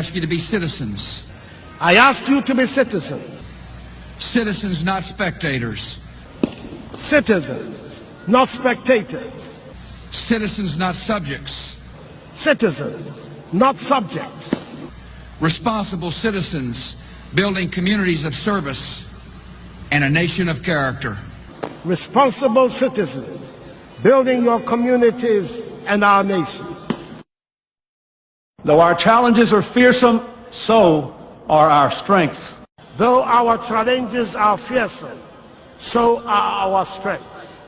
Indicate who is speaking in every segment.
Speaker 1: ask you to be citizens.
Speaker 2: I ask you to be citizens.
Speaker 1: Citizens, not spectators.
Speaker 2: Citizens, not spectators.
Speaker 1: Citizens, not subjects.
Speaker 2: Citizens, not subjects.
Speaker 1: Responsible citizens building communities of service and a nation of character.
Speaker 2: Responsible citizens building your communities and our nation.
Speaker 3: Though our challenges are fearsome, so are our strengths.
Speaker 2: Though our challenges are fearsome, so are our strengths.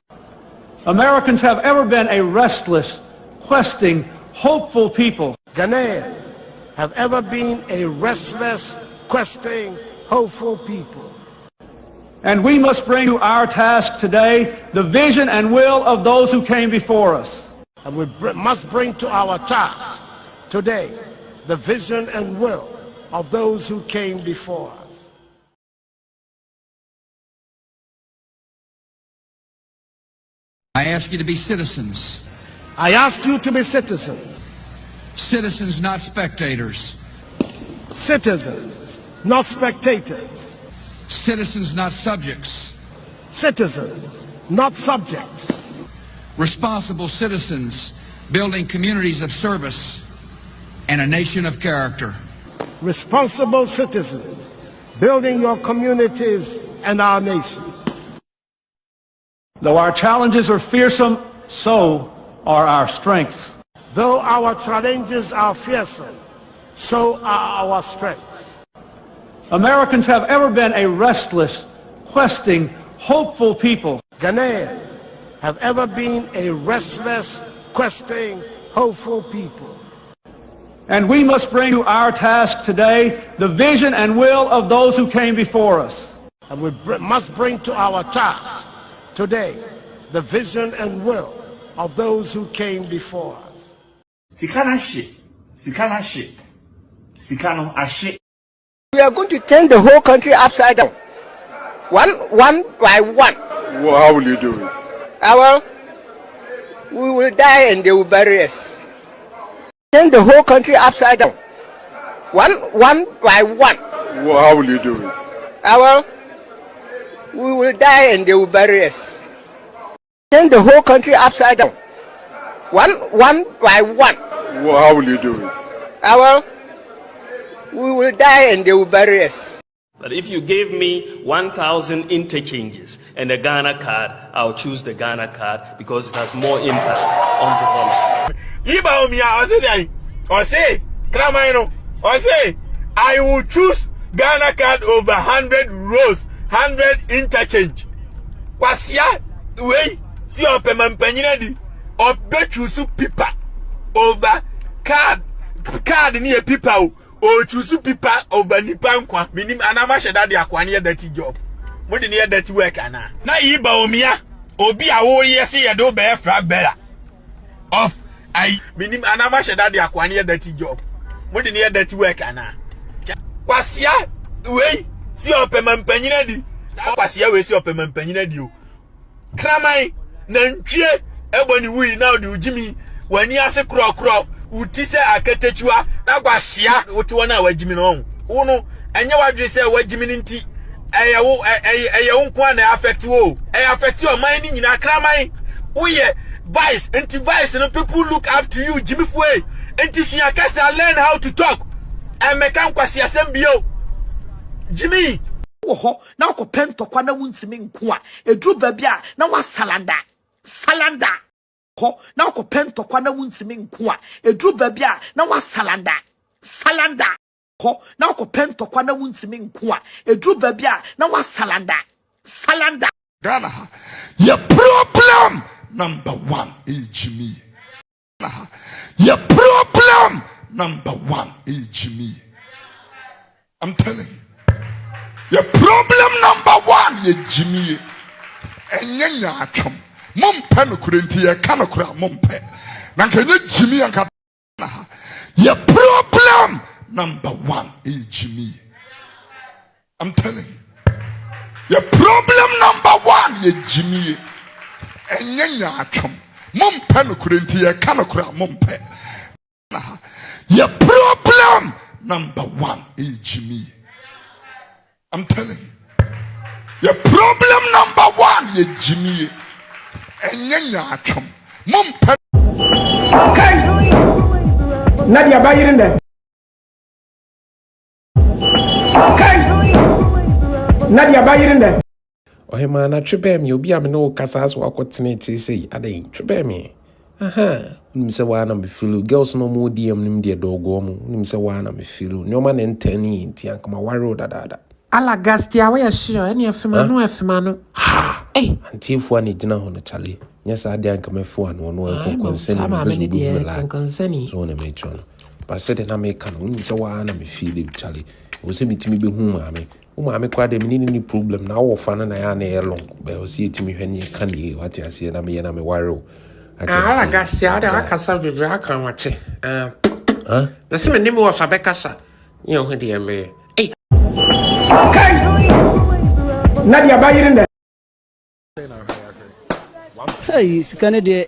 Speaker 3: Americans have ever been a restless, questing, hopeful people.
Speaker 2: Ghanaians have ever been a restless, questing, hopeful people.
Speaker 3: And we must bring to our task today the vision and will of those who came before us.
Speaker 2: And we must bring to our task today the vision and will of those who came before us.
Speaker 1: I ask you to be citizens.
Speaker 2: I ask you to be citizens.
Speaker 1: Citizens, not spectators.
Speaker 2: Citizens, not spectators.
Speaker 1: Citizens, not subjects.
Speaker 2: Citizens, not subjects.
Speaker 1: Responsible citizens building communities of service and a nation of character.
Speaker 2: Responsible citizens building your communities and our nation.
Speaker 3: Though our challenges are fearsome, so are our strengths.
Speaker 2: Though our challenges are fearsome, so are our strengths.
Speaker 3: Americans have ever been a restless, questing, hopeful people.
Speaker 2: Ghanaians have ever been a restless, questing, hopeful people.
Speaker 3: And we must bring to our task today the vision and will of those who came before us.
Speaker 2: And we must bring to our task today the vision and will of those who came before us.
Speaker 4: Sikana she, sikano ashe.
Speaker 5: We are going to turn the whole country upside down, one by one.
Speaker 6: Well, how will you do it?
Speaker 5: Well, we will die and they will bury us. Turn the whole country upside down, one by one.
Speaker 6: Well, how will you do it?
Speaker 5: Well, we will die and they will bury us. Turn the whole country upside down, one by one.
Speaker 6: Well, how will you do it?
Speaker 5: Well, we will die and they will bury us.
Speaker 7: But if you gave me 1,000 interchanges and a Ghana card, I'll choose the Ghana card because it has more impact on development.
Speaker 8: I will choose Ghana card over 100 rows, 100 interchange. Wasia, we see your payment penny or bet you su pipa over card near people. O choose people over nipankwa minim anama sheda de akwane ye dirty job mo de ne dirty work ana na yiba omia obi a wo yesi ye do be fra bella of I minim anama sheda de akwane ye dirty job mo de ne dirty work ana kwasia we si opemam panyina di kwasia we si opemam panyina di o kramai na ntwie eboni wi na de ujimi wani ase kro utise aketechua na gwasia wote wona wagimi no wono enye wadwe se wagimi nti eyewo nko na affect wo affect your mind nyina kraman uye vice anti vice no people look up to you Jimmy Fue anti suya kasa learn how to talk and make am kwasia sembio Jimmy
Speaker 9: wo na ko pento kwa na wuntimi nko a edru ba bia na wa salanda na ko pento kwa na wuntimi nko a edru ba bia na wa salanda na ko pento kwa na wuntimi nko a edru ba bia na wa salanda
Speaker 6: Ghana, your problem number one is Jimmy. Your problem number one is Jimmy. I'm telling you. Your problem number one is Jimmy. Enya achom. Mompe no kurenti ye kana kura mompe. Na kenye Jimmy anka. Your problem number one is Jimmy. I'm telling you. Your problem number one is Jimmy. Enya achom. Mompe no kurenti ye kana kura mompe. Your problem number one is Jimmy. I'm telling you. Your problem number one is Jimmy. And then Mum.
Speaker 2: Okay. Nadia Bayirin there. Okay. Nadia Bayirin there.
Speaker 10: Oh, man, I trip me. You'll be a no casas walk what's in it. Say, I didn't trip me. Aha. Nimsa wana me feel girls no more DM nim de dogo mu. Nimsa wana me feel no man enteni nti anka ma waro dada.
Speaker 9: Ala gastia we sure any afima no afima no.
Speaker 10: Ha. Eh, anti fu ani gina ho no chale. Nyasa ade anka me fu anu no e concern me be la.
Speaker 9: Concern.
Speaker 10: So na me chon. But said na me kan nimsa wana me feel chale. O se mitimi be hu ma me. Uma me kwa de ni problem na wo fa na ya na e long. Be o se etimi hwani kan ye what ya se na me waro.
Speaker 9: Ala gastia de akasa bibra aka wache. Na se me nimi wo fa bekasa. Ye ho de me.
Speaker 2: Okay. Nadia Bayirin there.
Speaker 11: Hey, scanner de.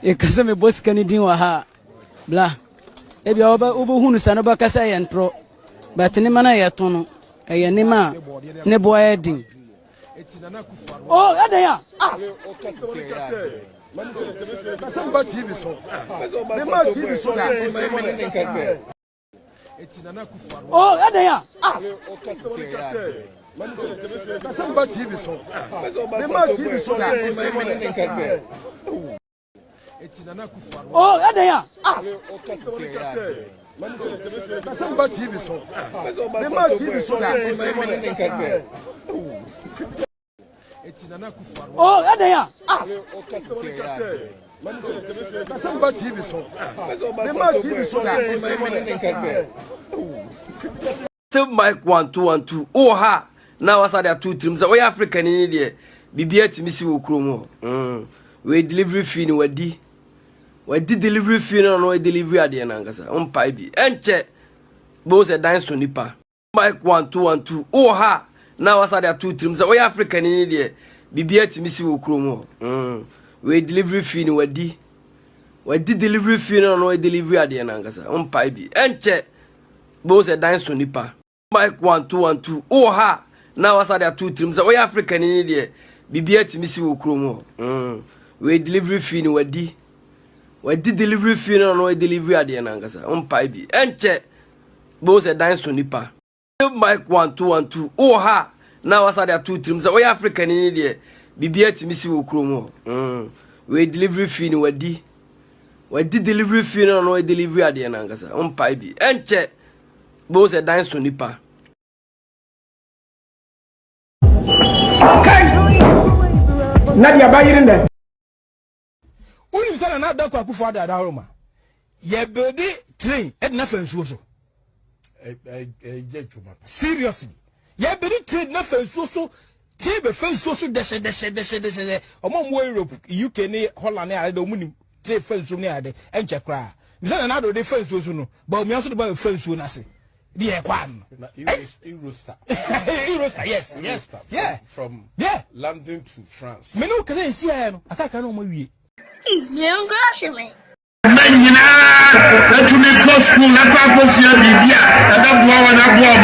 Speaker 11: E kasa me boss scanner din wa ha. Bla. E bia oba hunu sanoba kasa ye ntro. But ni mana ye to no. E ye ni ma ne boy din. Oh, ada ya. Ah. Oh, ada ya. Ah. Oh, ada ya. Ah. Oh, ada ya. Ah.
Speaker 12: Mike 1212. Oh ha. Now as there 2 teams. We African in India. Bibia timisi wo kromo. We delivery fee ni wadi. Wadi delivery fee no delivery ade na ngasa. Mpa bi. Enche. Bo se dan so nipa. Mike 1212. Oh ha. Now as there 2 teams. We African in India. Bibia timisi wo kromo. We delivery fee ni wadi. Wadi delivery fee no delivery ade na ngasa. Mpa bi. Enche. Bo se dan so nipa. Mike 1212. Oh ha. Now as there 2 teams. We African in India. Bibia timisi wo kromo. We delivery fee ni wadi. Wadi delivery fee no delivery ade na ngasa. Mpa bi. Enche. Bo se dan so nipa. Mike 1212. Oh ha. Now as there 2 teams. We African in India. Bibia timisi wo kromo. We delivery fee ni wadi. Wadi delivery fee no delivery ade na ngasa. Mpa bi. Enche. Bo se dan so nipa.
Speaker 2: Okay. Nadia Bayirin there.
Speaker 13: Unim sana na da kwa kufa da Roma. Ye bedi train e na fansuo so. Seriously. Ye bedi train na fansuo so. Tie be fansuo so deshe. Omo mo Europe, UK ni Holland ni ade omunim. Train fansuo ni ade enche kra. Misana na do de fansuo so no. Ba mi aso de ba fansuo na se. Di e kwan.
Speaker 14: Eurostar.
Speaker 13: Eurostar, yes. Yeah.
Speaker 14: From London to France.
Speaker 13: Me no kaze si ya no. Akaka no mo wie.
Speaker 15: Me nglash me.
Speaker 8: Menina, let you make close school, let us go see a Bibia, and that boy and that boy,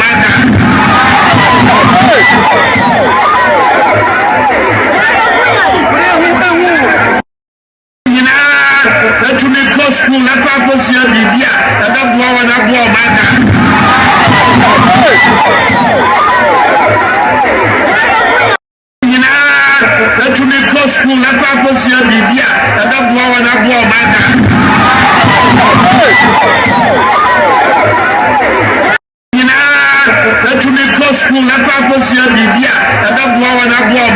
Speaker 8: Menina, let you make close school, let us go see a Bibia, and that boy and that boy, Menina, let you make close school, let us go see a Bibia, and that boy and that boy, let you make close school, let us go see a Bibia, and that boy and that boy,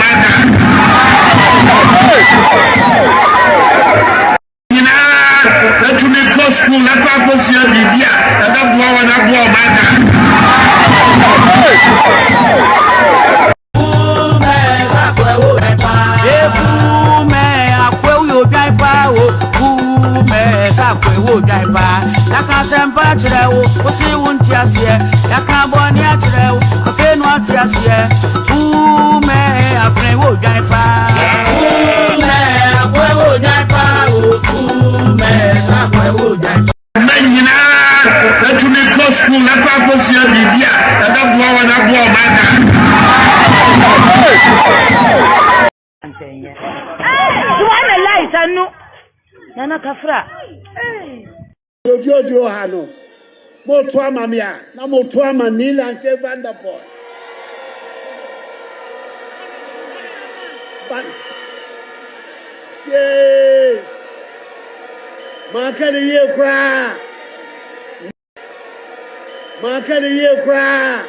Speaker 8: let you make close school, let us go see a Bibia, and that boy and that boy, let you make close school, let us
Speaker 16: na kafra
Speaker 2: Odio hano. Mortuary mamia. Na mortuary manila ante Vanderpool. But Say Market the year cry. Market the year cry.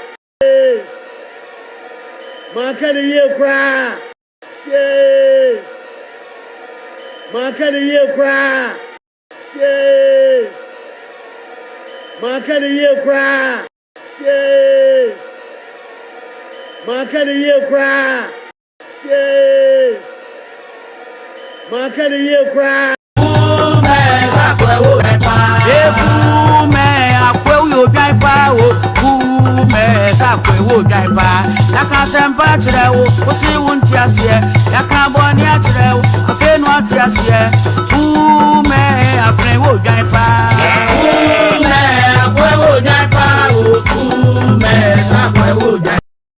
Speaker 2: Market the year cry. Say Market the year cry. Say Market the year cry. Say Market the year cry. Say Market the year cry.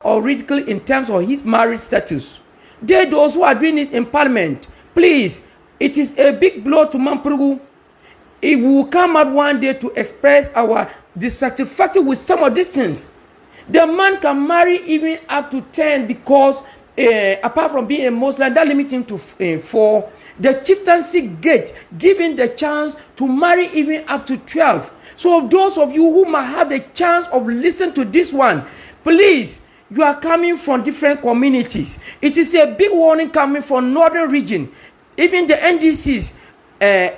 Speaker 12: Or ridicule in terms of his marriage status. They those who are doing it in parliament, please, it is a big blow to Mampurugu. If we will come out one day to express our dissatisfaction with some of these things, the man can marry even up to 10 because apart from being a Muslim, that limits him to 4. The chieftaincy gate giving the chance to marry even up to 12. So those of you who might have the chance of listening to this one, please, you are coming from different communities. It is a big warning coming from northern region. Even the NDCs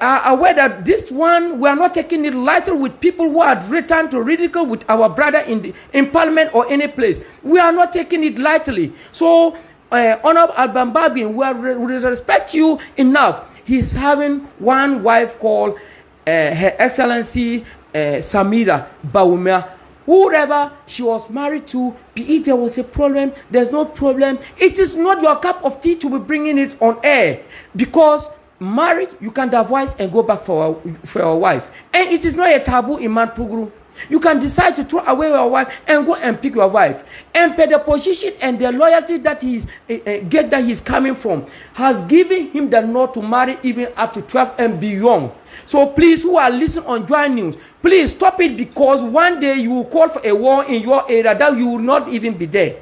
Speaker 12: are aware that this one, we are not taking it lightly with people who are returned to ridicule with our brother in parliament or any place. We are not taking it lightly. So, Honorable Albambabin, we respect you enough. He's having one wife called Her Excellency Samira Baumia. Whoever she was married to, be it there was a problem, there's no problem. It is not your cup of tea to be bringing it on air. Because marriage, you can divorce and go back for your wife. And it is not a taboo in Manpugru. You can decide to throw away your wife and go and pick your wife. And per the position and the loyalty that he's coming from has given him the nod to marry even up to 12 and beyond. So please, who are listening on Joy News, please stop it, because one day you will call for a war in your area that you will not even be there.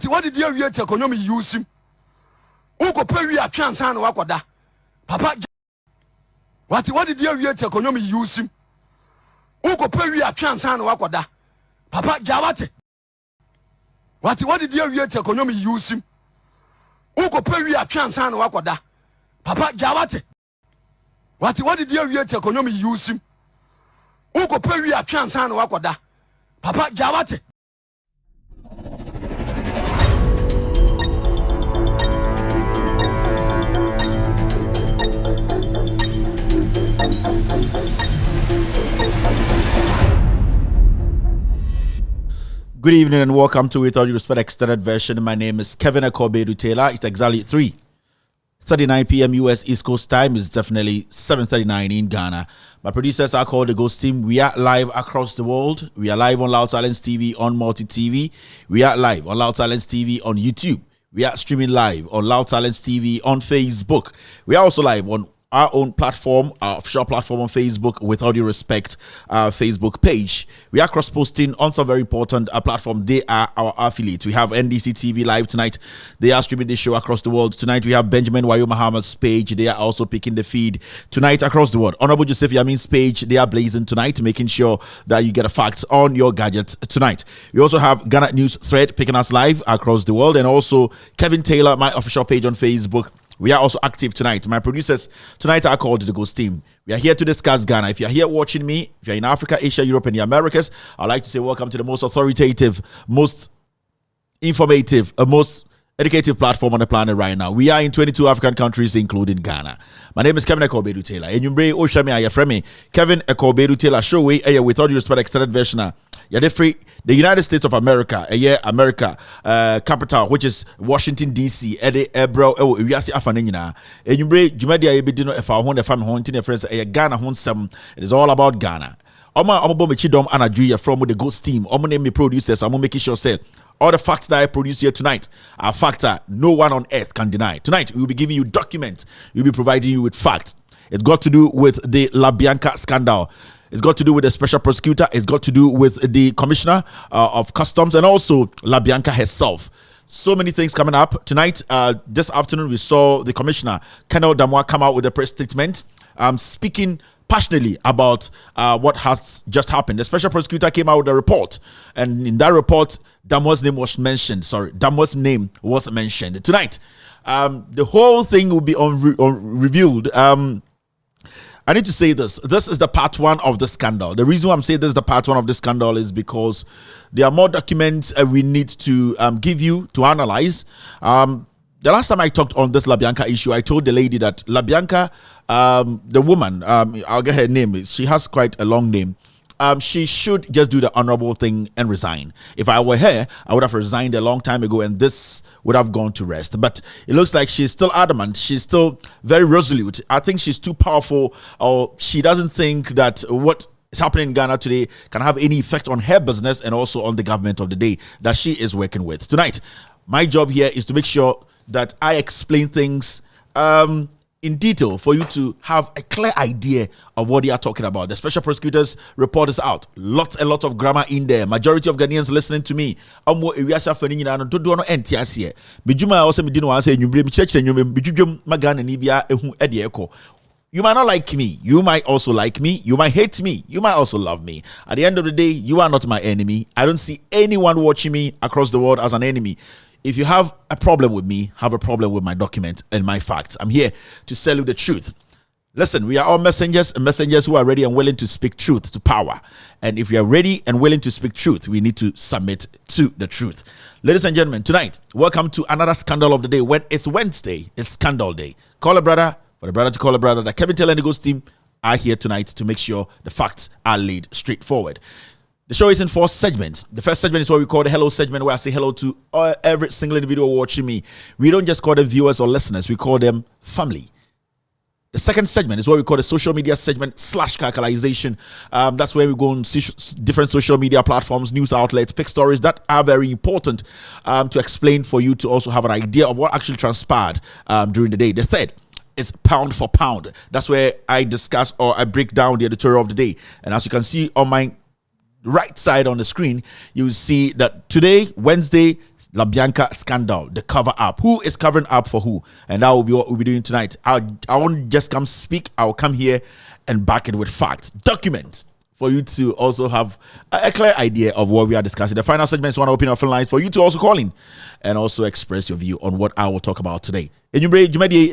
Speaker 6: What did you hear? Economy use him. Unko pay we a chance and wakoda. Papa. What did you hear? Economy use him. Unko pay we a chance and wakoda. Papa Jawate. What did you hear? Economy use him. Unko pay we a chance and wakoda. Papa Jawate. What did you hear? Economy use him. Unko pay we a chance and wakoda. Papa Jawate.
Speaker 17: Good evening and welcome to With All Due Respect Extended Version. My name is Kevin Akobedu Taylor. It's exactly 3:39 p.m. US East Coast time. It's definitely 7:39 in Ghana. My producers are called the Ghost Team. We are live across the world. We are live on Loud Silence TV, on Multi TV. We are live on Loud Silence TV on YouTube. We are streaming live on Loud Silence TV on Facebook. We are also live on our own platform, our official platform on Facebook, With All Due Respect, our Facebook page. We are cross-posting on some very important platform. They are our affiliates. We have NDC TV live tonight. They are streaming the show across the world. Tonight we have Benjamin Wayo Mahama's page. They are also picking the feed tonight across the world. Honorable Joseph Yamin's page. They are blazing tonight, making sure that you get a facts on your gadget tonight. We also have Ghana News Thread picking us live across the world, and also Kevin Taylor, my official page on Facebook. We are also active tonight. My producers tonight are called the Ghost Team. We are here to discuss Ghana. If you're here watching me, if you're in Africa, Asia, Europe, and the Americas, I'd like to say welcome to the most authoritative, most informative, most educative platform on the planet right now. We are in 22 African countries, including Ghana. My name is Kevin Akobedu Taylor. And you bring Oshami Ayafremi, Kevin Akobedu Taylor show we With All Due Respect Extended Version. You're free. The United States of America, America, capital, which is Washington D.C. Ebro, we are see afanina. And you bring Jumadia Ebidino if I want the family hunting friends. Ghana Honsam. It is all about Ghana. Oma Chidom Anajuya from the Ghost team. Oma name me producers. I'm making sure say all the facts that I produce here tonight are facts that no one on earth can deny. Tonight we will be giving you documents. We'll be providing you with facts. It's got to do with the Labianca Scandal. It's got to do with the special prosecutor. It's got to do with the commissioner of customs and also Labianca herself. So many things coming up tonight. This afternoon, we saw the commissioner, Colonel Damwa, come out with a press statement speaking passionately about what has just happened. The special prosecutor came out with a report, and in that report, Damwa's name was mentioned. Damwa's name was mentioned. Tonight, the whole thing will be revealed. I need to say this. This is the part one of the scandal. The reason why I'm saying this is the part one of the scandal is because there are more documents we need to give you to analyze. The last time I talked on this Labianca issue, I told the lady that Labianca, the woman, I'll get her name. She has quite a long name. She should just do the honorable thing and resign. If I were her, I would have resigned a long time ago and this would have gone to rest. But it looks like she's still adamant. She's still very resolute. I think she's too powerful, or she doesn't think that what is happening in Ghana today can have any effect on her business and also on the government of the day that she is working with. Tonight, my job here is to make sure that I explain things in detail for you to have a clear idea of what they are talking about. The special prosecutor's report is out. Lots and lots of grammar in there. Majority of Ghanaians listening to me. You might not like me. You might also like me. You might hate me. You might also love me. At the end of the day, you are not my enemy. I don't see anyone watching me across the world as an enemy. If you have a problem with me, have a problem with my document and my facts. I'm here to sell you the truth. Listen, we are all messengers and messengers who are ready and willing to speak truth to power. And if we are ready and willing to speak truth, we need to submit to the truth. Ladies and gentlemen, tonight, welcome to another scandal of the day. When it's Wednesday, it's scandal day. Call a brother, for the brother to call a brother. The Kevin Taylor and the Ghost team are here tonight to make sure the facts are laid straightforward. The show is in 4 segments. The first segment is what we call the hello segment, where I say hello to every single individual watching me. We don't just call them viewers or listeners, we call them family. The second segment is what we call the social media segment / calculation. That's where we go on different social media platforms, news outlets, pick stories that are very important to explain for you to also have an idea of what actually transpired during the day. The third is pound for pound. That's where I discuss or I break down the editorial of the day. And as you can see on my right side on the screen, you will see that today, Wednesday, Labianca Scandal, the cover up. Who is covering up for who? And that will be what we'll be doing tonight. I won't just come speak. I'll come here and back it with facts, documents, for you to also have a clear idea of what we are discussing. The final segment is one open phone lines for you to also call in and also express your view on what I will talk about today. And you may a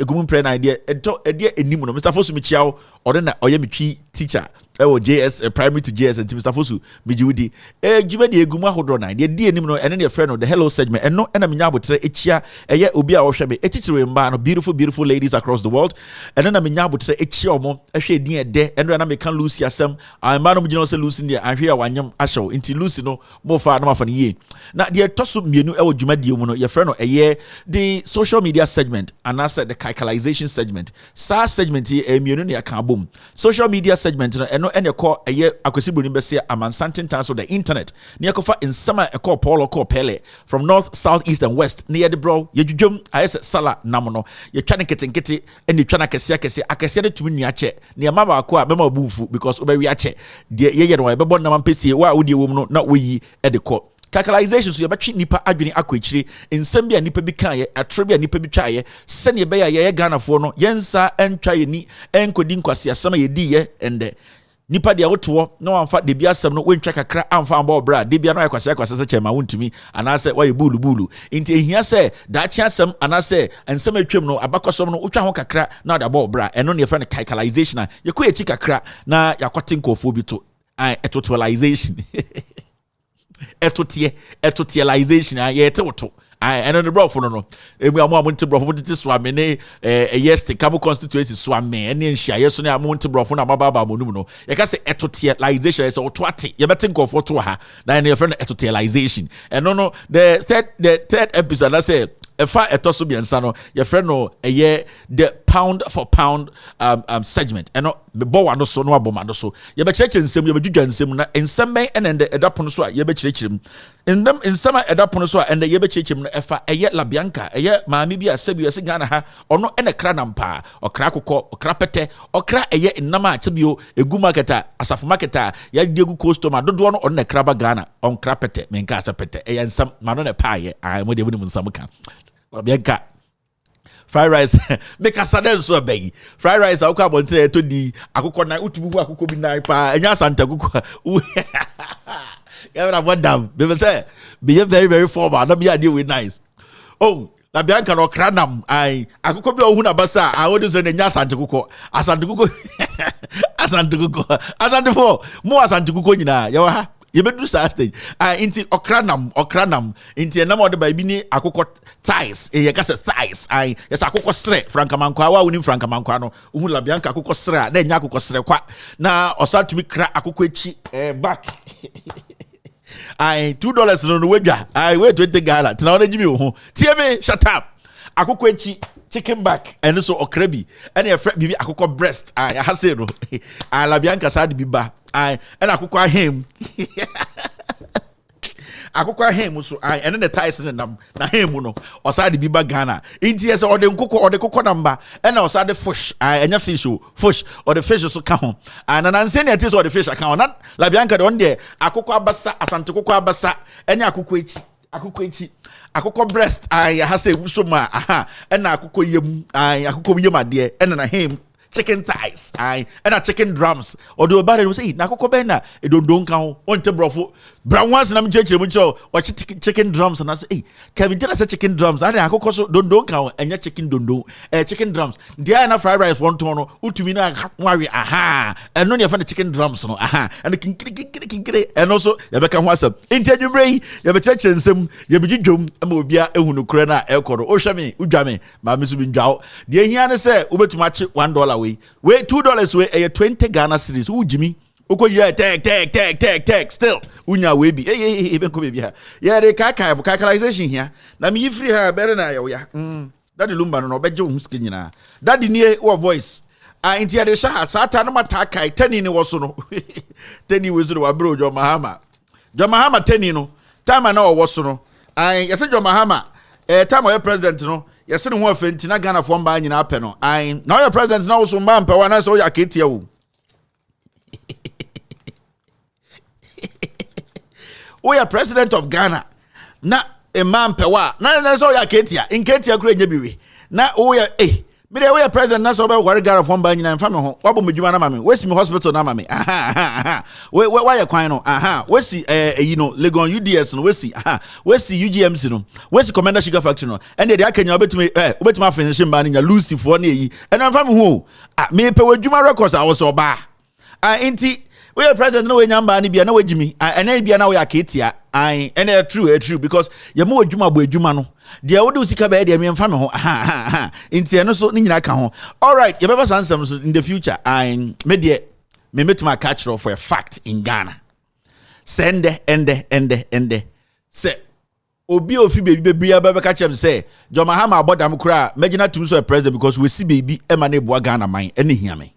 Speaker 17: good prayer idea. Mr. Fosu Michao or then Oyemi teacher. JS primary to JS and Mr. Fosu Mijudi. Jumedi Guma Hodrona, the dear Nimno, and then your friend of the hello segment, and no enemy would say Echia, a year Ubia or Shabe, a teacher in Ban, beautiful ladies across the world, and then I would say Echiomo, a shade near de, and then I can lose some. I'm Madam General Lucindia, and here one young Asho, into Lucino, more far enough for a year. Now, dear Tosu Minu, Jumedi, your friend of a year, the social media segment, and I said the calculation segment, SAR segment here, a Munia Kaboom, social media segment, and no call a year Akwesibu Nimbesia Aman Santin Tans of the internet. Niakofa in summer a call Paulo call Pele from north, south, east, and west near the bro. Yejum, I said Sala Namono, you're trying to get and get it, and you're trying to Kesiakesi, I can say it to me Niache, near Mama Aqua, Memo Bufu, because Uberiache, dear Yedwa, Babon Naman Pisi, why would you woman not we at the court? Calculation so yabachi nipa adwene akwechire nsem bia nipa bi kan ye atrebe nipa bi twa ye sene be ya Ghana fo no yensa entwa ye ni enkodi nkwase asem ye di ye ende nipa dia woto no amfa de bia asem no wentwa kakra amfa amba obra de bia no akwase se chema wontumi anase wa ye bulu nti ehia se da chi asem anase ensem atwem no abakosom no wotwa ho kakra na da ba obra eno ne fa ne calculation ye ko ye chi kakra na yakote nkofo bi to totalization etotialization yete woto And on the bro for no. We are more to bro for this swami ne yes the Cabo constituency swami and then share yes on a to bro for Baba Monuno. You can say etotialization is or twati. You better go for to her. Then your friend etotialization. And no, the third episode I say if I etoso biansa no your friend no the pound for pound segment. And no the bow no so no aboma no so. You be church nsem you be dwudwa nsem na nsem men and the edapono so you be churchim. In them in some edapono so and the you be churchim no efa Labianca maami bi asabi yesi Ghana ha ono ene kra nampa okra kokọ okra pete okra nnama achebio egu marketa asafo marketa ya diegu customer dodo no onne kra ba Ghana on kra pete menka asa pete nsam mano ne paaye mo de mu nsam ka Bianca fried rice make us sudden so beg fried rice akukọ abonte to di akukọ na utubu akukọ bi na pa enya santa akukọ yeah what damn be say be very very formal no be deal with nice oh na Bianca no kranam ai akukọ bi ohun abasa a wodu so nya santa akukọ asanta akukọ asanta for mo asanta akukọ nyina ya wa ha you better start stage inti okranam inti enam ode ba bi ni akukọ thighs ye ka say thighs yes akukọ sre franka mankwa wa woni franka mankwa no hu Labianca akukọ sre na nya akukọ sre kwa na osatumi kra akukọ echi back $2 no wedwa wait 20 Ghana tina ona jimi ho tie me shut up akukọ echi chicken back and so okrabi and your friend bibi akukọ breast ya hase no Labianca sad bi ba and akukọ ahem akukọ ahem so and the ties nam na hem no osade bi ba Ghana inti yes or the kokọ number and osade fish enya fish or the fish so ka ho and nan say it is or the fish account na Labianca don there akukọ abasa asante kokọ abasa and akukọ echi akukọ breast ha say so ma and akukọ yem akukọ yem ade and na hem chicken thighs and a chicken drums or do about it was na akukọ ben na e don ka ho on te brofo brown ones na mcheche mucho or chicken drums and I say hey Kevin tell us chicken drums and akukọ so don ka ho enya chicken chicken drums there na fried rice one tono utumi na wari and no you find the chicken drums no and the kinkiri and also you be ka ho asem intedwumrei you be cheche nsem you be dwom ama obia ehunu kure na ekoro o hwe me udwa me ma me so bi ndwao de hia ne say ubetuma chi $1 we $2 we 20 Ghana cedis ujimi uko yeah tag still unya we bi even ko be ha yeah they calculation here na me free ha better na ya daddy lumba no obeje hu skin nyina daddy nie wo voice inti de sha sata no mata kai tani ni wo so no tani we so wa bro jo mahama tani no time na wo so no yese jo mahama time o president no yese ne ho afenti na Ghana fo mba nyina apɛ no na o president na wo so mba mpɛ wa na so ya ketia wo we are president of Ghana na a man pewa na so ya ketia in ketia kura nya biwe na we are me dey we are president na so be worry Ghana from ban nyina mfa me ho wabo medwuma na mame we si me hospital na mame we why kwan no we si Legon UDS no we si UGMC no we si Commander Sugar Factory no and dey akanya obetuma finish mba nya Lucy for na yi and mfa me ho me pe wadwuma records a wo so ba inti we are president no we nyamba ni bia na wagimi and bia na we aketia and true because ye mo adwuma bo adwuma no de wo de usika ba de me mfa me ho inti eno so ni nyina ka ho all right ye beba sansam so in the future me de me metuma catch for a fact in Ghana send ende say obi ofi baby bia ba catch am say Jo Mahama abodam kura megina tum so a president because we see baby e ma na ebua Ghana man ene hia me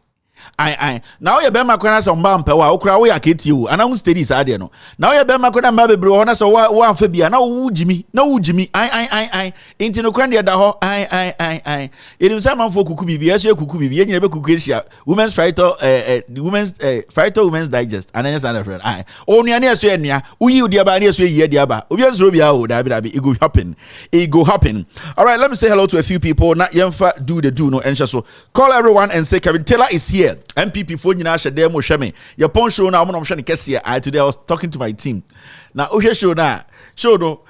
Speaker 17: now you be makwana so mba mpe wa okura wo yaketi wo ana hu studies ade no now you be makwana mba bebre ho na so wo amfa bia na wo jimi inti no kwande da ho edim sa manfo kuku bibia so kuku bibia nyina be kuku ehia women's women's digest and yes and friend onu ane so enua uyi udi aba ane so yi ade aba obi ansoro bia o da bi it go happen all right let me say hello to a few people na yemfa do no ensha so call everyone and say Kevin Taylor is here MPP for nyina hye dem hwe me your pon show na mo no hwe ne kese today I was talking to my team now ohwe show no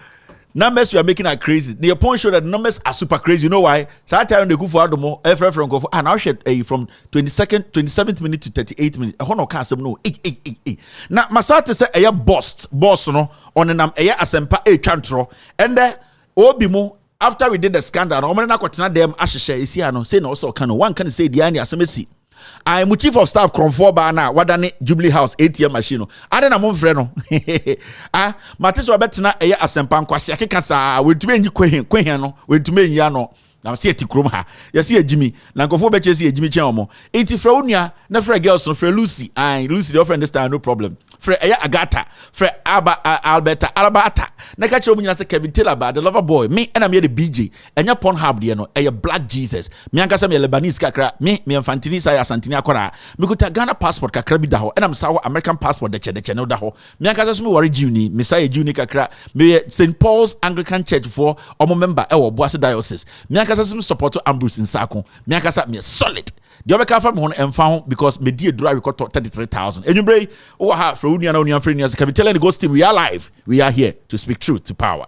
Speaker 17: numbers we are making are crazy the pon show that numbers are super crazy you know why so time the kufu adomo from go and now hwe from 27th minute to 38 minutes e hono ka asem no na masate say boss no on nam asempa twantro and Obimo, after we did the scandal, I'm not going to them asheshe isi ano say no so can one can say the ani asemesi. I am chief of staff Cronfor Bana, Wadane Jubilee House ATM machine. I don't know freno. Ah, Matis Robertina a asempan kwasi akekasa we to me kwen we to me yano. Now see a tikrum ha. You see a Jimmy. Now go for betches see Jimmy Chamo. 80 Fraunia, no for girls, no for Lucy. I Lucy the friend this time, no problem. For Agata, for Alberta, Alabata. Naka show me as a Kevin Taylor, the lover boy. Me and I'm here the BJ. And your porn hub, you know, a black Jesus. Me and Casam Lebanese kakra. Me and Fantini Saya Santina Kora. Me go to Ghana passport kakrabi daho. And I'm sour American passport the channel daho. Me and Casas me worry Juni, Messiah Juni kakra. Me St. Paul's Anglican Church for or member or Boise Diocese. Me and Casas support to Ambrose in Sako. Me and Casas me solid. The other car from home and found because me dear dry record 33,000. And you bray, oh, ha, for Union on your friend, as Kevin telling the ghost team, we are live. We are here to speak truth to power.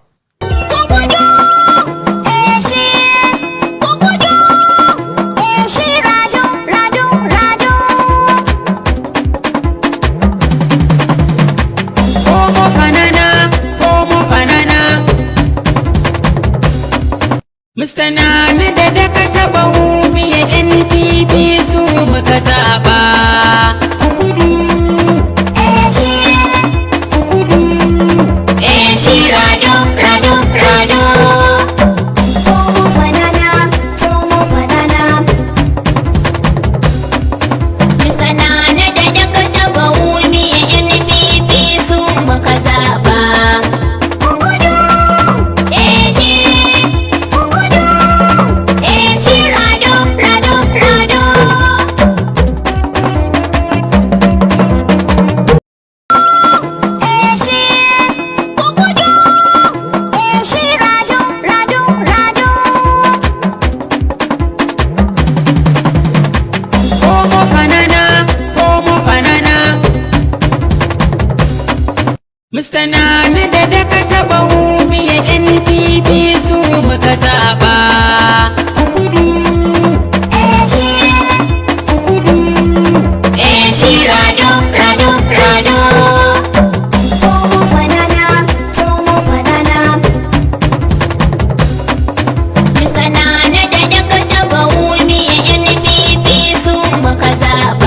Speaker 16: Mr. Nana da ka taba wumi ya NPP su muka zaba kukudu rado Mr. Nana da ka taba wumi ya NPP su muka zaba Mr. Nana da ka taba wumi ya NPP su muka zaba kukudu rado Mr. Nana da ka taba wumi ya NPP su muka zaba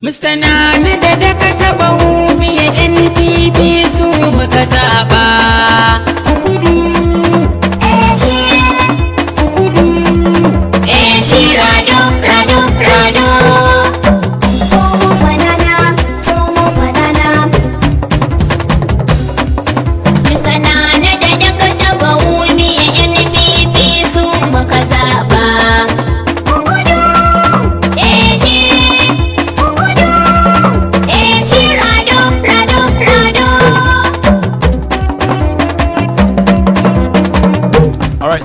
Speaker 16: Mr. Nana da ka taba wumi ya NPP su muka zaba kukudu rado Mr. Nana da ka taba wumi ya NPP su muka zaba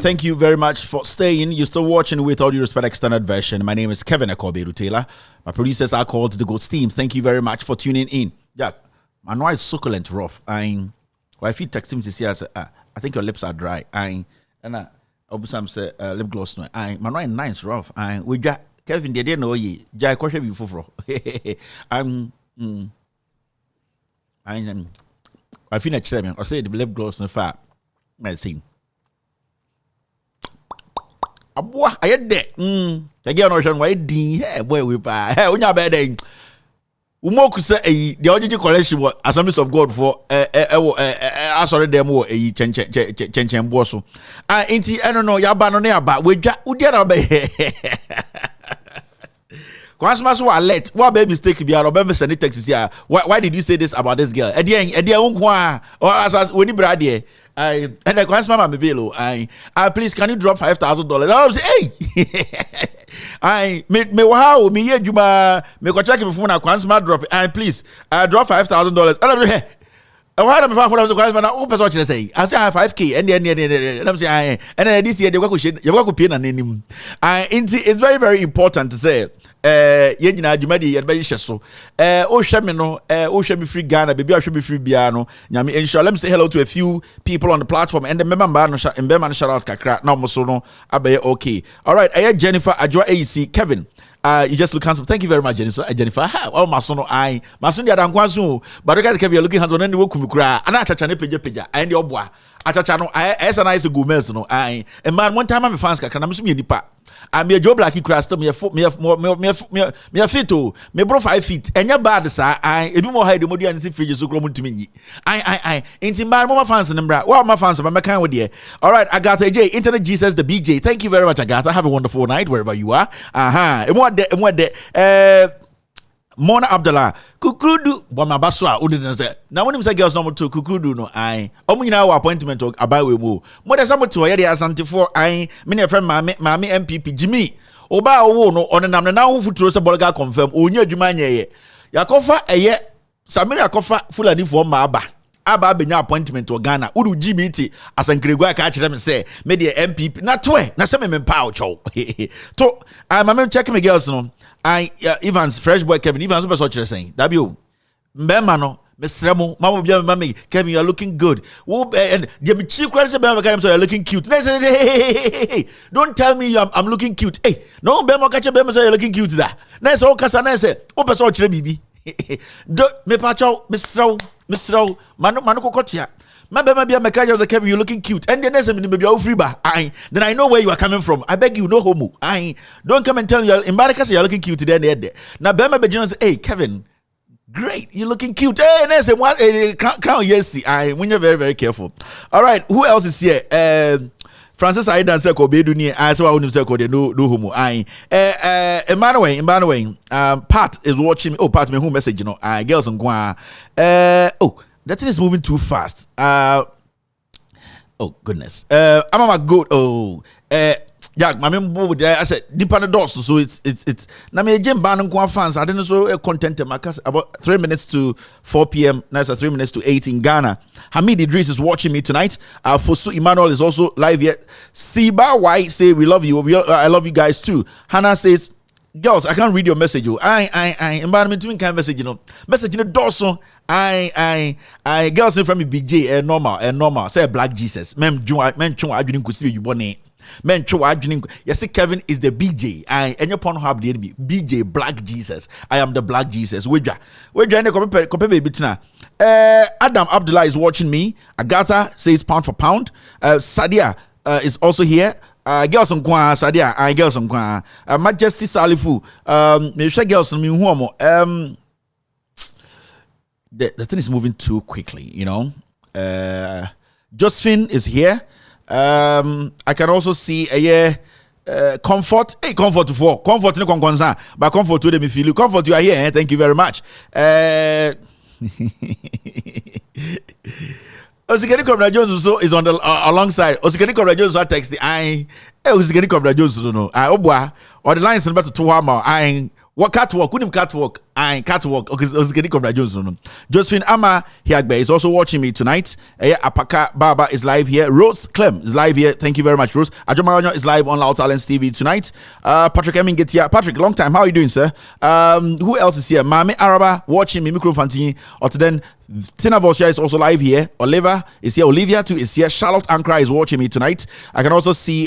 Speaker 17: Thank you very much for staying. You're still watching With All Due Respect Extended Version. My name is Kevin Akobedu Taylor. My producers are called the Ghost Team. Thank you very much for tuning in. Yeah, my wife is succulent rough. Well, if you text him to see us, I think your lips are dry. And Obusam say lip gloss. No, my wife nice rough. We got Kevin. They didn't know ye. Jai question before. I feel like chairman. I say the lip gloss in fact. Medicine. Abwa ayede tege no hwe why din hey boy we pa hey onya be den umoku say the origin collection was Assemblies of God for asori dem wo chen bo so enti eno no yaba no na yaba wedwa udia na be Christmas was alert. What baby mistake be a send text here. Why did you say this about this girl? Or as when you brad here. And the Christmas me below. Please can you drop $5,000? I was hey. Me wow me ye juma me ko check before na Christmas drop. Please drop $5,000. why am I for the class? But I open what you say. I say I have 5K and I'm saying, and this year they work with you work with pin and name. It's very, very important to say. Yena adwumadi ye be so o hwe me no o hwe me free Ghana baby o hwe me free bia no nyame inshallah. Let me say hello to a few people on the platform and the member no shout out kakra na mo so no abaye okay. All right, Jennifer Ajwa AC Kevin. You just look handsome. Thank you very much, Jennifer. Oh, my son, my son, but look at Kevin, you're looking handsome. And you come cry. And I touch an epigepeja. And your boy, I touch an as a nice good mess. No, I and man, one time I'm a fans. Can I miss me in the park? I'm a job like he crashed me a foot, me a feet, me bro 5 feet. And your bad, sir. I do more high the modi and see fridges who grow to me. Ain't in bad, more fans than bra. Well, my fans, I'm a kind with you. All right, Agatha J, Internet Jesus, the BJ. Thank you very much, Agatha. Have a wonderful night wherever you are. And what the Mona Abdullah Kukudu Boma Baswa Udin. Now when him say girls number 2 Kukudu no I our appointment about we move. More than some to the asante for I many friend Mami MPP Jimmy Oba wo no on nam na wo futuro se bolga confirm onye adwuma nyeye yakofa eye Samira akofa Fulani for ma aba benya appointment to Ghana udu GBT asankregu aka kire me say me de MPP na to na se me mpa ocho to I'm check me girls no Evans fresh boy Kevin Evans be so kire saying that be o mbema no mesremo mama bia mama Kevin you are looking good and the me chief credit say be so you are looking cute hey, don't tell me I'm looking cute hey no mbema ka che be say you are looking cute da na say o kasa na say o be so kire bibi do me pa chow Mr. Manu Kokotia. My baby, my Kevin, you're looking cute. And the next minute, maybe you're free bar. Then I know where you are coming from. I beg you, no homo. Don't come and tell me in Baracas you're looking cute today. Now, Bema Bejino say, hey, Kevin, great, you're looking cute. Hey, and I say, what? Crown, yes, when you're very, very careful. All right, who else is here? Francis I dance ko be dunia I so wonu say ko de no homo Emmanuel Pat is watching me. Oh, Pat me who message no girls on kwa oh that thing is moving too fast oh goodness I'm good oh yeah, my member I said deep on the doors, so it's na me jam ban kwa fans I didn't so content about 3 minutes to 4 p.m. Now it's 3 minutes to 8 in Ghana. Hamid Idris is watching me tonight. Fosu Emmanuel is also live here. Siba White say we love you. I love you guys too. Hannah says, girls, I can't read your message. Environment to kind message, message in the doorso. Girls in from me BJ normal. Say Black Jesus. Men chung I didn't could see you born. Men cho adwinin yes Kevin is the BJ and your porn hub the BJ Black Jesus. I am the Black Jesus. Wedja ne kope baby tina. Adam Abdullah is watching me. Agatha says pound for pound. Sadia is also here. Girls on kwa Sadia girls on kwa Majesty Salifu me share girls on me who the thing is moving too quickly, Josephine is here. I can also see comfort. Hey, comfort no concern, but comfort to them feel you. Comfort, you are here. Thank you very much. Osikeni Cobra Jones also is on the alongside. Osikeni Cobra Jones also text the Osikeni Cobra Jones no. Or the lines about to 2 hours. What catwalk? Couldn't catwalk? Catwalk. Okay, Osikeni Cobra Jones no. Josephine Ama Hiagbe is also watching me tonight. Apaka Baba is live here. Rose Clem is live here. Thank you very much, Rose. Ajomaranyo is live on Loud Talents TV tonight. Patrick Emin here. Patrick, long time. How are you doing, sir? Who else is here? Mame Araba watching me. Micro Fantini. Or then Tina Vosia is also live here. Oliver is here. Olivia too is here. Charlotte Ankra is watching me tonight. I can also see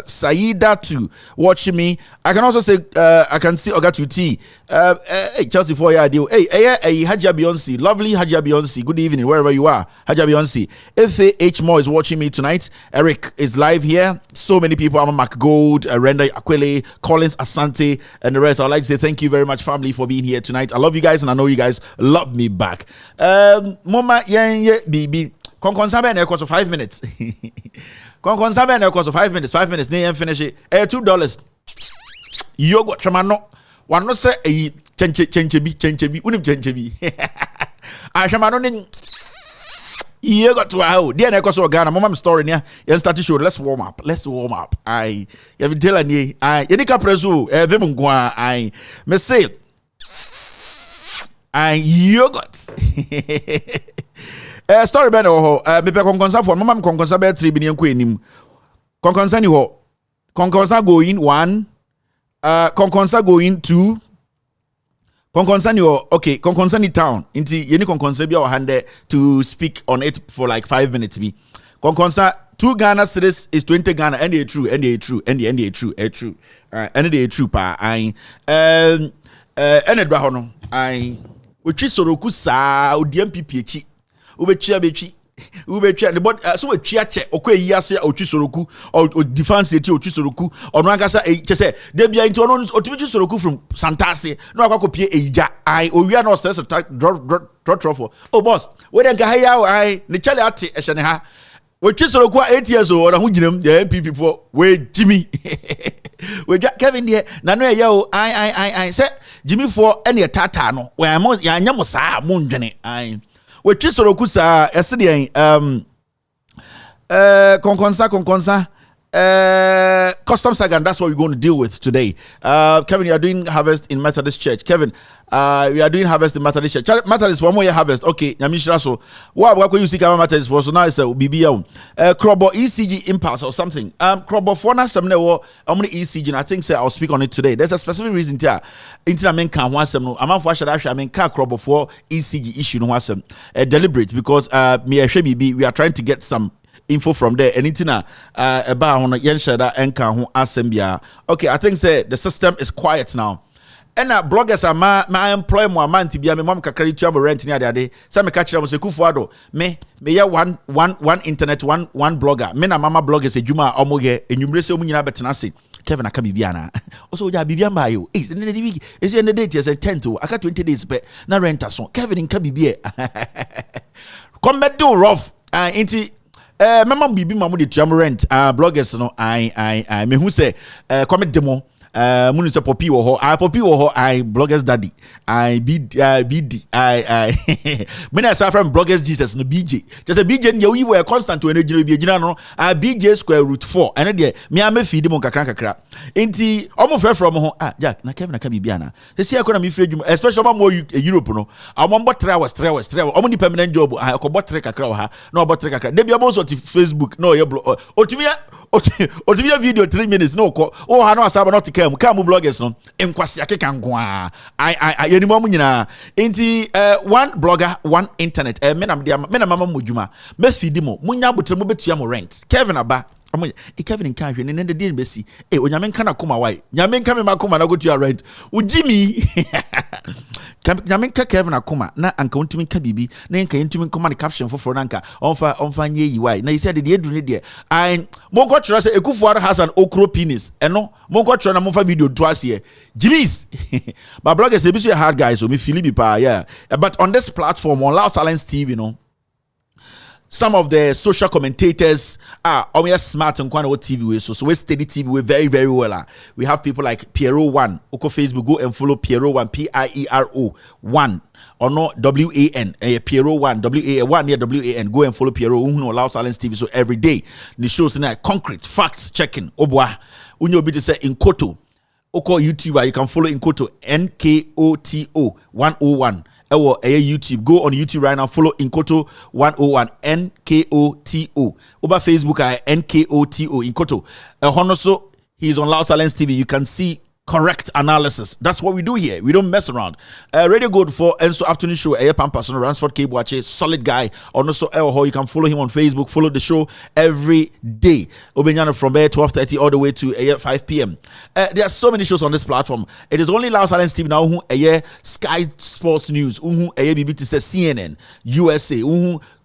Speaker 17: Saida too watching me. I can also say I can see Ogatu T. Hey Chelsea for your deal. Hey Hajia Beyonce, lovely Hajia Beyonce. Good evening wherever you are. Hajia Beyonce. Efe H Moore is watching me tonight. Eric is live here. So many people. I'm McGold, Renda Aquile, Collins Asante, and the rest. I'd like to say thank you very much, family, for being here tonight. I love you guys, and I know you guys love me back. Mama BB. Konkonsabe na cost of 5 minutes. Konkonsabe na cost of 5 minutes. 5 minutes. Near finish it. $2. You got Chamano. One no say chenchebi. Unim chenchebi. I Chamano ning. You got to wow. Dear na cost of Ghana. Mama story near. You start to show. Let's warm up. I have tell ani. I Yedika presu. Vemungwa. I me say. and yogurt. Story ben ho me pe konkonsa for mama konkonsa be 3 bi enko enim. Konkonsa ni ho. Konkonsa going 1, konkonsa going 2. Konkonsa ni ho. Okay, konkonsa ni town. Inti yeni konkonsa bi o hande to speak on it for like 5 minutes bi. Konkonsa 2 Ghana cedis is 20 Ghana, and they true, and they true, and they true, true. And they true pa. And edwa ho no. Uchi soroku sa odi MPP ubechia the but so we chia che okwe yase ochi soroku or defense eti ochi soroku ono ankasa che se de bia nti ono otichi soroku from Santase no akwa kopie eija owia no stress drop for oh boss we den ka haya ne chale ate ehye ne ha ochi soroku 8 years old na hu ginam the MPP for we Jimmy we Kevin there na no eya o say Jimmy for any tata no we ya nya mo saa mo ndwene we chisoroku sa esede konkonsa custom sagan. That's what we're going to deal with today. Kevin, you are doing harvest in Methodist Church. Kevin, we are doing harvest in Methodist Church. Methodist for more harvest. Okay, Nyamishra so. What you see Kevin Methodist for? So now it's a BBL. Krobo ECG impulse or something. Krobo for now some wo omni ECG. And I think I'll speak on it today. There's a specific reason here. Intina men can want some no. I'm for sure I mean can Krobo for ECG issue no want some deliberate because me BB we are trying to get some info from there. Anything about on yen shada enka ho asembia. Okay, I think say the system is quiet now. And bloggers are my employ more man to be my mom kakari to rent near the day. Some catch them say kufuado. Me ya one internet one blogger. Me na mama bloggers say juma omoge enyumrese omunyina betenase. Kevin aka bibiana. Also ja bibiamba yo. Is in the week. Is in the date is 10 to aka 20 days pe na rent aso. Kevin in kabibie. Come do rough. Inti mama bibi mamu de tuam rent bloggers no I me hu say comment demo munu se popi wo ho bloggers daddy BD me na say from bloggers Jesus no BJ just a BJ ne we were constant when ejina bi ejina no BJ square root 4 ene de me am feed mo kakra enti omo frɛ from ho Jack na Kevin aka bibia na se see akona me frɛ dwuma especially omo Europe no omo 3 hours omo ni permanent job akobɔ 3 kakra wo ha na obɔ 3 kakra de bi omo so ti Facebook no ye otimia video 3 minutes no ko o ha no asaba not kam bloggers no enkwase akeka nkoa yenimo mu nyina enti one blogger one internet me na mama modwuma me feed mo munya botre mo betua mo rent Kevin aba Kevin in cash and then the deal besi onyame nka na koma why nyame nka me makoma na go to your rent ujimi nyame nka Kevin akoma na anka untumi nka bibi na nka untumi nkoma the caption for nanka onfa nye yi why na you said the edru ne de mo go try say Ekufuado has an okro penis eno mo go try na mo fa video to us here Jimmy's but bloggers they be so hard guys so me feel be pa yeah but on this platform on Loud Silence TV you know some of the social commentators are smart and quite TV way. So we steady TV way very, very well. We have people like Piero1. Oko Facebook, go and follow Piero1, Piero1 or no WAN. Piero1, WAN near WAN. Go and follow Piero. Loud Silence TV. So every day the shows in concrete facts checking. Obwa. Unyo be to say in Koto. Oko YouTuber, you can follow in Koto NKOTO 101. YouTube. Go on YouTube right now. Follow Inkoto 101 NKOTO. Over Facebook, NKOTO Inkoto. Honoso, he's on Loud Silence TV. You can see correct analysis. That's what we do here. We don't mess around. Radio Good for Enso Afternoon Show. Pampas on Ransford Cable Watch. Solid guy. Also, you can follow him on Facebook. Follow the show every day. Obenyana from there 12:30 all the way to 5 p.m. There are so many shows on this platform. It is only Loud Silence TV now. Sky Sports News. BBC says CNN, USA.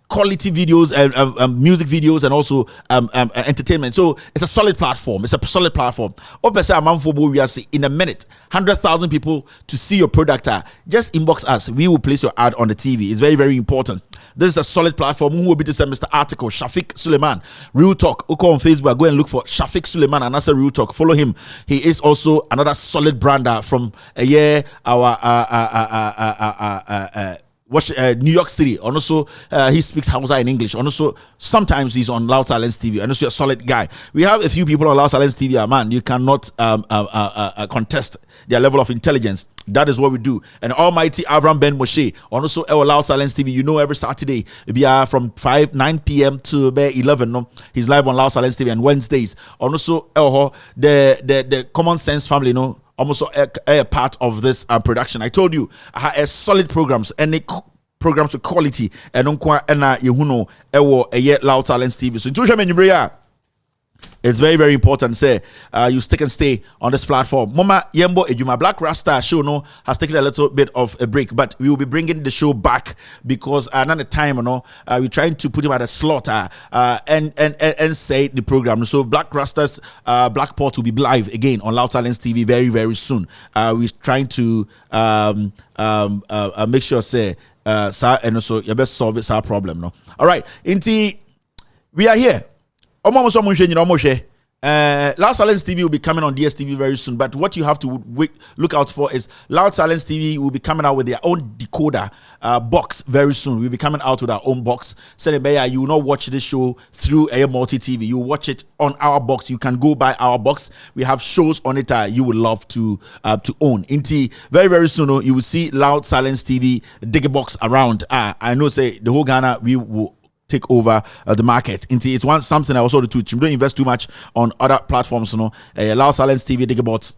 Speaker 17: Quality videos and music videos and also entertainment. So it's a solid platform. In a minute 100,000 people to see your product. Just inbox us. We will place your ad on the TV. It's very, very important. This is a solid platform. Who will be to say Mr. Article Shafiq Suleiman Real Talk. Go on Facebook. Go and look for Shafiq Suleiman and that's a Real Talk. Follow him. He is also another solid brander from our New York City. And also, he speaks Hausa in English. And also, sometimes he's on Loud Silence TV. And also, a solid guy. We have a few people on Loud Silence TV. Man, you cannot contest their level of intelligence. That is what we do. And Almighty Avram Ben Moshe, also our Loud Silence TV. You know, every Saturday, we are from 9 p.m. to 11. No, he's live on Loud Silence TV. And Wednesdays, also the Common Sense family, no, almost a part of this production. I told you, I had a solid programs and programs with quality and Loud Silence TV. So in it's very, very important. Say you stick and stay on this platform. Mama Yembo Ejuma Black Rasta show has taken a little bit of a break, but we will be bringing the show back because another time, we're trying to put him at a slaughter and say the program. So Black Rasta's Blackport will be live again on Loud Silence TV very, very soon. We're trying to make sure and also you best solve this our problem. No, all right. Inti, we are here. Loud Silence TV will be coming on DSTV very soon, but what you have to look out for is Loud Silence TV will be coming out with their own decoder box very soon. We'll be coming out with our own box. You will not watch this show through a multi-TV. You watch it on our box. You can go buy our box. We have shows on it you would love to own. Very, very soon, you will see Loud Silence TV dig box around. I know, say, the whole Ghana, we will take over the market. It's something I also do too. Don't invest too much on other platforms. Loud Silence TV Digger box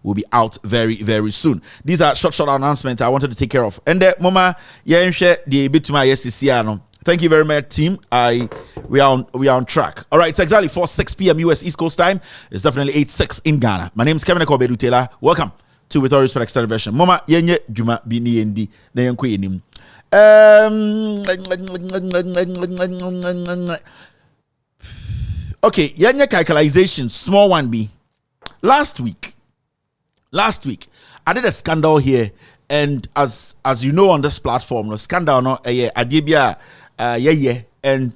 Speaker 17: will be out very, very soon. These are short announcements I wanted to take care of. And mama, share the bit to my SCC. Thank you very much, team. We are on track. All right, it's exactly 6 p.m. US East Coast time. It's definitely 8:06 in Ghana. My name is Kevin Akobedu Taylor. Welcome to With All Respect Extended Version. Mama, yenye juma bini endi na yenko yenim. Okay, yenye calculation, small one be. Last week, I did a scandal here, and as you know on this platform, no scandal no adibia and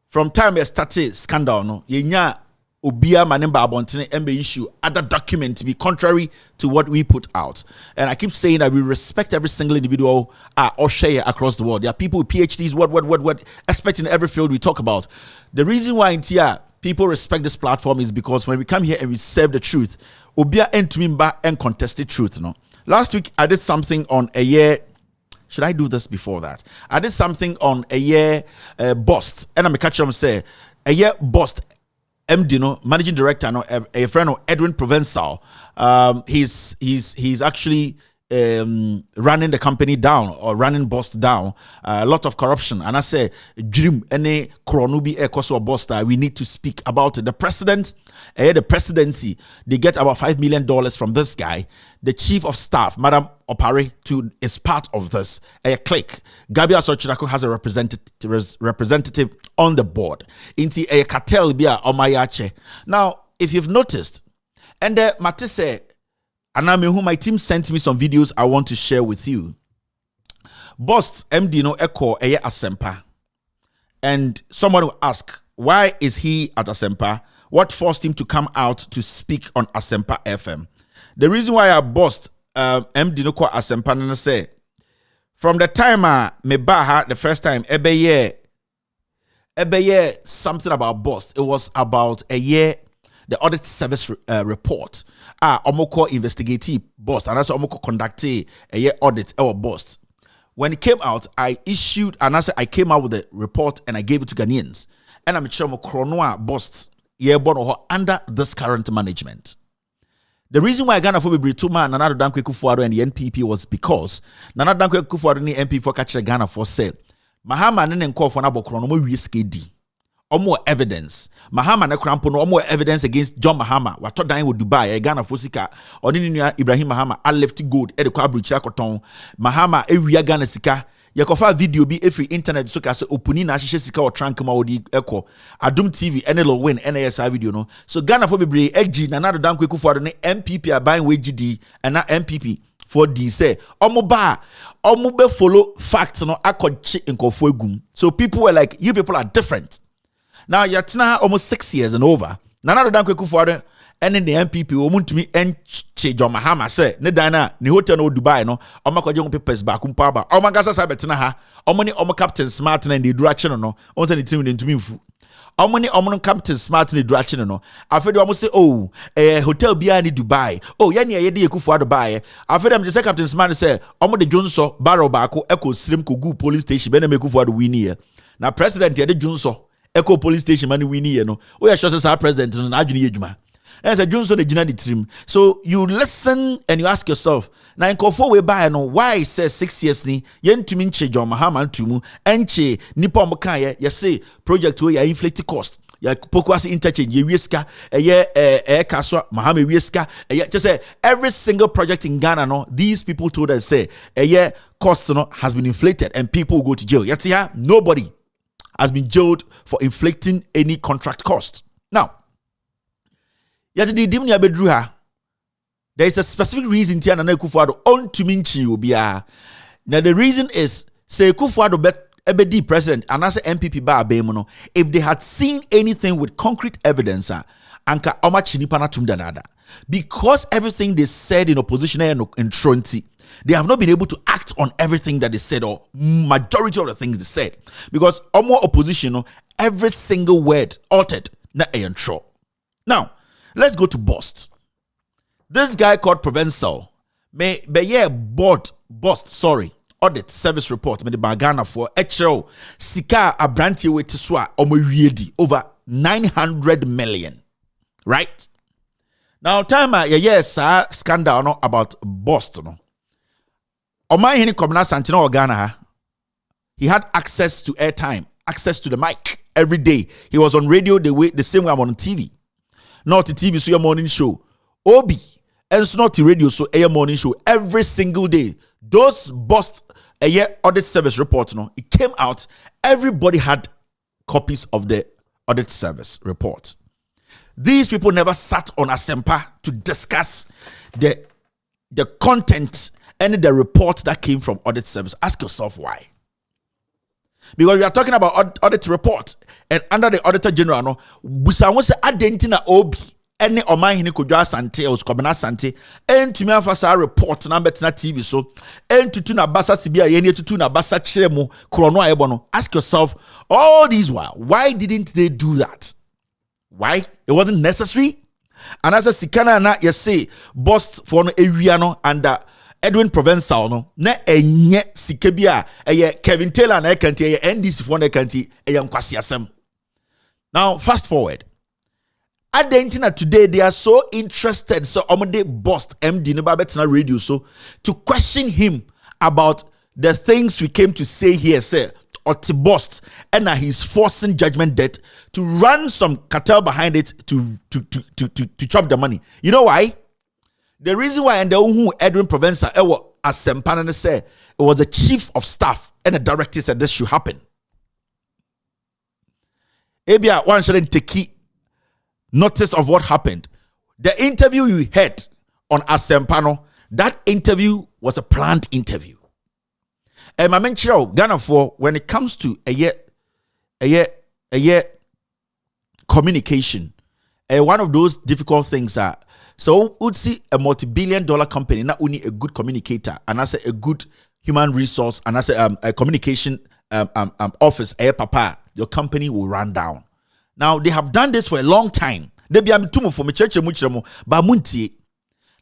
Speaker 17: from time I started scandal no yenya Obia Manemba Abontene MB issue other document to be contrary to what we put out. And I keep saying that we respect every single individual or share across the world. There are people with PhDs, what expert in every field we talk about. The reason why in TIA people respect this platform is because when we come here and we serve the truth, Obia and Tumimba and contested truth. No. Last week I did something on a year. Should I do this before that? I did something on a year bust. And I'm a catcher say a year bust. MD, managing director, a friend of Edwin Provençal. He's actually running the company down or running boss down. A lot of corruption. And I say, dream any Kronubi Ekoso boss. We need to speak about it. The president, the presidency, they get about $5 million from this guy. The chief of staff, Madam Opare, is part of this. A clique. Gabriel Sochirako has a representative on the board. Into a cartel bia omayache. Now, if you've noticed, and Matisse, and my team sent me some videos I want to share with you. Boss MD no echo eye Asempa. And someone will ask, why is he at Asempa? What forced him to come out to speak on Asempa FM? The reason why I bossed MD no kwa Asempa and say, from the time me baha the first time ebe year something about boss. It was about a year the audit service report. Omoko investigative boss and also Omoko conductee a year audit our boss. When it came out, I came out with a report and I gave it to Ghanaians. And I'm sure Kronoa boss under this current management. The reason why Ghana for Brituma and Nana Dankwe Kufuor and the NPP was because Nana Dankwe Kufuor and the NPP for catch Ghana for sale. Mahama nene nko for nabo Krono risk di. More evidence. Mahama na krampo no more evidence against John Mahama. Wato dan with Dubai, Ghana Fosika, or Ibrahim Mahama, I left gold at the Quabricha Coton. Mahama, every Ghana Sika. Yakofa video be every internet so kase opuni na hihye sika o trankama odi eko Adum TV NLO win NASI video no so Ghana for bebre eg na nado dan kweku for ne MPP aban we GD and na MPP for D say omo be follow facts no akọchi nkofo egum. So people were like, you people are different. Now yatna almost 6 years and over. Nana dan kweku for and in the MPP want to me and John Mahama say ne dana ne hotel no Dubai no omakwaje papers back umpa ba omagasa sabetena ha omani captain smart na the direction no on say the team into me fu omani captain smart na direction no afedi omo say oh hotel bia ni Dubai oh ya ne ye de Akufo Dubai afedi am say captain smart say omo de Jonso barrel baako eko srim kogu police station be na me Akufo win here na president ye de Jonso eko police station man win here no we are sure say president no na adwene yedwuma. As a Johnson the trim. So you listen and you ask yourself, now in Kofo we buy no why says 6 years ni yen to mean John Mahama tumu enche nipa mokaya ya say project we ya inflate cost ya pokwasi interchange ye wieska kaswa Mahama wieska just say every single project in Ghana no these people told us say cost no has been inflated and people go to jail. Yet here nobody has been jailed for inflicting any contract cost. Now there is a specific reason Tia Nana Akufo-Addo on to minchi obia. Now the reason is say Akufo-Addo ebedi president and as MPP ba abemono if they had seen anything with concrete evidence anka omachini pana tumdanada because everything they said in opposition and Tronti they have not been able to act on everything that they said or majority of the things they said because omo opposition every single word altered na entro. Now let's go to Bust. This guy called Provincial audit service report me the Bagana for HO Sika Abranti Wetiswa Omoyedi over 900 million. Right? Now time scandal no about Bust no. Omai hini komna Santino Ghana he had access to airtime, access to the mic every day. He was on radio the same way I'm on TV. Not the TV, so your morning show. Obi, and it's not the radio, so a morning show every single day. Those Bust a year audit service reports, no, it came out. Everybody had copies of the audit service report. These people never sat on Asempa to discuss the content and the report that came from audit service. Ask yourself why. Because we are talking about audit report and under the Auditor General no busa won say adentina obi ene oman hini kodwa asante o skobena asante entumi afasa report na betina TV so entutu na basa sibia ye ne tutu na basa kire mu krono ayebo no. Ask yourself all these while why didn't they do that? Why? It wasn't necessary. And as a sikana na you say Bust for no area no under Edwin Provincial no na enye sikebia Kevin Taylor na ekanti NDC for na ekanti nkwasi asem. Now fast forward. Adentina today they are so interested so omode Bust MD no babetina radio so to question him about the things we came to say here say Oti Bust and he's forcing judgment debt to run some cartel behind it to chop the money. You know why? The reason why and the who Edwin Provincial Asempana say it was the chief of staff and the director said this should happen. Ebia one shouldn't take notice of what happened. The interview you had on Asempano, that interview was a planned interview. And my mention Ghana for when it comes to a year communication, one of those difficult things are so would see a multi-billion-dollar company not only a good communicator and as a good human resource and as a communication office papa your company will run down. Now they have done this for a long time. They be for me church bamunti.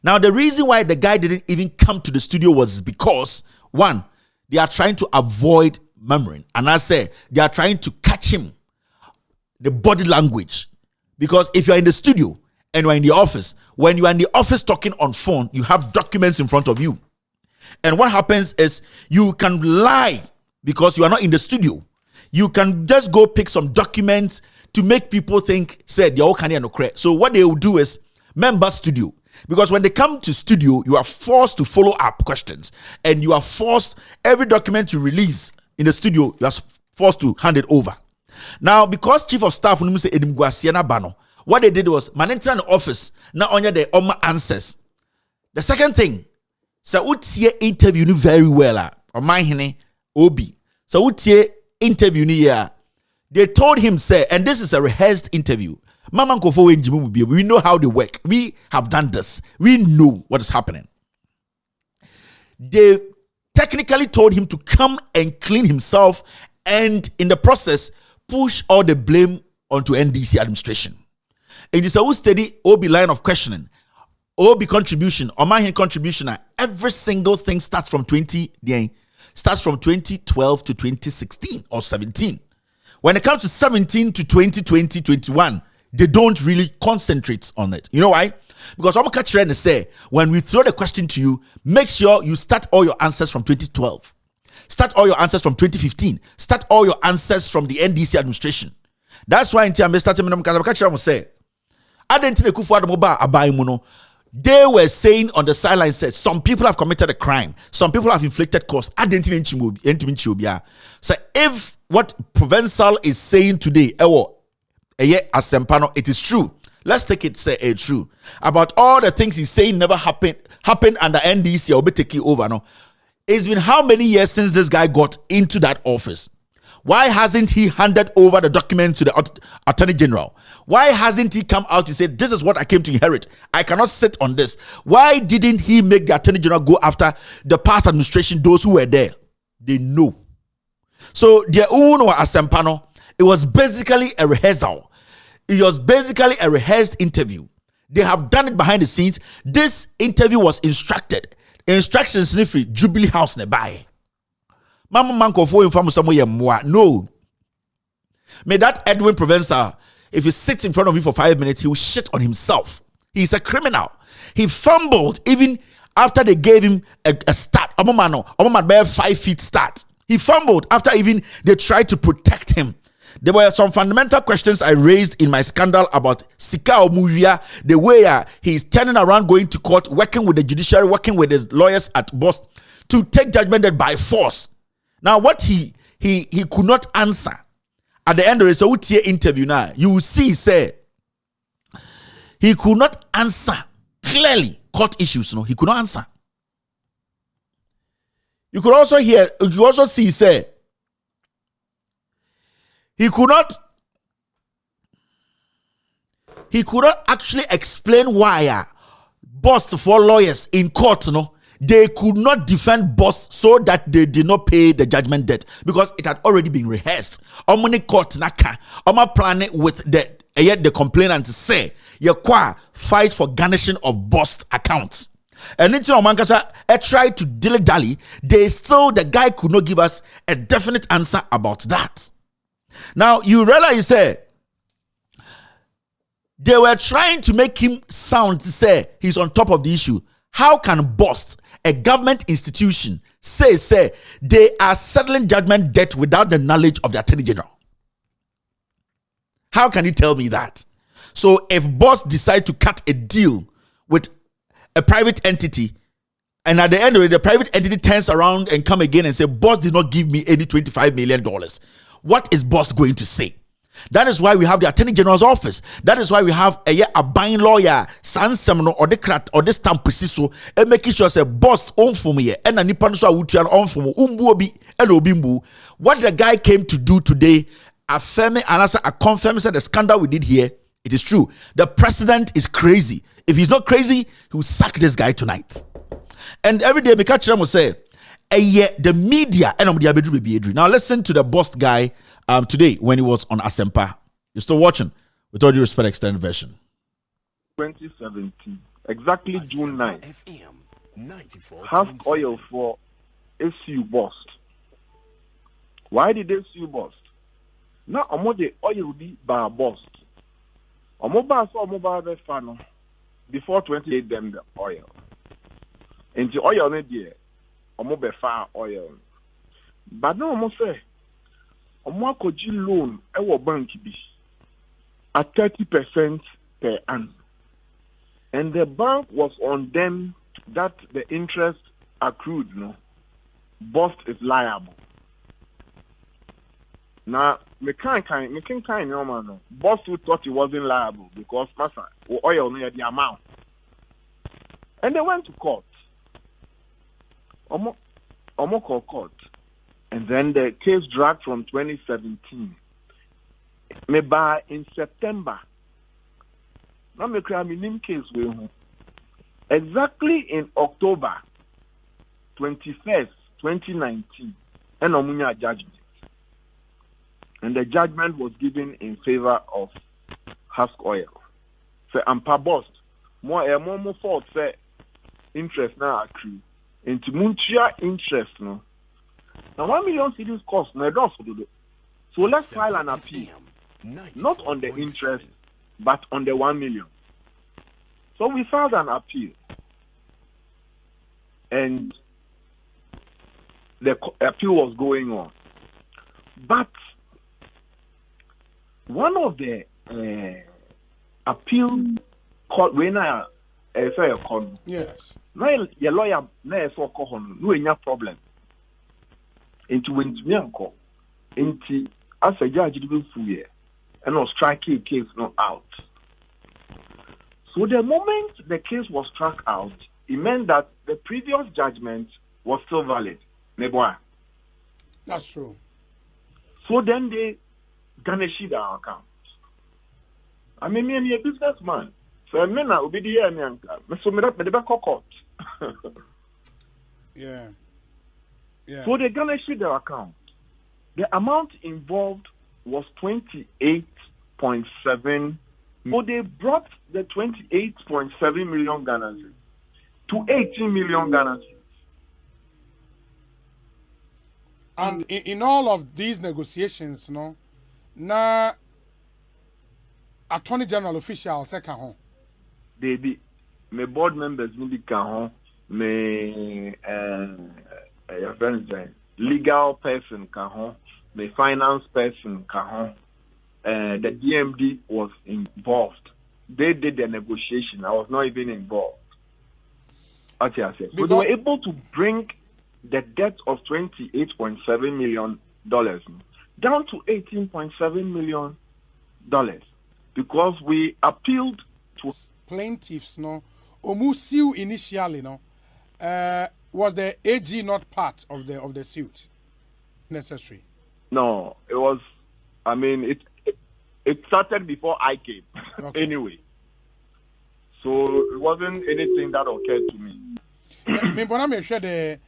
Speaker 17: Now the reason why the guy didn't even come to the studio was because one, they are trying to avoid murmuring, and I say they are trying to catch him the body language. Because if you're in the studio and you're in the office, when you are in the office talking on phone, you have documents in front of you. And what happens is you can lie because you are not in the studio. You can just go pick some documents to make people think, said, you're okay, no credit. So what they will do is member studio. Because when they come to studio, you are forced to follow up questions. And you are forced, every document you release in the studio, you are forced to hand it over. Now, because chief of staff what they did was manenter in the office, not only the answers. The second thing, so utie interview very well or my hene obi. So utie interview ni they told him say, and this is a rehearsed interview. Mama Nkofo we njimu bi. We know how they work. We have done this. We know what is happening. They technically told him to come and clean himself, and in the process push all the blame onto NDC administration. It is a steady OB line of questioning, OB contribution, Omahin contribution. Every single thing starts from 2012 to 2016 or 17. When it comes to 17 to 2020, 21, they don't really concentrate on it. You know why? Because I'm catching to say, when we throw the question to you, make sure you start all your answers from 2012. Start all your answers from 2015. Start all your answers from the NDC administration. That's why in time starting because I'm catching to say, they were saying on the sideline, said some people have committed a crime, some people have inflicted costs. So if what Provincial is saying today, it is true. Let's take it say it's true about all the things he's saying never happened under NDC or be taking over. No, it's been how many years since this guy got into that office? Why hasn't he handed over the document to the Attorney General? Why hasn't he come out to say, this is what I came to inherit? I cannot sit on this. Why didn't he make the Attorney General go after the past administration, those who were there? They know. So their own Asempano, it was basically a rehearsal. It was basically a rehearsed interview. They have done it behind the scenes. This interview was instructed. Instructions in free Jubilee House nearby. Mama Manko for inform somewhere more. No. May that Edwin Provenza, if he sits in front of you for 5 minutes, he will shit on himself. He's a criminal. He fumbled even after they gave him a start. Omomano, bare 5 feet start. He fumbled after even they tried to protect him. There were some fundamental questions I raised in my scandal about Sika Omuria, the way he's turning around, going to court, working with the judiciary, working with the lawyers at Boston to take judgment by force. Now, what he could not answer at the end of the OTA interview, now you will see, say he could not answer clearly court issues. No, he could not answer. You could also hear, you also see, say he could not actually explain why Boss for lawyers in court, no, they could not defend Boss so that they did not pay the judgment debt because it had already been rehearsed. Omni court naka, Oma plan it with the complainant say, Yakwa fight for garnishing of Boss accounts. And until Omankasa tried to dilly-dally, the guy could not give us a definite answer about that. Now, you realize, say, they were trying to make him sound to say he's on top of the issue. How can Boss, a government institution, say they are settling judgment debt without the knowledge of the Attorney General? How can you tell me that? So if Boss decide to cut a deal with a private entity, and at the end of it, the private entity turns around and come again and say, Boss did not give me any $25 million. What is Boss going to say? That is why we have the Attorney General's office. That is why we have a buying lawyer, Sansemno or the crat or the stamp preciso, and making sure say Boss on for me and a nipanso wutuan on for umbuobi and obimbu. What the guy came to do today, affirming and answer a confirming the scandal we did here. It is true. The president is crazy. If he's not crazy, he will sack this guy tonight. And every day, Mikachiram will say, the media and now listen to the Boss guy today when he was on Asempa. You're still watching with all due respect, extended version.
Speaker 18: 2017, exactly June 9th, half oil for SU Boss. Why did they sue Boss? Now I'm the oil be by Boss. Before 28 them the oil. And the oil not there. Be far oil. But now I'm say could loan our bank be at 30% per annum. And the bank was on them that the interest accrued, no. Boss is liable. Now, me can't no. Boss who thought he wasn't liable because massa oil near the amount. And they went to court. Called court. And then the case dragged from 2017. Maybe in September, Now me cry me name case we hu. Exactly in October 21st, 2019, and omunya judgment. And the judgment was given in favor of Husk Oil. So ampa boss more fault say interest now accrue. Into muntia interest no. Now 1 million cedis cost na do do. So let's file an appeal. Not on the interest, but on the 1 million. So we filed an appeal. And the appeal was going on. But one of the appeal court when I say a con.
Speaker 13: Yes.
Speaker 18: No, your lawyer na so call no any problem. Into when me uncle into as a judge didn't full year and was striking case not out. So the moment the case was struck out, it meant that the previous judgment was still valid.
Speaker 13: That's true.
Speaker 18: So then they garnished our account. I mean, me a businessman. So I mean, I'll be the year, Bianca. So me that me the back court.
Speaker 13: Yeah. Yeah.
Speaker 18: So they garnished their account. The amount involved was 28.7. So they brought the 28.7 million Ghana to 18 million Ghana.
Speaker 13: And in all of these negotiations, no, na Attorney General official second home.
Speaker 18: They be my board members will be can me legal person can me finance person can the DMD was involved. They did the negotiation. I was not even involved. So they were able to bring the debt of $28.7 million down to $18.7 million because we appealed to
Speaker 13: plaintiffs. No, Omusiu initially, no, was the AG not part of the suit necessary?
Speaker 18: No, it was. I mean, it started before I came. Okay. Anyway, so it wasn't anything that occurred to me.
Speaker 13: Me, but I'm sure the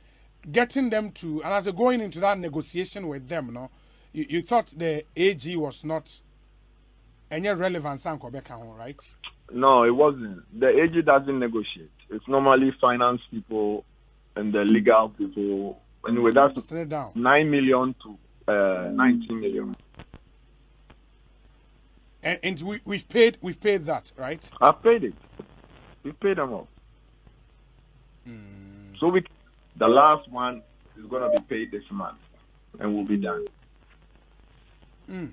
Speaker 13: getting them to, and as going into that negotiation with them, no, you thought the AG was not any relevant, right?
Speaker 18: No, it wasn't. The AG doesn't negotiate. It's normally finance people and the legal people. Anyway, that's
Speaker 13: straight down
Speaker 18: 9 million to 19 million.
Speaker 13: And we've paid that, right?
Speaker 18: I've paid it. We paid them all. So the last one is going to be paid this month, and we'll be done. And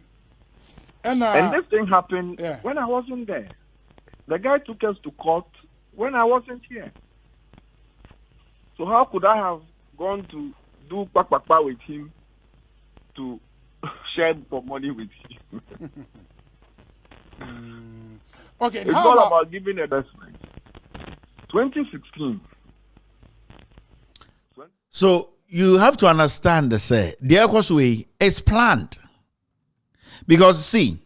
Speaker 18: this thing happened when I wasn't there. The guy took us to court when I wasn't here. So how could I have gone to do pakpakpa with him to share for money with him?
Speaker 13: Okay,
Speaker 18: it's all about giving investment. 2016.
Speaker 17: So you have to understand the say the Equosway is planned. Because see,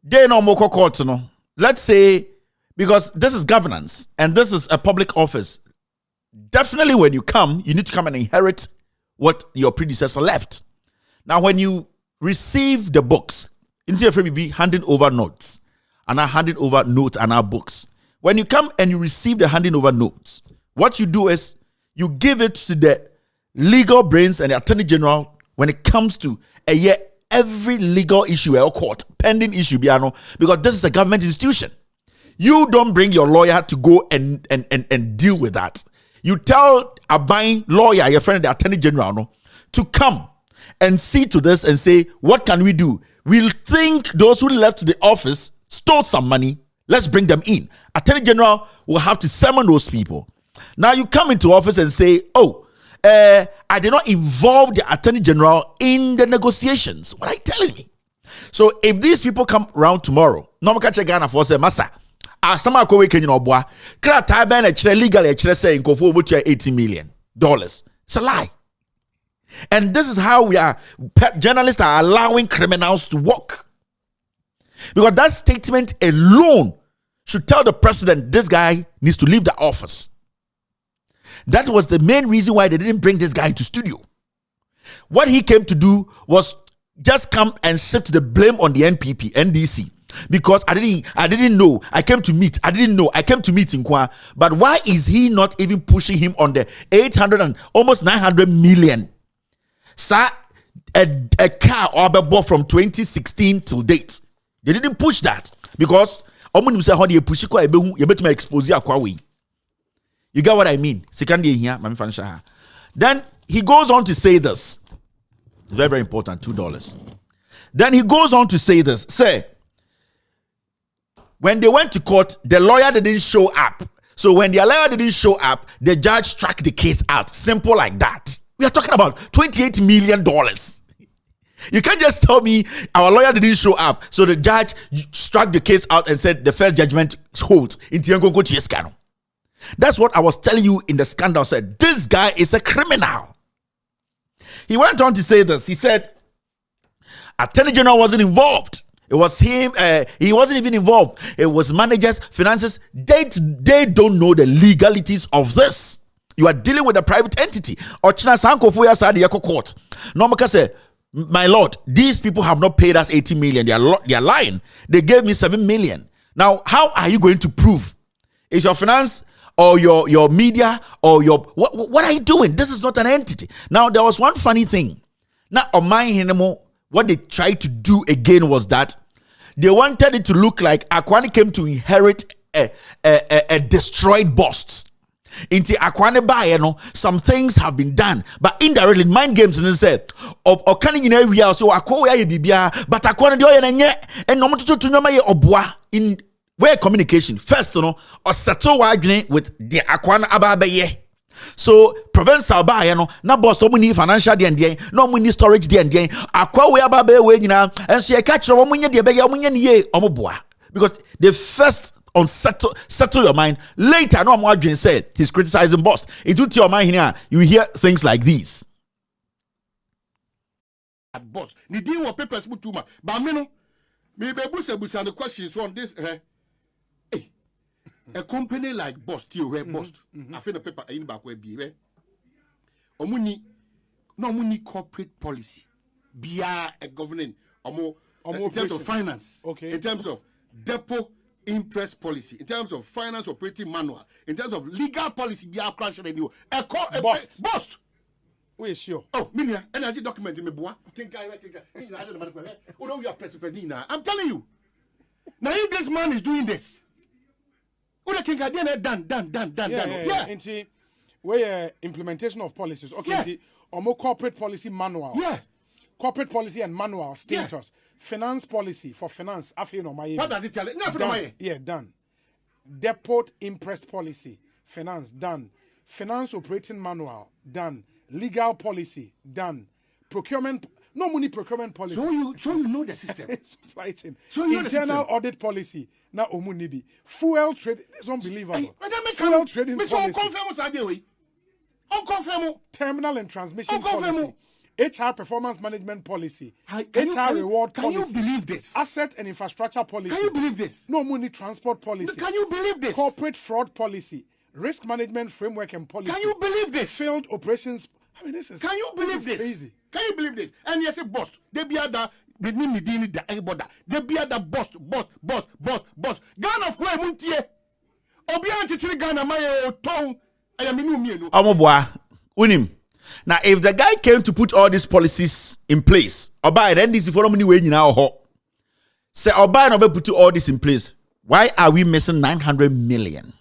Speaker 17: they no more court, no. Let's say, because this is governance and this is a public office. Definitely when you come, you need to come and inherit what your predecessor left. Now, when you receive the books, instead of be handing over notes, and are handing over notes and our books. When you come and you receive the handing over notes, what you do is you give it to the legal brains and the Attorney General when it comes to every legal issue or court, pending issue, because this is a government institution. You don't bring your lawyer to go and deal with that. You tell a buying lawyer, your friend, the Attorney General, to come and see to this and say, what can we do? We'll think those who left the office stole some money. Let's bring them in. Attorney General will have to summon those people. Now you come into office and say, I did not involve the Attorney General in the negotiations. What are you telling me? So if these people come around tomorrow, no more catch a Ghana for say, Massa, some go we can boy. Legally say $80 million. It's a lie. And this is how we are. Journalists are allowing criminals to work. Because that statement alone should tell the president this guy needs to leave the office. That was the main reason why they didn't bring this guy into studio. What he came to do was just come and shift the blame on the NDC. Because I didn't know. I came to meet. I didn't know. I came to meet Nkwa. But why is he not even pushing him on the 800 and almost 900 million? Sir, a car or bought from 2016 till date. They didn't push that because you get what I mean? Then he goes on to say this. Very, very important, $2. Then he goes on to say this. Say, when they went to court, the lawyer didn't show up. So when the lawyer didn't show up, the judge struck the case out. Simple like that. We are talking about $28 million. You can't just tell me our lawyer didn't show up. So the judge struck the case out and said the first judgment holds. That's what I was telling you in the scandal. Said this guy is a criminal. He went on to say this. He said, Attorney General wasn't involved. It was him. He wasn't even involved. It was managers, finances. They don't know the legalities of this. You are dealing with a private entity. Court. Say, my lord, these people have not paid us 80 million. They are lying. They gave me 7 million. Now, how are you going to prove? Is your finance or your media or your what are you doing? This is not an entity. Now, there was one funny thing. Now, on my anymore. What they tried to do again was that they wanted it to look like Akwani came to inherit a destroyed bust. Into Akwani Bayano, some things have been done, but indirectly mind games and say, or canning in area so Akoya Bibia, but Akwani and no to obwa in where communication first, or settle with the Akwani Ababaye. So provincial buy na boss no money financial dey no money storage dey akwa we aba be we nyina enso ye catch no munye dey bege munye ne omoboa because they first on settle your mind later no mo adwen say he's criticizing boss into your mind here you hear things like these
Speaker 2: boss ni deal with papers mutuma ba me no me be busa the questions on this a company like Boss, Boss, I feel the paper in back where be no corporate policy. Be a governing in terms of finance, okay. In terms of depot interest policy, in terms of finance operating manual, in terms of legal policy, be a crash and you a Boss. We sure. Oh, Minia, energy document in me boy. I'm telling you. Now if this man is doing this. Done.
Speaker 19: Yeah. Where implementation of policies. Okay. Or more corporate policy manuals. Yeah. Corporate policy and manual status. Yeah. Finance policy for finance.
Speaker 2: What does it tell you?
Speaker 19: Yeah, done. Depot imprest policy. Finance done. Finance operating manual done. Legal policy done. Procurement. No money procurement policy.
Speaker 2: So you know the system.
Speaker 19: Supply chain. So you internal audit policy. Now omunibi. Fuel trade. It's unbelievable. Fuel trading policy. Terminal and transmission policy. HR performance management policy. HR reward policy.
Speaker 2: Can you believe this?
Speaker 19: Asset and infrastructure policy.
Speaker 2: Can you believe this?
Speaker 19: No money transport policy.
Speaker 2: Can you believe this?
Speaker 19: Corporate fraud policy. Risk management framework and policy.
Speaker 2: Can you believe this?
Speaker 19: Field operations. I mean, this is.
Speaker 2: Can you believe this?
Speaker 19: Crazy.
Speaker 2: Can you believe this? And yes, boss. They be other. They be other boss. Ghana for muntie. Obian chichiri Ghana my tongue. I am inu.
Speaker 17: Omoboa unim. Now, if the guy came to put all these policies in place, Oba then this for many way nyina ho. Say Oba no be put all this in place. Why are we missing 900 million?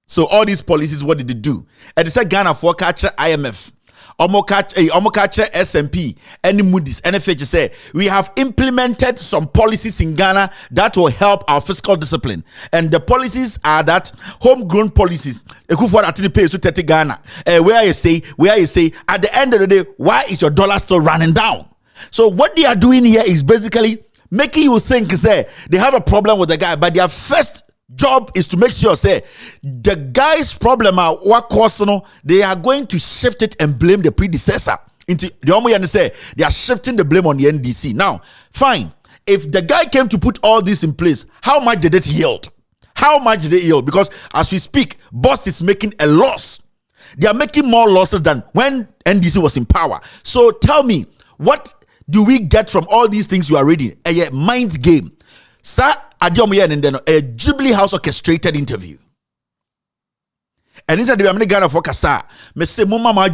Speaker 17: So all these policies, what did they do? And they said Ghana for catcher IMF. Omokache SMP, any Moody's, NFH say we have implemented some policies in Ghana that will help our fiscal discipline. And the policies are that homegrown policies. Ghana. Where you say, at the end of the day, why is your dollar still running down? So what they are doing here is basically making you think they have a problem with the guy, but their first job is to make sure the guy's problem what cause they are going to shift it and blame the predecessor into the only say they are shifting the blame on the NDC. Now, fine. If the guy came to put all this in place, how much did it yield? How much did they yield? Because as we speak, Bost is making a loss. They are making more losses than when NDC was in power. So tell me, what do we get from all these things you are reading? A mind game. Sir, a Jubilee House orchestrated interview. And inside the Ghana for Kasa, me say mama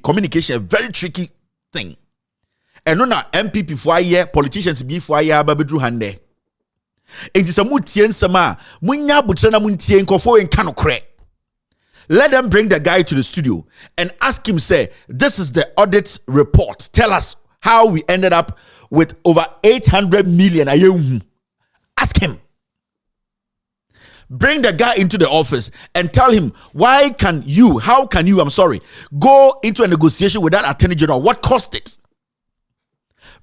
Speaker 17: communication a very tricky thing. And no na MPP for a year, politicians be for a year, babedru hande. It is a mutien sama, munya butrena muntien kofo en kano kre. Let them bring the guy to the studio and ask him, say, this is the audit report. Tell us how we ended up with over 800 million a year. Ask him. Bring the guy into the office and tell him, how can you, go into a negotiation with that attorney general? What cost it?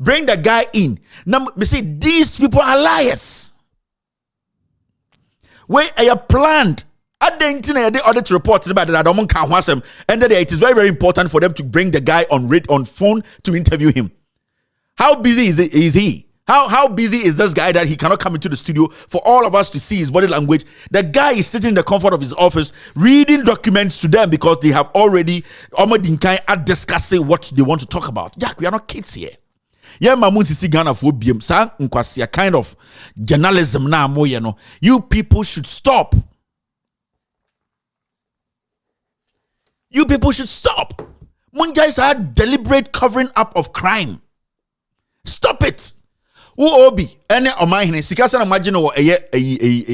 Speaker 17: Bring the guy in. Now, me say, these people are liars. Where are you planned? At the internet, the audit report about that and then it is very, very important for them to bring the guy on phone to interview him. How busy is he? How busy is this guy that he cannot come into the studio for all of us to see his body language? The guy is sitting in the comfort of his office reading documents to them because they have already are discussing what they want to talk about. Yeah, we are not kids here. Yeah, mamun sisi Ghana for BM sa nkwasi kind of journalism na mo ye no. You people should stop. You people should stop. Munja is a deliberate covering up of crime. Stop it. Obi ene omahene sikasa na imagine wo eye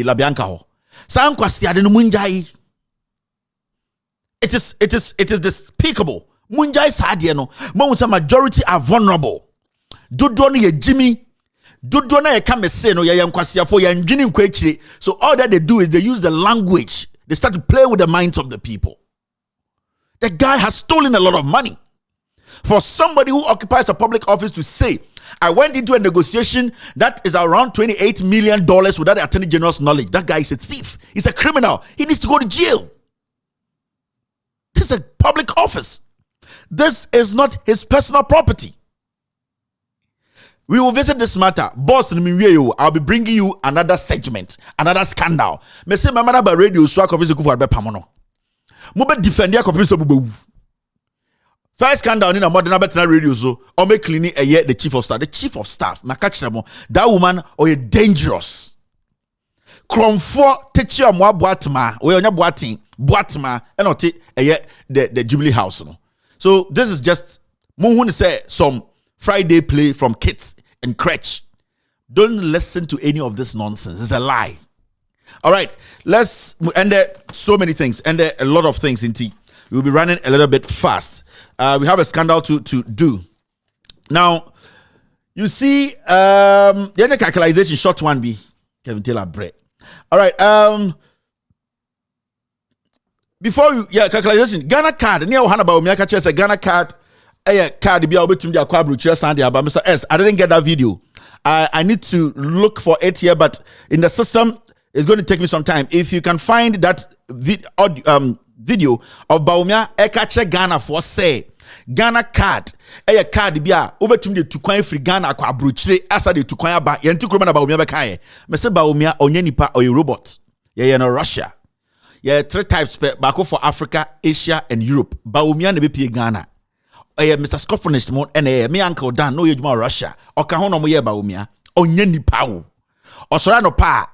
Speaker 17: Labianca ho. San kwasi ade no munjai. It is despicable. Munjai sadie no. Mo majority are vulnerable. Dodo no ye Jimmy. Dodo na ye come say no ye yankwasiafo ye ndwini nkwachire. So all that they do is they use the language. They start to play with the minds of the people. The guy has stolen a lot of money. For somebody who occupies a public office to say, I went into a negotiation that is around $28 million without the Attorney General's knowledge. That guy is a thief. He's a criminal. He needs to go to jail. This is a public office. This is not his personal property. We will visit this matter. Boss, I'll be bringing you another segment, another scandal. Me say, my mother radio so I can be pamono. Mube defend ya kopin. First scandal in a modern better radio so or make cleaning a year the chief of staff. The chief of staff, my catch them. That woman or a dangerous. Cromfort teach you more boatma, or your boatma, and not a year the Jubilee House. So this is just Mohun say some Friday play from kids and crutch. Don't listen to any of this nonsense. It's a lie. All right, let's and there so many things and there a lot of things in tea. We'll be running a little bit fast. We have a scandal to do. Now, you see, the calculation short one be Kevin Taylor bread. All right. Before you calculation Ghana card. Near Hanaba Miaka Chess a Ghana card. A card be able to the Aquabru Chess and the Mr. S. I didn't get that video. I need to look for it here, but in the system, it's going to take me some time. If you can find that video of Baumia Ekache Ghana for say Ghana card card bia obetum de tukwan free Ghana kwa abrochire asa de tukwan aba yentu kroma na Baumia be kae me se Baumia onye nipa or a robot ye no Russia ye three types baako for Africa, Asia and Europe. Baumia na be pie Ghana Mr. Scotland mo ene me uncle Dan no ye juma Russia oka ho no mo ye Baumia onye nipa wo osora no pa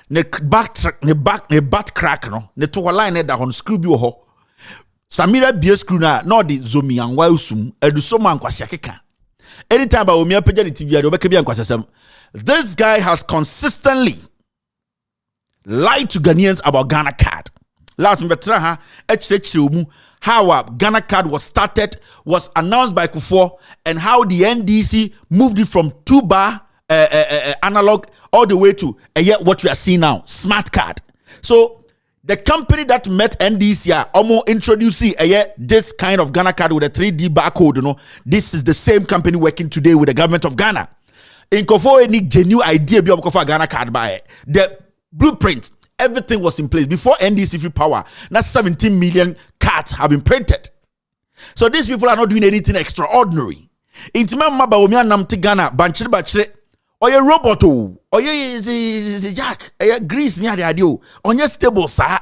Speaker 17: ne back crack no ne to line da hon screw bi wo ho Samira bia screw na the zomi anwa usum eduso man kwase akeka anytime ba omi apagya the TV ade obeka bia nkwasesem. This guy has consistently lied to Ghanaians about Ghana card. Last betra ha mu how Ghana card was started, was announced by Kufuor, and how the NDC moved it from 2-bar analog all the way to what we are seeing now, smart card. So the company that met NDC almost introducing this kind of Ghana card with a 3D barcode, this is the same company working today with the government of Ghana. In Kofo any genuine idea be of Ghana card by the blueprint, everything was in place before NDC free power. Now 17 million cards have been printed. So these people are not doing anything extraordinary. Intima Mabawumia Namti Ghana, Banchire Bachire, Oye robot o. Oye is jack. Grease near the idea. Onye stable sa.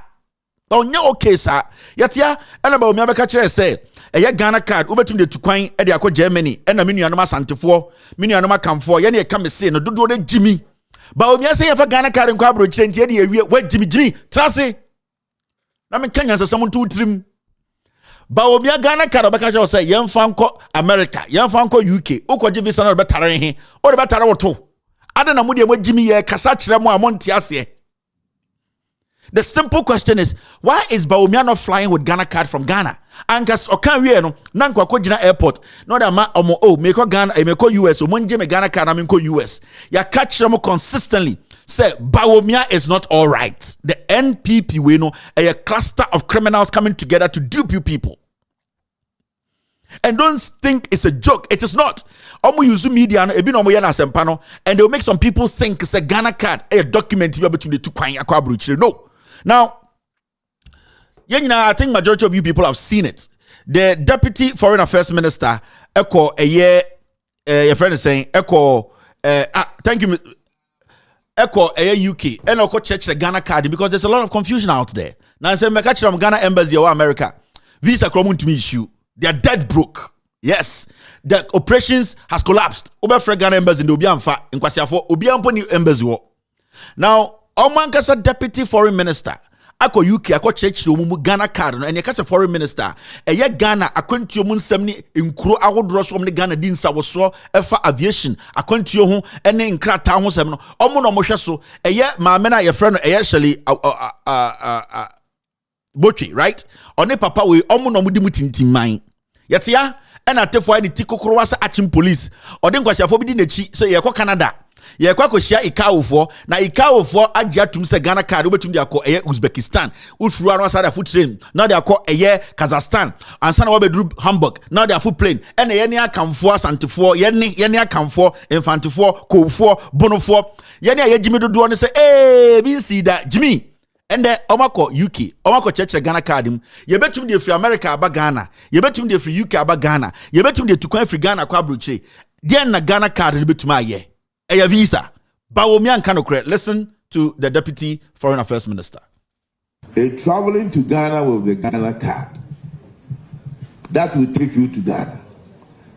Speaker 17: Onye okay sa. Yatia and about me abeka chere say. Ghana card ubetum de tukwan e de akọ Germany e na menu anoma santefo menu anoma kamfo ye na e ka me say no dodo de Jimmy ba omi say ye fa Ghana card nkwa abro kire ntie de ewie wa Jimmy trase na me kanya se somo tu trim ba omi Ghana card obeka je say ye mfa nko America ye mfa nko UK ukoje visa na betare he o de betare woto ade na mu de mo Jimmy ye kasa kire mo amonte ase. The simple question is, why is Baumia not flying with Ghana card from Ghana? Ankas okan no nanko akogina airport. No da ma omo meko Ghana meko US o monje me Ghana card na meko US. Ya catch them consistently. Say Baumia is not all right. The NPP we know a cluster of criminals coming together to dupe you people. And don't think it's a joke. It is not. Omo use media no ebi no omo ye na asempano and they'll make some people think it's a Ghana card a document between the two kwan akwa abrochire. No. Now, I think majority of you people have seen it. The Deputy Foreign Affairs Minister, Echo, your friend is saying, Echo, thank you, Echo, UK, and Echo Church the Ghana card because there's a lot of confusion out there. Now, I say, Mekach from Ghana Embassy or America, visa coming to me issue. They are dead broke. Yes, the operations has collapsed. Over Ghana Embassy in the Bianca, in Kwasiafo, Obiampo new embassy. Now, Omankasa Deputy Foreign Minister, ako UK, ako church mu Ghana card no, and yakasa Foreign Minister, eye Ghana akwentio mu nsɛm ne nkuro ahodoro so ne Ghana din sawoso efa aviation akwentio ho ene nkrata ho sɛm no, ɔmo no mohwɛ so, eye maame na ye frɛ no eye Shelley Botwe, right? Ɔne papa we ɔmo no mudi mutintimman. Yatia ɛna tefo ani ti kokoro wasa achim police. Ɔde nkwasiafo bi di n'echi so ye kɔ Canada. Ye kwa koshia ikaofo na ikaofo agya tum se Ghana card obetum de akọ Uzbekistan ufuru anu asada foot train now they akọ Kazakhstan ansa na wabedru Hamburg now they are foot plane ene ye ne akamfo asantefo ye ne akamfo infantefo kofo bonofo ye ne ayegimi dodo ne se bi si da Jimmy ende omako UK omako cheche Ghana card mu ye betum de free America aba Ghana ye betum de free UK aba Ghana ye betum de tukwan free Ghana kwa abrochire den na Ghana card ne betum aye a visa. Listen to the Deputy Foreign Affairs Minister.
Speaker 20: Traveling to Ghana with the Ghana card, that will take you to Ghana,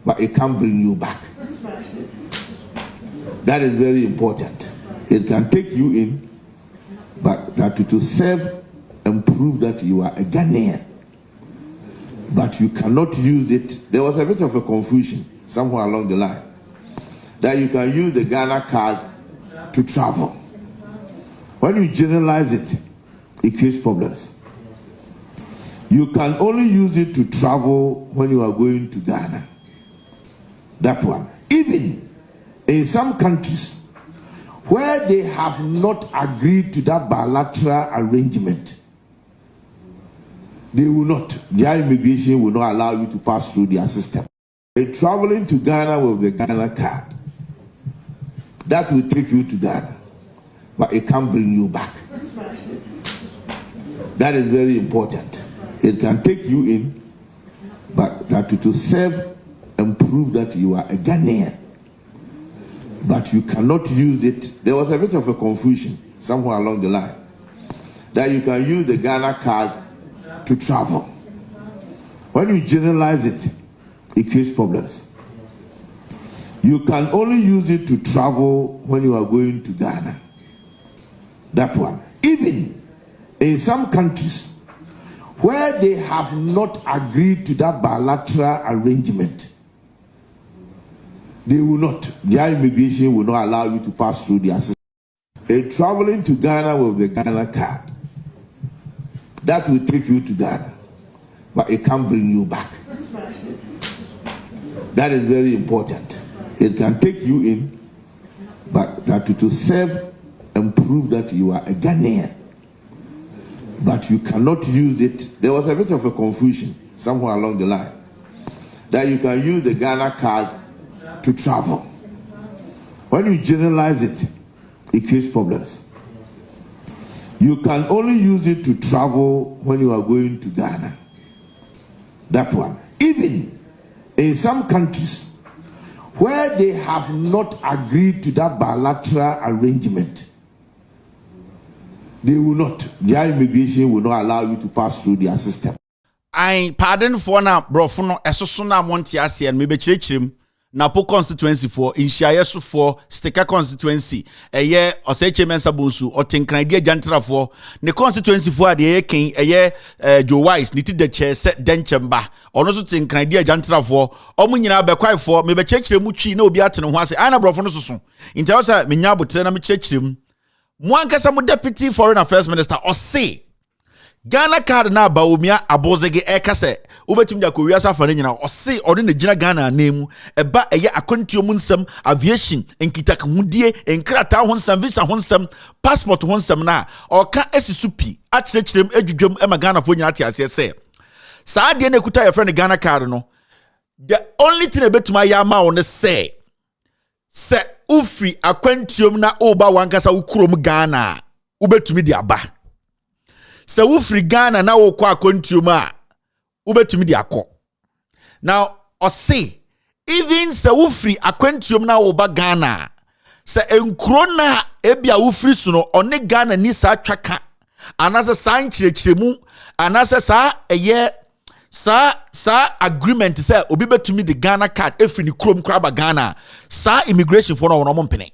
Speaker 20: but it can't bring you back. That is very important. It can take you in, but that to serve and prove that you are a Ghanaian. But you cannot use it. There was a bit of a confusion somewhere along the line, that you can use the Ghana card to travel. When you generalize it, it creates problems. You can only use it to travel when you are going to Ghana. That one. Even in some countries where they have not agreed to that bilateral arrangement, they will not. Their immigration will not allow you to pass through their system. Traveling to Ghana with the Ghana card, that will take you to Ghana, but it can't bring you back. That is very important. It can take you in, but that to serve and prove that you are a Ghanaian. But you cannot use it. There was a bit of a confusion somewhere along the line, that you can use the Ghana card to travel. When you generalize it, it creates problems. You can only use it to travel when you are going to Ghana. That one. Even in some countries where they have not agreed to that bilateral arrangement, they will not. Their immigration will not allow you to pass through their system. Traveling to Ghana with the Ghana card, that will take you to Ghana, but it can't bring you back. That is very important. It can take you in, but that to serve and prove that you are a Ghanaian. But you cannot use it. There was a bit of a confusion somewhere along the line, that you can use the Ghana card to travel. When you generalize it, it creates problems. You can only use it to travel when you are going to Ghana. That one. Even in some countries Where they have not agreed to that bilateral arrangement, they will not. Their immigration will not allow you to pass through their system.
Speaker 17: I pardon for na brofono esosona monti ase and maybe chechim na po constituency for inshayeso for sticker constituency eye oseche mensa bonsu otenkran dia jantra for ne constituency for ade ken eye Joe Wise niti de che set denchemba ono so tenkran dia jantra for omu nyina be kwai for maybe chechirem twi na obi atene ho ase ana brofono soso nti o say menya abotre na me chechirem mo ankasa mo deputy foreign affairs minister o say Ghana card na Baumia abozege ekase ubetum da kowi asafa nyina o se odi na gina Ghana nemu eba eye akontuo mu nsem aviation enkitaka hudie enkrata ho nsem visa ho nsem passport ho nsem na oka esisupi akirekirem adwudwam ema Ghana fo nyina atiase se saa de na ekuta your friend Ghana card no the only thing ebetuma ya ma wo ne se ufri akwantuom na oba wankasa ukrom Ghana ubetumi di aba se ufri Ghana na wo kwa kontuom a ubetumi di akọ now o say even se ufri akwantuom na wo ba Ghana se enkro na ebia ufri so no one Ghana ni sa twaka anase sa nchirechiremu anase sa eye sa agreement se obi betumi di Ghana card efri ni krom kraba Ghana sa immigration for no wo mpene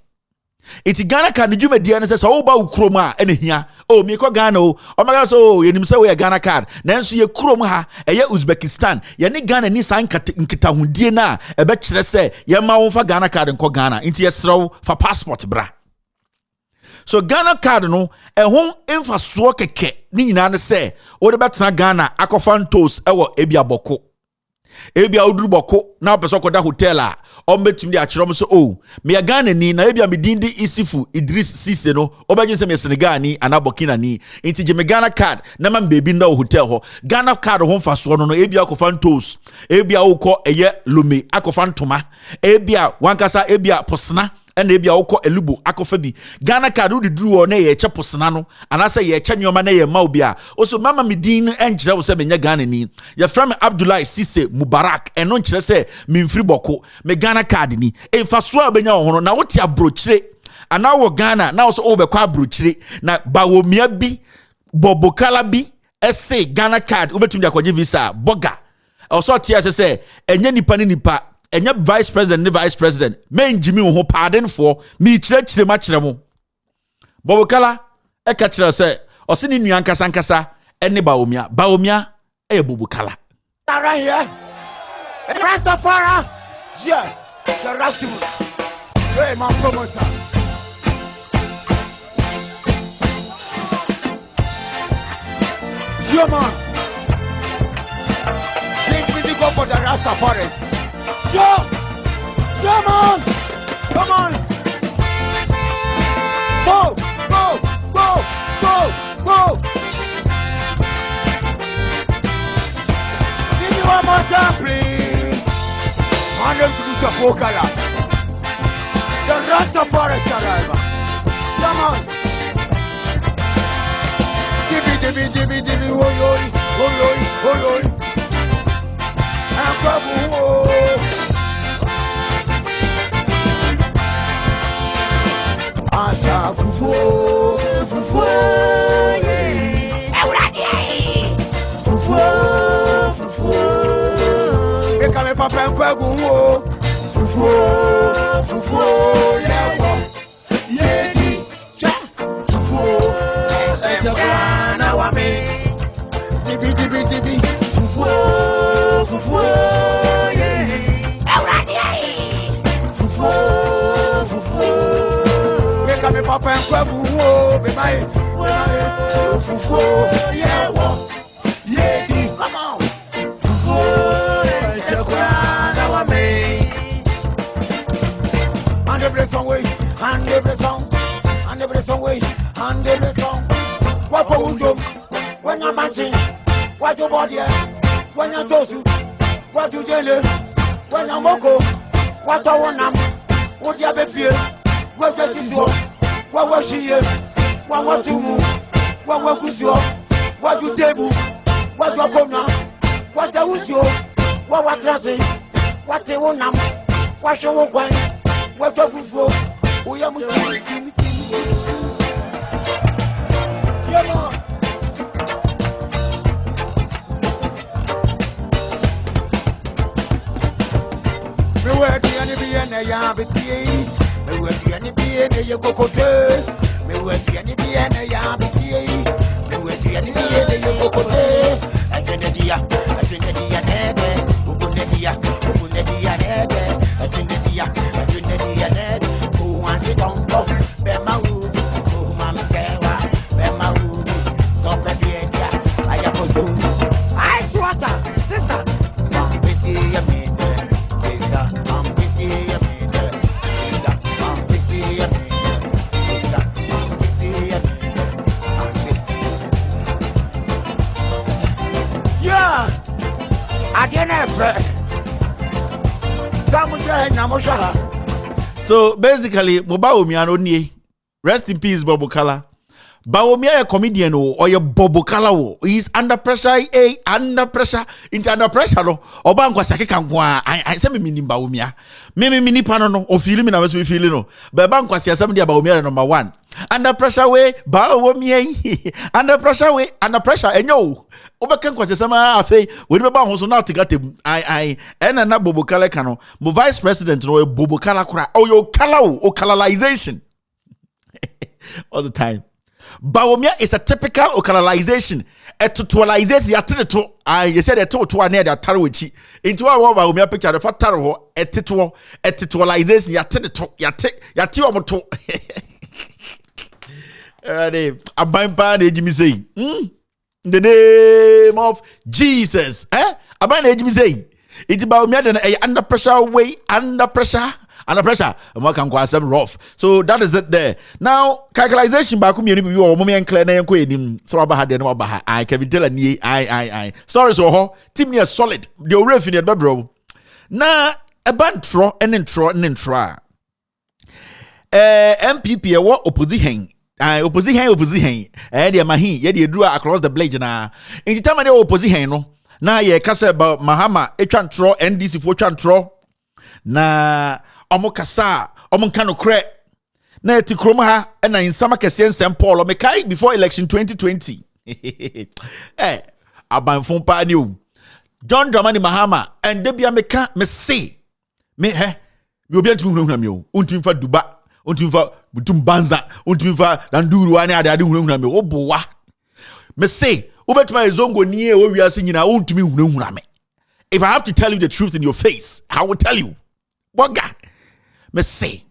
Speaker 17: iti Ghana card jume dia ne se wo ba ukrom a ene hia o mi ko Ghana o maga so yenim se we Ghana card nanso ye krom ha eye Uzbekistan ye ne Ghana ni san nkita hundie na ebe kire se ye ma wo fa Ghana card nko Ghana inti ye srew fa passport bra so Ghana card no ehon emfaso keke ni nyina ne se wo de betena Ghana akofan toast ewo ebia boko ebia oduru boko na opeso koda hotel a ombetum di akyerem so o me Ghana ni na ebia me dindi Isifu Idris Sise no obegye se me Senegal ni anabokina ni inti je me Ghana card na man baby na hotel ho Ghana card ho mfaso no ebia akofan toast ebia ukọ eye Lome akofan toma ebia wankasa ebia posna ena ebia ukọ elubo akofa bi Ghana card udi duru na ye posna no anasa ye nyoma na ye ma obi a oso mama me din enkyere wo se me nya Ghana ni ye from Abdullahi Sise Mubarak eno nkyere se me mfiri boko me Ghana card ni emfaso abenya ho no na wote abrochire ana wo Ghana na wo so obekwa abrochire na bawomia bi bobokala bi ese Ghana card ubetumi akwaje visa boga also tia se enye nipa ni nipa enye vice president ni vice president men jimi ho pardon for me chire ma chire mo bobokala e ka chire se o se ni nuan kasa ene bawomia e bobokala
Speaker 13: right here Rastafari yeah the Rastafari hey my promoter yeah man please we go for the Rastafari yeah man come on go give me one more time please and them to do some vocal the Rastafari arrival come on give me oi and babu Asha fufu e kame papa nkwagu wo fufu yawo yedi cha fufu e jabana wa me dibi fufu me papa nkwabu wo be mai fufu yawo yedi come on fufu chakwana wa me and every song way and every song what for undom when you marching what your body when you tosu what you jele when you moko what I want what you be fear what you so what was she what to move what was you what you table what you come now what the was you what was dressing what they want
Speaker 21: Wash your wine. What of you? We are me work any be and a yabity. Me work any be and a cocotte. Me work any be and a yabity. Me work any be and a cocotte. I can a dia, I can a dia, Ubunedia, Ubunedia, I can a dia, I can a dia, who want it on top, Bema Wood, who Mamma Sarah, Bema Wood, so Babianca, I have for you. Ice water, sister, I'm busy, I mean.
Speaker 17: So basically, Mobaumia no rest in peace, Bobo Kala. Baumia a comedian or your Bobo Kala is under pressure, under pressure, under pressure. Or Banqua Sakikangwa, I say me Baumia. Mini panono or feeling I was feeling no. But Banqua says somebody about Baumia number 1. Under pressure way, Baumia, under pressure way, under pressure, and yo. Obakan kwa sema afi we be ba ho na tigate I na Bobo Kala kano mo vice president no Bobo Kala kura o kala o colonization all the time. Bawomia is a typical occasionalization, a tutualization. Yateto, you said a total near the Taroichi. Into our Bawomia picture, the Fataro, a titualization, Yateto, Yatiomoto. A bimpan, Jimmy say, in the name of Jesus, a ban, Jimmy say, it's about me under pressure, way under pressure. Under pressure, and what can go some rough. So that is it there. Now, calculation back to me, you are moment clear na yanko enim. So about the no baha. I can tell any I. Sorry, so ho. Team near solid. The ref in the bro. Na a band tro and then tro. MPP a what opposition. Opposition. And the mahi, yet you drew across the blade na. In the time of the opposition, no. Na ye kasa about Mahama, Echan tro, NDC for chan tro. Na omokasa omonkano kre na eti kroma ha na insama kese nsem Paul mekai before election 2020 abanfon pa ni o John Dramani Mahama and debia meka me say me obi antu hunahuna me o untumi fa duba untumi fa butum banza untumi fa danduru ani ade hunahuna me o bowa me say obetuma ezongo ni e o wiase nyina untumi hunahuna me. If I have to tell you the truth in your face, I will tell you. What God? Me say,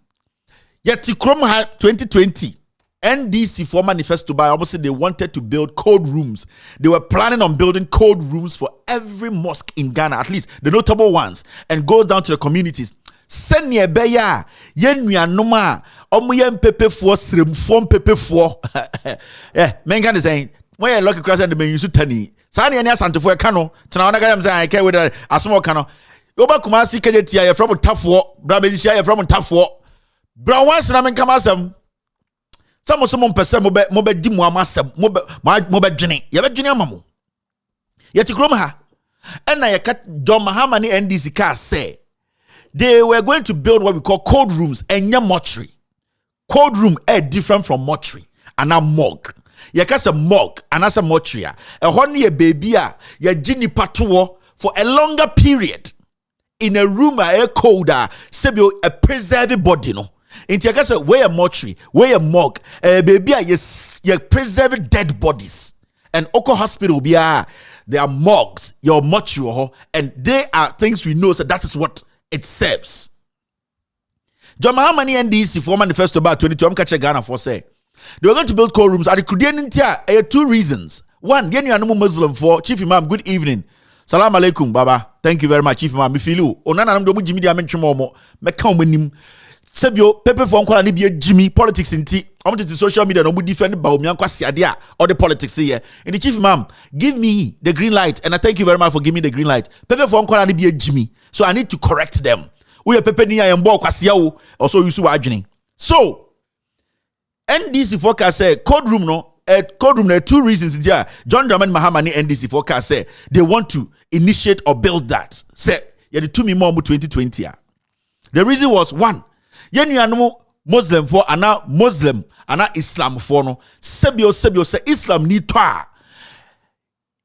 Speaker 17: yet Tikroma 2020, NDC for Manifesto by almost they wanted to build code rooms. They were planning on building code rooms for every mosque in Ghana, at least the notable ones, and go down to the communities. Send ye beya, yen numa, yen pepe for srim form pepe for. Yeah, Mengan is saying, when you look across and the men use tani. Sani anya sante for kano, tana wana gam say I care with a small kano. Oba Kumasi Kejetia, you're from a tough war. Brabisha, you're from a tough war. Brown once and I mean, come as some of someone per se, mobe dimu amasem, mobe jenny. You have a jenny mamu. Yet you groma. And I cut John Mahamani NDC car say they were going to build what we call code rooms and your mortuary. Code room is different from mortuary and a morgue. You can say morgue and as a mortuary. A honey a baby, ya jini patuo for a longer period. In a room a colder, sebio a preserved body no. In Tiagasa, where a mortuary, where a morgue, a baby, you preserve dead bodies. And Oko Hospital, there are morgues, your mortuary, and they are things we know, so that is what it serves. John Mahamani NDC for Manifesto about 22, I'm catching Ghana for say. They were going to build cold rooms. At the Kudian, 2 reasons. One, you are no Muslim for Chief Imam, good evening. Salam alaikum, Baba. Thank you very much, Chief Imam. Mifilu. Onana nam domu Jimmy diamentre momo. Meka omenim. Sebio pepe for uncle ani be Jimmy politics inti. I'm to social media no mu defend Baumia kwasi adia or the politics here. And the Chief Imam, give me the green light, and I thank you very much for giving me the green light. Pepe for uncle ani be Jimmy. So I need to correct them. Uye pepe ni ayembo kwasi ya also yusu wa adwene. So NDC forecast say code room no. Code room, there are 2 reasons there. John Dramani Mahama ni NDC forecast say they want to initiate or build that. Say, you the 2 more 2020. The reason was one, yenuanom Muslim for ana Muslim ana Islam for no sebio se Islam ni to a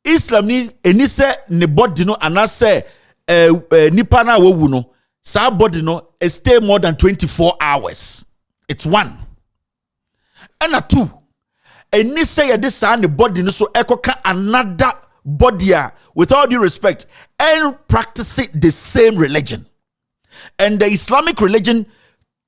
Speaker 17: Islam ni eni se ne body no ana se nipa na wawu no sa body no stay more than 24 hours. It's one. And a two, eni se ye de sa ne body no so ekoka another body with all due respect and practicing the same religion. And the Islamic religion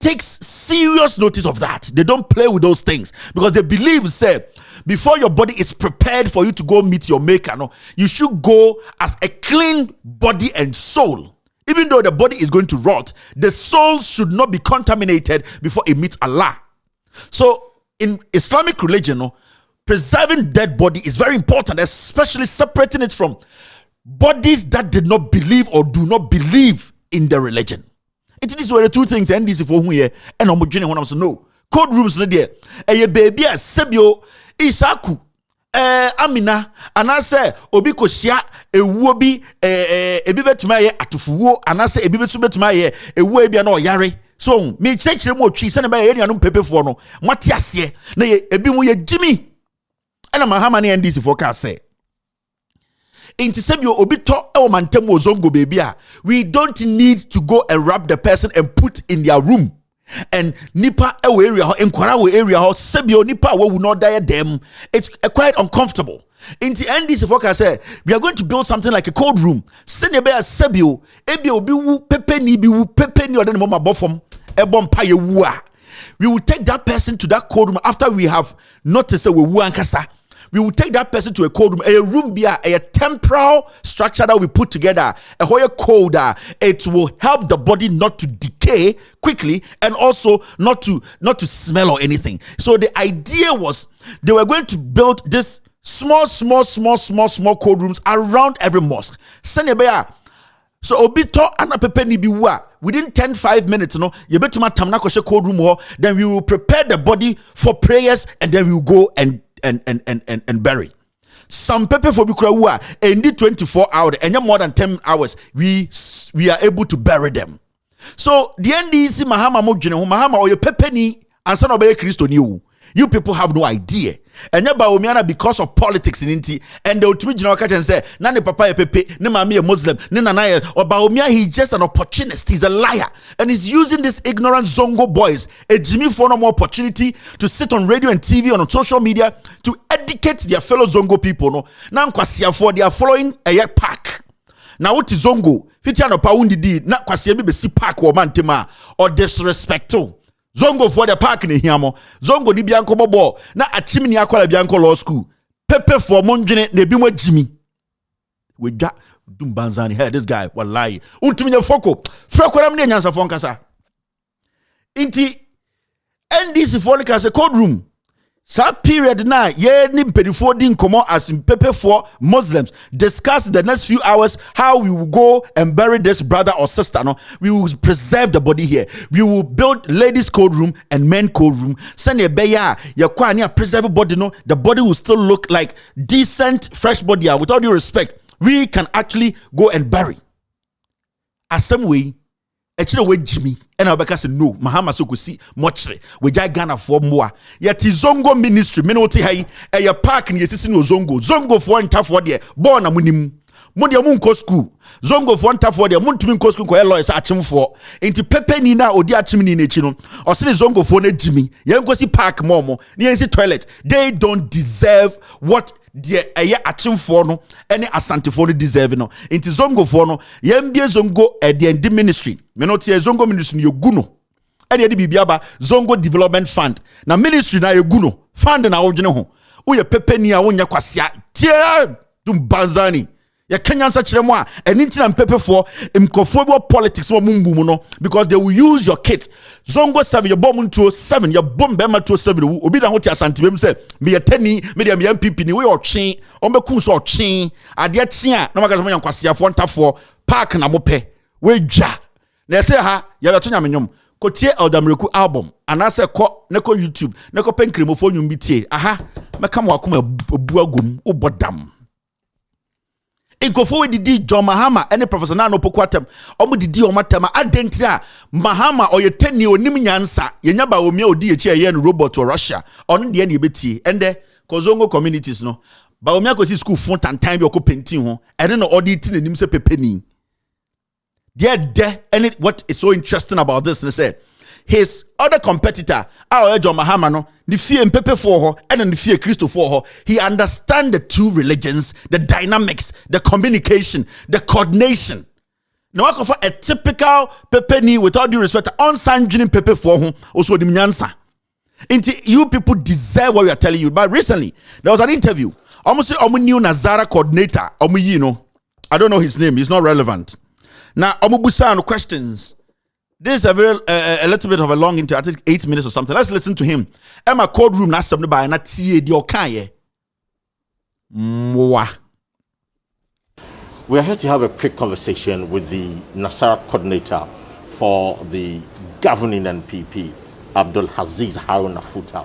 Speaker 17: takes serious notice of that. They don't play with those things because they believe, say, before your body is prepared for you to go meet your maker, no, you should go as a clean body and soul. Even though the body is going to rot, the soul should not be contaminated before it meets Allah. So in Islamic religion, no, preserving dead body is very important, especially separating it from bodies that did not believe or do not believe in the religion. These were the two things and this for who here and I'm when I'm saying no code rooms no there a baby a sebio isaku amina and I say obi ko sia ewuo bi ebi betuma ye atofuwo and I say ebi betuma ye ewuo bi na oyare so me chekire mo twi se ne ba ye nuanom pepefo no mate ase na ye ebi mu ye jimi and mahama ne ndisi for ka say Inti sebio obito e mantemu zongo baby a we don't need to go and wrap the person and put in their room and nipa e area ho enkwara we area ho sebio nipa we will not die them. It's quite uncomfortable. Inti NDC focus say we are going to build something like a cold room. Sene be a sebio ebi obi wu pepe ni bi wu pepe ni odene mo mabofom e bom pa ye wu a we will take that person to that cold room after we have noticed we wu ankasa. We will take that person to a cold room, a room be a temporal structure that we put together, a whole cold. It will help the body not to decay quickly and also not to smell or anything. So the idea was they were going to build this small cold rooms around every mosque. So obito anapepe ni biwa within 10-5 minutes, no, you better tamna koshe cold room ho. Then we will prepare the body for prayers and then we will go and bury. Some people for Bikura in the 24 hours and more than 10 hours we are able to bury them. So the NDC Mahama Mojine Mahama or your pepeni and son of a Christo new. You people have no idea. And yaba because of politics in Inti and the ultimate general and say nani papa pepe ni mami a Muslim ni nanaye or Baumia he's just an opportunist, he's a liar and he's using these ignorant Zongo boys a Jimmy for no more opportunity to sit on radio and TV and on social media to educate their fellow Zongo people. No now for they are following a pack. Now what is Zongo? Fiti no paundi di na kwasia bi besi pack or mantema or disrespectful. Zongo for the park ni hiamo. Zongo ni Bianca bobo. Na achimi ni akwala Bianca law school. Pepe for monjene ne bimwe Jimmy. We got dumbanzani here. This guy wallahi. Untumi nye foko. Frakora mne nyansa fonkasa. Inti NDC fonika se code room. Sa period na ye ni mpedifo din komo as in Pepe for Muslims discuss the next few hours how we will go and bury this brother or sister. No, we will preserve the body here. We will build ladies' code room and men code room. Send a beya ya kwa ni a preserve body. No, the body will still look like decent fresh body. With all due respect, we can actually go and bury. As some way. Actually, we Jimmy and Abeka said no. Mahama so could see much. We jai Ghana for more. Yet Zongo ministry. Menoti hai a ya park in yesisi no Zongo. Zongo for one tough for there. Born a munim. Mundia munko school. Zongo for one tough for there. Muntumin ko school ko lawyers achim for. Inti pepe ni na odi achim ni nechino. Or say Zongo for ne Jimmy. Yengo si park momo. Ni si toilet. They don't deserve what the achim for no any asante for no deserve no. Inti Zongo for no yembie Zongo the ministry. Menoti Zongo ministry yo guno. Any edi bibiaba Zongo development fund. Na ministry na yo guno. Fund na ojene ho. Uye pepe ni a wonya kwasia. Tia dumbanzani. Ya Kenyan sachiremwa and inti pepe for imkofobia politics mo mumbu no because they will use your kit. Zongo 7 your bomb 207 your bomb bema 207 obi na hoti asante bem say me ya teni me dem MPP ni we otwe ombe kun so otwe ade tia na maka so yankwase afo ntafo park na mope we dwa na say ha ya beto nyamenyom kotie Eldamreku album anase ko neko YouTube neko penkremofo nyum bi tie aha meka mo akoma obu agom obodam. Nkofo we didi John Mahama any Professor Nana Opokwatem omo didi omatema adentria Mahama oye teni onim nyansa yenya ba omi odi echi eye no robot or Russia on de na yebeti ende kozongo communities no ba omi akosi school font and time be painting ho ene no audit na nim se pepeni there and what is so interesting about this is say his other competitor our John Mahama no ni fie mpepe for ho and ni fie Christo for ho he understand the two religions, the dynamics, the communication, the coordination. No I for a typical pepeni with all due respect on sanguine pepe for ho also the nyansa. You people deserve what we are telling you. But recently there was an interview almost new Nazara coordinator you know I don't know his name, he's not relevant. Now Omubusa questions. This is a very a little bit of a long interview, I think 8 minutes or something. Let's listen to him. Emma code room na something by na tie di okaye.
Speaker 1: We are here to have a quick conversation with the Nasara coordinator for the governing NPP, Abdul Aziz Harun Afuta.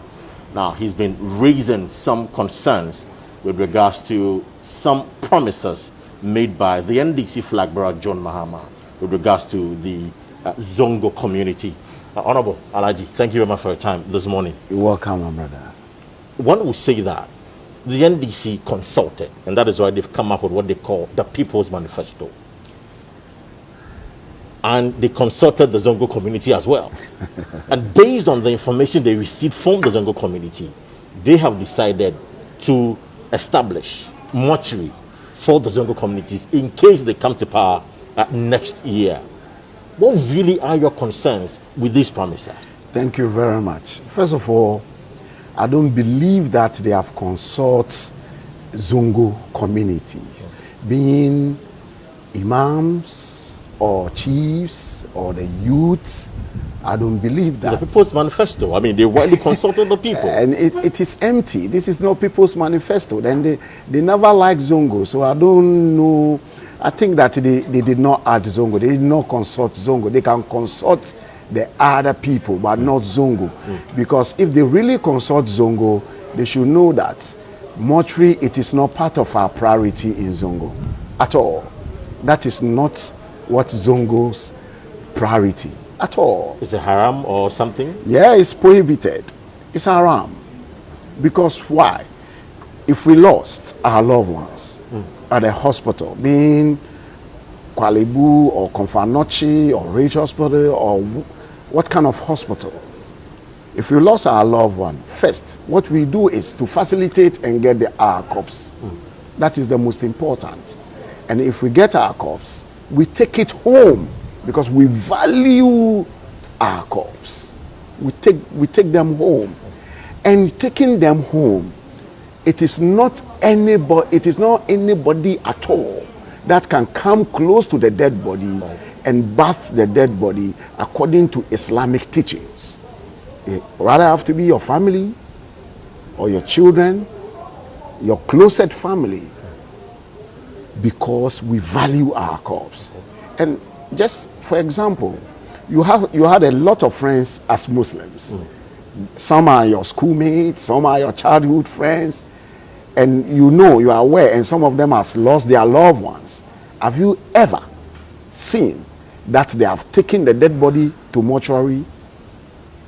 Speaker 1: Now, he's been raising some concerns with regards to some promises made by the NDC flag bearer John Mahama with regards to the Zongo community. Honorable Alaji, thank you very much for your time this morning.
Speaker 22: You're welcome, my brother.
Speaker 1: One will say that the NDC consulted, and that is why they've come up with what they call the People's Manifesto. And they consulted the Zongo community as well. And based on the information they received from the Zongo community, they have decided to establish mortuary for the Zongo communities in case they come to power next year. What really are your concerns with this promise, sir?
Speaker 22: Thank you very much. First of all, I don't believe that they have consulted Zongo communities, being imams or chiefs or the youth. I don't believe that.
Speaker 1: It's a People's Manifesto. I mean, they widely consulted the people.
Speaker 22: And it is empty. This is not People's Manifesto. Then they never liked Zongo, so I don't know. I think that they did not add Zongo. They did not consult Zongo. They can consult the other people, but not Zongo. Because if they really consult Zongo, they should know that mortuary, it is not part of our priority in Zongo at all. That is not what Zongo's priority at all.
Speaker 1: Is it haram or something?
Speaker 22: Yeah, it's prohibited. It's haram. Because why? If we lost our loved ones at a hospital, being Kwalibu or Konfanochi or Rich Hospital or what kind of hospital, if we lost our loved one, first, what we do is to facilitate and get our corpse. That is the most important. And if we get our corpse, we take it home because we value our corpse. We take them home. And taking them home, it is not anybody at all that can come close to the dead body and bath the dead body according to Islamic teachings. It rather have to be your family or your children, your closest family, because we value our corpse. And just for example, you had a lot of friends as Muslims. Some are your schoolmates, some are your childhood friends, and you are aware, and some of them have lost their loved ones. Have you ever seen that they have taken the dead body to mortuary?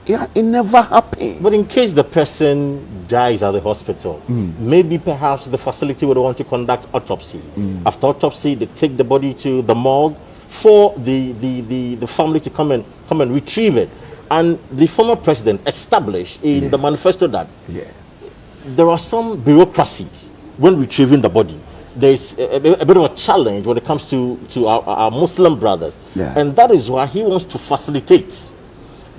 Speaker 22: Yeah, it never happened.
Speaker 1: But in case the person dies at the hospital, maybe perhaps the facility would want to conduct autopsy. After autopsy, they take the body to the morgue for the family to come and retrieve it. And the former president established in the manifesto that there are some bureaucracies when retrieving the body. There's a bit of a challenge when it comes to our Muslim brothers. And that is why he wants to facilitate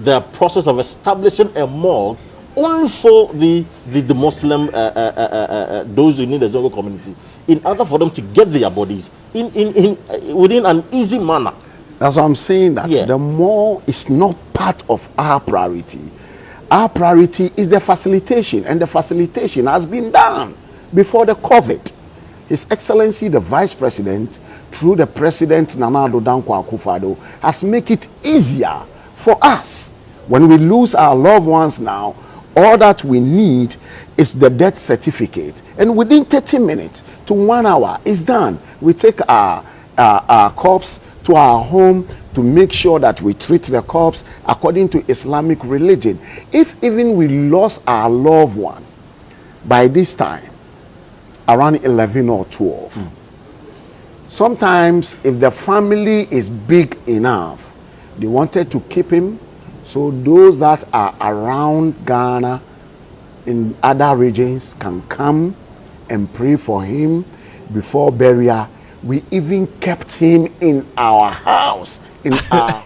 Speaker 1: the process of establishing a morgue only for the Muslim, those who need the Zongo community, in order for them to get their bodies within an easy manner.
Speaker 22: That's what I'm saying, that the morgue is not part of our priority. Our priority is the facilitation, and the facilitation has been done before the COVID. His Excellency, the Vice President, through the President Nana Addo Dankwa Akufo-Addo, has made it easier for us. When we lose our loved ones now, All that we need is the death certificate, and within 30 minutes to 1 hour, it's done. We take our corpse to our home to make sure that we treat the corpse according to Islamic religion. If even we lost our loved one by this time, around 11 or 12, sometimes if the family is big enough, they wanted to keep him, so those that are around Ghana in other regions can come and pray for him before burial. We even kept him in our house. In our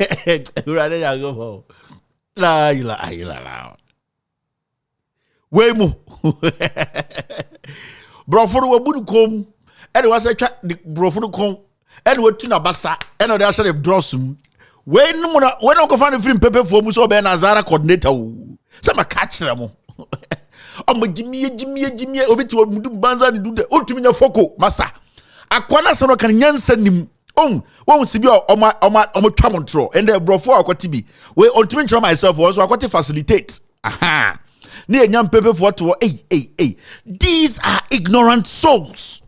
Speaker 17: Brofuru wabudu kom. And was a chat the brofuru kom. And we tuna basa. And they actually drosum. When I go find a free paper for Muso Ben Azara coordinator. Some catch them. Oh, Jimmy, Obit Banza do the ultimate foco, Massa. Akwana sono kan nyansa nim. Won't see your oma tramontro. And the brofo akwatibi. We ultimately myself also akwati facilitate. Aha. Hey. These are ignorant souls.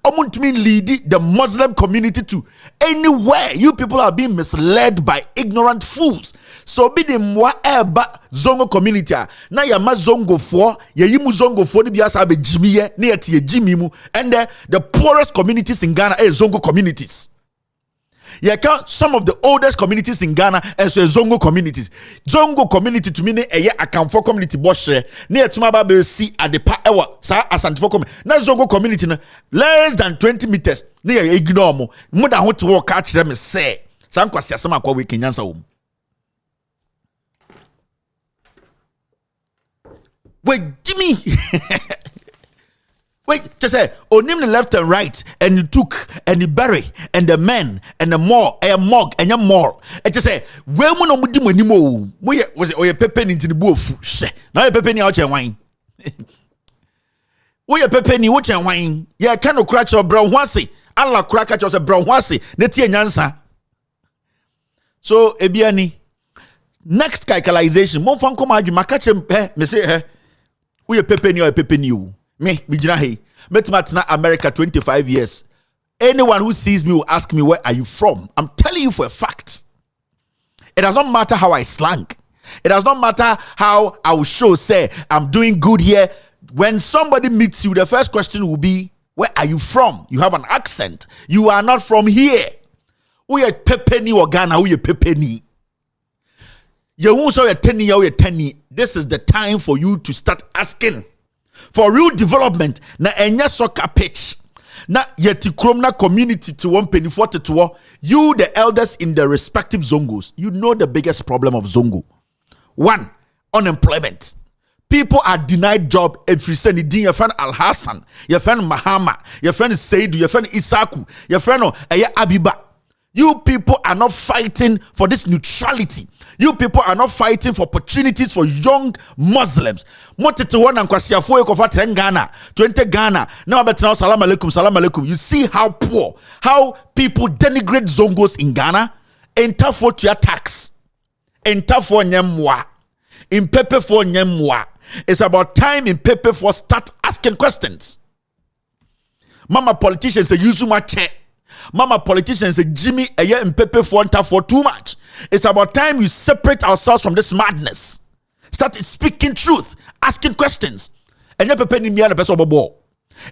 Speaker 17: Lead the Muslim community to anywhere. You people are being misled by ignorant fools. So be the whatever zongo community. Na ya ma zongo for ya yimu zongo for ni biasa be jimiye ni ati ye jimimu. And the poorest communities in Ghana are zongo communities. You count some of the oldest communities in Ghana as Zongo communities. Zongo community to me a account for community boshe near Tumaba be see at the power sa asante for community. Na Zongo community less than 20 meters near ignore mo. More than what to walk catch them say. Some kwasi asama kwa we Kenyansa home. Wait, Jimmy. Wait, just say, onim the left and right, and you took, and you bury, and the men, and the more, and your mug, and your more. And just say, well, we no mudi money more. We was it or your pepe into the booth. Now your pepe out your wine. We your pepe watch and wine. Yeah, cannot crack your brown wassy. Allah crack at your brown wassy. Neti and answer. So, Ebiani, next calculation, more fun come out, you catch him, me say, we your pepe or pepe new. Me Bijinahi, Metmatna America 25 years. Anyone who sees me will ask me, where are you from? I'm telling you for a fact. It does not matter how I slang. It does not matter how I will show, say, I'm doing good here. When somebody meets you, the first question will be, where are you from? You have an accent. You are not from here. We are Pepeni or Ghana, we are Pepeni. You won't say 10 years. This is the time for you to start asking for real development. Na enya soccer pitch. Na yeti kromna community to 124 to you, the elders in the respective zongos, you know the biggest problem of zongo. One, unemployment. People are denied job every Sunday. Your friend Al Hassan, your friend Mahama, your friend Seidu, your friend Isaku, your friend Abiba. You people are not fighting for this neutrality. You people are not fighting for opportunities for young Muslims. Ghana, 20 Ghana. Now salam alaikum. You see how poor, how people denigrate zongos in Ghana. Enter for your tax. Enter for nyemwa. In Pepe for nyemwa. It's about time in Pepe for start asking questions. Mama politicians say use my check. Mama politicians say Jimmy a year in Pepe for too much. It's about time you separate ourselves from this madness. Start speaking truth, asking questions. And your Pepe ni bia na person bobo.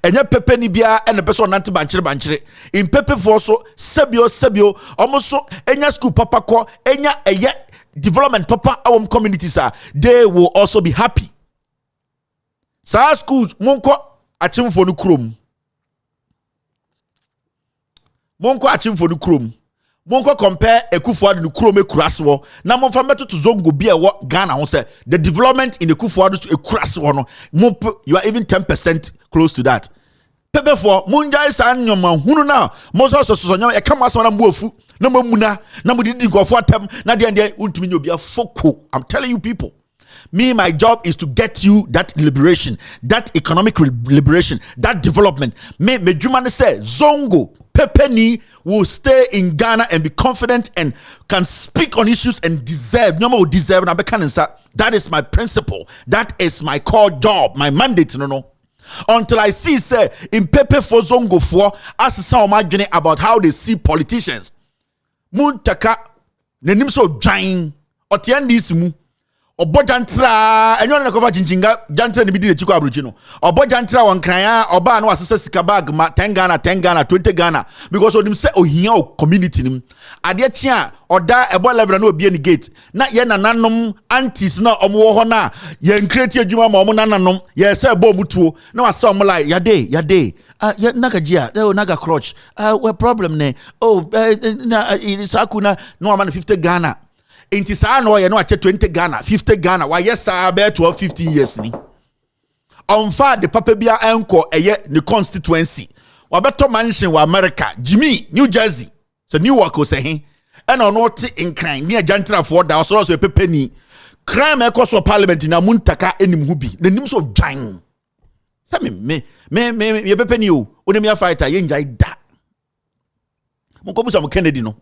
Speaker 17: And your Pepe ni bia and the person nanti banchire. In Pepe for so sebio almost so enya school papa ko enya a year development papa our communities are they will also be happy. Sa schools monko achim for no krom. Monko achim for the chrome. Monko compare Ekufuado no chrome kuraswo. Na monfa meto to zongo bi e Ghana ho say the development in Ekufuado to Ekuraswo no. You are even 10% close to that. Pepe for munjai san nyoma hunu na monso so nyoma e kama so na mbuofu na mamuna na mudidi go for atem na de untumi nyobi afoko. I'm telling you people. Me, my job is to get you that liberation, that economic liberation, that development. Me Jumane say Zongo Pepeni will stay in Ghana and be confident and can speak on issues and deserve. No more deserve. That is my principle. That is my core job, my mandate. No. Until I see say in Pepe for Zongo for as some imagine about how they see politicians. Muntaka nenim so giant otiandi mu obo jantra enyo na cover jinjinga jantra ni bidi chiko abrochi no obo jantra won kran oba no asese sika bag ma 10 Ghana 20 Ghana because onim say ohia o community nim ade chia oda ebo level na obi ani gate na ye nananom aunties na omo ho na ye create adwuma ma omo nananom ye say ebo mutuo na wase omo like yade naga jia naga crotch we problem ne na sakuna no man 50 Ghana inti saa no ye no ache 20 Ghana 50 Ghana why yes about 12-15 years ni on fa de papa bia enko eye ne constituency wabeto mansion wa America Jimmy New Jersey so Newark o se he and on what in crime near jantra for da so pepeni crime e so parliament na muntaka enim hu bi nanim so dwan say me ye pepeni o onim ya fighter ye njai da mo ko busa mo Kennedy no.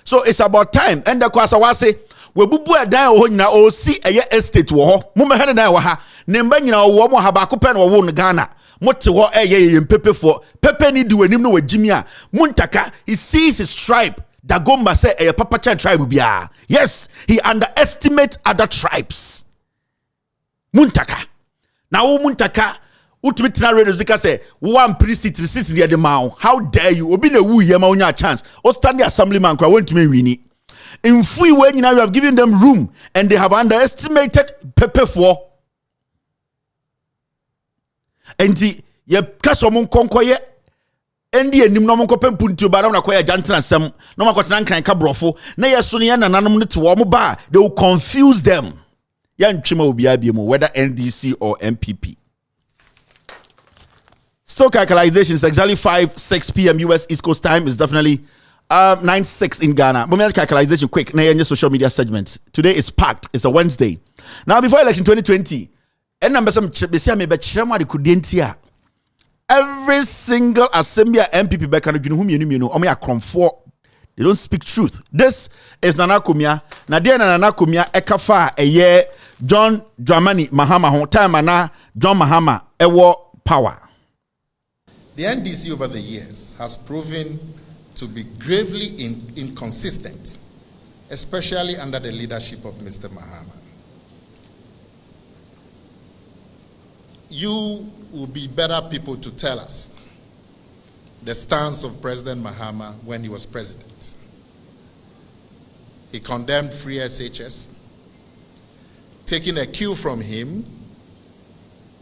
Speaker 17: So it's about time. And the kwasa wase we bubu edan wo nyina o si eye estate wo ho. Mo mehene na wo ha. Ne mba nyina wo mo ha ba ko pe na wo no Ghana. Mo te ho eye pepe for. Pepe ni di wanim no wagimi a. Muntaka he sees his tribe. Dagomba say eye papa cha tribe bia. Yes, he underestimates other tribes. Muntaka. Na wo Muntaka ultimate radio zika say one precinct near the mouth. How dare you? Obi na wu ye ma onya chance. O stand the assemblyman kwa went to me wini. In free way you have given them room and they have underestimated Pepe for. And the ye kaso mon konkoye endi enim no mon kopem puntu ba na koya jantan asem no makotena nkran ka brofo na yeso ne nananom ne te wo mo ba they will confuse them. Ya ntwema obi abiemo whether NDC or MPP. Still calculation is exactly 5-6 p.m. US East Coast time. It's definitely 9-6 in Ghana. But calculation quick. Now your social media segment. Today is packed. It's a Wednesday. Now before election 2020, every single assembly MPP back they don't speak truth. This is Nana Kumia. Nadia Nana Kumia Ekafa a year John Dramani Mahama time ana John Mahama Ewo power.
Speaker 3: The NDC over the years has proven to be gravely inconsistent, especially under the leadership of Mr. Mahama. You will be better people to tell us the stance of President Mahama when he was president. He condemned free SHS, taking a cue from him,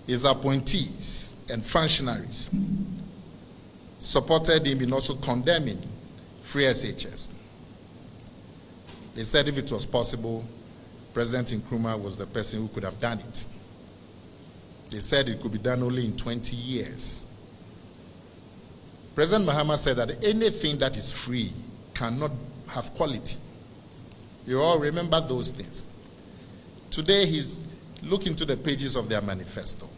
Speaker 3: his appointees and functionaries supported him in also condemning free SHS. They said if it was possible, President Nkrumah was the person who could have done it. They said it could be done only in 20 years. President Mahama said that anything that is free cannot have quality. You all remember those things. Today he's looking to the pages of their manifesto.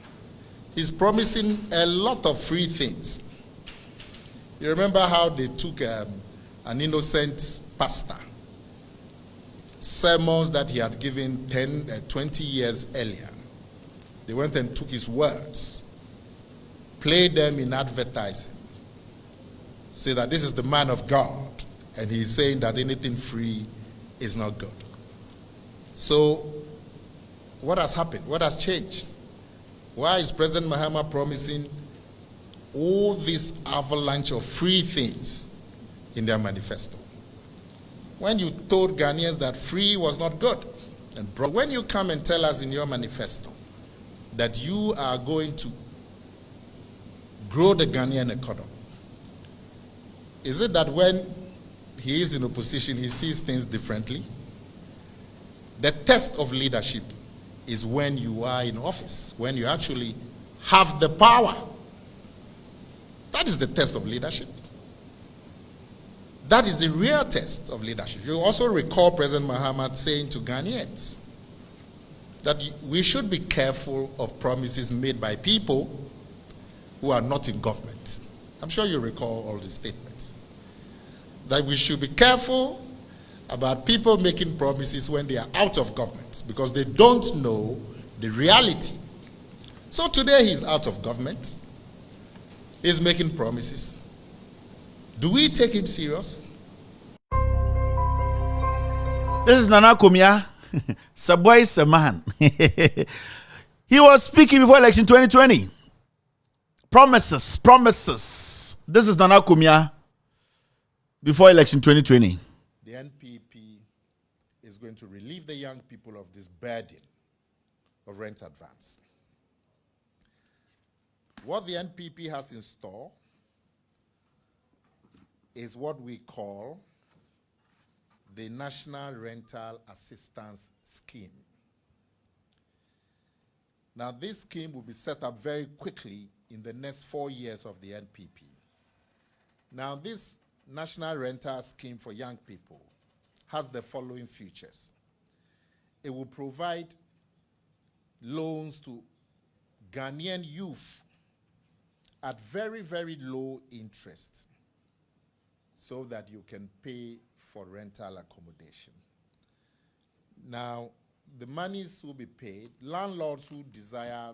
Speaker 3: He's promising a lot of free things. You remember how they took an innocent pastor, sermons that he had given 20 years earlier. They went and took his words, played them in advertising, say that this is the man of God, and he's saying that anything free is not good. So, what has happened? What has changed? Why is President Mahama promising all this avalanche of free things in their manifesto? When you told Ghanaians that free was not good, and when you come and tell us in your manifesto that you are going to grow the Ghanaian economy, is it that when he is in opposition, he sees things differently? The test of leadership is when you are in office, when you actually have the power. That is the test of leadership. That is the real test of leadership. You also recall President Mahama saying to Ghanaians that we should be careful of promises made by people who are not in government. I'm sure you recall all these statements. That we should be careful about people making promises when they are out of government because they don't know the reality. So today he's out of government. He's making promises. Do we take him serious?
Speaker 17: This is Nana Kumia. Saboy is a man. He was speaking before election 2020. Promises. This is Nana Kumia before election 2020.
Speaker 3: The NPP is going to relieve the young people of this burden of rent advance. What the NPP has in store is what we call the National Rental Assistance Scheme. Now, this scheme will be set up very quickly in the next 4 years of the NPP. Now, this National Rental Scheme for young people has the following features. It will provide loans to Ghanaian youth at very, very low interest so that you can pay for rental accommodation. Now, the monies will be paid. Landlords who desire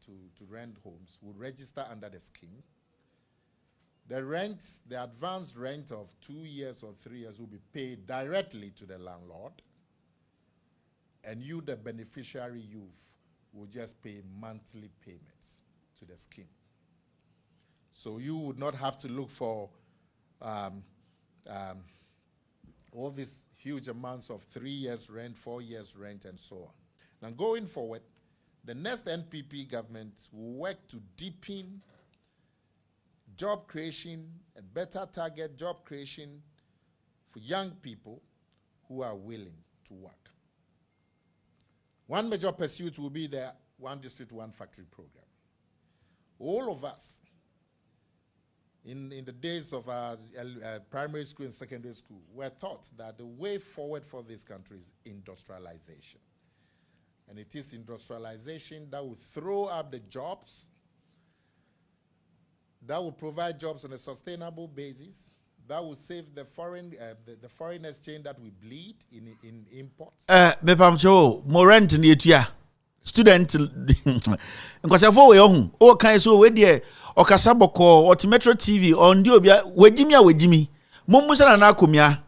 Speaker 3: to rent homes will register under the scheme. The rent, the advanced rent of 2 years or 3 years will be paid directly to the landlord. And you, the beneficiary youth, will just pay monthly payments to the scheme. So you would not have to look for all these huge amounts of 3 years rent, 4 years rent, and so on. Now going forward, the next NPP government will work to deepen job creation and better target job creation for young people who are willing to work. One major pursuit will be the One District, One Factory program. All of us, in the days of our primary school and secondary school, were taught that the way forward for this country is industrialization. And it is industrialization that will throw up the jobs, that will provide jobs on a sustainable basis, that will save the foreign exchange that we bleed in imports.
Speaker 17: Mepamcho, more rent in the student, because I follow you. Oh, can you so we there? Or Kasaboko or Metro TV on Diobia, Wejimi, Mumusa and Akumia.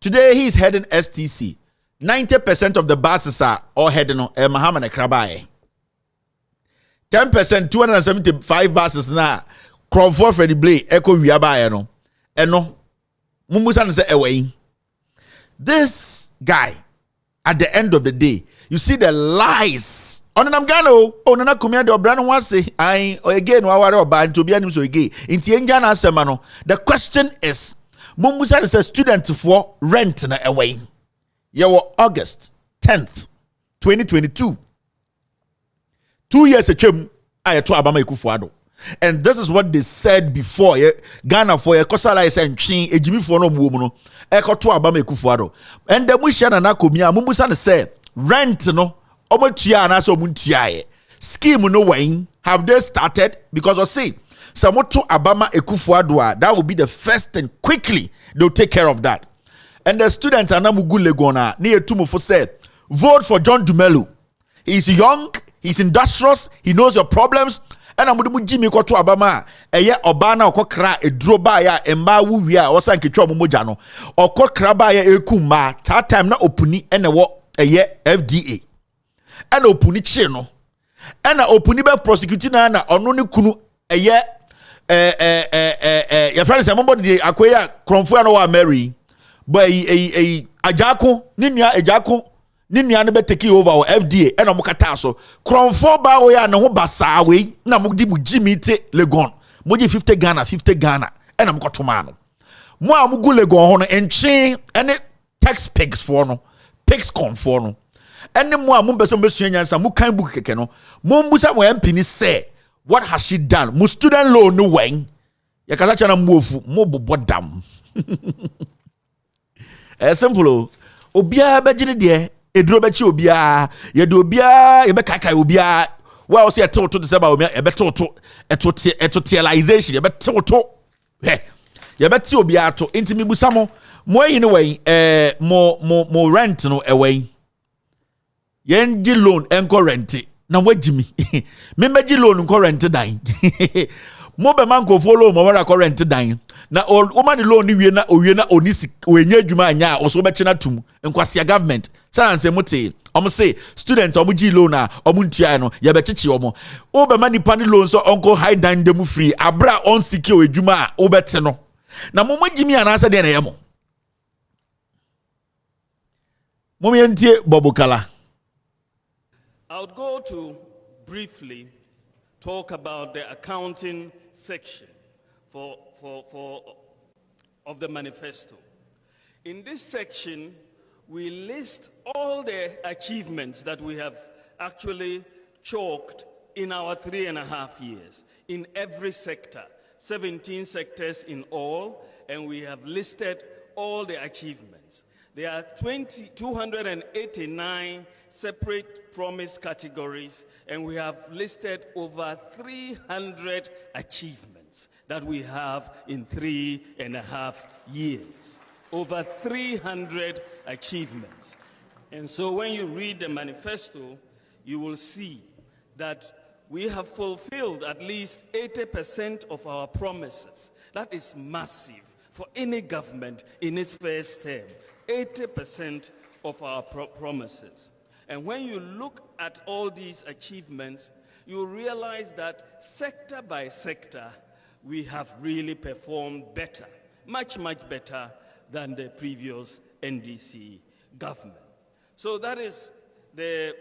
Speaker 17: Today he is heading STC. 90% of the buses are all heading on Mahama and Krabaye. 10%, 275 buses now. Crawford Freddy Blay, Echo Viabayano. And no, Mumusa say away. This guy, at the end of the day, you see the lies. On an Gano, on an Akumia de Brandon was say, I again, and to be an so again. In Tiangana Semano, the question is Mumusa is a student for rent away. Your August 10th, 2022. 2 years ago, I to Abama Kufuado. And this is what they said before. Ghana for a Kosala is and Chin, a Jimmy for no woman, Echo to Abama Kufuado. And the Mushan and Akumia, Mumusa said, rent no. Scheme no way have they started because of say Samoto Abama Ekufuadua, that will be the first and quickly they'll take care of that. And the students are Namugulegona near Tumufo said, vote for John Dumelu. He's young, he's industrious, he knows your problems. And I'm going to go to Abama. Obana or Kokra, a drobaya, a mawuya, or Sankicho Mojano, or Kokrabaya Ekuma, time na opuni and a year FDA. And opuni cheno and opuni be prosecuting na ononi kunu eye your friend say somebody akoya kronfo na wa marry but ajako ninua ajako ninua ne be take over or FDA and omukata so kronfo ba wo ya ne ho basa we na mo di mu jimite legon mo ji 50 Ghana and am kotoma no mo amugu legon ho no enche ene tax pigs for no pigs corn for no. And the more Mumbeson Besunian, some kind book kekeno, Mumbusa Wampini say, what has she done? Mu student loan no way. Yakazachana move mobo bodam. Simple. Obia Bajini dear, edro be chi obia ye do obia ye be kai obia wa o se e to to se ba obia e be to etotialization ye be to ye be ti obia to intimi busamo mo yi ne wey mo rent no away yen di loan enko rent na wagimi me meji loan enko rent dan mo be man ko follow mo wara ko rent dan na o man loan ni wie na onisi wenye adwuma anya o so be chena tum enkwase government sanse mote omo say students omo gi loan a omo ntua no ye be chichi omo o be man nipa ni loan so onko high dan dem free abra on secure adwuma a o bete no na mo magimi anasa de na ye mo Momientie Bobukala.
Speaker 7: I would go to briefly talk about the accounting section of the manifesto. In this section, we list all the achievements that we have actually chalked in our 3.5 years in every sector, 17 sectors in all, and we have listed all the achievements. There are 289 separate promise categories, and we have listed over 300 achievements that we have in 3.5 years. Over 300 achievements. And so when you read the manifesto, you will see that we have fulfilled at least 80% of our promises. That is massive for any government in its first term. 80% of our promises. And when you look at all these achievements, you realize that sector by sector, we have really performed better, much, much better than the previous NDC government. So that is the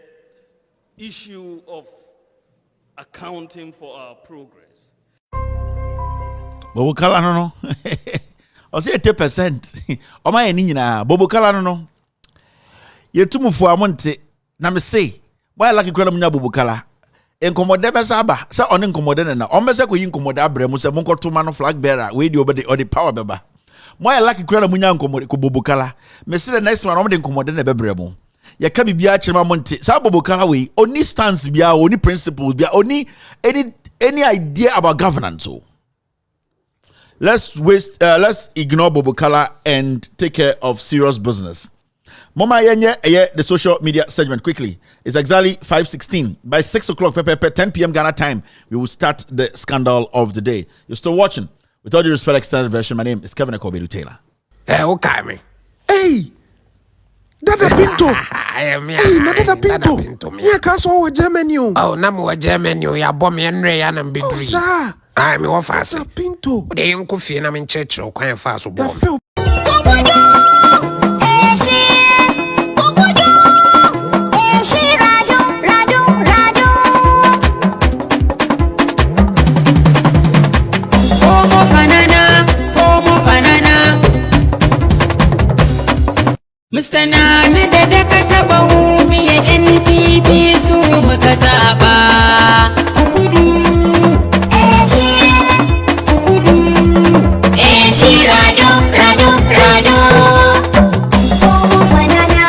Speaker 7: issue of accounting for our progress.
Speaker 17: But we no. I say 80%. O ma eni nyina Bobukala no. Yetumufu amonte na me say, why like kwela munya Bobukala. Enkomode be saba, say on enkomode na. O me say ko yi enkomode abremu say monko to man flag bearer, we di obede or the power beba. Why like kwela munya enkomode ko Bobukala. Me say the next one o de enkomode na bebremu. Ye ka bibia chema monte. Say Bobukala we only stance bia, only principles bia, only any idea about governance so. Let's ignore Bobukala and take care of serious business. Mama yenye the social media segment quickly. It's exactly 5:16. By 6 o'clock, 10 p.m. Ghana time, we will start the scandal of the day. You're still watching. With all due respect, extended version. My name is Kevin Akobedu Taylor.
Speaker 9: Okay, me.
Speaker 10: Hey! Dada Pinto! Hey, Dada Pinto! Me kaso wa Germany.
Speaker 9: Oh, namu wa Germany. Ya bomb yenre ya nambidri.
Speaker 10: Oh, sir!
Speaker 9: Ay, me wa fasi.
Speaker 10: Dada Pinto!
Speaker 9: De yung kufi na minchecho kwa yung faso bomb.
Speaker 16: Mr. Nana da ka taba wumi ya NPP su muka zaba. Kukudu, shi rado. Tomo banana.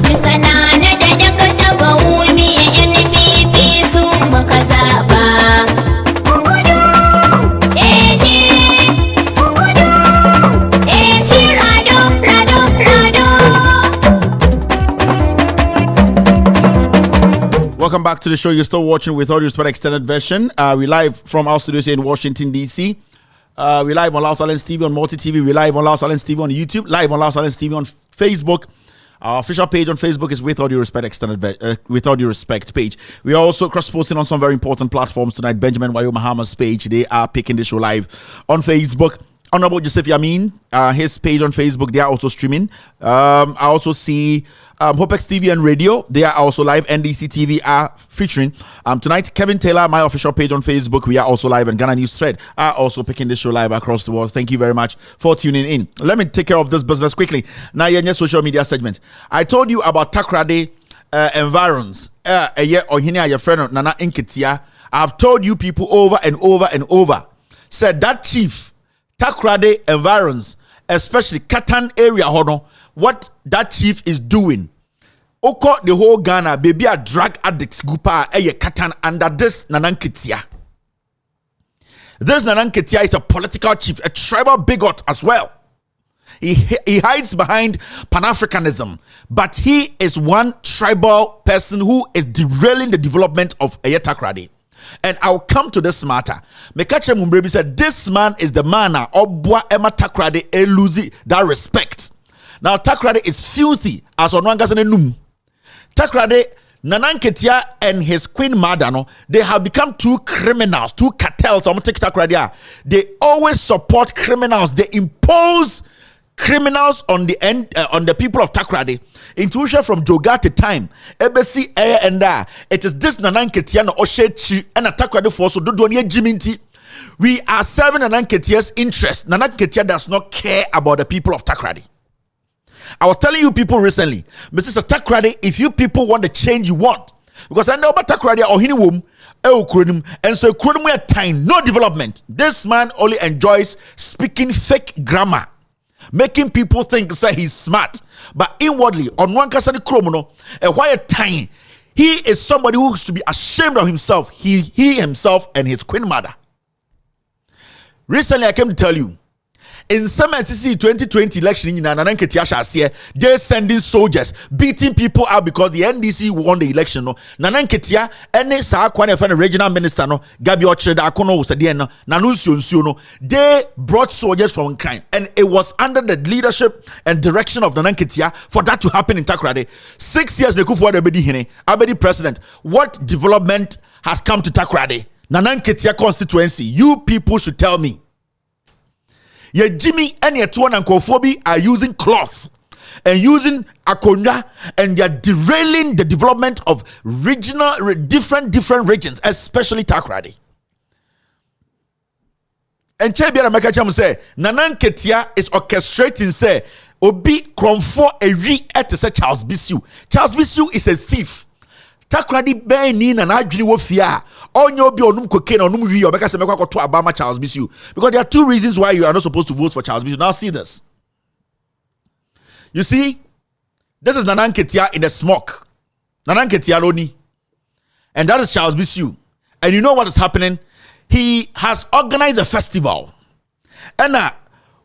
Speaker 16: Mr. Nana da ka taba wumi ya NPP su muka zaba.
Speaker 17: Welcome back to the show. You're still watching with all due respect extended version. We live from our studios here in Washington, D.C. We live on Loud Silence TV on Multi TV. We live on Loud Silence TV on YouTube. Live on Loud Silence TV on Facebook. Our official page on Facebook is With All Due Respect With All Due Respect page. We are also cross-posting on some very important platforms tonight. Benjamin Wayo Mahama's page. They are picking the show live on Facebook. Honorable Joseph Yamin, his page on Facebook, they are also streaming. I also see Hopex TV and Radio, they are also live. NDC TV are featuring. Tonight, Kevin Taylor, my official page on Facebook, we are also live. And Ghana News Thread are also picking this show live across the world. Thank you very much for tuning in. Let me take care of this business quickly. Now, your social media segment. I told you about Takrade environs. Your friend Nana Inketia. I've told you people over and over and over. Said that chief Takrade environs especially Katan area, what that chief is doing. Oko the whole Ghana, baby a drug addicts gupa Katan under this Nananketia. This Nananketia is a political chief, a tribal bigot as well. He hides behind Pan-Africanism, but he is one tribal person who is derailing the development of Takrady. And I'll come to this matter. Mekache Mumbrebi said, this man is the man Obwa Emma Takrady elusi that respect. Now Takrady is filthy as Onwangasane Num. Takrady, Nananketia and his queen mother, they have become two criminals, two cartels. They always support criminals. They impose criminals on the end on the people of Takrady. Intuition from Jogate time. Ebesi and it is this Nananketia no Oshechi and Takrady for so do Jiminti. We are serving Nananketia's interest. Nananketia does not care about the people of Takrady. I was telling you people recently, Mr. Takrady, if you people want the change you want, because I know about Takrady or Hiniwum, and so time, no development. This man only enjoys speaking fake grammar, making people think say he's smart, but inwardly on one kasani kromono, and why a time he is somebody who is to be ashamed of himself. He himself and his queen mother. Recently, I came to tell you. In some SCC 2020 election in Nananketia, they're sending soldiers, beating people out because the NDC won the election. Nananketia, any Sakwane regional minister, Gabi Ocheda Akono Sadieno, Nanusio, they brought soldiers from Ukraine, and it was under the leadership and direction of Nananketia for that to happen in Takrady. 6 years they could for Abedi president. What development has come to Takrady? Nananketia constituency. You people should tell me. Your Jimmy and your Tuan and Kofobi are using cloth and using akonya, and they're derailing the development of different regions, especially Takrady. And Chebia Makacham say, Nananketia is orchestrating, say, Obi Kromfo Eri et say Charles Bisu. Charles Bisu is a thief. Takrady Benin and Adjini Wofia. Onyo bi onum cocaine onum rio because se mekwa to Obama Charles Bisu. Because there are two reasons why you are not supposed to vote for Charles Bisu. Now see this. You see, this is Nananketia in the smoke. Nananketia Loni. And that is Charles Bisu. And you know what is happening? He has organized a festival. And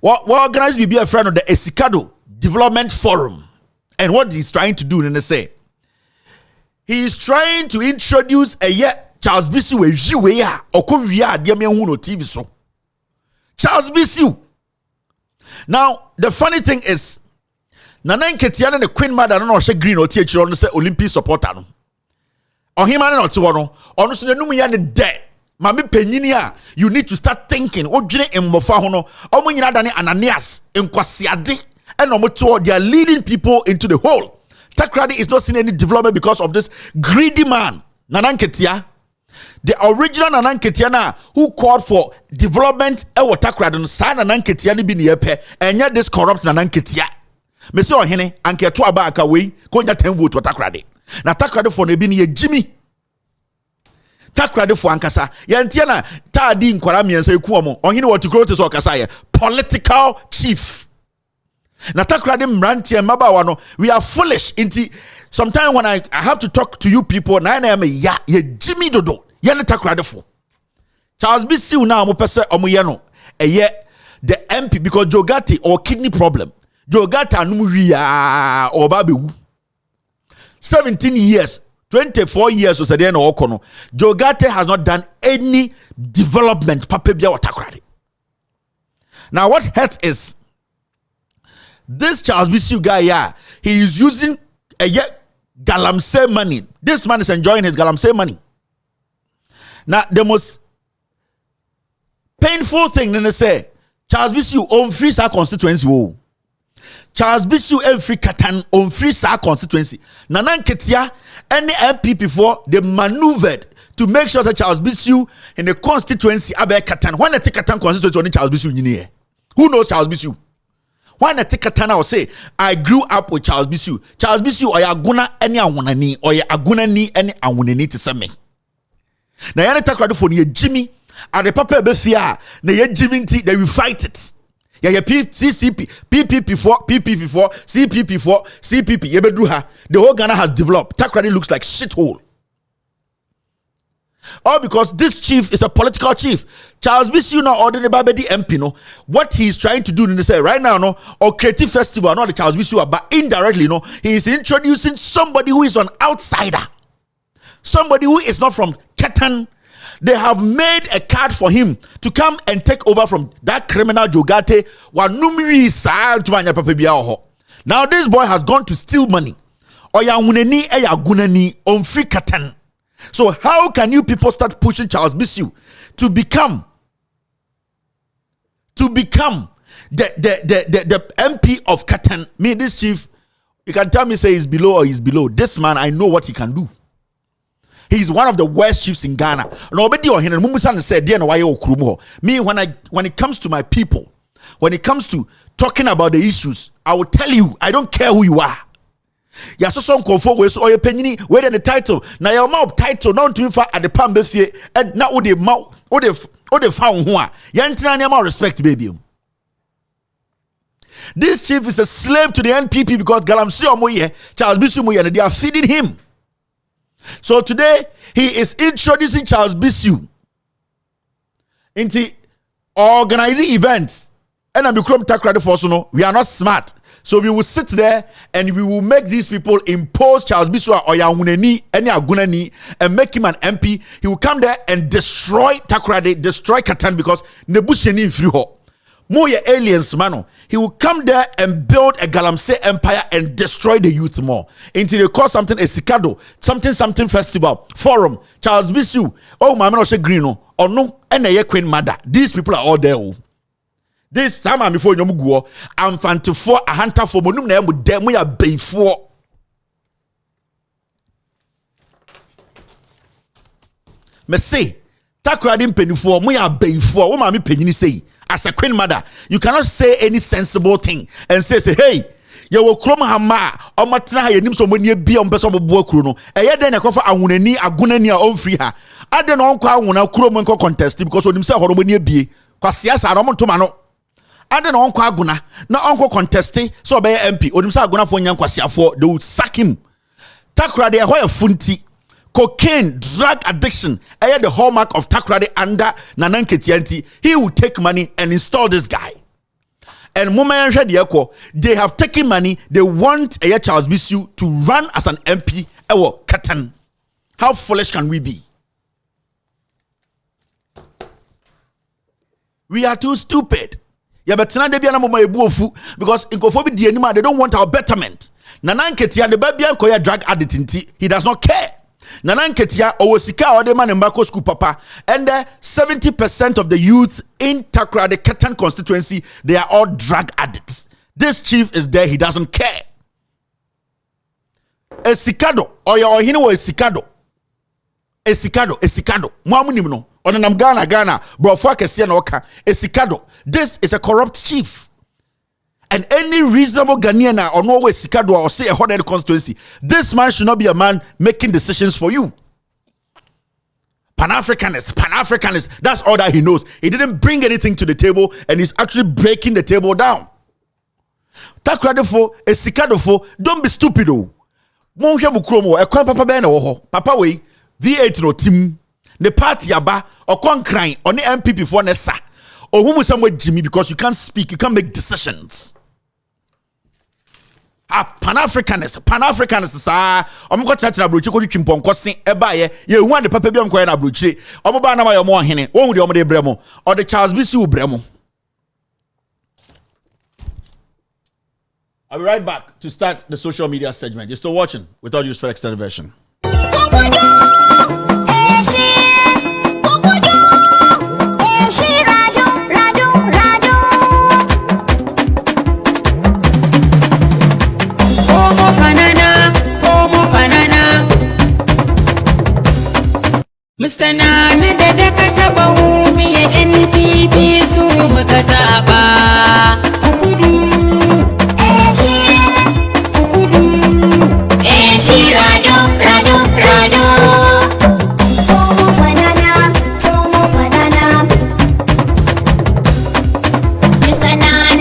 Speaker 17: what organized will be a friend of the Esikado Development Forum. And what he's trying to do, they say, he is trying to introduce a Charles Bisu or TV so. Charles Bisu. Now, the funny thing is, Nananketia and the Queen Mother don't know she green or TH on the Olympic supporter. Or him and not to one. Honestly, the Numian dead. Mami Peninia, you need to start thinking. Ojine Mmofa hono. Omunyina dani Ananias in Kwasiade. And Omoto, they are leading people into the hole. Takrady is not seeing any development because of this greedy man, Nananketia. The original Nananketia who called for development ewo Takrady, sa Nananketia ni bi ni yepe, and yet this corrupt Nananketia. Mesi ohene anke to aba aka we ko nya 10 vote for Takrady. Na Takrady for no bi ni ye Jimmy. Takrady for ankasa. Ye ntia na ta di nkwara miensa eku omo. Ohene what to grow to so kasa ye political chief. Na Takrady mranti and mabawano, we are foolish. Sometimes when I have to talk to you people, na am ye Jimmy Dodo. Ye ne Takrady for. Charles Bisu na mo pese omuyeno. Ye the MP because Jogate or kidney problem. Jogate anum ria or babewu. 17 years, 24 years or said no okono. Jogate has not done any development papebia or Takrady. Now what hurts is this Charles Bisu guy, he is using a galamsey money. This man is enjoying his galamsey money. Now, the most painful thing, then they say, Charles Bisu own free sa constituency. Whoa. Charles Bisu every Katan on free sa constituency. Nananketia, any MP before they maneuvered to make sure that Charles Bisu in the constituency abe Katan. When they take Katan constituency, only Charles Bisu in here. Who knows Charles Bisu? Why not take a time or say, I grew up with Charles Bisu. Charles Bisu, or ya guna any awunani, or ya aguna ni any awunani to say me. Na yana Takrady for ye Jimmy, and the papa befia, na ye Jimmy, they will fight it. Yeah, CCP, PPP4, PPP4, CPP4, CPP. Yebedruha. The whole Ghana has developed. Takrady looks like shithole. All because this chief is a political chief. Charles Bisu no ordinary Babedi MP no. What he's trying to do in say right now no, or creative festival, not the Charles Bisu, but indirectly no, he is introducing somebody who is an outsider, somebody who is not from Ketan. They have made a card for him to come and take over from that criminal Jogate. Now this boy has gone to steal money. Oya uneni eya gunani on free Ketan. So how can you people start pushing Charles Bisu to become the MP of Ketan? Me, this chief, you can tell me say he's below or he's below. This man, I know what he can do. He's one of the worst chiefs in Ghana. Me, when it comes to my people, when it comes to talking about the issues, I will tell you, I don't care who you are. Ya so some comfort we so penny where the title na your mouth title not to fa at the palm besie and na o de mouth o de found ho a ya ntina na ma respect baby. This chief is a slave to the NPP because Galamsey Omoye, Charles Bisu Moye, and they are feeding him. So today he is introducing Charles Bisu into organizing events. And I'm become takrade for so no, we are not smart. So we will sit there and we will make these people impose Charles Bisu or Yahuneni, any Agunani, and make him an MP. He will come there and destroy Takrade, destroy Ketan because Nebuchadnezzar in free ho. More aliens, mano. He will come there and build a Galamsey empire and destroy the youth more. Until they call something a Sikado, something festival, forum, Charles Bisu, oh my man, Green, or no, and a Queen Mother. These people are all there. This time before you go, I'm fancy for a hunter for monum name with them. We are bay for. Me say, Takradim penny for we are bay for. What mammy penny say? As a Queen Mother, you cannot say any sensible thing and say, hey, you will chrome hama or matna your name so when you be on person of work chrono. A year then a cover I want any a gunania on free her. I don't know how when I chrome contest because when himself or when you be, because yes, I don't want to mano. And then uncle Aguna, now uncle contesting, so by MP, or himself gonna for Yankwasia for they will sack him. Takrade a funti, cocaine, drug addiction, the hallmark of Takrade under Nanan Ketianti. He will take money and install this guy. And they have taken money, they want Charles Bisu to run as an MP. Ketan. How foolish can we be? We are too stupid. Yeah, but tonight they be because in Kofobi Dianima, they don't want our betterment. Nanan Ketia, the Bianca drug addict, he does not care. Nanan Ketia, Owosika, or the man in Marco School Papa, and 70% of the youth in Takrade, the Ketan constituency, they are all drug addicts. This chief is there, he doesn't care. A Sikado, or your Hino is Sikado. A Sikado. Mwamunimno. Onanam Ghana, bro, fuck a Sianoka, a Sikado. This is a corrupt chief. And any reasonable Ghanaian or no way Sikado or say a honored constituency, this man should not be a man making decisions for you. Pan-Africanist, that's all that he knows. He didn't bring anything to the table and he's actually breaking the table down. Takrade for a Sikado for, don't be stupid though. Monja Mukromo, a papa ben or papa way, V8 no team. The party aba or crying on the MPP for Nessa or whom somewhere Jimmy because you can't speak, you can't make decisions. Pan-Africanist, sir. I'm going to chat about you. Chimpon costing a buyer. You want the paper be on coin abruchi. Omobana by your more henny. One with the Omode Bremo or the Charles Bisu Bremo. I'll be right back to start the social media segment. You're still watching with all due respect, extended version.
Speaker 16: Mr. Nana da ka taba wumi ya NPP su muka zaba. Kukudu, rado. Mr. Nana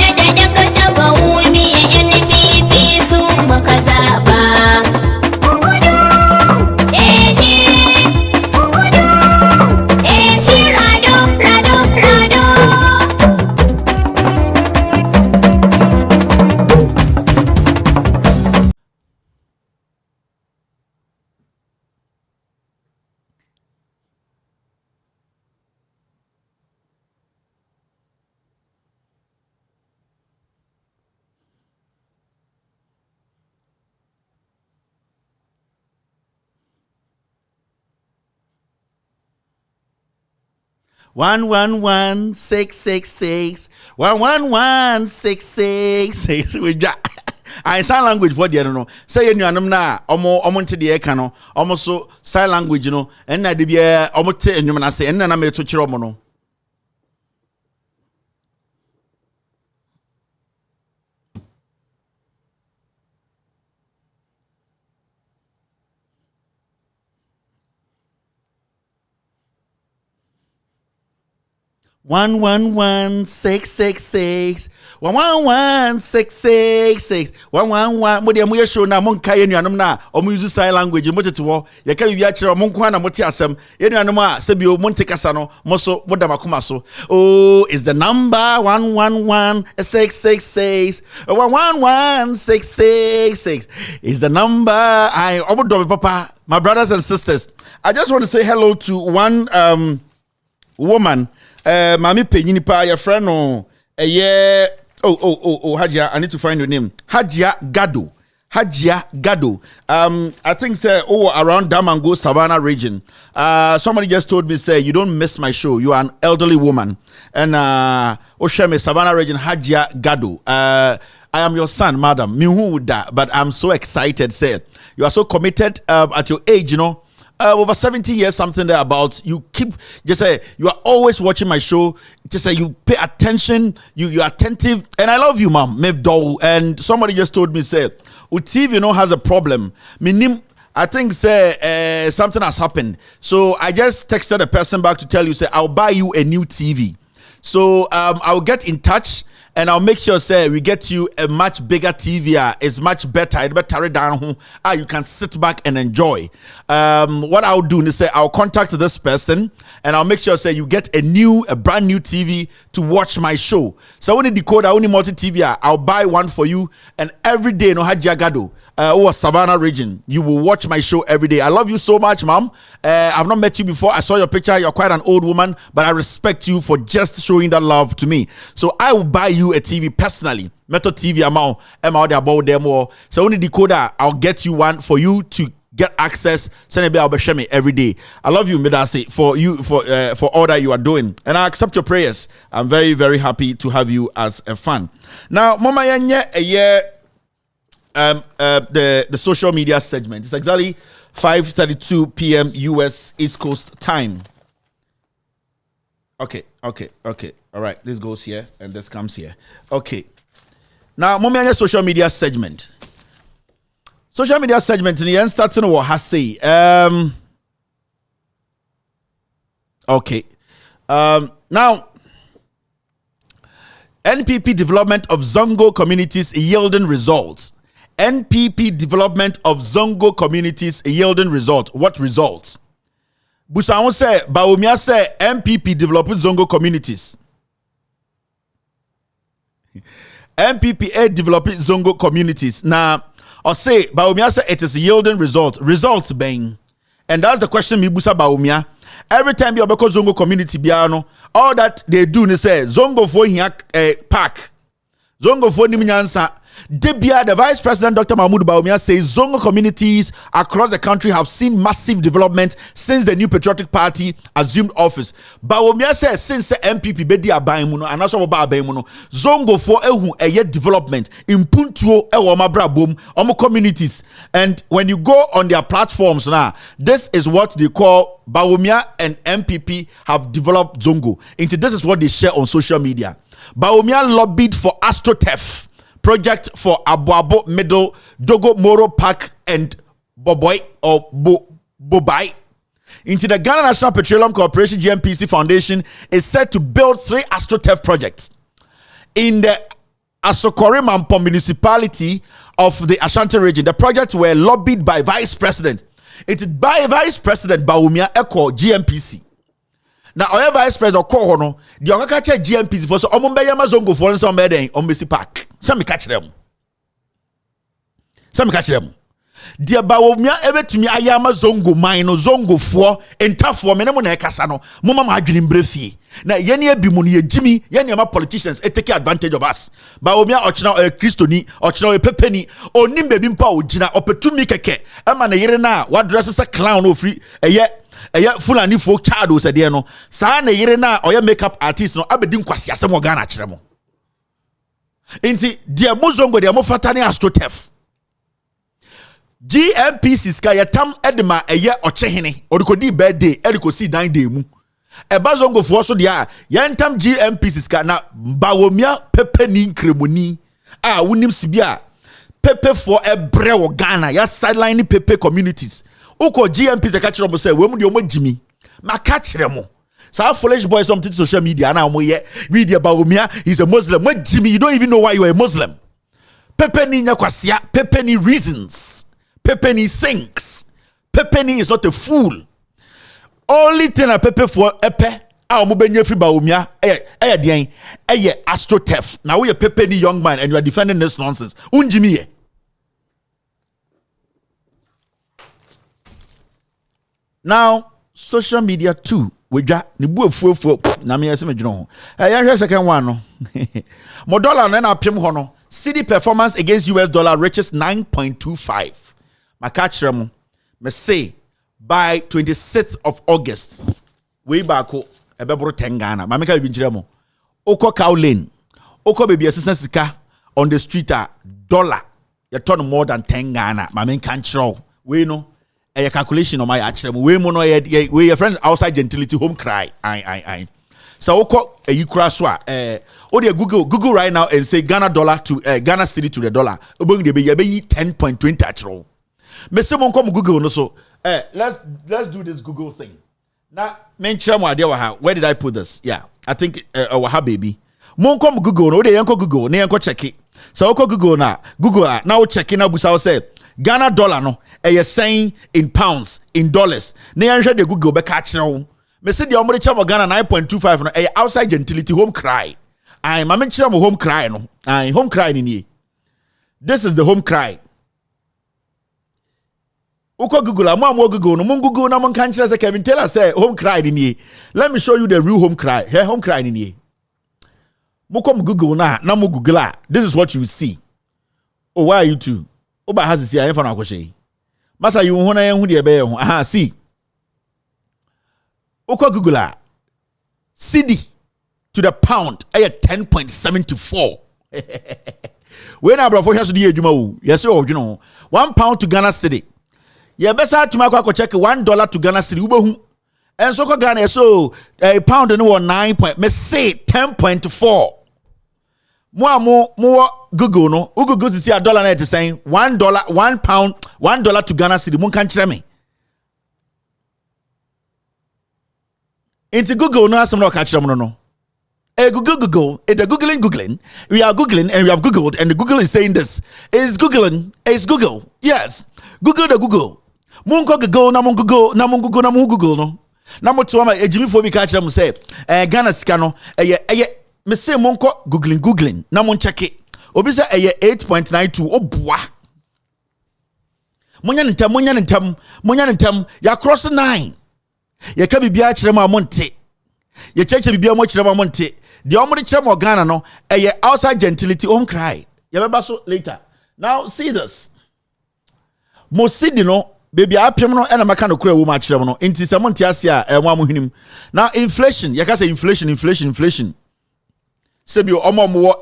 Speaker 17: 111-666 111-666 we I sign language for the no say you anum na omo nte de e ka no omo so sign language no en na de bia omo te enum na say en na me to kire omo no 111-666 111-666 111 mo de mo ye show na mo nka ye nuanom na o mo use sign language mo tete wo ye ka bibia kire mo nko na mo te asem ye nuanom a se bi o mo ntekasa no mo so mo da makoma so oh is the number 111-666 111-666 is the number I obodo papa my brothers and sisters I just want to say hello to one woman Mami Penyini pa your friend no Hajia, I need to find your name. Hajia Gado. I think say around Damango Savannah region. Somebody just told me say you don't miss my show. You are an elderly woman. And Osheme Savannah region Hajia Gado. I am your son, madam. But I'm so excited. Say you are so committed at your age, you know. Over 70 years, something there about you keep just say you are always watching my show. Just say you pay attention, you are attentive, and I love you, mom. And somebody just told me say, TV, you know, has a problem. I think say something has happened. So I just texted a person back to tell you say I'll buy you a new TV. So I'll get in touch. And I'll make sure, say, we get you a much bigger TV. It's much better. It's better down. You can sit back and enjoy. What I'll do is say I'll contact this person and I'll make sure, say, you get a brand new TV to watch my show. So when you decoder, only multi TV, I'll buy one for you. And every day, no Hajjagado, or Savannah region, you will watch my show every day. I love you so much, mom. I've not met you before. I saw your picture. You're quite an old woman, but I respect you for just showing that love to me. So I will buy you a TV personally. Metal TV amount about them all. So only decoder, I'll get you one for you to get access. Send me every day. I love you, Medase, for all that you are doing, and I accept your prayers. I'm very, very happy to have you as a fan. Now, Mama Yanye, the social media segment. It's exactly 5:32 p.m. U.S. East Coast time. Okay. All right, this goes here and this comes here. Okay. Now, Mama social media segment. Social media segment in the end starting what has say. Okay. Now, NPP development of Zongo communities yielding results. NPP development of Zongo communities yielding results. What results? Busawon say, Bawumia say NPP developing Zongo communities. NPP developing Zongo communities. Now, or say Bawumia say it is yielding results. Results being, and that's the question me busa Bawumia. Every time you obeko Zongo community biano, all that they do they say Zongo for here park. Zongo for niminyansa. Debia, the Vice President Dr. Mahmoud Bawumia says Zongo communities across the country have seen massive development since the new Patriotic Party assumed office. Bawumia says since the MPP bedi abayimuno and also abayimuno Zongo for a development in Puntuo Mabra Omo communities. And when you go on their platforms now, this is what they call Bawumia and MPP have developed Zongo. Into this is what they share on social media. Bawumia lobbied for AstroTurf project for Abuabo Middle, Dogo Moro Park, and Boboy or Bobai. Into the Ghana National Petroleum Corporation GNPC Foundation is set to build 3 AstroTurf projects in the Asokore Mampo municipality of the Ashanti region. The projects were lobbied by Vice President. It is by Vice President Bawumia Eko GNPC. Now, our Vice President Kohono, the Okakache GNPC for so Omumbe Yamazongo for some bedding on Messi Park. Some catch them. Dear Bawomia ever to me ayama zongo mine no zongo for and tough for menemo casano mama margin brefi na yeni bimuni Jimmy yeni ama politicians take advantage of us Bawomia ochna or Christoni ochna or pepeni or nimbe bimpa ojina opetumi keke ama na yere na what dresses a clown or free full and folk child was a dear no sa na yere na or makeup artist no abedin kwasi asem Ghana chiremo inti dear muzongo dear mo fatani astrotef GMP ska yatam edema eye ochehene odikodi birthday edikosi 9 day mu ebazongo fo so dia yantam GMP ska na bawomia pepe ni nkremoni a wonim sibia pepe for ebre wo Ghana ya sideline pepe communities uko GMP ze ka kire mo say we mu de omo jimi maka kire mo sa foolish boys from social media na mo ye media bawomia he's a Muslim mo jimi you don't even know why you are a Muslim pepe ni nyakwasia pepe ni reasons Pepeni thinks. Pepeni is not a fool. Only thing a Pepe for Epe, our Mubenye free Baumia, astrotef. Now we a Pepeni young man and you are defending this nonsense. Unjimie. Now, social media too. We got Nibu Fu Namia Semajno. Second one. Modola and our Pim Hono. City performance against US dollar reaches 9.25. Makachiramo, me say by 26th of August, way back, ebebro tengana. Mameka ibinchiramo. Oko cow lane, oko baby assistance sika on the street dollar. You turn more than 10 Ghana. Mamen can't show. We know a calculation on my actual. We mono we your friends outside gentility home cry. I. So oko a ukraswa. Google right now and say Ghana dollar to Ghana city to the dollar. Obong de be 10.20 actual. Me say mon come Google no so let's do this Google thing. Now mention mo ade wa ha. Where did I put this? Yeah, I think wa ha baby. Mon come Google no dey yanko Google, na yanko check it. So oko Google na now check na busa say Ghana dollar no saying in pounds, in dollars. Na yanhwe de Google be ka kire wo. Me say the omre chamo Ghana 9.25 no outside gentility home cry. I ma mention mo home cry no. Home cry ni. This is the home cry. Uko Google, Google, no mon Google, na mon can't say Kevin Taylor say home cry in ye. Let me show you the real home cry. Here, home cry in ye. Mukom Google na mo Google. This is what you see. Oh, why are you two? Oba has this here for na kwashe. Masa you hona yan hu de be ho. Aha, see. Uko Google. CD to the pound ay 10.74. When abro has to di adwuma wo. Yes o, you know. 1 pound to Ghana city. Yeah, best to make a check $1 to Ghana city. And so Ghana so a pound and 9 point. Me say 10.4. More Google no. Google to see $1 na it saying $1, 1 pound, $1 to Ghana city. Mun can't me. Into Google no some no catch them no. Google. It's Googling. We are Googling and we have Googled and the Google is saying this. It's Googling. It's Google. Yes. Google the Google. Munko Google na Google no. Na mo tuama ejimi fo bi ka kire mo say Ghana sika no me say monko googling na mon check it. Obi say 8.92 oboa. Monya ntem ya cross 9. Ya ka bibia kire mo amonte. Ya cheche bibia mo kire mo amonte. The omri kire mo Ghana no outside gentility home cry. Ya beba so later. Now see this. Mo sidi no baby apem no ena maka no kura wo ma kire no enti se mo ntiase a enwa mo hwenim now inflation ya ka say inflation se bi omo wo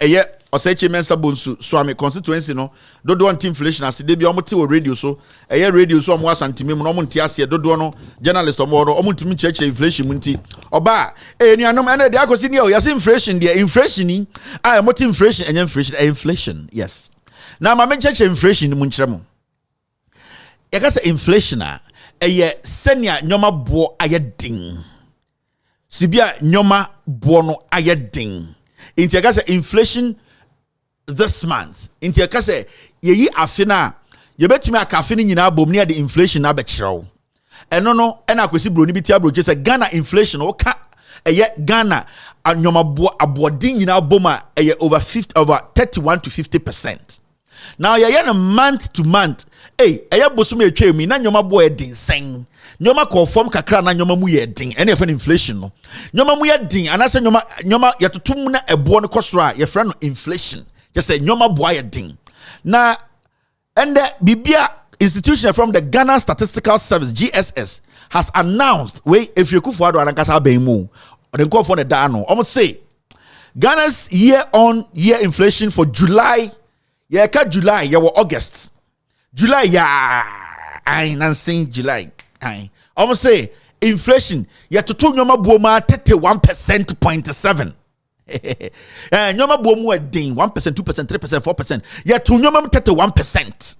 Speaker 17: oseche mensa bonsu so ame constituency no dodo anti inflation ase de bi omo te wo radio so radio so omo asantime no omo ntiase dodo no journalist omo ntimi cheche inflation munti oba enuanom ena de akosi ni o ya say inflation de inflation ni mo te inflation inflation yes now ma me cheche inflation mu nkire mo yakasa inflation senya nyoma bo ayedin sibia nyoma bo no ayedin inti yakasa inflation this month inti yakasa yeyi afina yebetumi akafini nyina bom ne de inflation na bekrew eno no ena akwesi bro ni bi tia bro je say Ghana inflation o ka Ghana nyoma bo abodin nyina boma over 31 to 50%. Now, you're month to month, hey eya bosom etwa mi na nyoma bo edin sen nyoma conform kakra na nyoma mu ye din ene efa inflation no nyoma mu ye din anase nyoma yetotum na ebo no kosoro a ye fra no inflation just say nyoma bo ye din na and bibia institution from the Ghana Statistical Service GSS has announced wey if you kufu ado anankasa ban mu the call for the dano almost say Ghana's year-on-year inflation for July July August July I Nancy July I almost say inflation to nyoma buoma 31.7 nyoma buomu edin 1% 2% 3% 4% to nyoma 31%.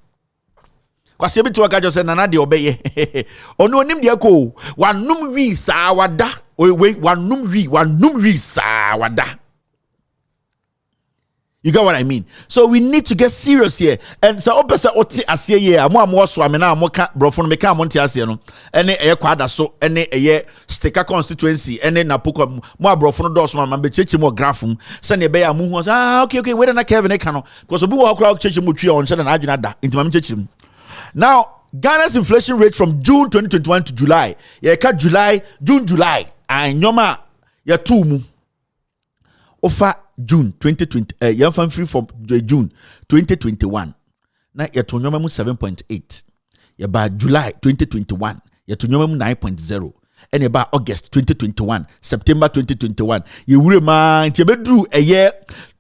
Speaker 17: Kwasi ebi to aka just say nana de obeye ono onim de ko wanum wi sa wada we wanum wi sa wada. You get what I mean? So we need to get serious here. And so opesa oti asie ye amo so amena amo ka brofo no meka monti asie no ene eye kwada so ene eye sticker constituency ene napoko mo brofo no dos ma be cheche mo graph se ne be ya mu ho okay we na Kevin e ka no because obi wo akra cheche mo twi on se na adwena da intima me cheche. Now Ghana's inflation rate from June 2021 to July July and nyoma ya tumu ofa June 2020 yamfan free from June 2021 na ya to nyoma mu 7.8 ya ba July 2021 ya to nyoma mu 9.0 and ya ba August 2021 September 2021 ye wure ma nti bedru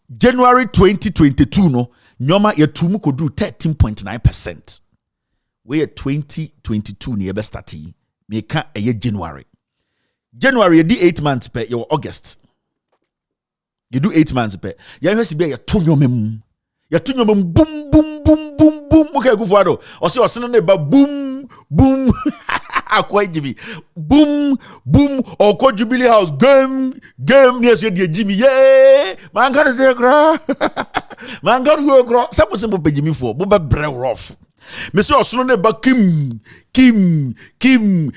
Speaker 17: January 2022 no nyoma ya tumu ko do 13.9%. We are 2022 near best starting. Make a January. January, you do 8 months per your August. You do 8 months per. You have to be a tunyomem. You tunyomem boom, boom, boom, boom, boom. Okay, go for it. Or see, or send about boom, boom. Quite Jimmy. Boom, boom. Or call Jubilee House. Game. Yes, you dear Jimmy. Yeah. Man, God is there, gra. Man, God will grow. Some simple pay Jimmy for. Boba brew rough. Monsieur Osune ba Kim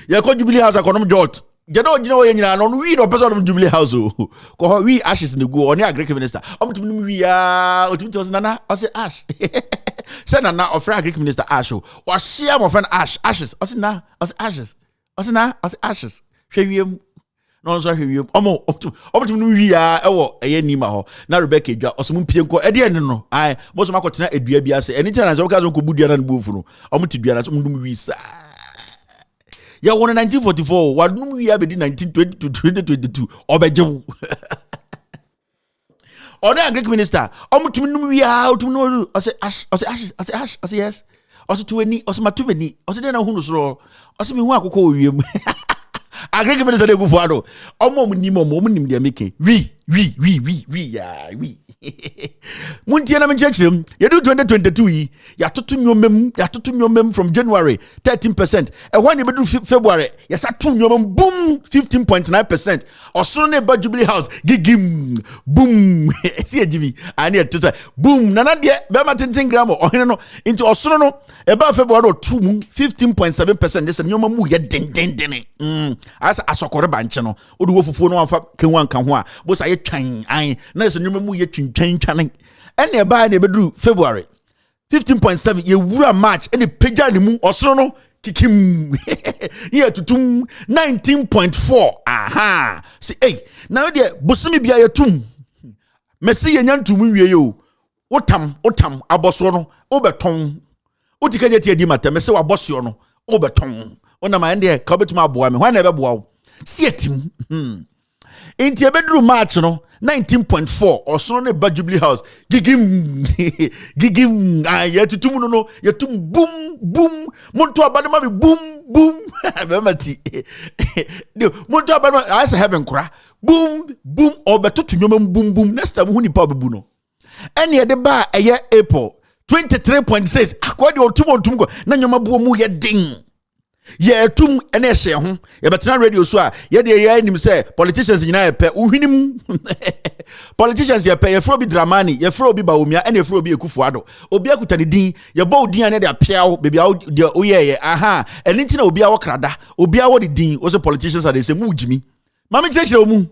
Speaker 17: ya ko Jubilee House akonom jot jedo gina o yenyina no wi no person Jubilee House ko wi ashes ne go oni agric minister omutum wi ya otum to nana o say ash say nana of agric minister ash o share my friend ashes o say na o say ashes o say na o say ashes hwewiem no so hwewiem omutum wi ya ewo eye nima ho na Rebecca dwa osum pie nko ede ene no ai mo so makotena edua bia se eni tena so ka so ko budua na bufu no omuti dua na so mundum wi sa ya won 1944 wadum wi abedi 1920 to 2022 obejewu ona agric minister omutum num wi a otum no o say ash yes o say tuweni o say matubeni o say na hunu so o say me hu akoko owiem agric minister de gufuado omo nim de make we muntie na menchechirem ye do 2022 yi ya totu nyomem from January 13% e when you do February ya sa tu nyomem boom 15.9% osoro na ba Jubilee House gigim boom see ejibi ani etota boom nana de be ma 10 gram ohene no into osoro no e ba February o tu 15.7% this nyomem mu ye den asa asokore ba nche no odu wo fufuo no amfa kenwan kan ho a bo sa ye twan ai na so nyomem mu ye twintwan ene e ba na bedru February 15.7 ye wura March ene peja ne mu osoro no kikim ye tutum 19.4 aha see na de bosimi bia ye tum mesi ye nyantum wie yo otam aboso no obeton otikanye tie di mata mesi waboso no obeton ona ma ende ka obetuma aboa me hwan na ebe boa wo si etim enti ebedru March no 19.4 osoro ne ba Jubilee House gigim ya tutum no ya tum boom monto abadema be boom be mati monto abadema asa heaven kura boom obetoto nyoma boom next time hu ni pa bebu no ene ye de ba eye April 23.6 akwa de otum ko na nyoma buo mu ye ding ye tum ene ehye ho ye betena radio so a ye de ye anim say politicians nyina ye pe uhwinim politicians ye pe ye fro bi Dramani ye fro bi Bawumia ene ye fro bi Ekufuado obi akuta ne din ye bo din ane de apiawo bebi awo de oyeye aha ene ntina obi awo krada obi awo de din o say politicians are dey say mu jimi mama chekire mu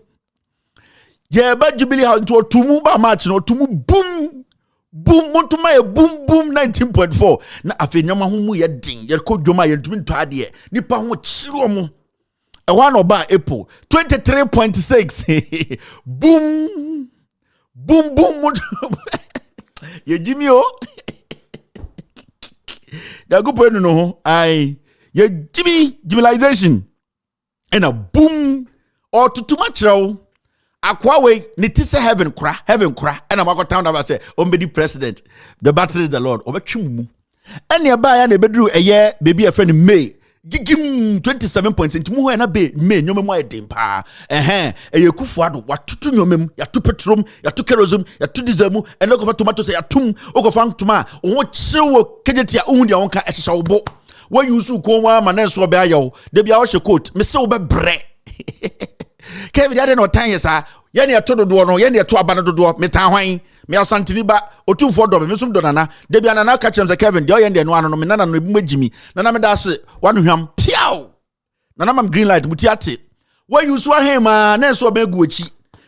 Speaker 17: ye ba Jubilee House to tumu ba March no tumu boom boom montuma ye boom boom 19.4 na afi nyama ho mu ye din ye ko dwoma ye ntumi ntwa de nipa ho kyiro mo e wa no ba April 23.6 boom boom boom ye jimi o ya go ponu no ho ai ye jimilization and a boom or tutuma kyerɛw akwawe ni tise heaven kra and amako town that say ombedi president the battle is the Lord obetwemu and ya ba ya na beduru eye baby a friend May gigim 27 points into mu na be May nyome mu ayedin pa eye kufuado watutu nyomem ya tu petrol ya tu kerosene ya tu diesel mu and okofa tomato say ya tum okofa ntoma wo chiwo kejetia ohun dia wonka ehihya wo bo when you su ko wa ma na so be ayo de bia wo hye coat me se wo be bre Kevin ya no tan yesa ye ne to dodo no ye ne to aba no dodo metan hwan me asantini ba otumfo do me sum do nana de bia nana ka chem se Kevin de ye no ano no me nana no ebu magimi nana me da se wanu hwam piao nana mam green light muti ate when you su ahema na so be gu achi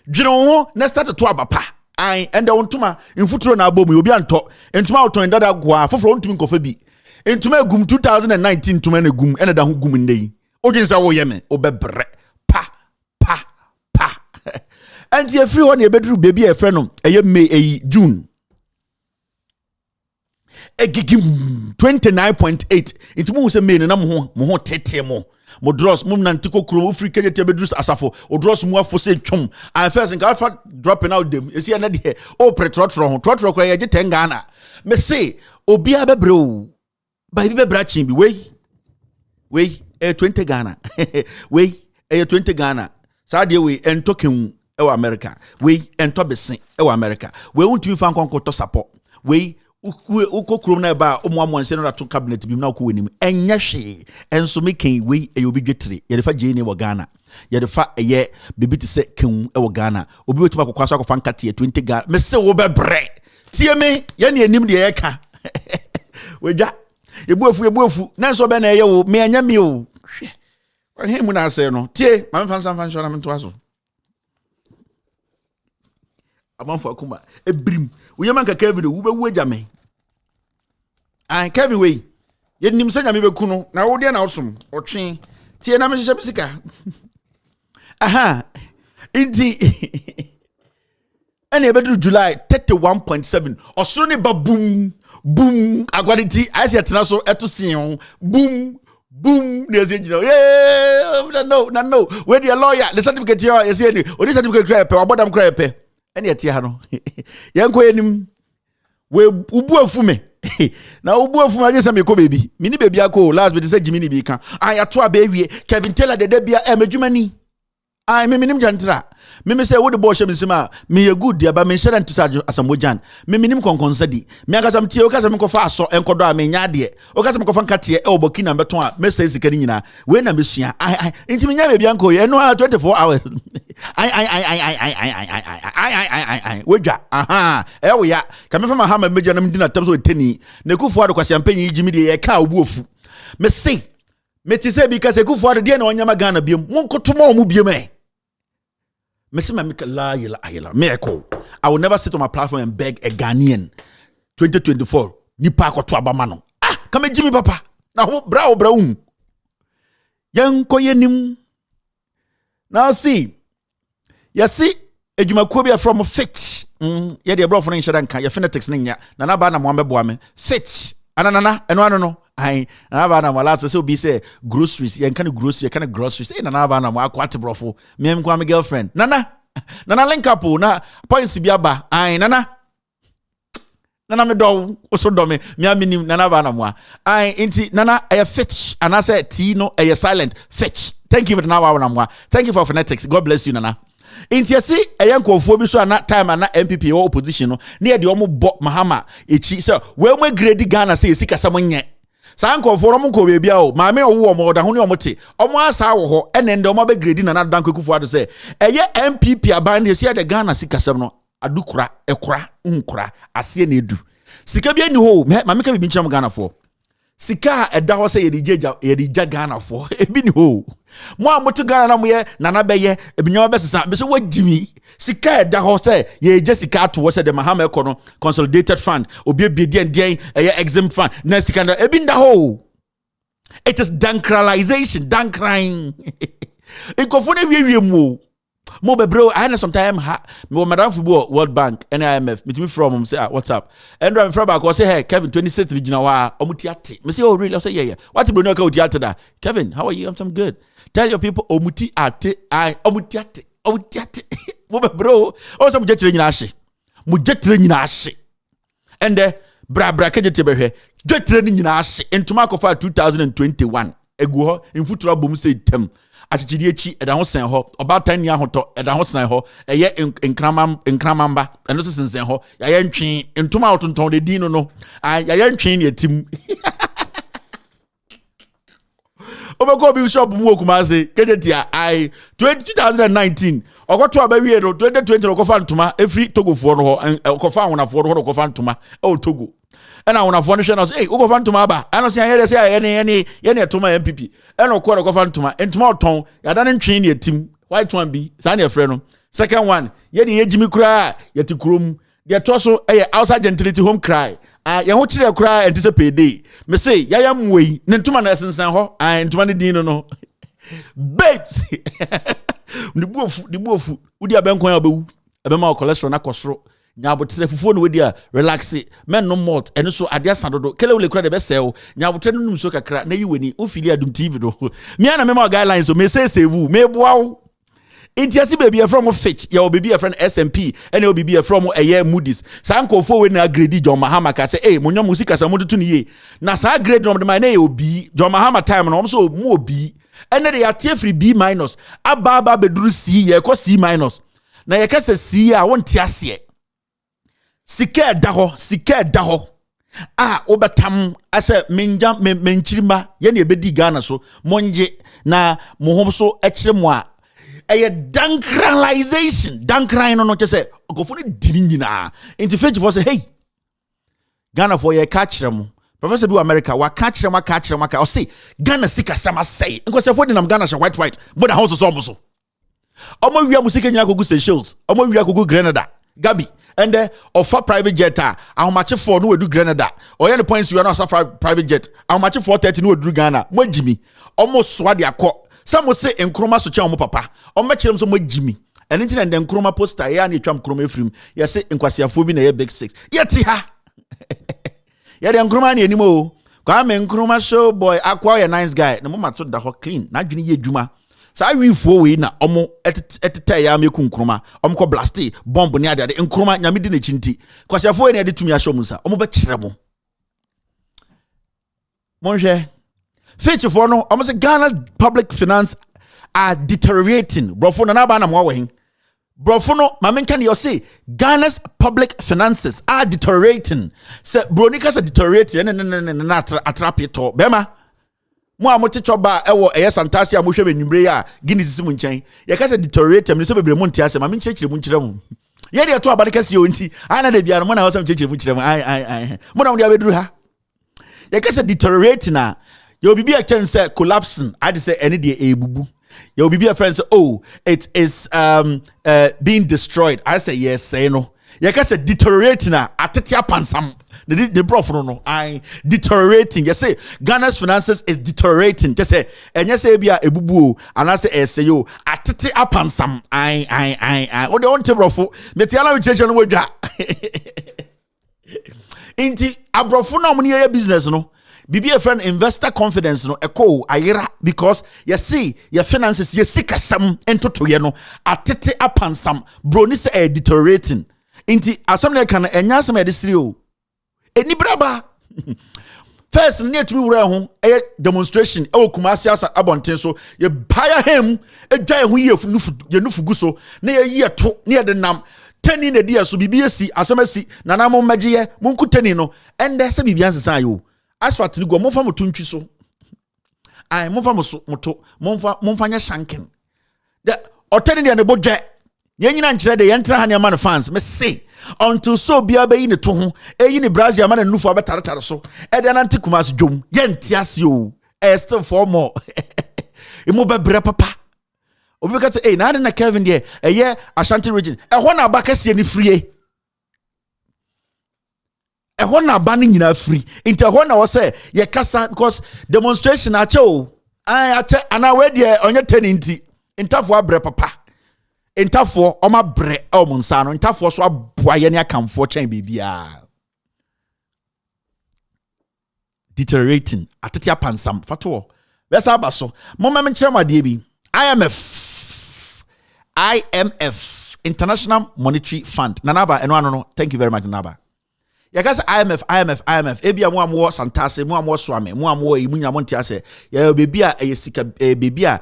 Speaker 17: dwene ho na start to aba pa ai ende wontuma mfuturo na abom obi anto entuma oton dada gwa foforo ntumi nkofa bi entuma egum 2019 ntuma na egum ene da ho gum ndey odwinsa wo ye me obebre and ye free one ye bedru baby e friend no eye May June egigim 29.8 into mu se May na mo ho tete mo dross mum na ntiko kuro free Kenya te bedru asafo o dross mu afo se twom I first nka alpha dropping out them esi na de o pretrotro ho trotro kura ye je 10 Ghana me say obi abebre o ba bi bebra chin bi we 20 Ghana we 20 Ghana sa de we entoken ewa America we ento besen ewa America we untimi fa nkonko to support we ukokrom na ba omoamonse no to cabinet bi na ko wenim enya hwe enso meken we eyobi dwetire ye defa jeni wo Ghana ye defa eye bibi ti se ken ewo Ghana obi wetuma kokwaso akofa nkate 20 Ghana me se wo bebre tie me ye ne anim de ye ka weja ebuafu nanso be na eye wo me anya mi o hwe hemu na ase no tie mamfa nshona mento aso amanfo akuma ebrim uyema nka Kevin wo bewu agame Kevin we ye nim sanya me beku no na wo de na osom otwe tie na me hye bisika aha inti ene bedru July 31.7 osoro ne ba boom agwaditi ase etena so eto sin boom ne say you no where the lawyer the certificate here you say any o the certificate cry pe obodam cry pe ene etie ha no yenko enim we ubu afu me na ubu afu ma je say me ko baby mini baby akọ last bit say Jimmy bi kan ayato abawie Kevin Taylor de bia emedwumani me minim jantra me say wo de bo hye me sima me ye good dia ba me share ntisage asambojan me minim konkonsadi me akasam tie o kasam kofa aso enkodo a me nya de o kasam kofa nkate e oboki na beton a me say sika ni nyina we na me sua inti me nya be bia nko ye no 24 hours wejwa e wo ya ka me fa ma ha ma meja na mdi na tam so teni na kufu ado kwase ampanyi Jimmy de ye ka obuofu me say me ti say because kufu ado de na onyama Ghana biem monkotomo mu biem la miracle. I will never sit on my platform and beg a Ghanaian 2024 nipa akoto abamano come Jimmy papa na ho bra yanko yenim now see you see edwumakuo bia from Fitch ye de bro for nhyira nka ye phonetics nya na ba na mo ambeboa me Fitch anana eno no ai na ba na wala so be say groceries ye kan grocery kan groceries na ba na mo akwate brofo me kwa me girlfriend nana link up na points bi aba ai nana me do so do me aminim nana ba na mo ai inti nana I Fitch and I say T no I silent Fitch thank you for na wa na mo thank you for phonetics God bless you nana inti asi eyankofo bi so na time na MPP or opposition no na de omo bo mahama echi so we mo grade Ghana say sika sam nye sanko for omo ko bebia o ma me owo omo da ho ne omo te omo asa wo ho ene nde omo be grade na dan kwakufu ado say eye MPP aban de sia de Ghana sika sam no adukura ekura nkura ase na edu sika bia ni ho ma me ka bi ncham Ghana for sika ɛda hɔ sɛ yɛde gya Ghana for ebi ni ho mo a moto Ghana na mo yɛ nana bɛyɛ ebinyama bɛsesa me so wagimi sika ɛda hɔ sɛ yɛgye sika to wɔ sɛ de mahama ɛkɔ no consolidated fund obi deɛn ɛyɛ exempt fund na sika na ebi nda hɔ. It is dankralization, dankran. Ikofo ne wie mu. Mo be bro, I had some time me madam football World Bank and IMF meet me from say what's up. And I'm from back say hey Kevin 26th regional wa omutiate. Me say oh really? I say yeah. What bro no ka utiate da? Kevin, how are you? I'm good. Tell your people omutiate I omutiate. Mo be bro, o say mo jetre nyina ahye. Mo jetre nyina ahye. And bra kejete be hwe. Jetre nyina ahye. Entuma kofa 2021. Egu ho mfuturo bom say tem. Achichidi echi eda ho sen ho obatan ni ahoto eda ho sen ho eye nkramamba eno sen ho ya ye ntwe ntoma otonton de din no ya ye ntwe ne atim obeko bi shop mu okumase kejetia 2019 okoto abawie no 2020 okofa ntoma every togofo no ho okofa awonafo no ho okofa ntoma Togo. And I want to furnish us. Hey, go fan to my bar. I don't say any to my MPP. And no quarter go fan to my and tomorrow tongue. I don't train your team. White one be Sanya friend. Second one, yet the Jimmy cry, yet to crum. Their torso outside gentility home cry. You want to cry anticipate day. Me say, ya am way, Nentuman essence and ho, and 20 dino no. Babes, the boof, would you have been going about cholesterol na costro? Nyabotre fufuo no we dia relax men no malt eno so adia sadodo kele we kura de be sell nyabotre no num so kakra na yiweni o fili adum tv do me na me ma guidelines so me say save me boawo itiasi baby from fetch ya baby friend SMP ene o baby from eye Moody's sa nkofo we na grade John Mahama ka say eh monyo musika sa modutu ne ye na sa grade no de man na obi John Mahama time no so mu obi ene de ya tie free B- aba beduru C ye ko C- na ye kase C a won tiase Sika daho obetam ase menja menchirima ye na ebedi Ghana so monje na mohom so ekire mo a eye dankran no kese ogofo ne dini nyina into fetch for say hey Ghana for ye ka kire mo Professor bi America wa ka kire maka o say Ghana sika sama say nko se for dinam Ghana sha white but the house so omo omo wia musika nyina kogu Seychelles omo wia kogu Grenada Gabi and offer private jet how much for no do Grenada or any points you are not suffer private jet how much for 30 no do Ghana mo Jimmy almost swadi akọ some say enkroma so cha mo papa o ma kirem so mo Jimmy and internet den enkroma poster ya na etwam kroma efrim ya say enkwasiafo bi na ye big 6 yeti ha ya den enkroma na enimo kwa me enkroma show boy akwa ya nice guy na mo matso da ho clean na adwene ye dwuma sa wifuo we na omo etete ya meku nkroma omo ko blast bomb ne ade nkroma nyame di na chinti kwasiafo we na ade tumi ahom sa omo be kire mo monje fetch for no omo say Ghana's public finance are deteriorating brofo na ba na mo wa hin brofo no mamenka ne you say Ghana's public finances are deteriorating say bronika say deteriorate na atrape to bema mo amoticho ba ewo santasia mo hwe benwumre ya Guinness sisi mu nchen ye ka se deteriorate me so bebre mo ntia se ma me nchekire mu nchire mu ye de to abade kase o nti ana de bia no mo na wo sam nchekire mu nchire mu ai mo na wo de abeduru ha ye ka se deteriorate na ye obibi a chen say collapsing I say any de ebubu ye obibi a friend say oh it is being destroyed I say yes say no ye ka se deteriorate na atetia pansam the prof no I deteriorating you say Ghana's finances is deteriorating just say enye say bia ebubu and I say say yo atete apansam I o de on te prof metiala we cheche no wadwa inti abrofo na mo ne business no bibi a friend investor confidence no eko ayera because you see your finances you sikasam entoto ye no atete apansam bro ni say deteriorating inti asam na kan enya asam e de siri o eni braba first near to me wura ho demonstration e Kumasi asa abonten so ye paya him edwan ho ye nufugu so na ye ye to na ye de nam tani na dia so bibi esi asamasi na na mo magye ye munku tani no ende se bibi ansesa yo asfalt ni go mo fa moto ntwi so ai mo fa moto mo fa nya shanken de otani de ne bodwe ye nyina nkire de ye ntra ha ne man fans me say until so bia be in to ho e ni Brazil man nufu abetaretare so e de nanti kumas dwom ye ntiase o e still for more e mo bebre papa obi ka say na Kevin there ye Ashanti region e ho na abakase ni frie e ho na ba ni nyina free inte ho na wo say ye kasa because demonstration ache o ache ana we there onye teninti intafo abre papa intafo oma bre o munsa no intafo so aboa ye ne akamfo chen bibia deteriorating atete apansam fato wesa abaso moma me kire made bi IMF International Monetary Fund nanaba eno ano no thank you very much nanaba ya guys IMF ebia mo amwo santase mo amwo soame mo amwo imunya mo ntiase ya bebia sika bebia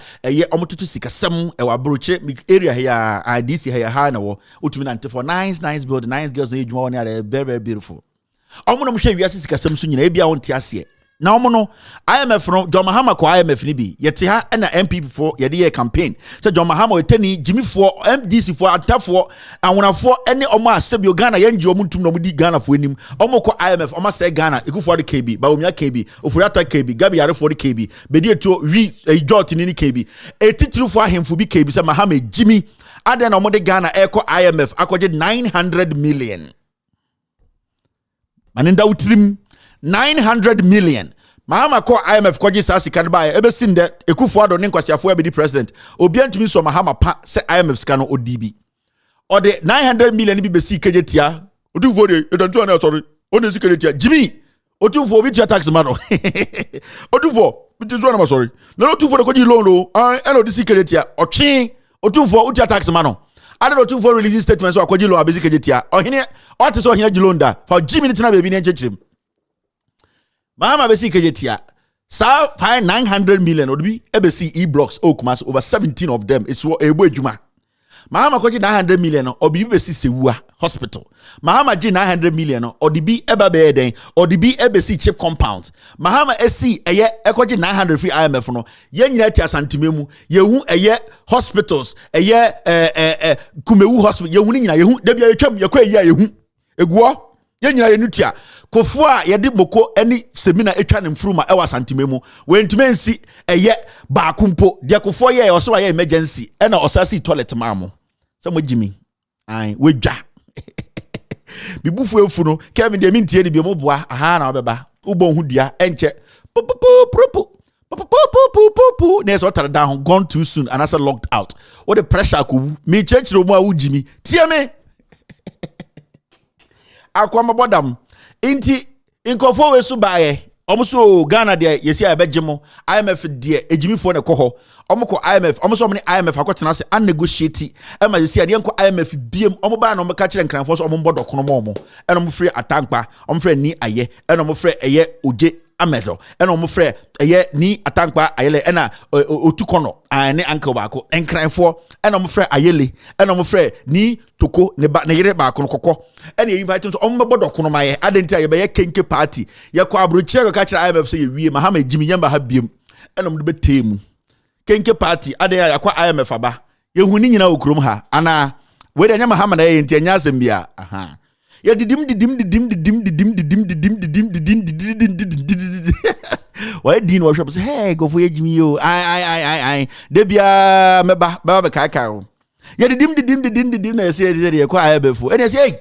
Speaker 17: omotutu sika sem e wabroche area here IDC here ha na wo otumi na for nice build nice girls na ejuma woni are very very beautiful omo no hwe wiase sika sem so nyina ebia won ntiase na omo no IMF no John Mahama ko IMF ni bi yete ha na MPP for yede ye campaign so John Mahama otani Jimmy for MDC for atafo anwonafo ene omo asebio Ghana yenji omo ntum no mudi Ghana fo enim omo ko IMF omo say Ghana ekufo de KB ba omia KB ofuriata KB gabi yare for de KB bedi eto wi jot ni KB etitru fo ahemfo bi KB say Mahama Jimmy ade na omo de Ghana eko IMF akoje 900 million maninda utrim 900 million. Mahama ko IMF koji sa sika ba ebe sinde ekufo ado ne nkwasiafo ebe di president obi antumi so Mahama pa se IMF sika no odibi o de 900 million bi besi kejetia otufo de etantu na sorry oni sika kejetia Jimmy otufo obi tia tax man otufo bitu zo na sorry na otufo de koji loan no and odi sika kejetia otwe otufo utia tax man ade otufo release statement so akoji loan abesi kejetia ohine ote so ohine gilonda for Jimmy ni tina bebi ne nchechirem Mahama besi kejetia sa 900 million odbi ebesi e-blocks okumas over 17 of them it's ebo ejuma Mahama koji 900 million obi besi sewua hospital Mahama ji 900 million odibi eba be eden odibi ebesi chip compound Mahama esi eye ekoji 900 free IMF no ye nyina ti asantememu yehu eye hospitals eye kumewu hospital yehu nyina yehu da bia yetwam yekwa yehu eguo ye nyina yenutia kofua yedi moko eni semina etwa ne mfruma ewa santimemu wentimensi eye ba kumpo de kofua ye oso wa ye emergency ena osasi toilet maamo se mo Jimmy ai wedwa bibufu efu no Kevin de mintie de bi mo boa aha na obeba ubo hu dua enche ne so tar down gone too soon and as locked out what the pressure ko me church ro mo a Jimmy tie me akwa mabodam inti inkofo we su baaye omuso Ghana de yesi abegemo IMF de ejimifo ne koho omko IMF omuso omne IMF akotena se an negotiate e ma yesi ade enko IMF biem omoba na omka kire nkranfo so ombodo kono mo eno mo free atankpa omfrɛ ni aye eno mo frɛ eye oje amedo eno mo frɛ eye ni atankpa ayele ena otukono ane anka baako enkranfo eno mo frɛ ayele eno mo frɛ ni toko ne ba ne yere baako kokko ene invite so ombodo kono maye adenti aye be ye kenke party ye ko abrochire ka kire IMF se ye wie Mahama Jimmy yamba ha biem eno mo de betemu kenke party ade ya kwa IMF aba ye hu ni nyina okrom ha ana we de nya Mahama na ye ntia nya asem bia aha ye didim why din wo shop say hey go for Jimmy yo ai de bia meba be kai o ye didim na say ye kwa IMF ene say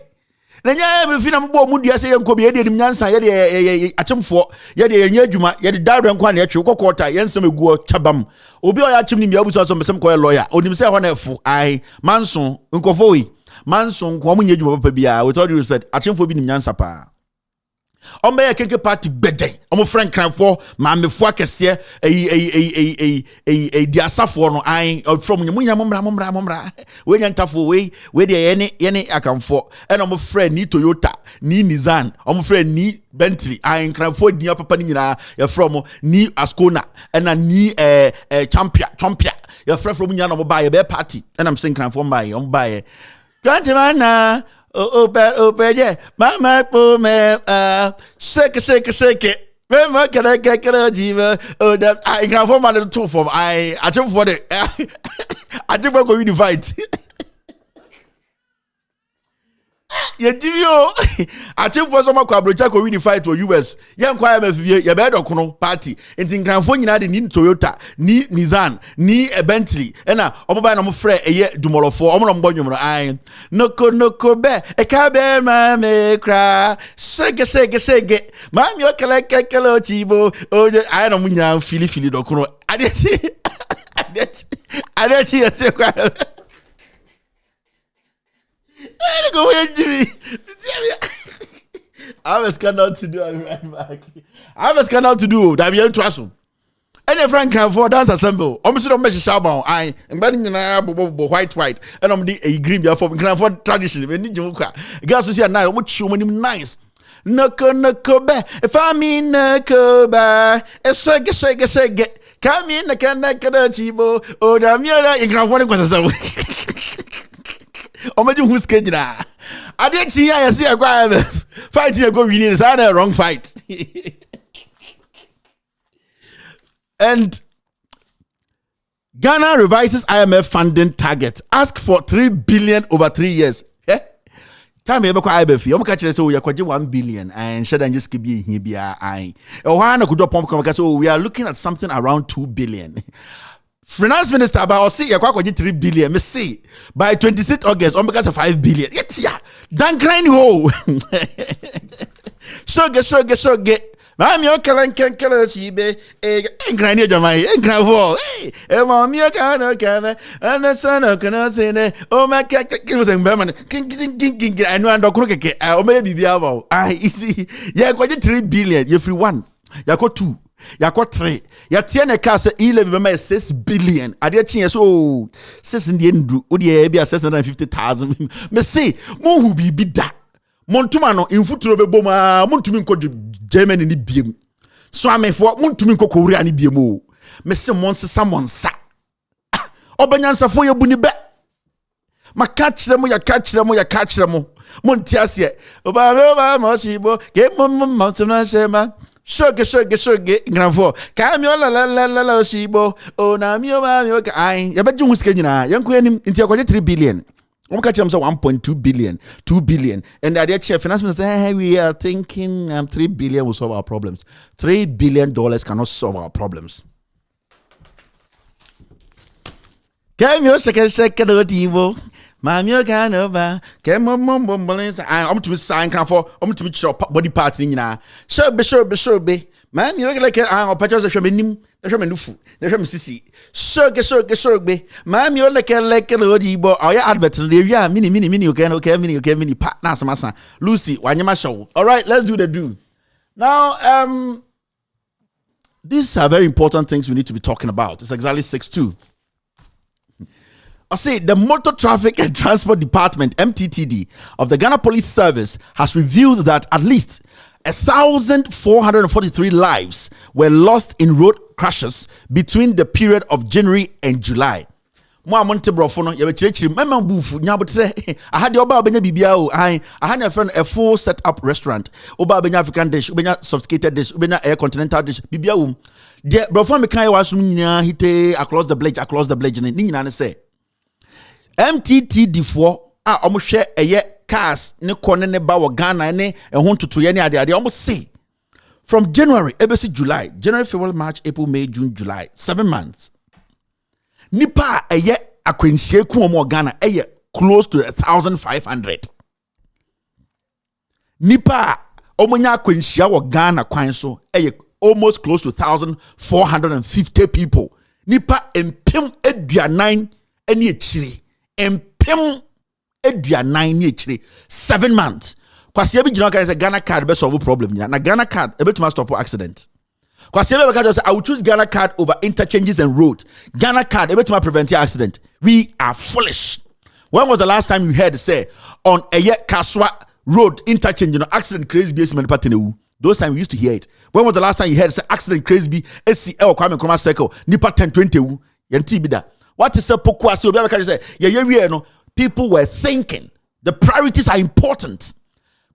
Speaker 17: na nya me fi na mbo mu dia say ye nko be ye de nyansa ye de achemfo ye de ye nya adwuma ye de dawre nko na ye twe kokota ye nsem eguo chabam obi o ya achim ni mi abusa so mesem ko ye lawyer onim say ho na efu ai manson nkofo wi manson ko mu nya adwuma papa bia with all due respect achemfo bi nim nyansa pa ombe ye keke party beden omo friend cranfo maamefo akese diasafo no ai from nyamunya momra we nya ntafo we de ye akamfo ena omo friend ni Toyota ni Nissan omo friend ni Bentley ai cranfo dia papa ni nyina ye from ni Ascona ena ni champion ye from nya no mo ba ye be party ena msen cranfo mba ye omba ye Grantimana yeah. Mama po me shake it. Mama can I jiva? Oh, that I can form another two form. I jump for the I jump for going to fight. Ye jivio achieve for some kwabrocha ko win the fight to US yan kwa MFV ye be dokono party enti nkranfo nyina de ni Toyota ni Nissan ni Bentley na oboba na mo frɛ eye dumolofo omo no mbonwumro an noko be e ka be ma me kra shege mami o kele ochibo o ayi no munya fili dokono adechi yese kwa I have a scandal to do. I'll be right back. I have a scandal to do. That be trust. Any Frank can for dance assemble. I'm sure I'm measure shabon. I am betting white. And I'm the green for tradition. We need you cry. Guys, you see now. What you mean nice? Noko be. If I mean noko be. Shake. Come in. Nakana chibo. Oh, damn you. You can want to Omeju who's kejina. I didn't see I see a guy fighting a go winning is a wrong fight. And Ghana revises IMF funding target. Ask for 3 billion over 3 years. Time ebe kwa IMF. Omo ka kire say we akwaje 1 billion and share and just keep here bia ai. E ho na kudo pump come so we are looking at something around 2 billion. Finance Minister about see yakwaji 3 billion. Me see by 26th August, on because of 5 billion. It's ya. Dan grind ho. Shoge. Mami o kala chibe. Grind jamai. Grind ho. Mami o kana kama. Ana sana kana sene. O ma was embeman. King. I know ando keke. O me bibia ba. Easy. Yakwaji 3 billion. You free one. Yako 2. Yako 3. Ya tiene kase 6 billion. Ade chin so 6 ndie ndu. Odi e bia 650,000. Me say mo hu bi da. Montuma no infuturo bebo ma montumi nko Germany ni biem. So amefo montumi nko Korea ni biem o. Me say monsa monsa. Obanyansafo ye buni be. Ma catch them ya catch them. Montiasie. Oba mo shibo ke mo tuna shema. Shoge granfo kamio la shibo o na mio ka ai ya beju huske nyina yanko anim nti akwaje 3 billion omo ka chiam say 1.2 billion 2 billion and the chief finance minister say hey, we are thinking 3 billion will solve our problems. $3 billion cannot solve our problems. Kamio shake do divo Mamio can over. Came I'm to sign can for to be sure body parts in ya. Sure be. Mamio like I'll purchase a shaminim, the shaminufu, the shamsisi. Sure be. Mamio like a lodibo, or your advert, mini, okay, mini partners, massa. Lucy, Wanyama show. All right, let's do the do. Now, these are very important things we need to be talking about. It's exactly 6:2. I say the Motor Traffic and Transport Department, MTTD, of the Ghana Police Service has revealed that at least 1,443 lives were lost in road crashes between the period of January and July. Mo amonte brofo no ye be chirechiri mema bufu nyabotre aha de oba obenya bibia o aha na friend a full set up restaurant oba obenya African dish obenya sophisticated dish obenya air continental dish bibia wo de brofo me kan wa sum nyina hite across the bridge ni nyina ne say MTTD4 omo hwe eye cars ne kone ne ba wo Ghana ne ehon totoye ne ade omo say from January ebesi July, January, February, March, April, May, June, July, 7 months. Nipa eye akwensie ku omo Ghana eye close to 1,500. Nipa omonya akwensia wo Ghana kwan so eye almost close to 1,450 people. Nipa empem aduanan ene echiri. Empem aduanan ne echiri. 7 months. Kwasi ebi jina kan say Ghana card be solve problem na Ghana card ebe to stop accident. Kwasi ebi can just say I will choose Ghana card over interchanges and road. Ghana card ebe to prevent accident. We are foolish. When was the last time you heard say on a Kaswa road interchange accident crazy be man patenewu? Those time we used to hear it. When was the last time you heard say accident crazy be SCL Kwame Nkrumah circle nipa 1020 wu yenti bi da. What is say poku ase obi can say ye no people were thinking the priorities are important.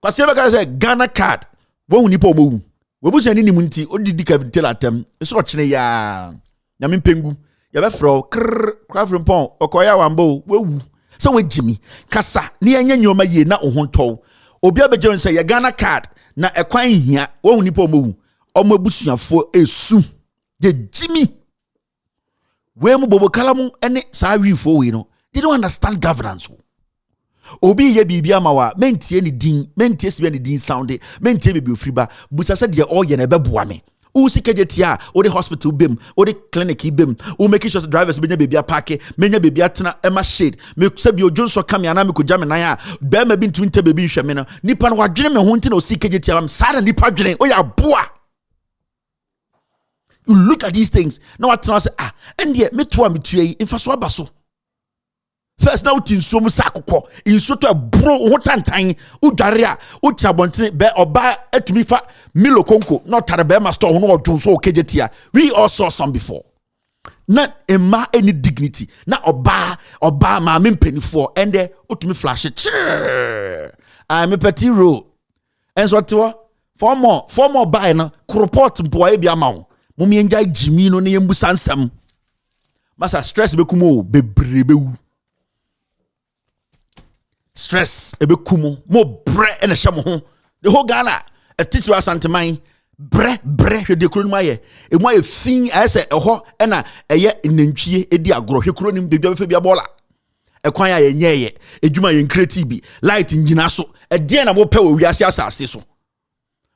Speaker 17: Kwasi ebi can say Ghana card wo nipa omowu. Webusu ni munti odidi ka tell atem so chine ya nyame pengu ya be fro kra frimpon okoya wambo wewu So we Jimmy kasa ni enye nyoma ye na ohonto obi abejeron say ye Ghana card na ekwan hia wo nipa omowu omo abusuafo esu ye Jimmy we mu bobo kalamu ene sa wifo we no they don't understand governance. Obi ye bibia mawa mentie ni din mentie sibe ni din sound mentie bebi ofriba busa se de all ye na beboa me usi kejetia o the hospital bem o the clinic bem o make sure drivers benya bebia park menya bebia tena ema shade me se bi ojo so kam ya na me ko jame nan ya be ma bi ntumi nte bebi hwe me no nipa no wadwene me ho nti na osi kejetia am sada nipa dwene o ya boa. You look at these things now what say and ye me to am tue infa so abaso. First now tin so mu sakokọ inso to bro ho tantan udware a o trabonten be oba atumi fa milo konko not tare be ma store ho no odwon so okejetia. We all saw some before. Not emma any dignity na oba ma me mpanifo ende otumi flash I me petit ro enso to for more buy no report mpo e bia ma wo mo me enjai jimi no ne yembusa nsam masa stress be kumo bebrebe wu. Stress ebe kumu mo bre ene hye mo ho the whole Ghana a teacher asanteman bre hwe de kuro no maye e mo afin ase eho ena eye nantwie edi agoro hwe kuro nim bebia befa bia bola e kwan ya yenyeye edwuma ye creative bi light ngina so e de na mo pe wo wiase asase so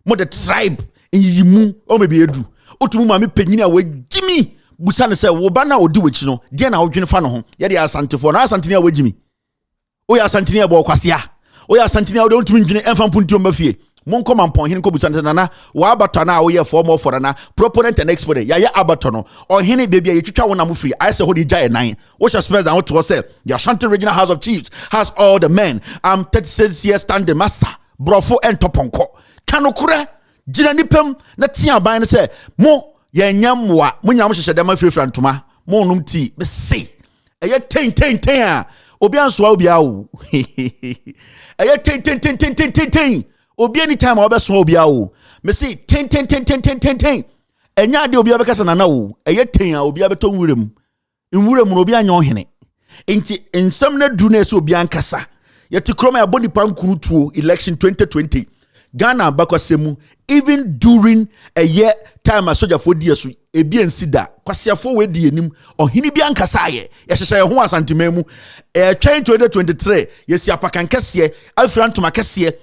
Speaker 17: mo the tribe yimu o mebi edu otumu ma me panyini a wagimi busa ne se wo ba na odi wachi no de na wodwene fa no ho ye de asantefo na asanteni a wagimi oya santini abo kwasia oya santini abo ntumi ndwene emfa mpuntuo mafie monko mampon hin ko butante nana wa abato na wo ye form for na proponent and expert ya ya abato no ohene bebia ye twitwa wona mufiri I say hodi jai 9 wo sha spell down to say the Ashanti Regional House of Chiefs has all the men 36 years standing master brofo entoponko kanokure gina nipem na tia ban no say mo ye nyamwa mo nyam hyehye dem afirifra ntoma mo num ti be say eye ten a obi ansoa obi awo eye ten obi anytime obeso obi awo me say ten enya de obi abekasa nana wo eye ten a obi abeto nwurem no obi anya ohene enti ensam na du na so obi ankasa yeti kroma ya boni pankunu tuo election 2020 Ghana bakwasemu even during a year time a soldier for years ebi ensida kwasiafo we di enim ohini bi ankasa ye yehye ho asantememu 2023 yesi apakan kese afrantuma kese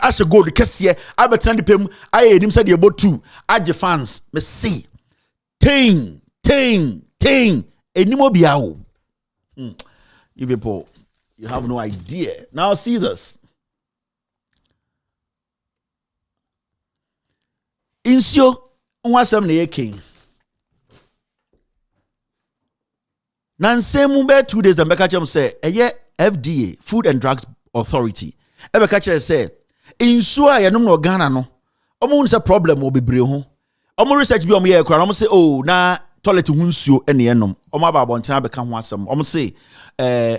Speaker 17: ashe gold kese abetan pem aye enim se de ebotu age fans me see ting enim obiawo you people you have no idea. Now see this. Insio nwasem na yake nansemu be 2 days ambeka chem say eye FDA Food and Drugs Authority ebeka chere say insio a yenom no Ghana no omo nse problem obebre ho omo research bi omo ye kra omo say oh na toilet hunsuo ene yenom omo aba abonten abeka ho asem omo say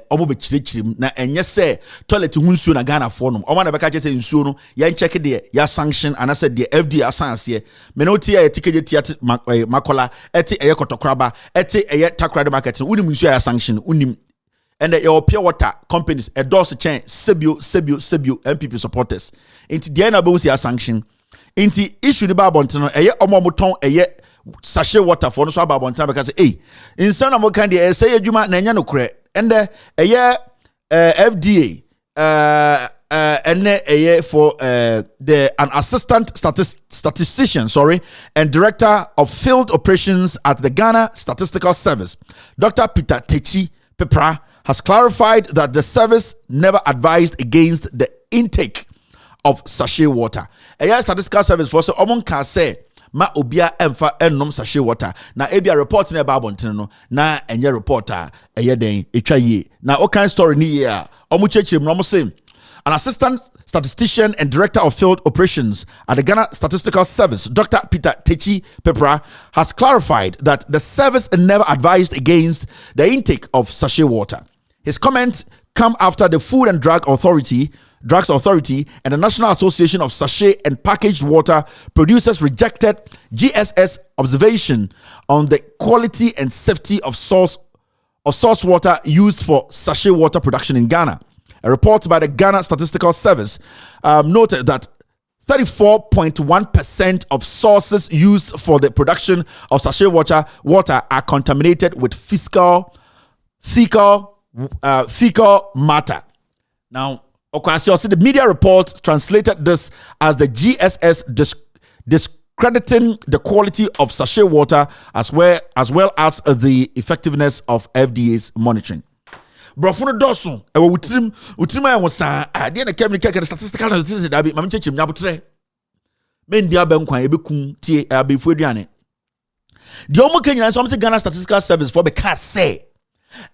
Speaker 17: omo be chirechirim na enye say toilet hunsuo na Ghana for no omo na beka chere say nsuo no ya check de ya sanction and I said the FDA asanse me no tie etikeje tie makola eti eye kotokraba eti eye takrade market unim nsuo ya sanction unim and your pure water companies endorse chain sebio MPP supporters into the na be ya sanction into issue the babonten no eye omo moton eye sachet water for no so babonten because insan na mo kan de say adwuma na enya no kre and FDA and for an assistant statistician, and director of field operations at the Ghana Statistical Service, Dr. Peter Techi Pepra, has clarified that the service never advised against the intake of sachet water. A statistical service for so omon can say ma obia emfa ennom sachet water na ebia report na eba abonten no na enye reporter eye den etwa yie na o kan story ni yie a omo chechim no mo say an assistant statistician and director of field operations at the Ghana Statistical Service, Dr. Peter Techi Pepra, has clarified that the service never advised against the intake of sachet water. His comments come after the Food and Drugs Authority and the National Association of Sachet and Packaged Water Producers rejected GSS observation on the quality and safety of source of source water used for sachet water production in Ghana. A report by the Ghana Statistical Service noted that 34.1% of sources used for the production of sachet water are contaminated with fecal matter. Now, the media report translated this as the GSS discrediting the quality of sachet water as well as the effectiveness of FDA's monitoring. Brofuno doso e utrim I was ade na kemni keke statistical analysis da bi mam chechim nyabotre men dia ba nkwan ebekun tie abefu aduane de omo kanyina so am Ghana Statistical Service for because say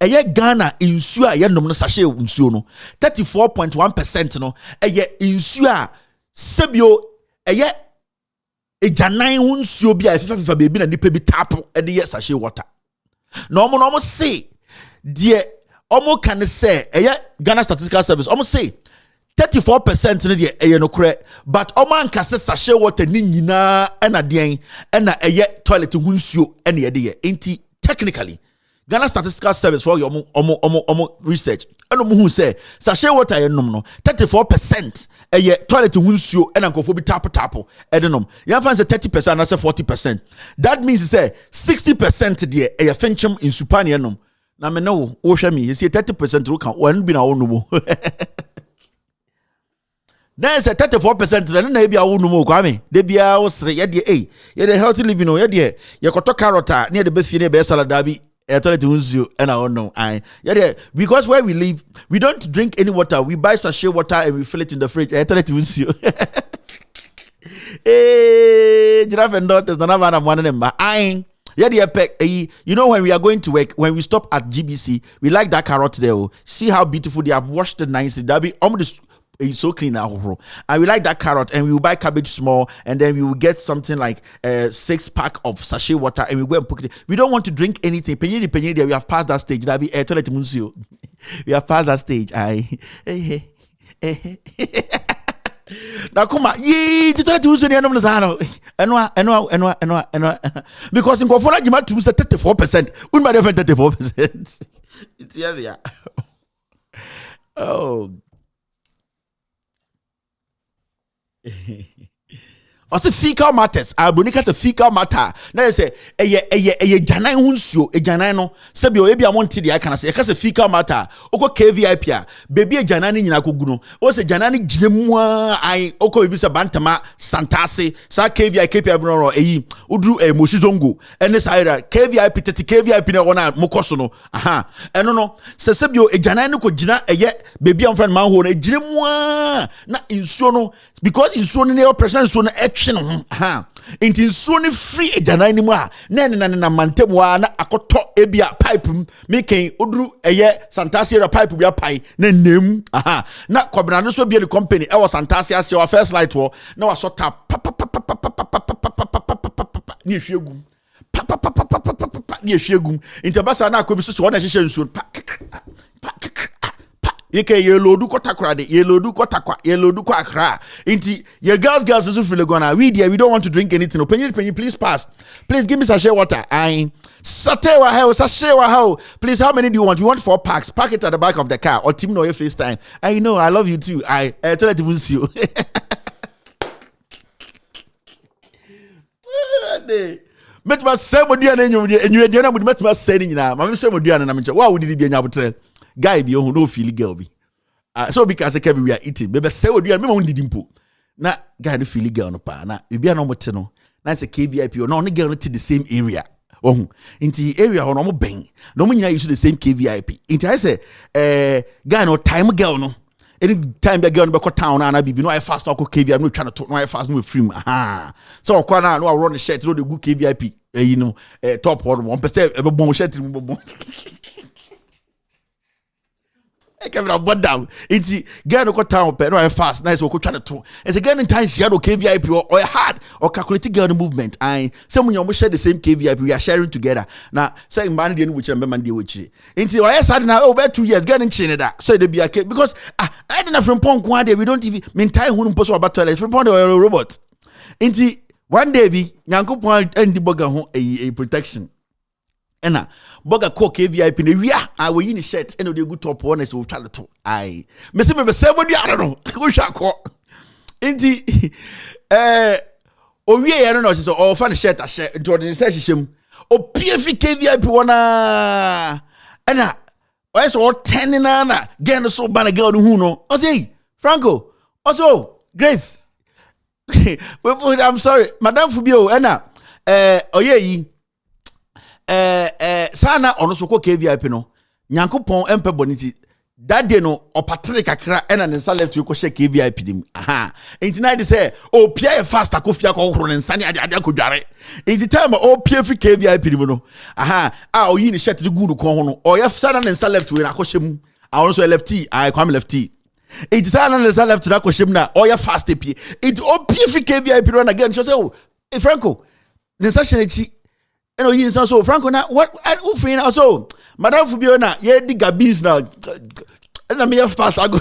Speaker 17: eye Ghana insu a ye nom no sachet nsuo no 34.1% no eye insu a sebio eye ejanan nsuo bi a fifa bebi na nipa bi tapo e de ye sachet water no omo say de Omo can say, Ghana Statistical Service, almost say 34% in the no correct, but Omo can say sachet water nina and a dien and a toilet wunsio any idea. Ain't technically Ghana Statistical Service for your omo research. And who say sachet water no 34% a toilet wunsio and a go for be tapo edenom. You find 30% and I say 40%. That means say 60% there a fenchum in supanianum. Na me no wo hwe me yesi 30% ru kan wan bi na wo numo na say 34% na bia wo numo kwa me de bia wo sere ye de ye de healthy living no ye de ye koto carrot a na de be fie na be salad abi e toilet unzu and I don't know I ye de because where we live we don't drink any water, we buy sachet water and we fill it in the fridge e toilet unzu giraffe and daughters na na one number you know, when we are going to work, when we stop at GBC, we like that carrot there. See how beautiful they have washed it nicely. That be almost so clean now. And we like that carrot, and we will buy cabbage small, and then we will get something like a 6-pack of sachet water, and we go and put it. We don't want to drink anything. Penny there. We have passed that stage. That be toilet munsio. We have passed that stage. Now come on, the toilet was in the animals. Because in Gofona Jima to 34%, we might have 34%. It's heavier. Oh. Also fecal matters. Abonika se fecal matter. Na you say janan hunsuo janan no se bi o ebi amonti de aka na se se fecal matter. Oko KVIP a baby janan ni nyina kogu no. O se janan ni ginemu ai oko ebi se bantama santase sa KVIP no eyi udru moshizongo ene sa ira KVIP 30 KVIP na wona mokoso no aha eno no se bi o janan ni ko gina baby am friend man ho na ginemu na insuo no because insuo ni operation insuo no ha inti nsuo ni free ejana ni mu a na mantemu a na akoto ebia pipe making oduru santase pipe bia pai na nem aha na kobra no so bia the company e was santase ase wa first light wo na wa so tap ni hwegum ni hwegum inti basa na akobi so na hyehyɛ nsuo Yeke yelodu kotakra de yelodu kotakwa yelodu kwakra inti your girls is feel gonna we don't want to drink anything. Penny please pass, please give me sachet water. I sachet wa please, how many do you want? You want 4 packs? Pack it at the back of the car or team no your FaceTime. I know I love you too. I tell it to you. Met my say moduane enyu na met my say nyina ma me say moduane na me che wa wo didi bia nyabotre guy bi ohun no feel girl bi so because Kevin we are eating bebe say moduane me ma didi mpo na guy no feel girl no pa na bia no mote no na say KVIP no girl no to the same area ohun inti area ho no mo ben no mo nyina use the same KVIP inti I say guy no time girl no any time the girl no be town na bibi no I fast no KVIP no twa no to no I fast no free aha so okwa na no run the shirt no the good KVIP you know top one one percent e bon shirt mu bon e Kevin abod down inti girl no town pe no I fast nice we twa no to it's again in time share no KVIP or hard or calculate girl movement and say when you share the same KVIP we are sharing together now say man dey no which man dey which inti why sad na over 2 years girl in chin that so they be okay because I didn't from pon kwa dey we don't even mean time who post about toilet from pon dey robot inti one day bi nyankopon andi boga ho a protection Ena boga coke VIP ne wia I we yin shirt eno de good top one so twa to ai me se me se body ara no go hwa ko enti o wie ya no so o fa ne shirt a shirt into the say hyehyem o PFK VIP wona ena o so o 10 na gen so ban girl no hu no o say Franco also Grace I'm sorry Madam Fubio ena oyeyi sana ono so ko KVIP no nyankopon empe boniti that day no opatre kakra ena ne nsa left ko she KVIP dim aha enti na dey say o pia fast akofia ko horo ne nsa ne ade akodware enti time o pia fi KVIP dim no aha a oyi ne shirt de gunu ko ho no o ya sana ne nsa left we na akoshe mu a ono so lefty I kwam lefty enti sana ne nsa left na akoshe mu na o ya fast pia enti o pia fi KVIP no na again she say oh Franco ne nsa shenechi eno yin so Franco na what who free now so Madam Fubio na ye di gabins now na me fast I go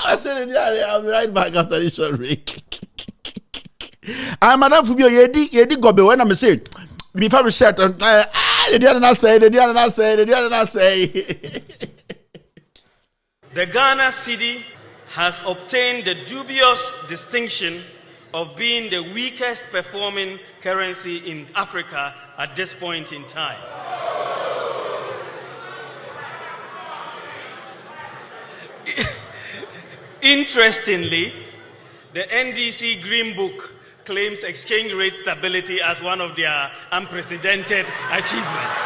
Speaker 17: I said I'll be right back after this short break. Madam Fubio ye di gobe when I say before we shirt the other not say the
Speaker 7: Ghana cedi has obtained the dubious distinction of being the weakest performing currency in Africa at this point in time. Interestingly, the NDC Green Book claims exchange rate stability as one of their unprecedented achievements.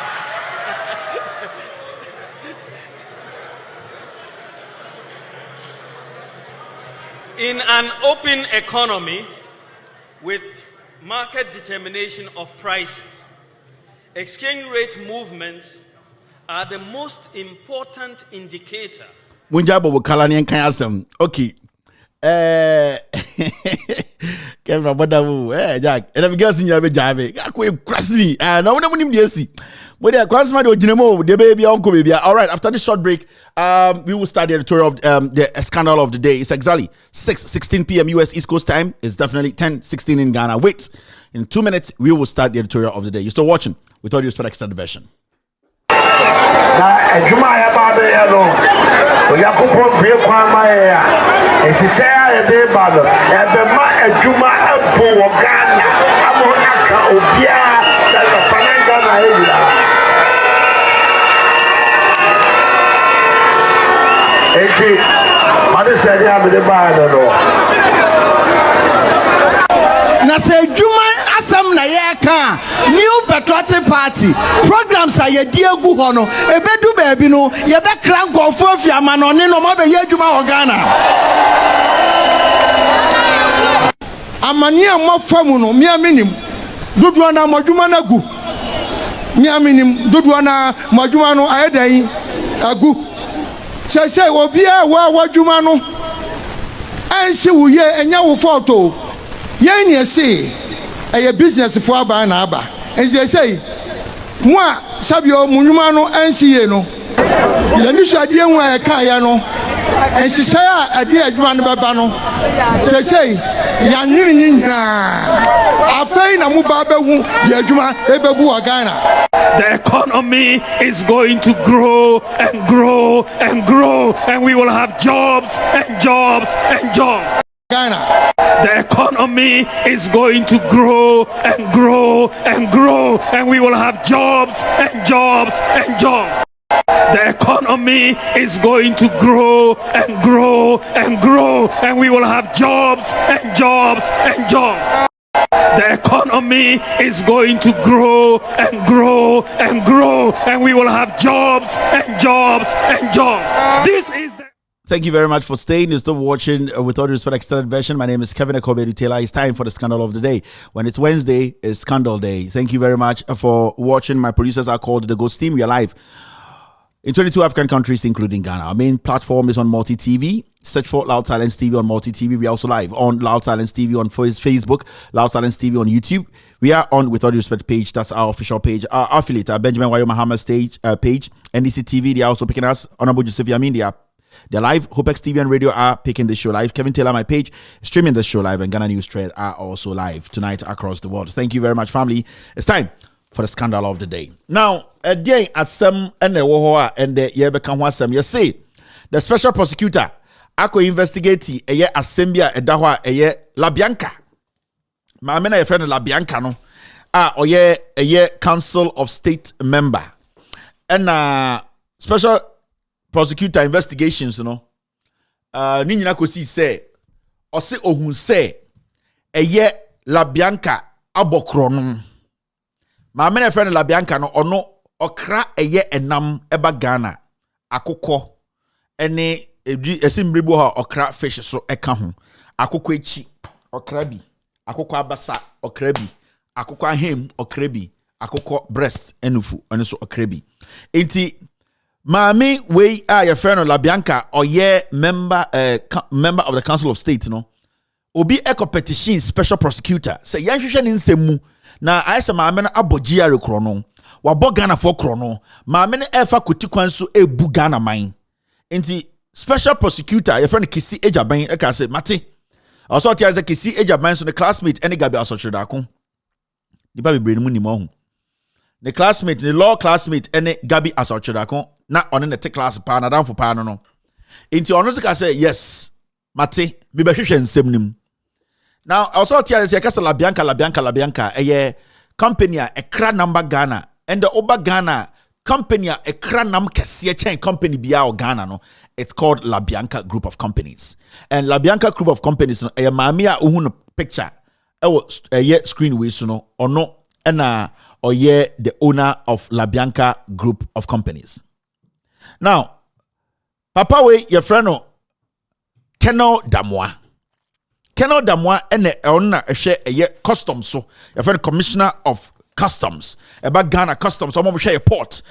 Speaker 7: In an open economy with market determination of prices, exchange rate movements are the most important indicator.
Speaker 17: Munjabo Bukalani and Kayasam. Okay. Kevin Badawu, Jack, and I'm guessing you're a jabe. Crassi, and I want to see. But there, Quasmado Jinemo, the baby, uncle baby. All right, after this short break, we will start the editorial of the scandal of the day. It's exactly 6:16 p.m. US East Coast time. It's definitely 10:16 in Ghana. Wait, in 2 minutes, we will start the editorial of the day. You're still watching with all due respect, extended version.
Speaker 4: Na say Juma asam na yeka new patriotic party programs are ye die gu ho no ebedu baabi no ye be kra nkofo afiama no ne no ma be ye Juma Ghana amani amafamu no miaminim dudu na modwuma na gu miaminim dudu na modwuma no ayedan agu sese obi a wa dwuma no ansi wuye enya wo photo yen ye say a business for aba na aba ense say mo a sabio munwuma no ansi ye no ye ni so ade enwa e ka ya no ense say a ade adwuma no baba no say ya nwini nyina afei na mo ba ba hu ye adwuma e bebu wa Ghana.
Speaker 7: The economy is going to grow and grow and grow, and we will have jobs and jobs and jobs.
Speaker 4: Ghana.
Speaker 7: The economy is going to grow and grow and grow, and we will have jobs and jobs and jobs. The economy is going to grow and grow and grow, and we will have jobs and jobs and jobs. The economy is going to grow and grow and grow, and we will have jobs and jobs and jobs. This is the...
Speaker 17: Thank you very much for staying. You're still watching with all due respect, extended version. My name is Kevin Taylor. It's time for the scandal of the day. When it's Wednesday, it's scandal day. Thank you very much for watching. My producers are called The Ghost Team. We are live in 22 African countries, including Ghana. Our main platform is on Multi TV. Search for Loud Silence TV on Multi TV. We are also live on Loud Silence TV on Facebook, Loud Silence TV on YouTube. We are on With All Due Respect page. That's our official page. Our affiliate, our Benjamin Wayo Muhammad page, NDC TV. They are also picking us. Honorable Joseph Yamin, they're live. Hopex TV and radio are picking the show live. Kevin Taylor, my page, streaming the show live. And Ghana News Thread are also live tonight across the world. Thank you very much, family. It's time for the scandal of the day. Now, a day at some and the Yebeka Wasam, you see, the special prosecutor, Ako investigate a year assembly a dahwa a year Labianca. My men a friend of Labianca, no, or a year council of state member. And special prosecutor investigations, you know, Nina Kosi say, or say, or who say, a year Labianca abokronum. My men friend Labianca no or no okra eye enam eba Ghana akoko ene esimbribo ha okra fish so eka ho akoko echi okra bi akoko abasa okra bi akoko ahem okra bi akoko breast enufu ene so okra bi enti maami we your friend Labianca oye member of the Council of State no obi eco petition special prosecutor say yanhwehwe ne nsemu na ayese maame na abogia rekrono wabo Ghana for krono maame na efa kotikwan so ebu Ghana man enti special prosecutor your friend Kisi Ejaban e ka say mate also tia say Kisi Ejaban so the classmate ene gabi asochida ko nipa bebre mu nimo ho the classmate the law classmate ene gabi asochida ko na one ne te class pa na dan for pa no enti ono se ka say yes mate me be hwehwe nsem nim. Now, also tell say Labianca, a company a cra number Ghana, and the Oba Ghana company a cra num Cassia chain company Biao Ghana no. It's called Labianca Group of Companies. And Labianca Group of Companies no a mamia uhun picture. A ye screen we no or no and or ye the owner of Labianca Group of Companies. Now, Papa we your friend no Keno Damwa. Keno Damwa ene onna ehwe eye customs so your friend commissioner of customs about Ghana customs omo share port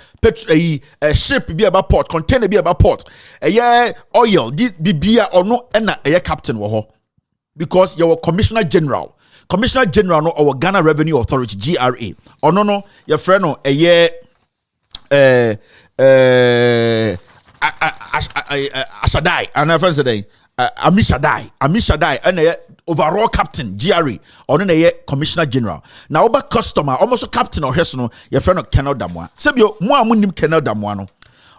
Speaker 17: ship be about port container be about port oil bibia ono ena eye captain wo ho because your commissioner general no our Ghana Revenue Authority GRA ono no your friend no Ashadai and my friends today Amishadai and overall captain GRE or no commissioner general now over customer almost captain or hesono your friend of Keno Damwa sebio mo amunim Keno Damwa no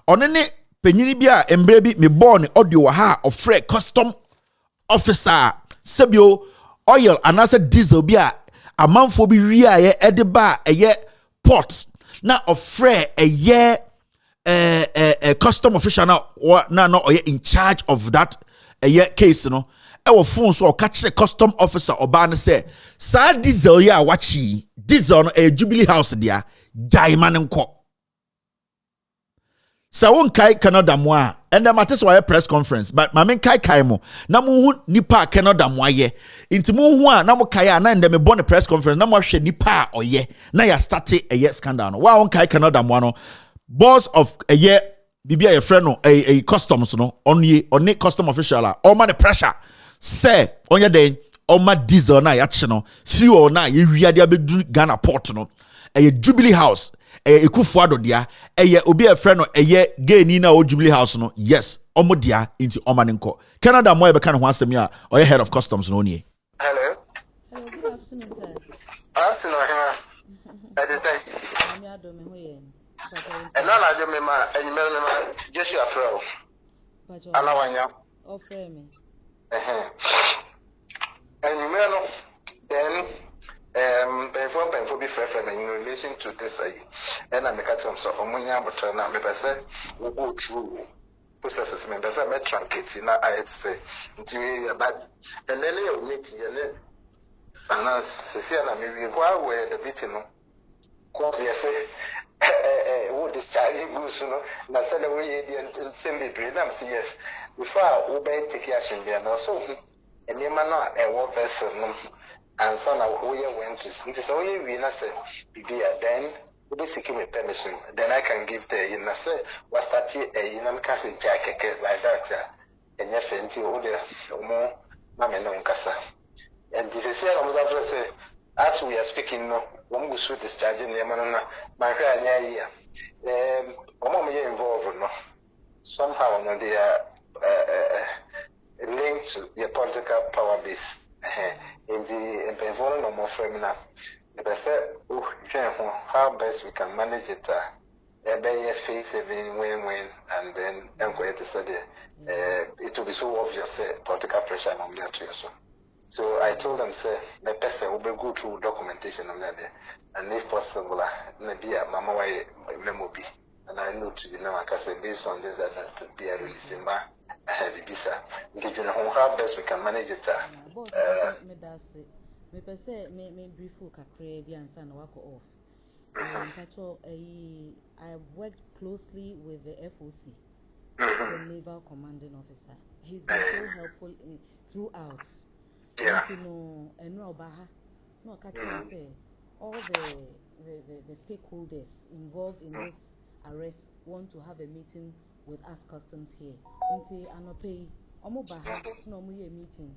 Speaker 17: ono ne penyini bia embrebi me born audio ha of free custom officer sebio oil anasa diesel bia amanfo bi ria ye edeba eye port na of free eye custom official now no in charge of that case no our phone so catch the custom officer or ban say sa diesel ya wachi diesel no a Jubilee House dia jaiman nko sa won kai Canada mo a and them ates why press conference but ma men kai mo na mo hu nipa Canada mo aye inti mo hu a na mo kai a na ndem born the press conference na mo hwe nipa oye na ya start a scandal no wa won kai Canada mo no boss of a year bibia your friend no a customs no on custom official or man the pressure say on your day on my diesel na ya no fuel na ye wia dia be Ghana port no a Jubilee House a Kufuado dia a obi a friend no a ye gay ni na o Jubilee House no yes omo dia into omanenko Canada mo e be kan ho asem ya or head of customs no nie.
Speaker 5: Hello. Hello, good afternoon, sir. Afternoon, I did say. And now I do me my and you remember just your throw. Alawanya.
Speaker 11: Offer me.
Speaker 5: And you know then painful be fair friend in relation to this and I make a term so omunya but na me say we go through processes me say me truncate na I say until but and then you meet you finance say na me we go where the bit no cause you say what discharging goes, no, that's the way the same brain. I'm saying yes. Before we take action, we are so and you man not a war person, and son of who you went to see. So we not say, be then we be seeking me permission. Then I can give the in a say, what's that a in casting jacket like that, and yes, until all the more mamma non cassa. And this is here, I was after say. As we are speaking now, one go through discharging the man, my hair, involved no. Somehow they are linked to the political power base. In the involvement no more feminine. how best we can manage it. Face saving win-win, and then it will be so obvious political pressure on me too. So I told them, say, the person will go through documentation on that, and if possible, maybe a mama memo be, and I know to be now, I can say based on this that be a releasing ma heavy visa. Give you how best we can manage it.
Speaker 11: Me per se me brief kakre bi ansa na wako off. I've worked closely with the FOC, the Naval Commanding Officer. He's been so helpful throughout.
Speaker 5: Yeah.
Speaker 11: You know, and no baha, no say all the stakeholders involved in this arrest want to have a meeting with us customs here. Inti anope omo baha no mo ye meeting.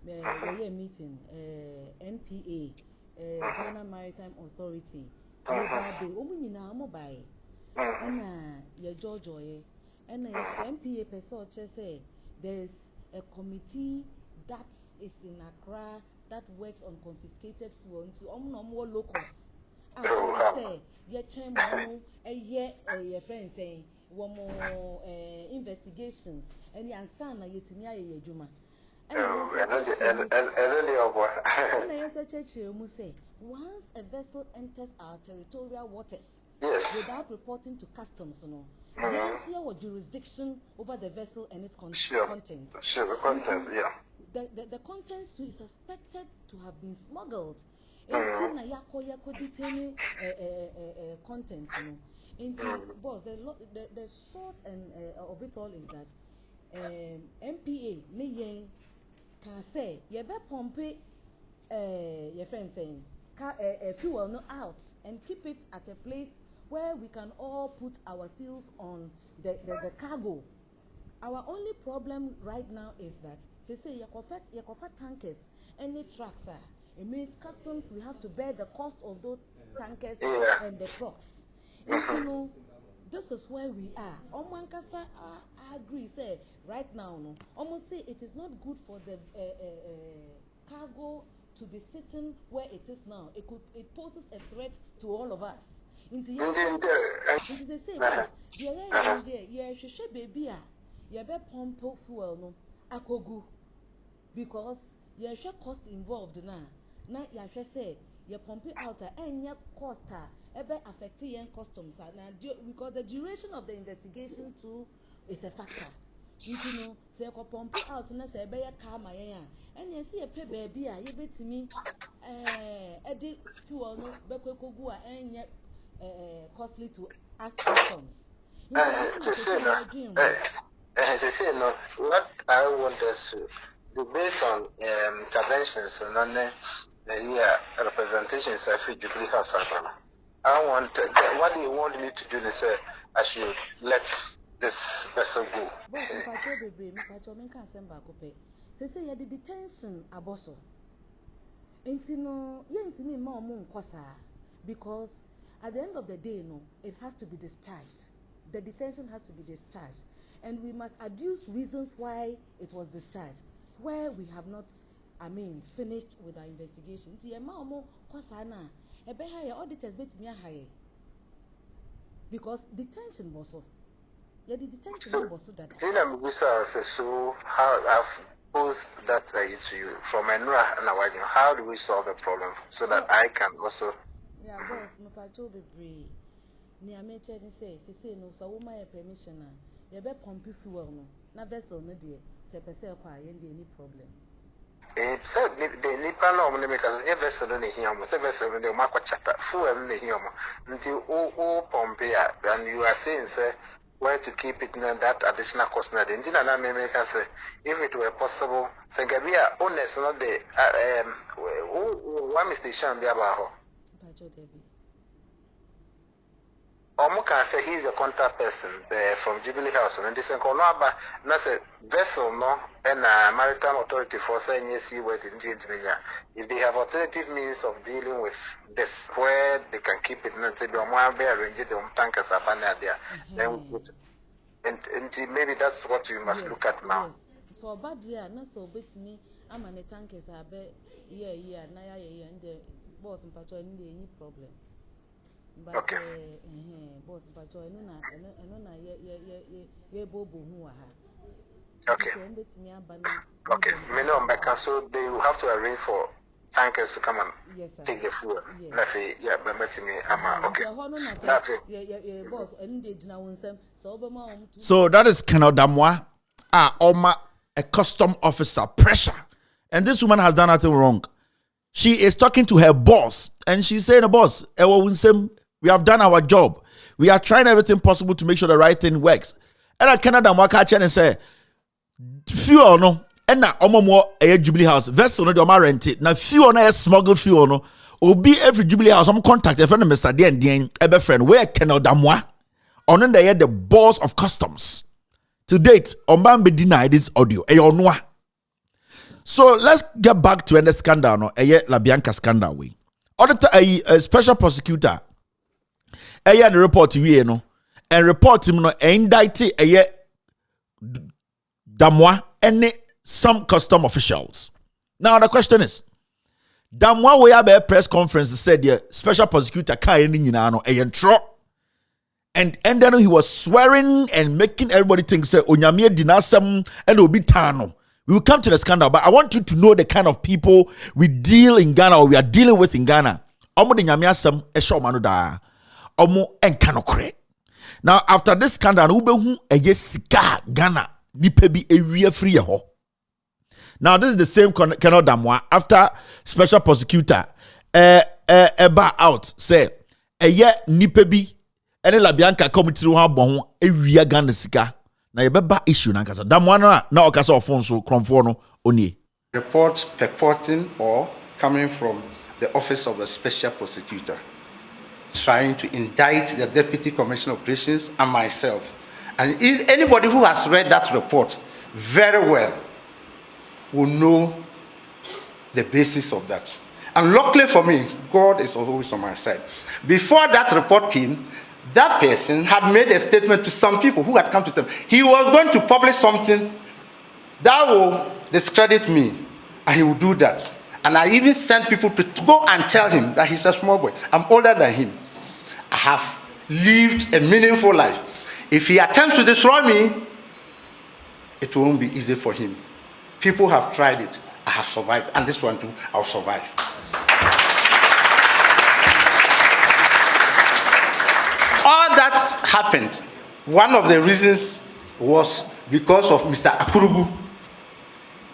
Speaker 11: Meeting NPA, Ghana Maritime Authority. Mobile, and your Georgia, and MPA person say there is a committee that is in Accra that works on confiscated fuel to more locals. I say, your chamber, a year, your friend saying, one more investigations, and the answer you to me, Juma. Once a vessel enters our territorial waters without reporting to customs, your jurisdiction over the vessel and its contents.
Speaker 5: The contents, yeah.
Speaker 11: The contents is suspected to have been smuggled. Content, boss, the short and of it all is that MPA can say you better pump your friend saying fuel no out and keep it at a place where we can all put our seals on the cargo. Our only problem right now is that they say your tankers any trucks it means customs we have to bear the cost of those tankers and the trucks. You know, this is where we are. Omankasa I agree. Say right now, no. Almost say it is not good for the cargo to be sitting where it is now. It poses a threat to all of us. Into the same. Baby, you better pump fuel no. Akogu because you cost involved now. Now you say you pump it out and your cost affecting customs because the duration of the investigation too is a factor. You know, say you pump it out and say be calma and you see a pay baby you bet me edit fuel no bekogu and costly to ask customs.
Speaker 5: What I want us to do based on interventions and representations I feel Jubilee House. I want what do you want me to do? They say I should let this vessel go.
Speaker 11: But if I told the brain, if I told me can't send back pay. Say you the detention aboso. Ain't no me more kwasa because at the end of the day, no, it has to be discharged. The detention has to be discharged, and we must adduce reasons why it was discharged, where we have not, finished with our investigation. Auditors because detention was so. Yeah, the detention was so that.
Speaker 5: So how I've posed that to you from Enra and Awajin. How do we solve the problem so that I can also?
Speaker 11: Yeah, boss, no patrol be brave. Near me, say no, so my permission. You better pump fuel no. Na vessel no dear. Say per se any problem.
Speaker 5: It said the Nippon no make us a vessel in here, almost a vessel in the Marco chapter, full in the humor until all Pompeia, and you are saying, sir, where to keep it in that additional cost. Now, the engineer may make us say, if it were possible, say, Gabia, honest, not the one mistake, Shambiabaho. Omo can say he's a contact person from Jubilee House, and this is not a vessel, no, and a maritime authority for saying yes, he were in Jinja. If they have alternative means of dealing with this, where they can keep it, and say, one bear and get them tankers up there, then we put and maybe that's what we must look at now.
Speaker 11: So, but yeah, not so bit me, I'm an tankers, I bet, yeah, and boss mpacho any problem. But boss mpacho na ye bobo hu ha.
Speaker 5: Okay. Okay. So they will have to arrange for tankers to come and take the fuel. Yeah, but okay.
Speaker 17: So that is Colonel Damwa, a custom officer, pressure. And this woman has done nothing wrong. She is talking to her boss, and she's saying, boss, we have done our job. We are trying everything possible to make sure the right thing works. And I cannot catch and say, fuel no, and now more a Jubilee House vessel no do rented. Now fuel no smuggled fuel no. Obi every Jubilee House contact a friend Mr. Den ebe friend where Colonel Damwa on the boss of customs. To date, Ombambe denied this audio. So let's get back to the scandal no. Labianca Scandal way. Auditor a special prosecutor. The report we no and report him no indict Damwa and some custom officials. Now the question is, Damwa we have a press conference said the special prosecutor can't and then he was swearing and making everybody think say onyame dinasem and obi tano. We will come to the scandal, but I want you to know the kind of people we deal in Ghana or we are dealing with in Ghana. Omo de nyame asem e show manu da. Omo enkanokre. Now after this scandal, ubehu eye sika Ghana nipa bi ewie free ho. Now this is the same Colonel Damwa after special prosecutor eba out say eye nipa bi ene Labianca committee ho abon ewie Ghana sika. Na yebeba issue na nkasa Damwa na okasa ofonso kromfo no oni.
Speaker 14: Reports purporting or coming from the office of the special prosecutor trying to indict the deputy commissioner of operations and myself. And anybody who has read that report very well will know the basis of that. And luckily for me, God is always on my side. Before that report came, that person had made a statement to some people who had come to them. He was going to publish something that will discredit me, and he will do that. And I even sent people to go and tell him that he's a small boy. I'm older than him. I have lived a meaningful life. If he attempts to destroy me, it won't be easy for him. People have tried it. I have survived. And this one too, I'll survive. All that happened. One of the reasons was because of Mr. Akurugu.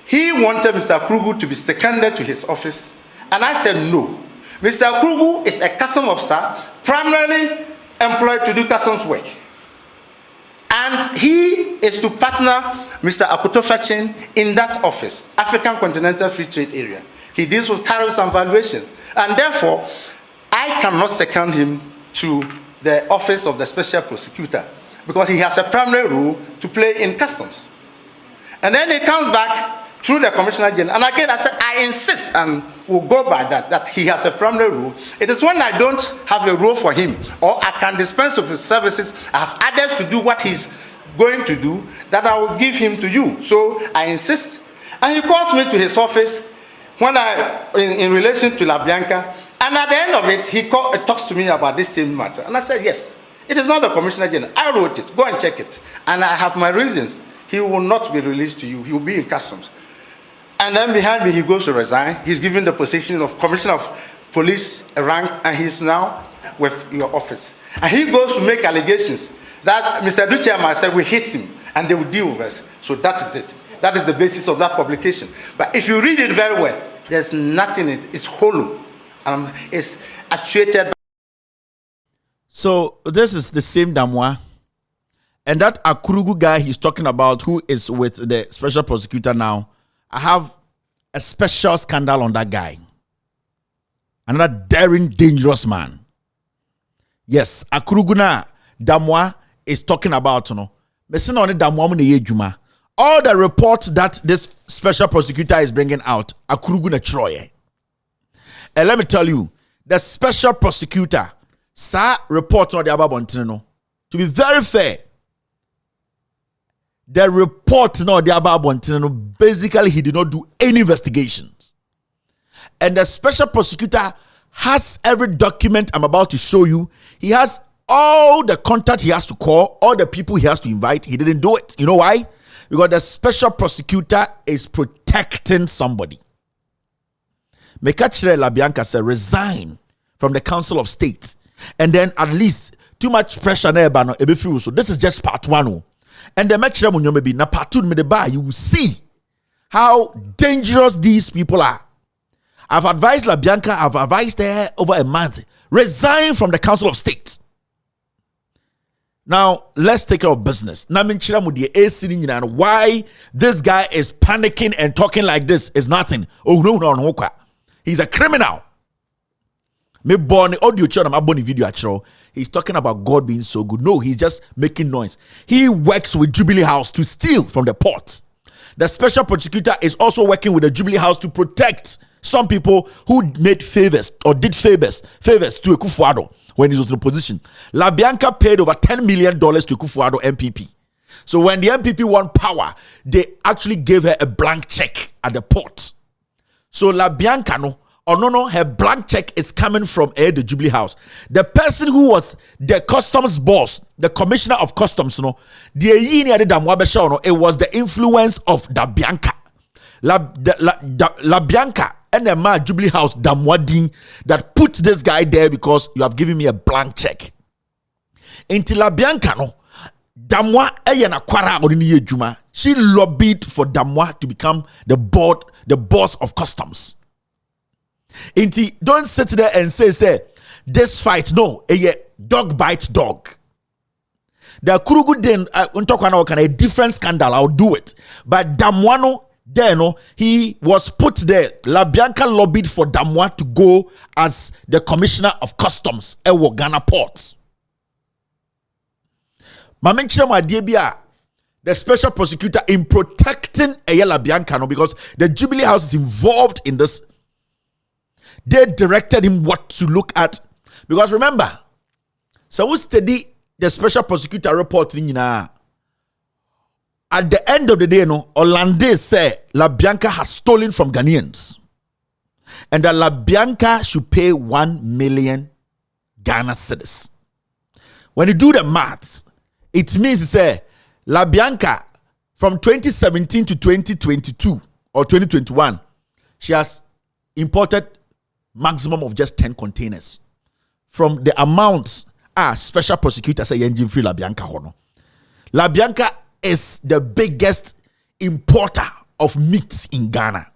Speaker 14: He wanted Mr. Akurugu to be seconded to his office. And I said no. Mr. Akurugu is a customs officer, primarily employed to do customs work. And he is to partner Mr. Akutofachin in that office, African Continental Free Trade Area. He deals with tariffs and valuation. And therefore, I cannot second him to the office of the special prosecutor because he has a primary role to play in customs. And then he comes back through the Commissioner General. And again, I said, I insist and will go by that he has a primary role. It is when I don't have a role for him or I can dispense with his services, I have others to do what he's going to do, that I will give him to you. So I insist. And he calls me to his office when in relation to Labianca. And at the end of it, he talks to me about this same matter. And I said, yes, it is not the Commissioner General. I wrote it. Go and check it. And I have my reasons. He will not be released to you. He will be in customs. And then behind me, he goes to resign. He's given the position of Commissioner of Police a rank, and he's now with your office. And he goes to make allegations that Mr. Duce and myself, we hit him, and they will deal with us. So that is it. That is the basis of that publication. But if you read it very well, there's nothing in it. It's hollow. It's actuated.
Speaker 17: So this is the same Damwa. And that Akurugu guy he's talking about, who is with the special prosecutor now, I have a special scandal on that guy. Another daring, dangerous man. Yes, Akurugu na Damwa is talking about, all the reports that this special prosecutor is bringing out, Akurugu na Troye. And let me tell you, the special prosecutor, sa report on the Ababontino, to be very fair, the report no the Ababontino, basically he did not do any investigations. And the special prosecutor has every document I'm about to show you. He has all the contact he has to call, all the people he has to invite. He didn't do it. You know why? Because the special prosecutor is protecting somebody. Mekachere Labianca said resign from the Council of State, and then at least too much pressure na eba no ebefiru. So this is just part 1. And the mekachere munyo maybe na part 2 medeba, you will see how dangerous these people are. I've advised Labianca, I've advised her over a month. Resign from the Council of State. Now, let's take care of business. Why this guy is panicking and talking like this is nothing. Oh, no. He's a criminal. Me born audio channel, my born video actually. He's talking about God being so good. No, he's just making noise. He works with Jubilee House to steal from the port. The special prosecutor is also working with the Jubilee House to protect some people who made favors or did favors to Akufo-Addo when he was in the position. Labianca paid over $10 million to Akufo-Addo MPP. So when the MPP won power, they actually gave her a blank check at the port. So Labianca, her blank check is coming from the Jubilee House. The person who was the customs boss, the commissioner of customs, it was the influence of Labianca. Labianca and the man Jubilee House Damwadin that put this guy there because you have given me a blank check. Until Labianca Damwa eyana kwara odini juma. She lobbied for Damwa to become the boss of customs. Inti don't sit there and say this fight no dog bites dog. The Kurugu den a different scandal. I'll do it, but Damwano. Then he was put there. Labianca lobbied for Damwa to go as the commissioner of customs at Ghana port. The special prosecutor in protecting Labianca because the Jubilee House is involved in this. They directed him what to look at because remember, so we study the special prosecutor report at the end of the day, Hollande said Labianca has stolen from Ghanaians. And that Labianca should pay 1 million Ghana cedis. When you do the math, it means Labianca from 2017 to 2022 or 2021, she has imported maximum of just 10 containers. From the amounts, special prosecutor say engine free Labianca hono. Labianca is the biggest importer of meat in Ghana.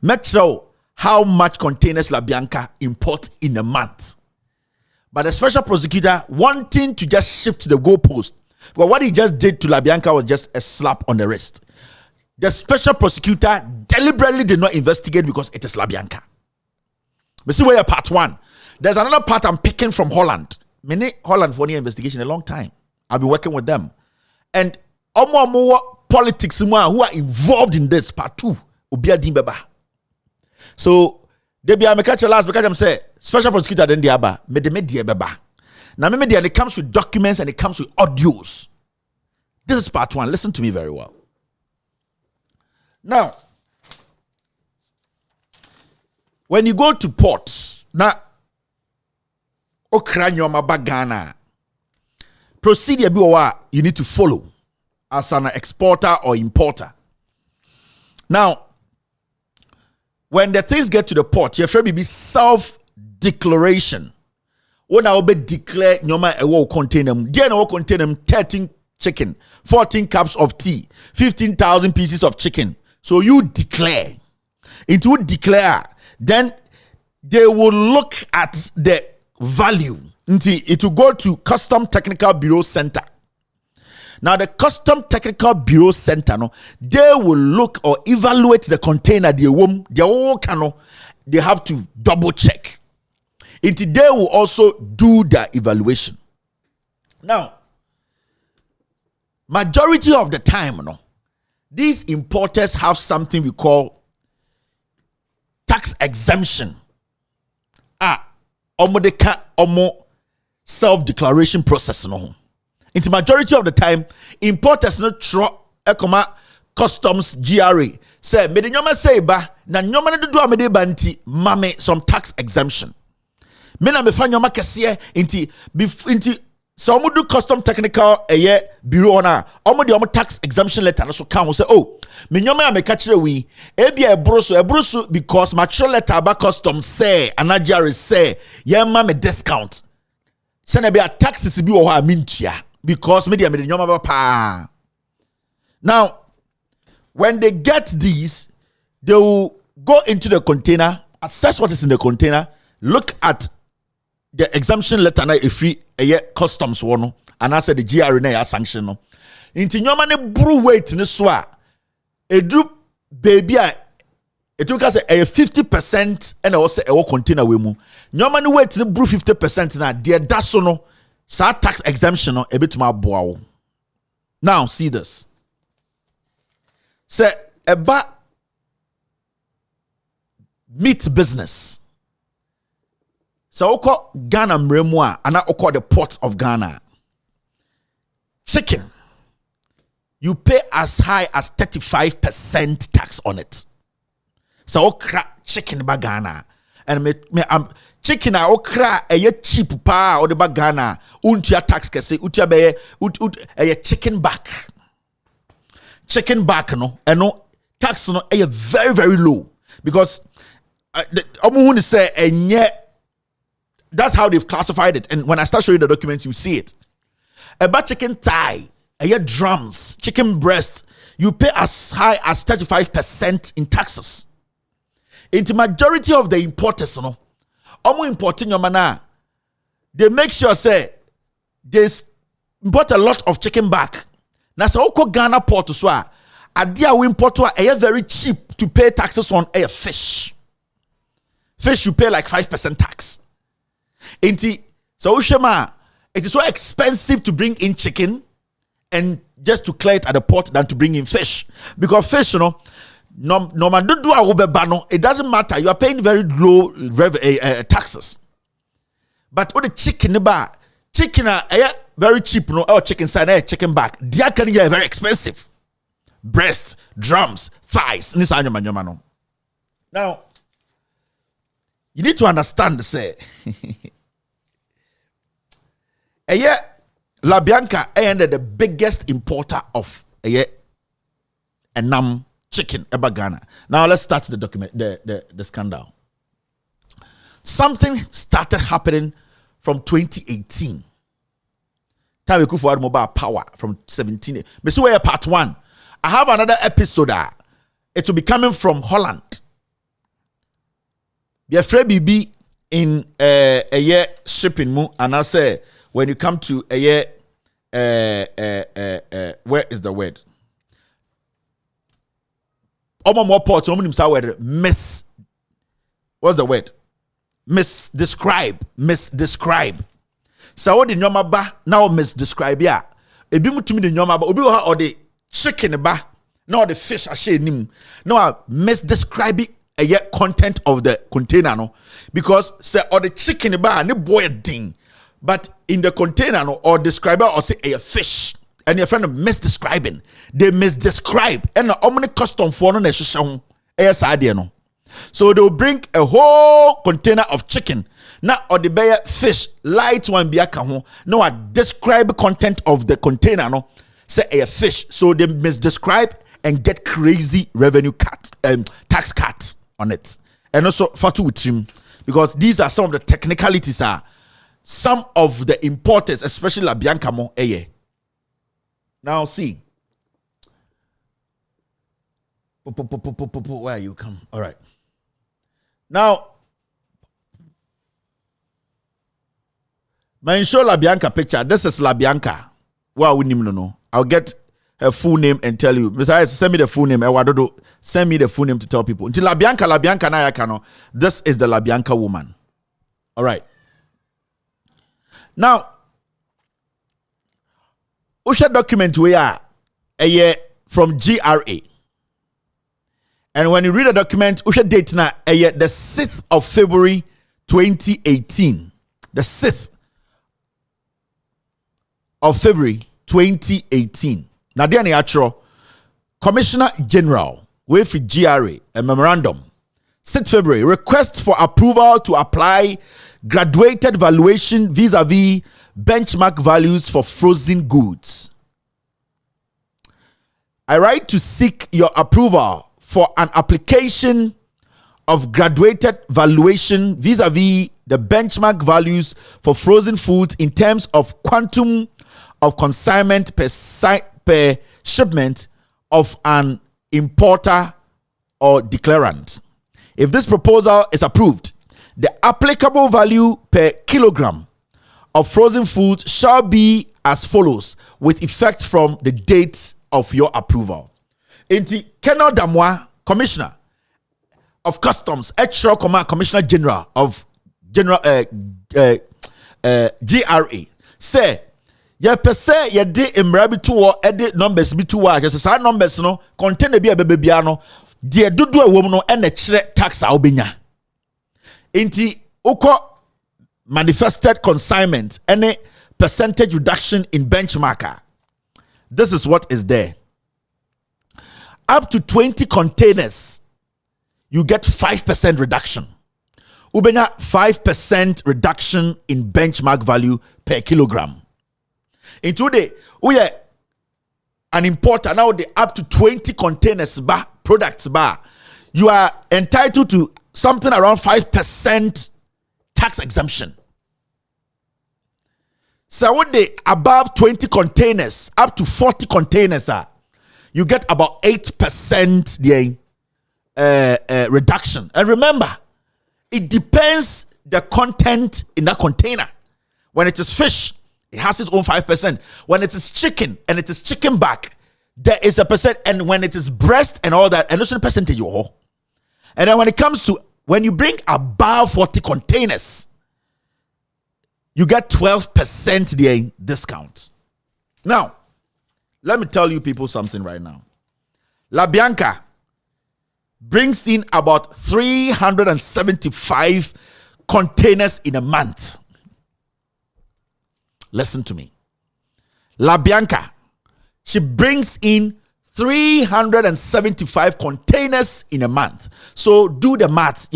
Speaker 17: Metro, how much containers Labianca import in a month. But the special prosecutor wanting to just shift the goalpost. Because what he just did to Labianca was just a slap on the wrist. The special prosecutor deliberately did not investigate because it is Labianca. But see where part 1. There's another part I'm picking from Holland. Many Holland for the investigation a long time. I've been working with them. And politics who are involved in this part 2 ubia dimbeba. So they be a catch last because I'm say special prosecutor then diaba me de media beba. Now me media it comes with documents and it comes with audios. This is part 1. Listen to me very well. Now, when you go to ports, now okranyo bagana procedure you need to follow as an exporter or importer. Now, when the things get to the port, your friend be self-declaration. When I will declare nyoma will contain them, then I will contain them 13 chicken, 14 cups of tea, 15,000 pieces of chicken. So you declare. Into declare, then they will look at the value. It will go to Custom Technical Bureau Center. Now, the Custom Technical Bureau Center, they will look or evaluate the container. They have to double check. They will also do the evaluation. Now, majority of the time, these importers have something we call tax exemption. Self-declaration process. In the majority of the time, importers no tro customs GRA say me de nyoma say ba na nyoma no do amede ba nti mame some tax exemption. Me na me fa nyoma kese inti so omo do custom technical bureau na omo de omo tax exemption letter no so kan say oh me nyoma me ka kire wi ebia ebroso because mature letter about custom say anajare say yema me discount say na be taxes bi wo ha mintua because me de nyoma ba pa. Now when they get these, they will go into the container, assess what is in the container, look at the exemption letter na free customs one, and I said the GRA na sanction no. Inti nyoma ne bru weight ne so a edu baby a etu ka say 50% and also e container we mu. Nyoma ne weight ne bru 50% na de da so no sa tax exemption no e betuma aboa wo. Now see this. Say eba meat business. So oko Ghana mremwa ana oko the port of Ghana. Chicken. You pay as high as 35% tax on it. So okra chicken ba Ghana. And me chicken a okra cheap pa or the ba Ghana. Untia tax kese utia be chicken back. Chicken back no and no tax no very very low because say and yet that's how they've classified it. And when I start showing the documents, you see it. About chicken thigh, drums, chicken breast, you pay as high as 35% in taxes. In the majority of the importers, no, importing your mana, they make sure say they import a lot of chicken back. Now, so Ghana port to swa, adia we import very cheap to pay taxes on fish. Fish you pay like 5% tax. So Ushema, it is so expensive to bring in chicken and just to clear it at the port than to bring in fish. Because fish, you know, it doesn't matter. You are paying very low taxes. But all the chicken very cheap, no, or chicken side, chicken back. They can get very expensive. Breast, drums, thighs. Now, you need to understand, say, Labianca ended the biggest importer of enam chicken ever Ghana. Now let's start the document, the scandal. Something started happening from 2018. Time we for mobile power from 17. Mr. Way part 1. I have another episode. It will be coming from Holland. Be afraid BB in a year shipping mu, and I say when you come to a year where is the word? More port, miss. What's the word? Misdescribe. So what the nyoma ba now misdescribe ya. Ebi mutumi the nyoma ba obi wa or the chicken ba now the fish ashe nim. Now misdescribe a content of the container no because say or the chicken ba ne boy ding but in the container no or describer or say a fish and your friend misdescribing they misdescribe and the omni custom for no na hwehwe ho no so they'll bring a whole container of chicken now or the bear fish light one biaka ho no a describe content of the container no say a fish so they misdescribe and get crazy revenue cut tax cuts on it. And also fatu with him because these are some of the technicalities some of the importers, especially Labianca mo Now see. Where you come? All right. Now my show Labianca picture. This is Labianca. Well, we no. I'll get her full name and tell you. Mr. Send me the full name. Send me the full name to tell people. Until Labianca na yakano. This is the Labianca woman. All right. Now, Usha document we are a year from GRA. And when you read the document, Usha date na a year the 6th of February 2018. The 6th of February 2018. Now, the Commissioner General with GRA, a memorandum, 6th February, request for approval to apply graduated valuation vis-a-vis benchmark values for frozen goods. I write to seek your approval for an application of graduated valuation vis-a-vis the benchmark values for frozen foods in terms of quantum of consignment per shipment of an importer or declarant. If this proposal is approved, the applicable value per kilogram of frozen food shall be as follows, with effect from the date of your approval. Inti Kenel Damwa, Commissioner of Customs, Commissioner General of GRA, say ye pese ye de emra bi to edit numbers bi to wa just say numbers no contain bi abebia no de dodo awom no e na kire tax a obenya enti uko manifested consignment any percentage reduction in benchmarker. This is what is there. Up to 20 containers, you get 5% reduction. Ubenya 5% reduction in benchmark value per kilogram. In today, we are an importer now. The up to 20 containers bar products bar, you are entitled to something around 5% tax exemption. So what they above 20 containers up to 40 containers are, you get about 8% the reduction. And remember, it depends the content in that container. When it is fish, it has its own 5%. When it is chicken and it is chicken back, there is a percent. And when it is breast and all that, and also a percentage. And then when it comes to when you bring above 40 containers, you get 12% the discount. Now, let me tell you people something right now. Labianca brings in about 375 containers in a month. Listen to me. Labianca, she brings in 375 containers in a month. So do the math.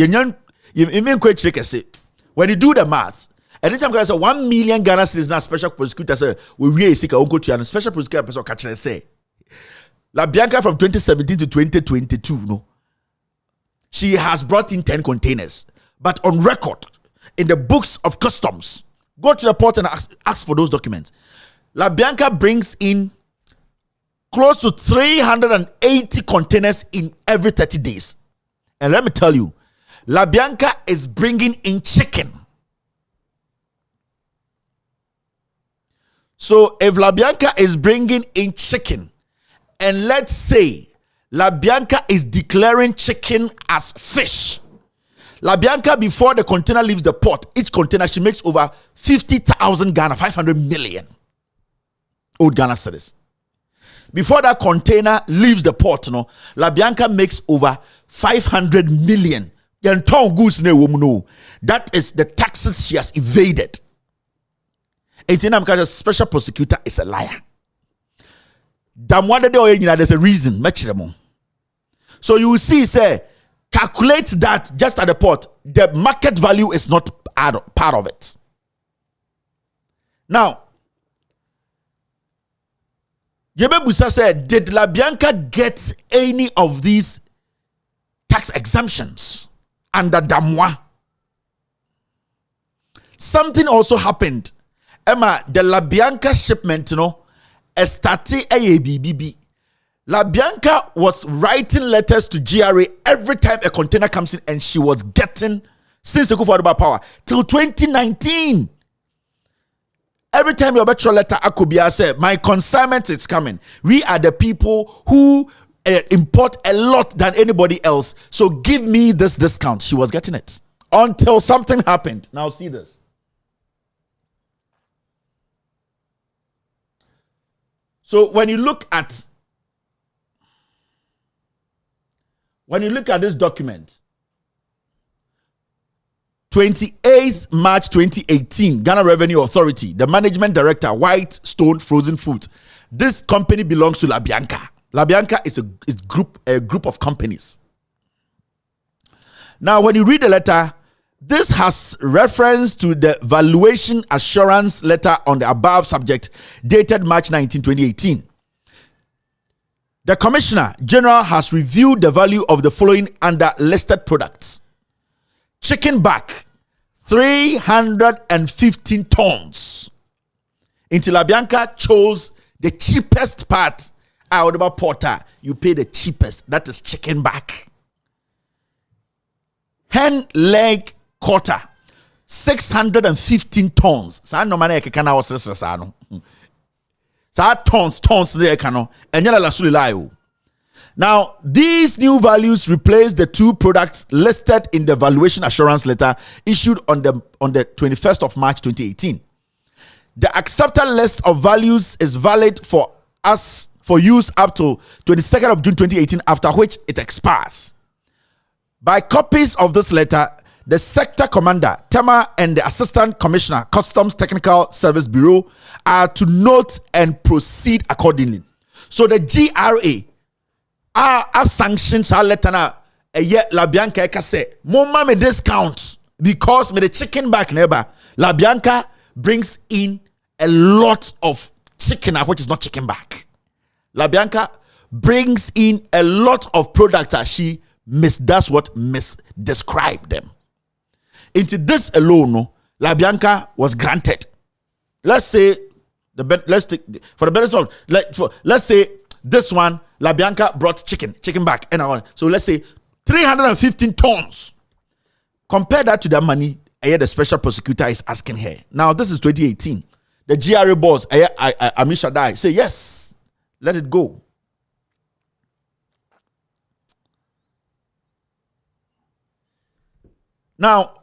Speaker 17: When you do the math, anytime I say 1 million Ghana cedis now special prosecutor say we really seek a go to and special prosecutor person catch say Labianca from 2017 to 2022 no, she has brought in 10 containers, but on record in the books of customs, go to the port and ask for those documents. Labianca brings in close to 380 containers in every 30 days. And let me tell you, Labianca is bringing in chicken. So if Labianca is bringing in chicken, and let's say Labianca is declaring chicken as fish, Labianca, before the container leaves the port, each container she makes over 50,000 Ghana, 500 million old Ghana cedis. Before that container leaves the port, Labianca makes over 500 million. That is the taxes she has evaded. A special prosecutor is a liar. There's a reason. So you will see, say, calculate that just at the port. The market value is not part of it. Now, Yebebusa said, did Labianca get any of these tax exemptions under Damwa? Something also happened. Emma, the Labianca shipment, started AABBB. Labianca was writing letters to GRA every time a container comes in, and she was getting, since the Kufuor power, till 2019. Every time you bet your letter, Akubia said, my consignment is coming. We are the people who import a lot than anybody else. So give me this discount. She was getting it until something happened. Now see this. So when you look at this document, 28th March 2018, Ghana Revenue Authority, the management director, White Stone Frozen Food. This company belongs to Labianca. Labianca is a group of companies. Now, when you read the letter, this has reference to the valuation assurance letter on the above subject dated March 19, 2018. The Commissioner General has reviewed the value of the following under listed products. Chicken back, 315 tons. Until Labianca chose the cheapest part out of a porter. You pay the cheapest. That is chicken back. Hen leg quarter, 615 tons. Sa no mane ekeka na osese sa no. Sa tons there kano. Enyala la sulilai. Now, these new values replace the two products listed in the valuation assurance letter issued on the 21st of March 2018. The accepted list of values is valid for use up to 22nd of June 2018, after which it expires. By copies of this letter, the sector commander, Tema, and the assistant commissioner, Customs Technical Service Bureau, are to note and proceed accordingly. So the GRA are sanctions our letter now. Yet Labianca say, "Mama me discount because me the chicken back neighbor." Labianca brings in a lot of chicken, which is not chicken back. Labianca brings in a lot of products that she misdescribed them. Into this alone, Labianca was granted. Let's say let's say this one, Labianca brought chicken back, and so let's say 315 tons. Compare that to the money the special prosecutor is asking her. Now this is 2018. The GRA boss, Amisha Dai, say yes, let it go. Now,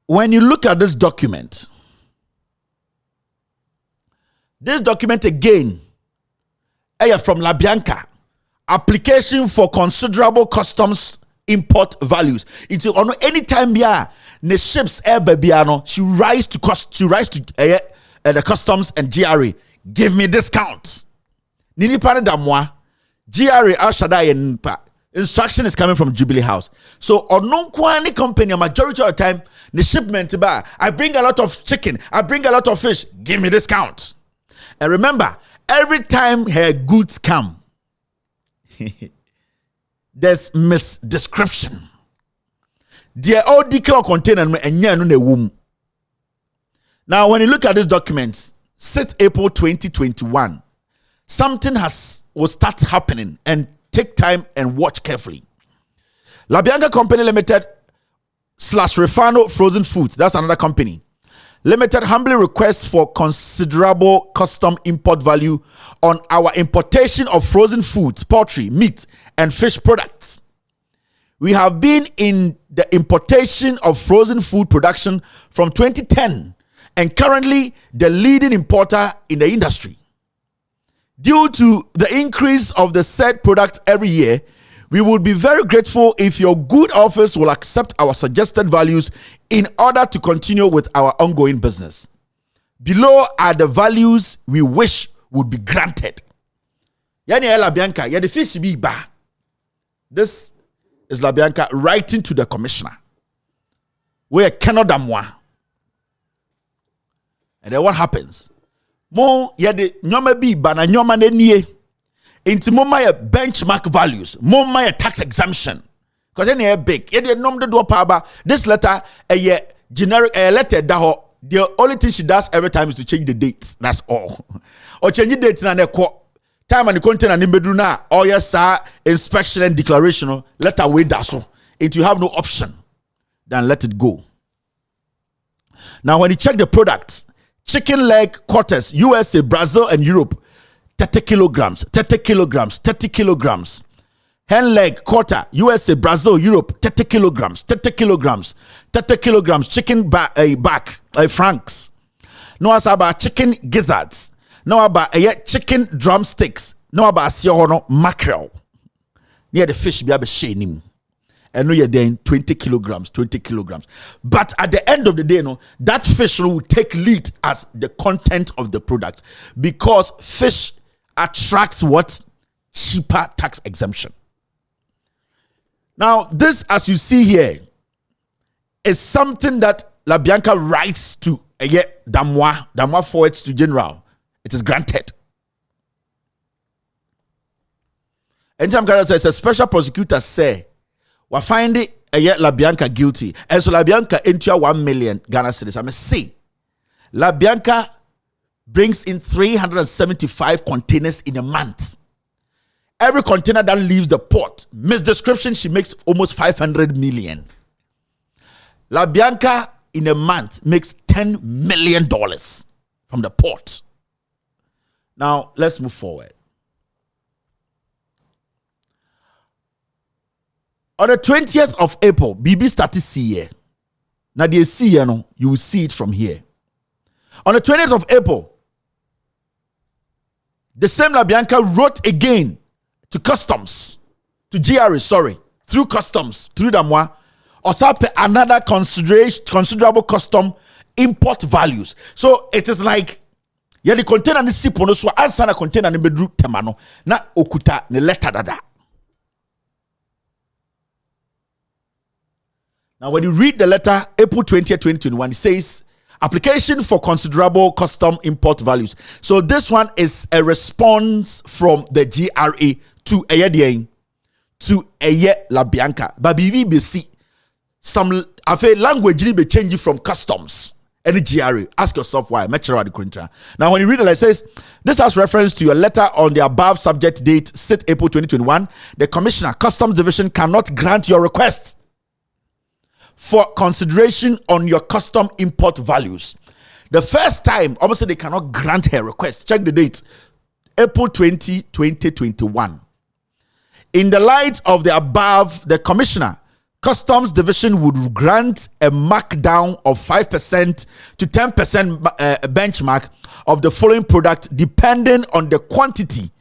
Speaker 17: when you look at this document again, from Labianca, application for considerable customs import values. It's on any time the ships she rise to the customs and GRA. Give me discounts. Nini pane da moi. GRA Ashada and instruction is coming from Jubilee House. So on any company, a majority of the time, the shipment I bring a lot of chicken, I bring a lot of fish, give me discount. And remember, every time her goods come, there's misdescription. The old declare container and womb. Now, when you look at these documents, 6th April 2021, something will start happening, and take time and watch carefully. Labianca Company Limited / Refano Frozen Foods, that's another company, Limited humbly requests for considerable custom import value on our importation of frozen foods, poultry, meat, and fish products. We have been in the importation of frozen food production from 2010 and currently the leading importer in the industry. Due to the increase of the said product every year, we would be very grateful if your good office will accept our suggested values in order to continue with our ongoing business. Below are the values we wish would be granted. Labianca, the fish be ba. This is Labianca writing to the commissioner. We cannot damwa. And then what happens? Mo yede nyoma bi ba na nyoma na nie. Inti mo ma benchmark values, mo ma tax exemption. Because any big, yede nom de do pa ba. This letter a generic letter da ho. The only thing she does every time is to change the dates. That's all. Or change the dates na ne ko time and the content and bedru na or yes sir inspection and declaration letter way that so. If you have no option, then let it go. Now when you check the products, chicken leg quarters, USA, Brazil, and Europe, 30 kilograms, 30 kilograms, 30 kilograms. Hen leg quarter, USA, Brazil, Europe, 30 kilograms, 30 kilograms, 30 kilograms. Chicken back, franks. No about chicken gizzards. No about chicken drumsticks. No about siohono mackerel. Near the fish be able to and no, you're then 20 kilograms, 20 kilograms. But at the end of the day, that fish will take lead as the content of the product because fish attracts what? Cheaper tax exemption. Now, this, as you see here, is something that Labianca writes to Damwa forwards to General. It is granted. Anytime Ghana says a special prosecutor say, we find it Labianca guilty. And so Labianca into 1 million Ghana cedis. I mean, see, Labianca brings in 375 containers in a month. Every container that leaves the port, misdescription, she makes almost 500 million. Labianca in a month makes $10 million from the port. Now, let's move forward. On the 20th of April, BB started see here. Now, they see here, no, you will see it from here. On the 20th of April, the same Labianca wrote again to customs, to GRA, through customs, through Damwa, or another considerable custom import values. So it is like, the container ni sipo no so answer na container ni bedru temano na okuta ne letter dada. Now, when you read the letter, April 20th, 2021, it says, application for considerable custom import values. So this one is a response from the GRA to Labianca. But BBC, some language be changing from customs and GRA. Ask yourself why. Now, when you read it, it says, this has reference to your letter on the above subject date, set April 2021. The Commissioner, Customs Division cannot grant your request for consideration on your custom import values. The first time, obviously, they cannot grant her request. Check the date. April 20, 2021. In the light of the above, the Commissioner, Customs Division would grant a markdown of 5% to 10% benchmark of the following product depending on the quantity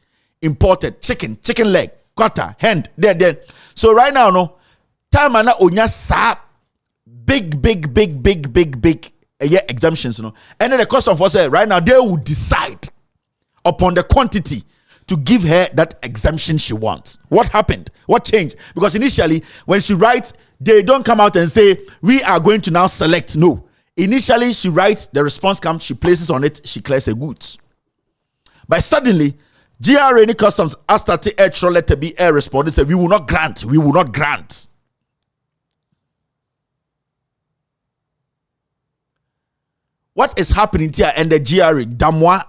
Speaker 17: imported. Chicken leg, quarter, hand, there. So right now, no, time ana onya sa big exemptions, and then the customs force right now they will decide upon the quantity to give her that exemption she wants. What happened? What changed? Because initially, when she writes, they don't come out and say, we are going to now select. No. Initially, she writes, the response comes, she places on it, she clears her goods. But suddenly, GRA and Customs asked her to actually let her be a respondent, say, we will not grant. What is happening here and the GRA, Damwa,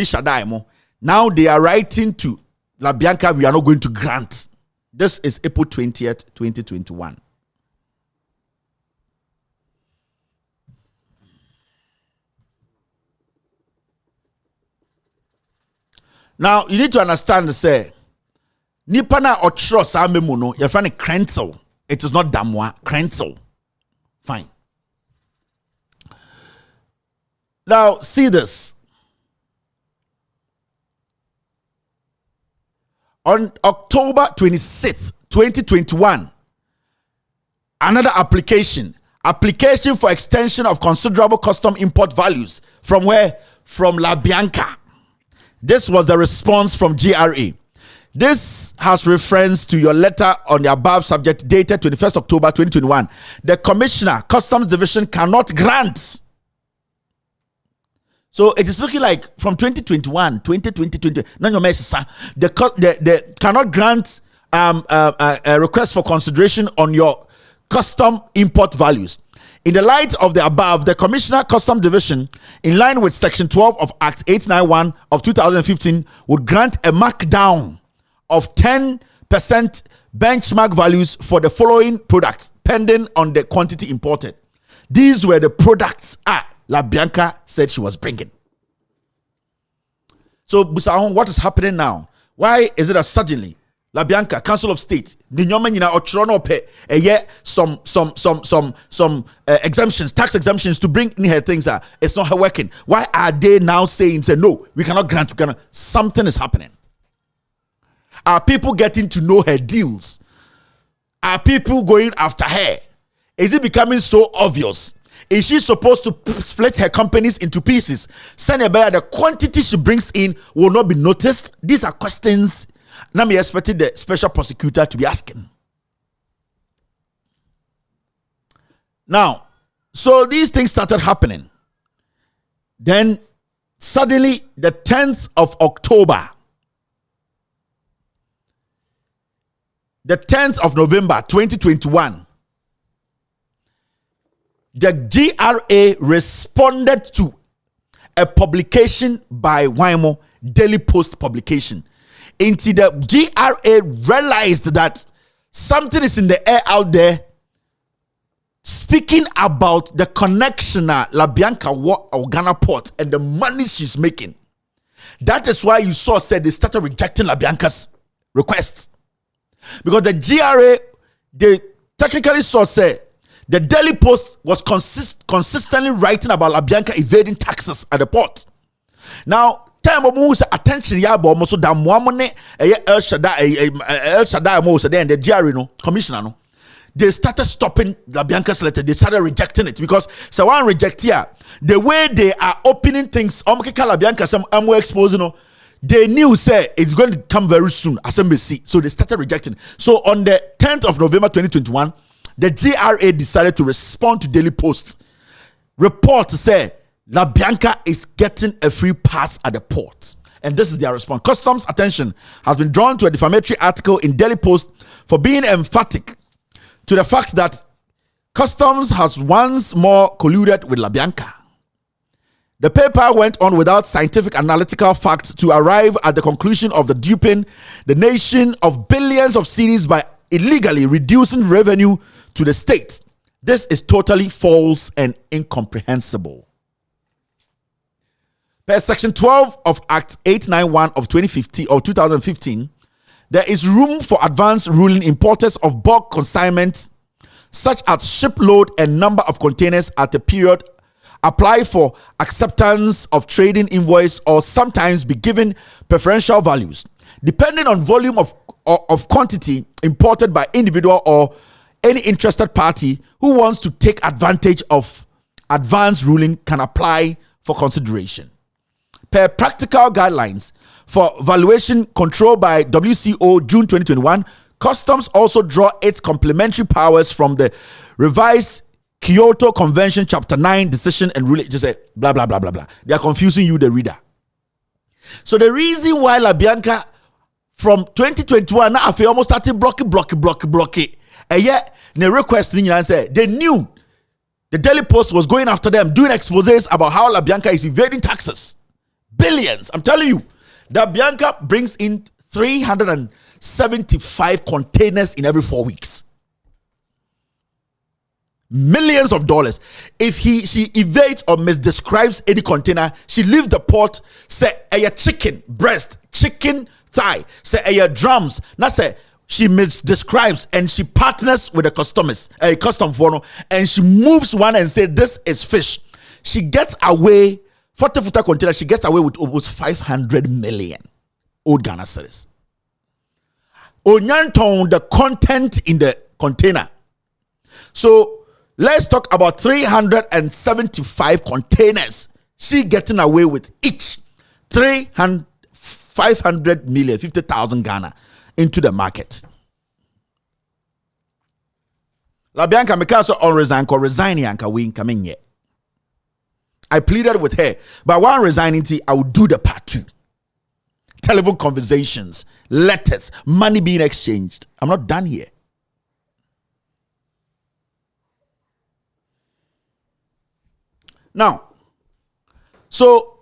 Speaker 17: Shadai, now they are writing to Labianca, we are not going to grant. This is April 20th, 2021. Now, you need to understand, say, Nipana or Tros Amemuno, you're finding Krenzel. It is not Damwa, Krenzel. Fine. Now, see this. On October 26th, 2021, another application for extension of considerable custom import values. From where? From Labianca. This was the response from GRA. This has reference to your letter on the above subject dated 21st October 2021. The Commissioner, Customs Division cannot grant. So it is looking like from 2021, 2020, they cannot grant a request for consideration on your custom import values. In the light of the above, the Commissioner Custom Division, in line with Section 12 of Act 891 of 2015, would grant a markdown of 10% benchmark values for the following products, pending on the quantity imported. These were the products Labianca said she was bringing. So, Busahon, what is happening now? Why is it that suddenly Labianca, Council of State, some exemptions, tax exemptions to bring in her things? It's not her working. Why are they now saying, no, we cannot grant? Something is happening. Are people getting to know her deals? Are people going after her? Is it becoming so obvious? Is she supposed to split her companies into pieces? Send her by the quantity she brings in will not be noticed. These are questions Now me expected the special prosecutor to be asking. Now, so these things started happening. Then suddenly, the 10th of October, the 10th of November 2021, the GRA responded to a publication by Wimo, Daily Post publication. Until the GRA realized that something is in the air out there, speaking about the connection Labianca or Ghana port and the money she's making. That is why you saw said they started rejecting Labianca's requests. Because the GRA, they technically saw say the Daily Post was consistently writing about Labianca evading taxes at the port. Now, time of attention yabo almost da muamone El Shaddai mo so then the GRA no commissioner no, they started stopping Labianca's letter. They started rejecting it because so one reject here the way they are opening things. Labianca some exposing no, they knew say it's going to come very soon as embassy, so they started rejecting. So on the 10th of November 2021, the GRA decided to respond to Daily Post report to say Labianca is getting a free pass at the port. And this is their response. Customs' attention has been drawn to a defamatory article in Daily Post for being emphatic to the fact that Customs has once more colluded with Labianca. The paper went on without scientific analytical facts to arrive at the conclusion of the duping the nation of billions of cedis by illegally reducing revenue to the state. This is totally false and incomprehensible. Per Section 12 of Act 891 of 2015, there is room for advance ruling importers of bulk consignment, such as shipload and number of containers at a period, apply for acceptance of trading invoice, or sometimes be given preferential values, depending on volume of quantity imported by individual or any interested party who wants to take advantage of advance ruling can apply for consideration. Per practical guidelines for valuation controlled by WCO June 2021, Customs also draw its complementary powers from the revised Kyoto Convention Chapter 9 decision and ruling. Just say blah blah blah blah blah. They are confusing you, the reader. So the reason why Labianca from 2021 now I almost started blocking. And yet the requesting and say they knew the Daily Post was going after them, doing exposés about how Labianca is evading taxes. Billions. I'm telling you, that Bianca brings in 375 containers in every 4 weeks. Millions of dollars. If she evades or misdescribes any container, she leaves the port, say a chicken breast, chicken thigh, say a drums. Now say she misdescribes and she partners with a custom foreigner, and she moves one and say this is fish. She gets away 40-footer container, she gets away with almost 500 million old Ghana cedis. Onyanton, the content in the container. So let's talk about 375 containers. She getting away with each 500 million, 50,000 Ghana into the market. Labianca Mikaso on resign yanka win coming yet. I pleaded with her, but while resigning, I would do the part 2. Telephone conversations, letters, money being exchanged. I'm not done here. Now, so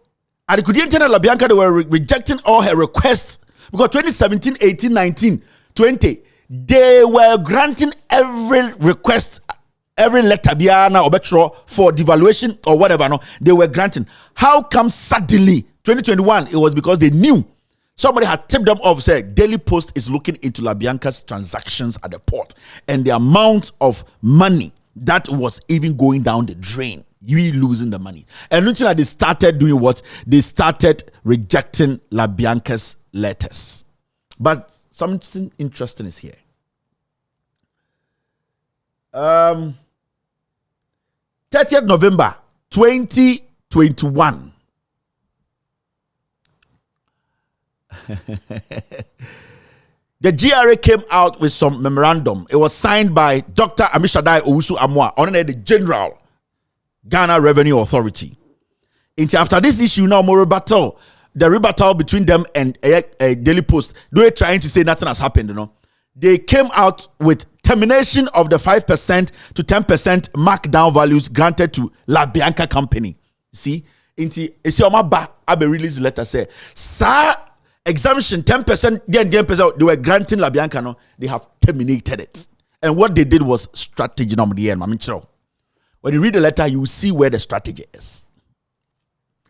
Speaker 17: at the Kudientena Labianca, they were rejecting all her requests because 2017, 18, 19, 20, they were granting every request. Every letter biana or betro for devaluation or whatever, no, they were granting. How come suddenly 2021? It was because they knew somebody had tipped them off. Said Daily Post is looking into Labianca's transactions at the port and the amount of money that was even going down the drain. You losing the money, and looking at they started doing what? They started rejecting Labianca's letters. But something interesting is here. 30th November 2021. the GRA came out with some memorandum. It was signed by Dr. Amishadai Owusu Amwa, on the General Ghana Revenue Authority. After this issue, now more rebuttal, the rebuttal between them and a Daily Post, they were trying to say nothing has happened. They came out with termination of the 5% to 10% markdown values granted to Labianca company. See, Abe release letter say, sir, exemption 10%, then 10%, they were granting Labianca, no, they have terminated it. And what they did was strategy number the end. When you read the letter, you will see where the strategy is.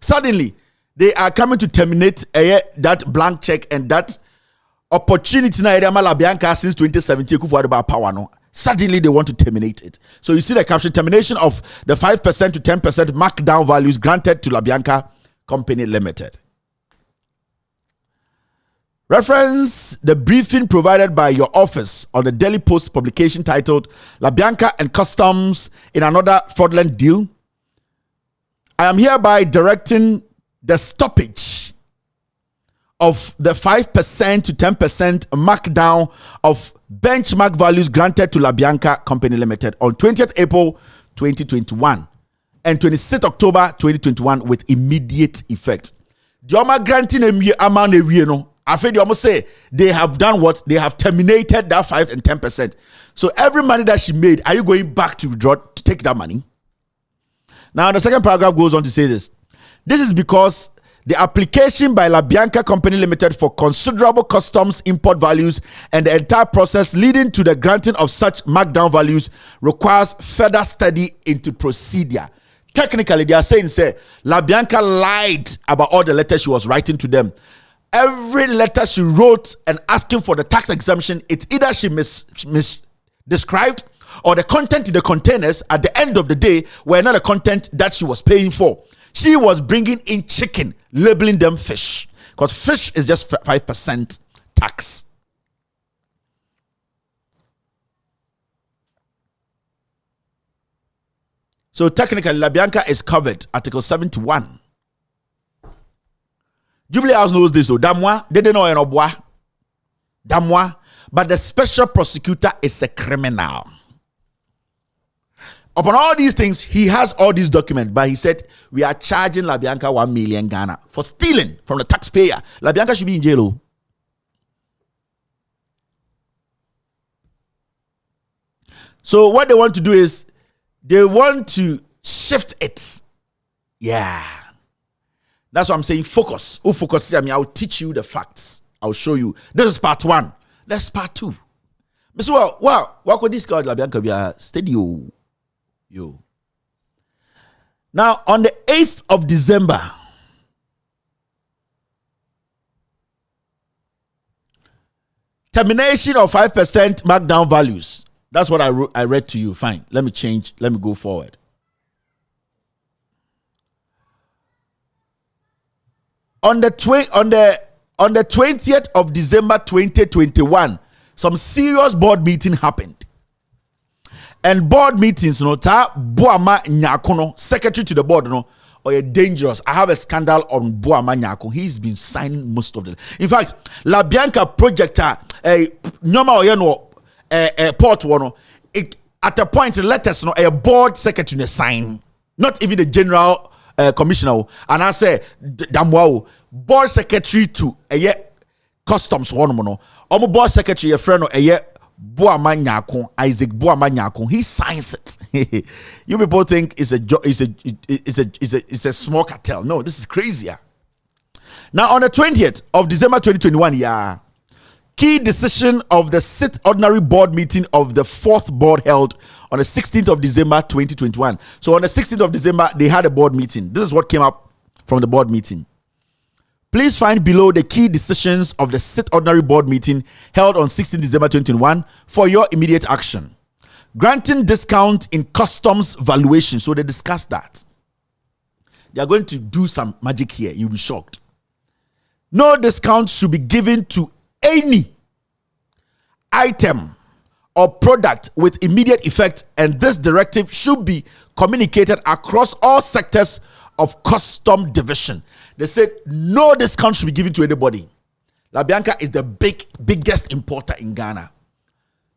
Speaker 17: Suddenly, they are coming to terminate that blank check and that opportunity na Labianca since 2017 power no. Suddenly they want to terminate it. So you see the caption, termination of the 5% to 10% markdown values granted to Labianca Company Limited. Reference the briefing provided by your office on the Daily Post publication titled Labianca and Customs in Another Fraudulent Deal. I am hereby directing the stoppage of the 5% to 10% markdown of benchmark values granted to Labianca Company Limited on 20th April 2021 and 26th October 2021 with immediate effect. The Oma granting amount no. After they almost say they have done what? They have terminated that 5 and 10%. So every money that she made, are you going back to withdraw to take that money? Now the second paragraph goes on to say this. This is because the application by Labianca Company Limited for considerable customs import values and the entire process leading to the granting of such markdown values requires further study into procedure. Technically, they are saying, Labianca lied about all the letters she was writing to them. Every letter she wrote and asking for the tax exemption, it's either she misdescribed or the content in the containers at the end of the day were not the content that she was paying for. She was bringing in chicken, labeling them fish, because fish is just 5% tax. So technically, Labianca is covered, Article 71. Jubilee House knows this, so damwa, they don't know any boy. Damwa, but the special prosecutor is a criminal. Upon all these things, he has all these documents, but he said, we are charging Labianca 1 million Ghana for stealing from the taxpayer. Labianca should be in jail. So what they want to do is, they want to shift it. Yeah. That's what I'm saying. Focus. Oh, focus. I mean, I'll teach you the facts. I'll show you. This is part 1. That's part 2. Mr. Well, what could this called Labianca be a steady? Yo. Now, on the 8th of December, termination of 5% markdown values. That's what I read to you. Fine. Let me change. Let me go forward. On the 20th of December 2021, some serious board meeting happened. And board meetings, Buama Nyakono, secretary to the board, or dangerous. I have a scandal on Buama Nyako. He's been signing most of them. In fact, Labianca projector, port one, at a point, let us know a board secretary sign, not even the general commissioner. And I say, damn board secretary to a customs one, board secretary, a friend, Buama Nyako, Isaac Buama Nyako, he signs it. You people think it's a small cartel. No, this is crazier. Now, on the 20th of December 2021, key decision of the 6th ordinary board meeting of the 4th board held on the 16th of December 2021. So on the 16th of December, they had a board meeting. This is what came up from the board meeting. Please find below the key decisions of the 6th ordinary board meeting held on 16 December 2021 for your immediate action. Granting discount in customs valuation. So they discussed that. They are going to do some magic here. You'll be shocked. No discount should be given to any item or product with immediate effect, and this directive should be communicated across all sectors of custom division. They said no discount should be given to anybody. Labianca is the biggest importer in Ghana.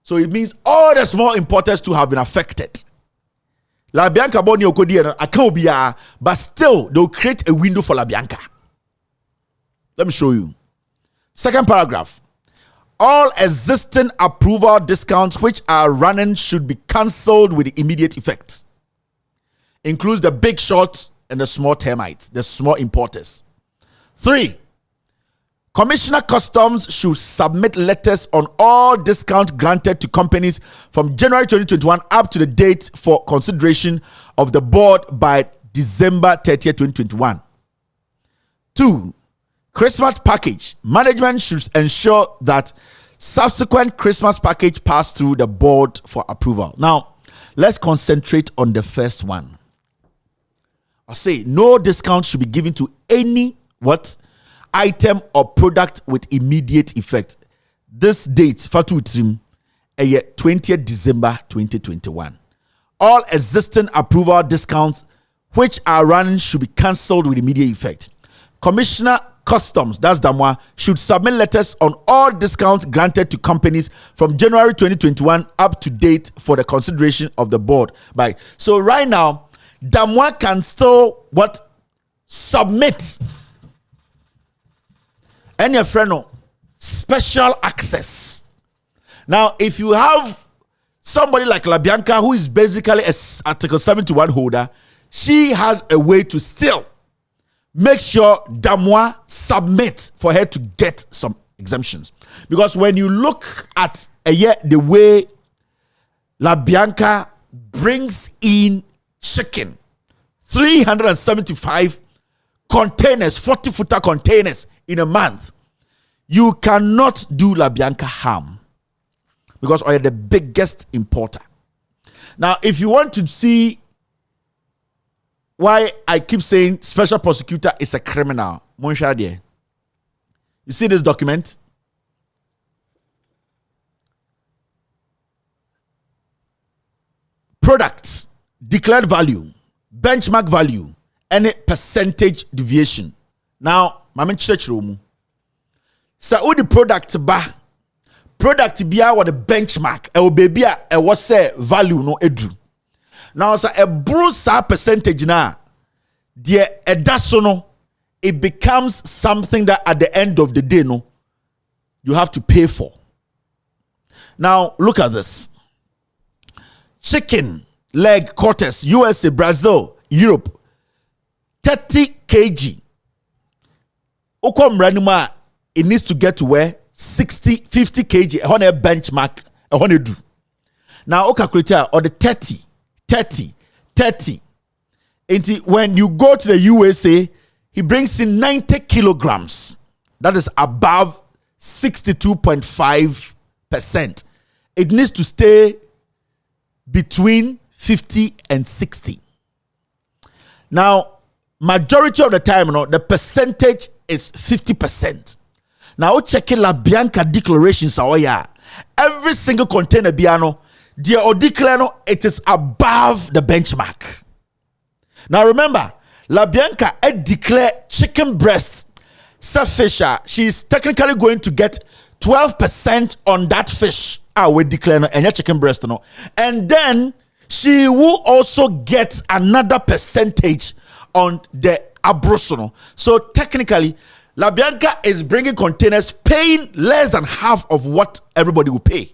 Speaker 17: So it means all the small importers too have been affected. Labianca boni okodi akobia, but still they'll create a window for Labianca. Let me show you. Second paragraph. All existing approval discounts which are running should be cancelled with immediate effect. Includes the big shots and the small termites, the small importers. 3. Commissioner Customs should submit letters on all discounts granted to companies from January 2021 up to the date for consideration of the board by December 30, 2021. 2. Christmas package. Management should ensure that subsequent Christmas package pass through the board for approval. Now, let's concentrate on the first one. I say no discount should be given to any item or product with immediate effect. This date, Fatu Trim, 20th December 2021. All existing approval discounts which are running should be cancelled with immediate effect. Commissioner Customs, that's Damwa, should submit letters on all discounts granted to companies from January 2021 up to date for the consideration of the board. So right now, Damwa can still submit any friend special access. Now, if you have somebody like Labianca, who is basically a Article 71 holder, she has a way to still make sure Damwa submit for her to get some exemptions. Because when you look at the way Labianca brings in chicken, 375 containers, 40-footer containers in a month, you cannot do Labianca harm because you're the biggest importer. Now, if you want to see why I keep saying special prosecutor is a criminal, you see this document? Products, declared value, benchmark value, any percentage deviation. Now, Mama Church room. So, the product bia what the benchmark, baby, was say value no edu. Now, so a bruise percentage now, dear edasono, it becomes something that at the end of the day, no, you have to pay for. Now, look at this. Chicken, leg, quarters, USA, Brazil, Europe, 30 kg. Okom ranuma, it needs to get to where 50 kg, on a benchmark, on a do. Now, calculator or the 30. And when you go to the USA, he brings in 90 kilograms. That is above 62.5%. It needs to stay between 50 and 60. Now, majority of the time, the percentage is 50%. Now, checking Labianca declarations, every single container biano, it is above the benchmark. Now remember, Labianca declared chicken breast. Fisher, she is technically going to get 12% on that fish. We declare and chicken breast, and then she will also get another percentage on the abrosono. So technically, Labianca is bringing containers paying less than half of what everybody will pay.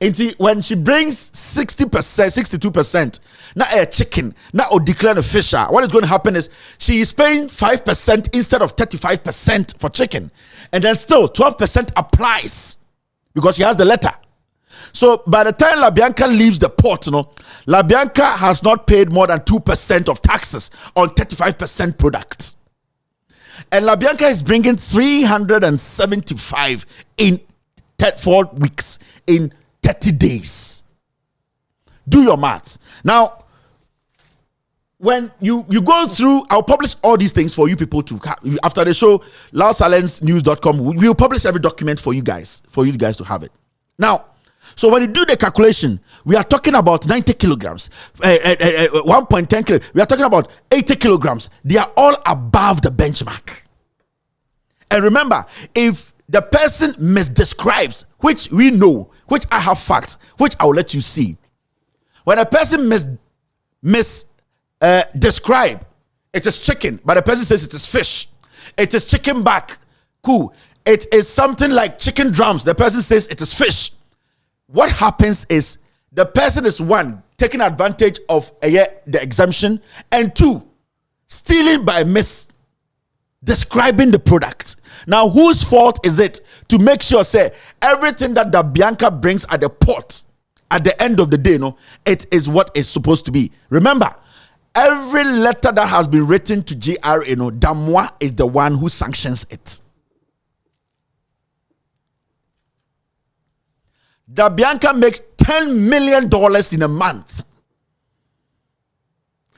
Speaker 17: And when she brings 60%, 62%, now a chicken, now or declare a fisher, what is going to happen is she is paying 5% instead of 35% for chicken. And then still 12% applies because she has the letter. So by the time Labianca leaves the port, Labianca has not paid more than 2% of taxes on 35% product. And Labianca is bringing 375 in 4 weeks in 30 days. Do your math. Now, when you go through, I'll publish all these things for you people to, after the show, loudsilencenews.com, we'll publish every document for you guys to have it. Now, so when you do the calculation, we are talking about 90 kilograms, 1.10 kilograms, we are talking about 80 kilograms. They are all above the benchmark. And remember, if the person misdescribes, which we know, which I have facts, which I will let you see. When a person describe, it is chicken, but the person says it is fish. It is chicken back. Cool. It is something like chicken drums. The person says it is fish. What happens is the person is one, taking advantage of the exemption, and two, stealing by describing the product. Now, whose fault is it to make sure, say, everything that the Bianca brings at the port, at the end of the day, it is what is supposed to be. Remember, every letter that has been written to GRA, Damois is the one who sanctions it. The Bianca makes $10 million in a month.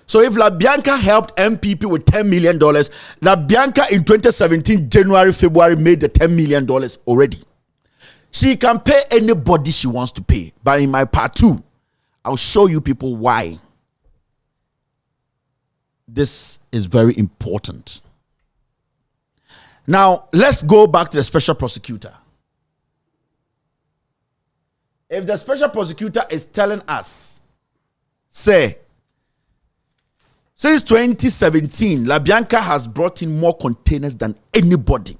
Speaker 17: So if Labianca helped MPP with $10 million, Labianca in 2017, January, February, made the $10 million already. She can pay anybody she wants to pay. But in my part 2, I'll show you people why this is very important. Now, let's go back to the special prosecutor. If the special prosecutor is telling us, say, since 2017, Labianca has brought in more containers than anybody.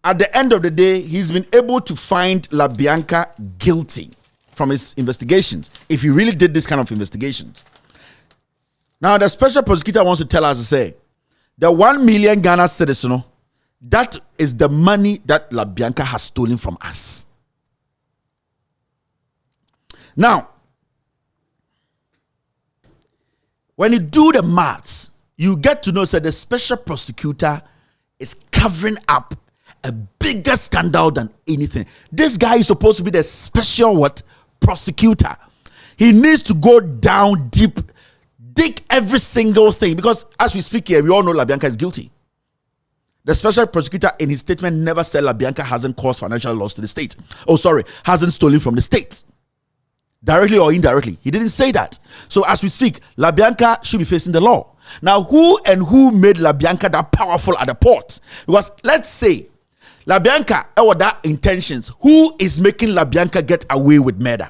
Speaker 17: At the end of the day, he's been able to find Labianca guilty from his investigations, if he really did this kind of investigations. Now, the special prosecutor wants to tell us to say, the 1 million Ghana citizen, that is the money that Labianca has stolen from us. Now, when you do the maths, you get to know that the special prosecutor is covering up a bigger scandal than anything. This guy is supposed to be the special prosecutor. He needs to go down deep, dig every single thing, because as we speak here, we all know Labianca is guilty. The special prosecutor in his statement never said Labianca hasn't caused financial loss to the state. Hasn't stolen from the state. Directly or indirectly. He didn't say that. So as we speak, Labianca should be facing the law. Now, who made Labianca that powerful at the port? Because let's say Labianca or that intentions, who is making Labianca get away with murder?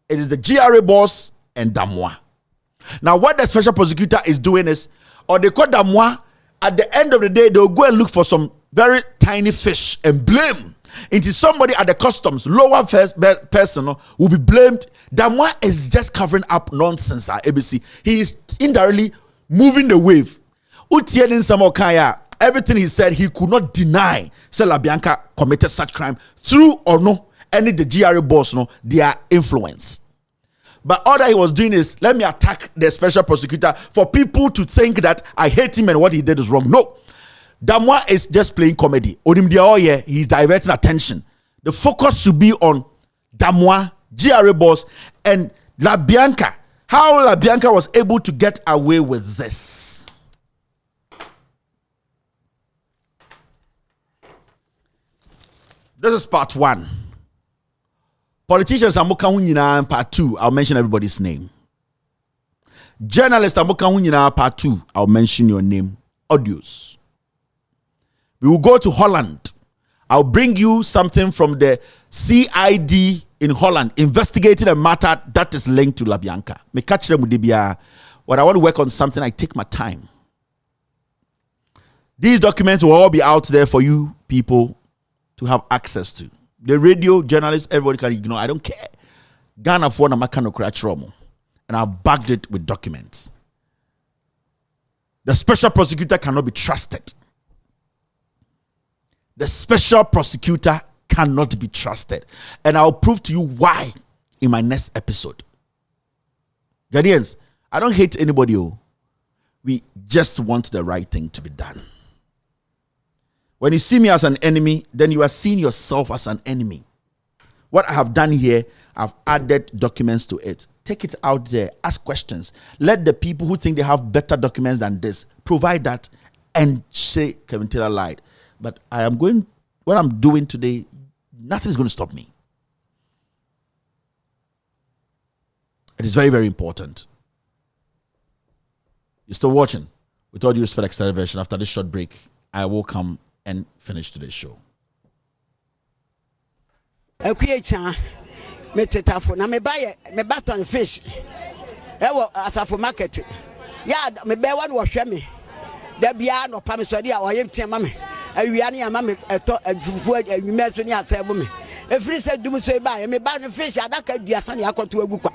Speaker 17: It is the GRA boss and Damois. Now, what the special prosecutor is doing is, or they call Damois, at the end of the day, they'll go and look for some very tiny fish and blame. Into somebody at the customs, lower person will be blamed. Damois is just covering up nonsense at ABC. He is indirectly moving the wave. Everything he said, he could not deny Labianca committed such crime through or no any the GRA boss, their influence. But all that he was doing is, let me attack the special prosecutor for people to think that I hate him and what he did is wrong. No. Damois is just playing comedy. He's diverting attention. The focus should be on Damois, GRA boss, and Labianca. How Labianca was able to get away with this. This is part 1. Politicians are part 2. I'll mention everybody's name. Journalists are part 2. I'll mention your name. Audios. We will go to Holland. I'll bring you something from the CID in Holland investigating a matter that is linked to Labianca. Me catch them with DBR. When I want to work on something, I take my time. These documents will all be out there for you people to have access to. The radio, journalists, everybody can ignore. I don't care. Ghana for na makano kratromo. And I've backed it with documents. The special prosecutor cannot be trusted. The special prosecutor cannot be trusted. And I'll prove to you why in my next episode. Ghanaians, I don't hate anybody. We just want the right thing to be done. When you see me as an enemy, then you are seeing yourself as an enemy. What I have done here, I've added documents to it. Take it out there. Ask questions. Let the people who think they have better documents than this provide that and say Kevin Taylor lied. But I am going, what I'm doing today, nothing is going to stop me. It is very, very important. You're still watching. With all due respect, extended version. After this short break, I will come and finish today's show.
Speaker 21: Me tetafo na me baton fish ewo asafo market ya me be wan wo hwe me da bia no pa me so dia wo yem tiama me awia ne ama me eto afufu awime so ne asebo me efiri se dum so ba me ba no fish adaka duasa ne akoto agu kwa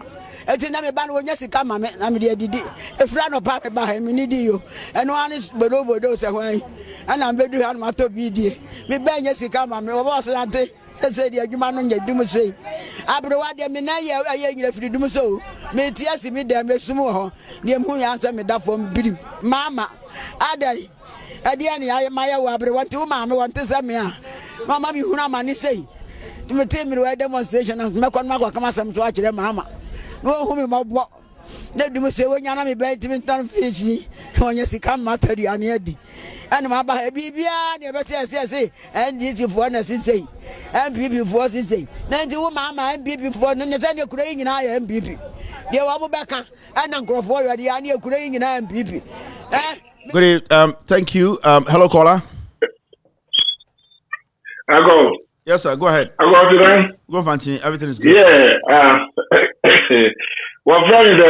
Speaker 21: eti na me ba no wonya sika ma me na me de didi efira no pa me ba me ni di yo eno ani bodo se hwan ana me du han ma to bi die me ba nya sika ma me wo bo se ante se di adwuma no nya dum so abrowa de me na ye nyina firi dum so me tia si me de me sum ho ne mu ya ansa me da fom birim mama adai adia ni aye maya wa abrowa ti ma me won te se me a mama mi huna ma ni sei me te me we demonstration me kon ma kwa kama sam so a kire mama no hu me mabo na dum so wonya na me be ti me tan fish wonya sika ma tari ani adi ana ma ba bibia ne be se NDC fo na sisei MPP fo sisei na ndi wo mama MPP fo no ne se ne kura nyina ya MPP de wa mo beka ana nkrofo yode ya ne kura nyina MPP
Speaker 17: Good thank you. Hello caller.
Speaker 18: I go.
Speaker 17: Yes sir, go ahead.
Speaker 18: I go today.
Speaker 17: Go Fanti, everything is good.
Speaker 18: Yeah, well, friend,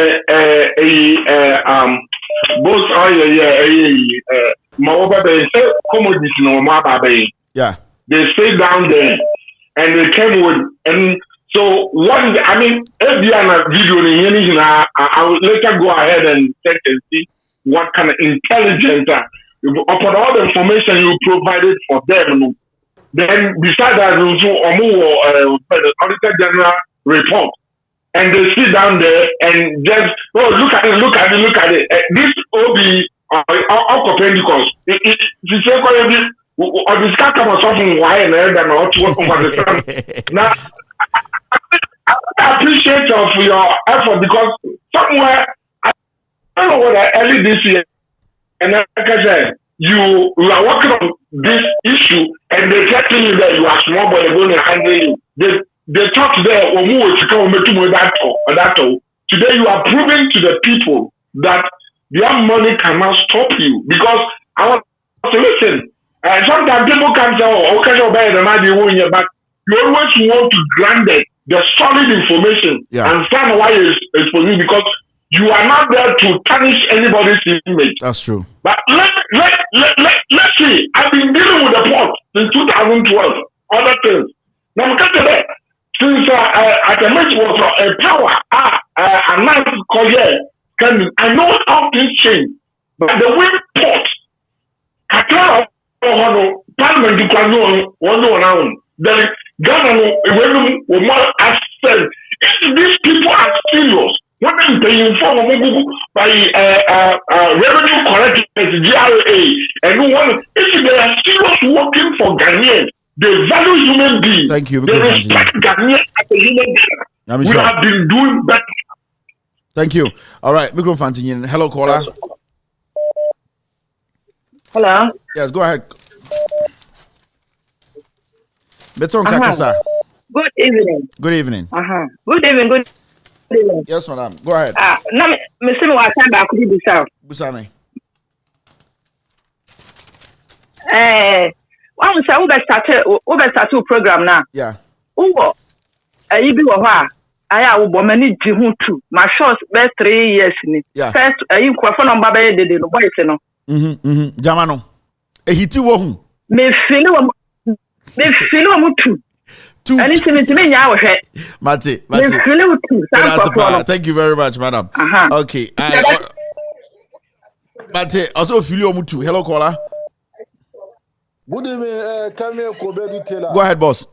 Speaker 18: both are commodities no more.
Speaker 17: Yeah.
Speaker 18: They stay down there and they came with, and so what is, I mean, if you are video, I will later go ahead and check and see what kind of intelligence, upon all the information you provided for them. Then besides that, also, the Auditor General report. And they sit down there and just, look at it. This will be all Pentecost. If you say, or this can't come or something, why and not to understand. Now, I appreciate your effort because somewhere, I don't know whether early this year, and like I said, you are working on this issue and they tell you that you are small, but they're going to handle you. They talk there, today you are proving to the people that their money cannot stop you. Because I want to listen. Sometimes people can say, but you always want to grant the solid information and stand why it's for you because you are not there to tarnish anybody's image.
Speaker 17: That's true.
Speaker 18: But let's see. I've been dealing with the port since 2012. Other things. Now, since at the match was a power, a nice career, I know how things change. But the way port, Qatar, Parliament, you can know one around. Then Ghana, when we more access, these people are serious. What is the inform by revenue collectors, GRA, and one if they are serious working for Ghanaians, they value human beings.
Speaker 17: Thank you.
Speaker 18: They respect Ghanaians as a human being. We have been doing better.
Speaker 17: Thank you. All right, Micro Fantinian. Hello, caller.
Speaker 8: Hello.
Speaker 17: Yes, go ahead. Beton Kakasa.
Speaker 8: Good evening.
Speaker 17: Good evening.
Speaker 8: Good evening. Good evening.
Speaker 17: Yes, madam. Go ahead.
Speaker 8: No, Mr. Watson, could you be
Speaker 17: Busame.
Speaker 8: One say we start program now.
Speaker 17: Yeah.
Speaker 8: Uwo you be wa I will many jihutu. My shows be 3 years ni. First you kwafo no baba ye dede no boy se no.
Speaker 17: Jamano. Ehiti wo hu.
Speaker 8: Me feel wo tu. Anything to me now,
Speaker 17: Mate. Thank you very much, madam. Okay. Mate, also feel you too. Hello, caller.
Speaker 15: Good evening, Kevin Kobedu Taylor.
Speaker 17: Go ahead, boss.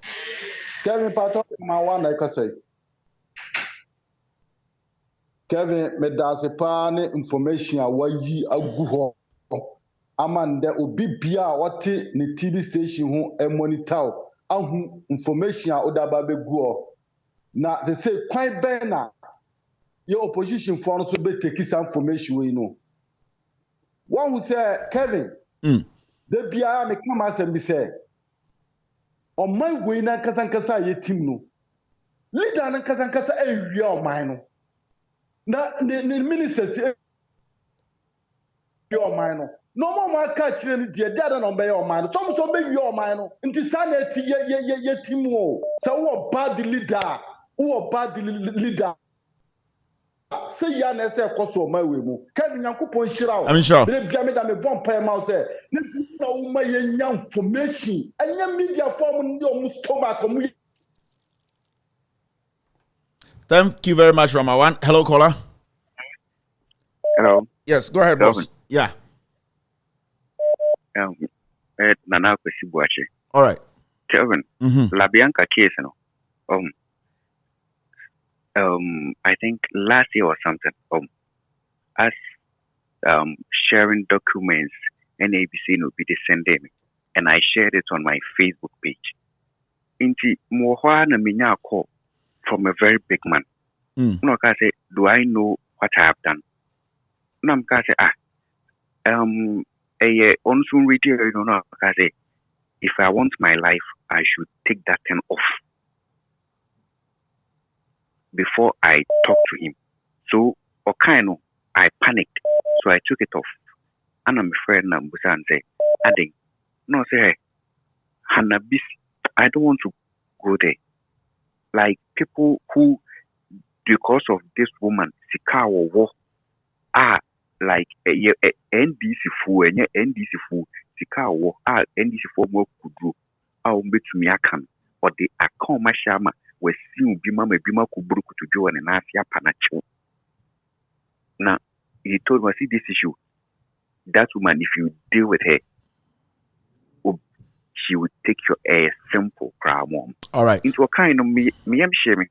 Speaker 15: Kevin Pato, my one, like I say. Kevin, me da se pa ne information a wayi agu ho. Amanda obi bia wote ne TV station ho e monitor ahu information a odaba begu na se say kwan ben na your opposition for no so be take some information we know. One who say Kevin the bia me come asem bi say on my way na kasankasa ye team no leader na kasankasa e wi o man no na the minister your mind. No more catching the dead on by your mind. Some so maybe your mind. Into sanity, ye timo. So what bad leader? Who bad leader? Say ya na say koso ma we mu. Kevin Yankopon shira o.
Speaker 17: I'm sure.
Speaker 15: Be bia me da me bon pay ma say. Na wo ma ye nya information. Anya media form ndi o mu stomach o mu.
Speaker 17: Thank you very much, Ramawan. Hello, caller.
Speaker 6: Hello.
Speaker 17: Yes, go ahead, boss. Yeah.
Speaker 6: Nana Kwesibuache.
Speaker 17: All right.
Speaker 6: Kelvin. Labianca case, no. I think last year or something. Us sharing documents, NABC no be the same day, and I shared it on my Facebook page. Inti mohwa na minya call from a very big man. No, I say, do I know what I have done? No, I'm say, on soon retail, you know, I say, if I want my life, I should take that thing off before I talk to him. So, I panicked, so I took it off. And I'm afraid now, and say, adding, no, say, Hannah, I don't want to go there. Like people who, because of this woman, Sika or war, are like NDC fool, NDC fool, Sika war, NDC fool more could do. I'll bet to me I can, or the Akoma Shama was seeing Bima Kubruku to join an Asia Panacho. Now, he told me, see this issue. That woman, if you deal with her, she would take your simple crowd mom.
Speaker 17: All right.
Speaker 6: Into a kind of me am shaming.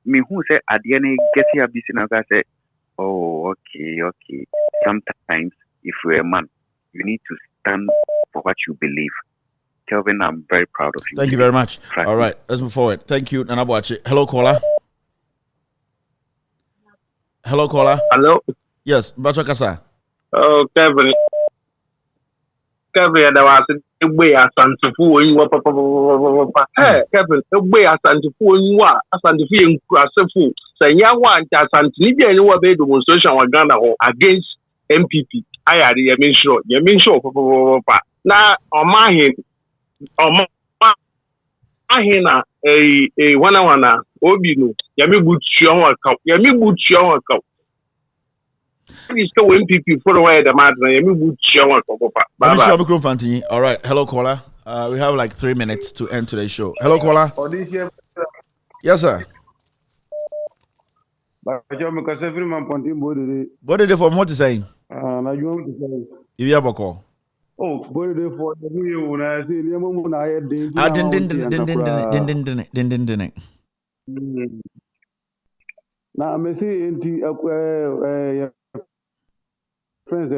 Speaker 6: Me who say at the end get here busy now I say, oh, okay. Sometimes if you're a man, you need to stand for what you believe. Kelvin, I'm very proud of you.
Speaker 17: Thank you very much. All right, let's move forward. Thank you, Nana Boache. Hello, caller. Hello. Yes, Bacho Kasa.
Speaker 12: Oh, Kevin, there was a way I stand to fool you. Hey, Kevin, a way I stand to fool you. I stand to feel fool. Say, ya want that and Libya and what they demonstration or Ghana against MPP. I had the mean sure. Now, on my hand, a 1 hour, Obino, Yami Butch, Please go MPP for the way the matter.
Speaker 17: All right. Hello, caller. We have like 3 minutes to end today's show. Hello, caller. Yes, sir. What did they from what is saying? You have a call.
Speaker 15: Oh, boy, for the when I see
Speaker 17: didn't.
Speaker 15: Now, I see friends,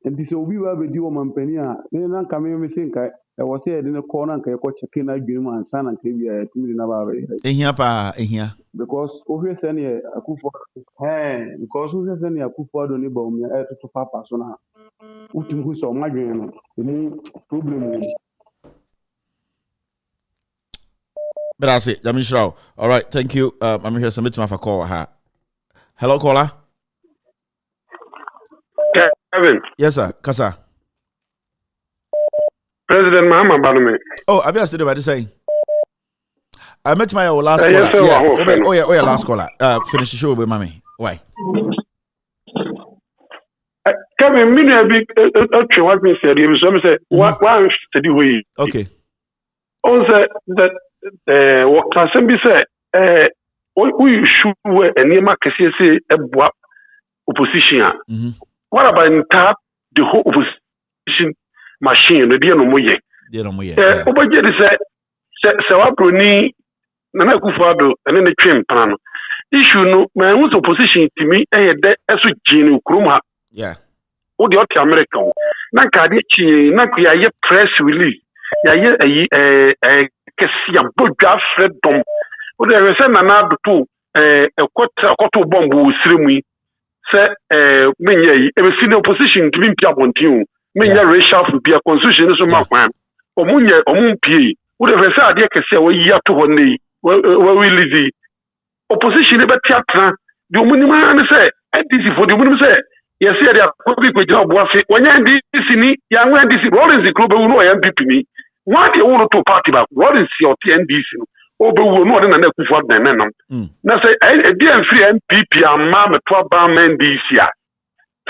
Speaker 15: and this will be with you, Mampenia. Then I'm coming missing. I was here in the corner and I got checking out Jim and Son and Kavia to Navarre. In here. Because over send a Kufa, because who has any Kufa don't about me to Papa Sona. Who saw my dream? Problem.
Speaker 17: But I say, All right, thank you. I'm here to submit my call. Hello, caller.
Speaker 12: Kevin.
Speaker 17: Yes, sir. Kasa.
Speaker 12: President Mahama Banome.
Speaker 17: Oh, I've been still about to say. I met my last caller. Yeah, last caller. Finish the show with mommy. Why?
Speaker 12: Kevin, me na be what me said. You say what study way.
Speaker 17: Okay.
Speaker 12: On that what can be say we should any ma kese say eboa opposition. What about the whole opposition machine? The dear no moye. Obajedi say what broni Nana Akufo-Addo and then the train plan. Issue no man who's opposition to me de esu jinu kroma.
Speaker 17: Yeah.
Speaker 12: O de ot America. Na kade chi na ku ya ye press release. Ya ye kesi ya bodwa freedom. O de say Nana Addo ekoto bomb wo siremu. Say menya yi e be see the opposition to be pia bontin menya racial for pia constitution so makwan omunye omunpie wo de say ade kese a wo yi ato ho nei we release opposition be tiatra the omunima na say NDC for the omunima say Yes, there are people job was it. When you NDC ni, young NDC, what is the club who know MPP ni? Why do you want to party back? What is your NDC? Obe wo no na na kufu na menam. Na say e dey free MPP amma me to ba NDC a.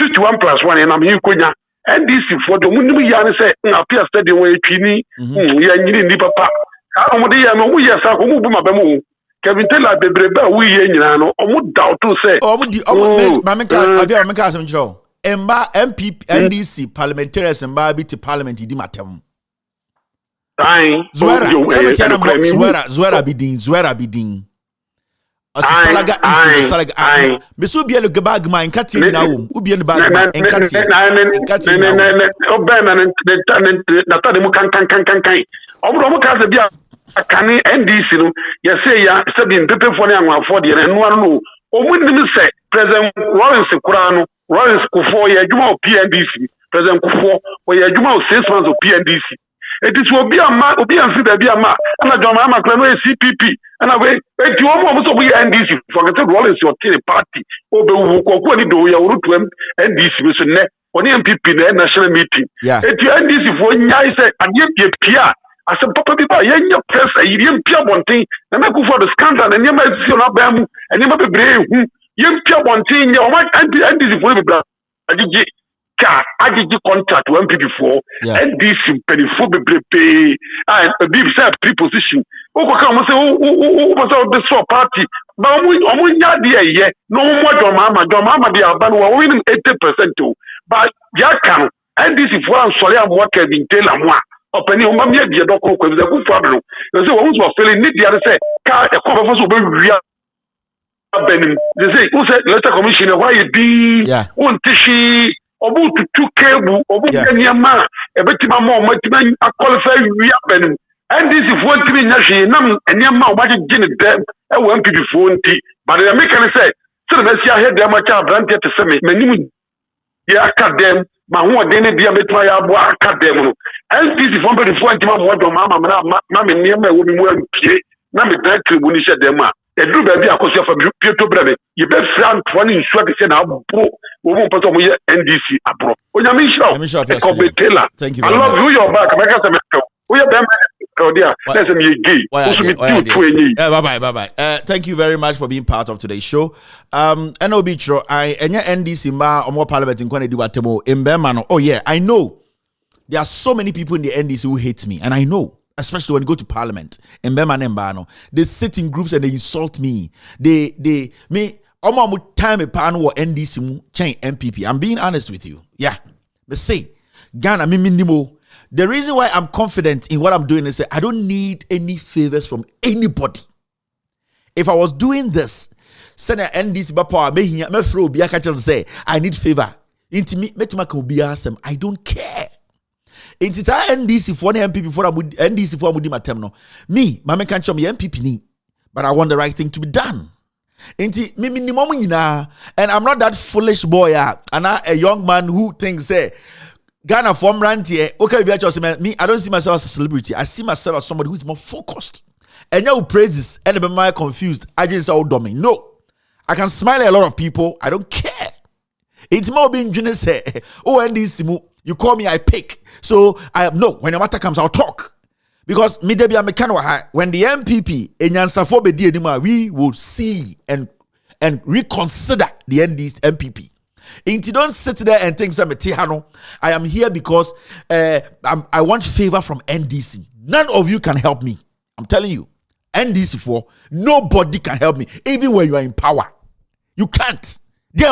Speaker 12: 51+1 na me konya. NDC for the munum ya ne say na appear stadium we twini. Ya nyini ni papa. Ka omo de ya no mu ya sa ko mu bu ma ba mu. Kevin Taylor bebrebe we ye nyina no omo doubt to say
Speaker 17: omo di omo ma menka abia menka asem chiro emba MPP NDC parliamentarians emba bi ti parliament di matem Zuera bidin Asalaga is Salaga Besu bia le bag ma nkati na wo ubia le bag ma nkati
Speaker 12: obena na tade mu kan omo ka ze bia akane NDC no ye say ya sabin pepefo ne anwafo de no no omunim say President Lawrence Kurano Lawrence Kufo ye adwuma o PNDC President Kufo o ye adwuma o 6 months o PNDC it is obi amfi da bi ama ana joma ama kra no CPP ana we eti omo so bi NDC forget Lawrence your party obe wu ko ni do ya urutu NDC so ne oni MPP na national meeting eti NDC fo nyai say ade pia asem papa bi ba yenye press ayiem pia bonten na na ku for the scandal na nyema esi na ba mu nyema bebre hu yem pia bonten nye o ma NDC fo bebra agigi contract one MPP for NDC penifo bebre pe and big say preposition o ko ka mo say o the so party ba omo nya de eye no mo dwoma de aba no we win 80% o but ya kan NDC fo an sori am what Kevin Taylor mo openi o mamia de dokko ko be ku problem no say wo so feeling need there say ka e ko be so be wia benim they say who said letter commissioner why you be won tishi obu tutu kebu obu kanyama ebetima mo matima qualify wia benim NDC fo ntimi nya hwe nam enyama o baje gine dem e wo MPP fo nti but the make say say na sia head dem acha brand te se me manim ya academ ma ho de ne dia betwa ya abo academ no NDC fo mpedi fo ntima mo do mama na me niam e wo mi mu ampie na me dan tribu ni she dem a edru ba bi akoso fa pieto brebe ye be frant fo ni nsu ake se na abo wo mo paso mo ye NDC abro onyame nshira ko betela I love you your back make us make we be let's me gay
Speaker 17: bye. Thank you very much for being part of today's show. NOB Tro I enya NDC ma omo parliament in Kwanedi Watemo Mbema no. Oh yeah, I know there are so many people in the NDC who hate me, and I know, especially when you go to parliament, they sit in groups and they insult me. They me omo time a pan or NDC mu chain MPP. I'm being honest with you. Yeah. Let's say Ghana minimo. The reason why I'm confident in what I'm doing is that I don't need any favors from anybody. If I was doing this, send an NDC bapa me throw Bianca say I need favor. I don't care. It's NDC for MPP for NDC for Mudimatem. Me, my can't show me MPP ni, but I want the right thing to be done. And I'm not that foolish boy, and a young man who thinks Ghana from Rantier, okay, me, I don't see myself as a celebrity. I see myself as somebody who is more focused. And you praises and be confused. I just say, no. I can smile at a lot of people. I don't care. It's more being genius say, oh, NDC, you call me, I pick. So no, when the matter comes, I'll talk. Because when the MPP we will see and reconsider the MPP. And you don't sit there and think, I am here because I want favor from NDC. None of you can help me. I'm telling you. NDC for nobody can help me. Even when you are in power. You can't. You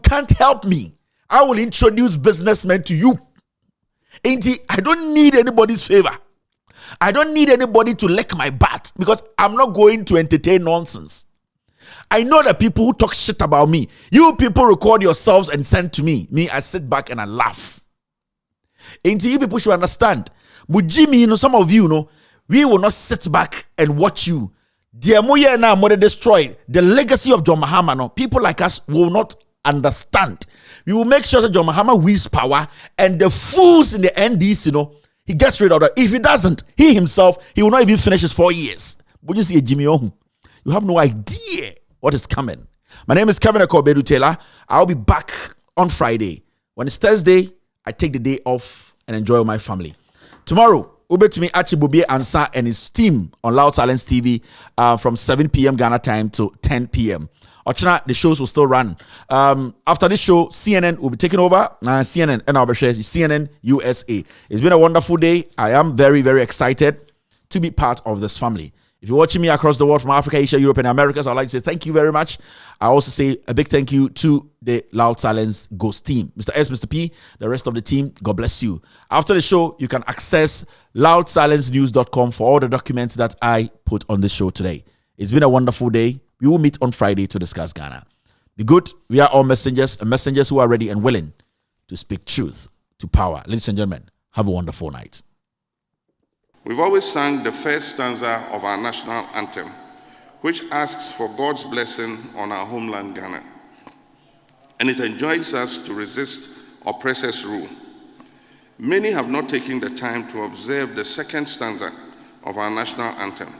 Speaker 17: can't help me. I will introduce businessmen to you. I don't need anybody's favor. I don't need anybody to lick my butt because I'm not going to entertain nonsense. I know that people who talk shit about me, you people record yourselves and send to me. Me, I sit back and I laugh. And you people should understand. Mujimi, some of you, we will not sit back and watch you. Dear Moya now, more destroyed. The legacy of John Mahama, people like us will not understand. We will make sure that John Mahama wins power and the fools in the NDC, he gets rid of that. If he doesn't, he himself, he will not even finish his 4 years. But you see, Jimmy Ohun, you have no idea what is coming. My name is Kevin Akobedu Taylor. I'll be back on Friday. When it's Thursday, I take the day off and enjoy with my family. Tomorrow, Ubetumi Achibobie Ansa and his team on Loud Silence TV from 7 p.m. Ghana time to 10 p.m. Ochina, the shows will still run. After this show, CNN will be taking over. CNN and our share CNN USA. It's been a wonderful day. I am very, very excited to be part of this family. If you're watching me across the world from Africa, Asia, Europe, and Americas, I'd like to say thank you very much. I also say a big thank you to the Loud Silence Ghost team. Mr. S, Mr. P, the rest of the team, God bless you. After the show, you can access loudsilencenews.com for all the documents that I put on this show today. It's been a wonderful day. We will meet on Friday to discuss Ghana. Be good. We are all messengers, and messengers who are ready and willing to speak truth to power. Ladies and gentlemen, have a wonderful night.
Speaker 2: We've always sung the first stanza of our national anthem, which asks for God's blessing on our homeland, Ghana. And it enjoins us to resist oppressors' rule. Many have not taken the time to observe the second stanza of our national anthem,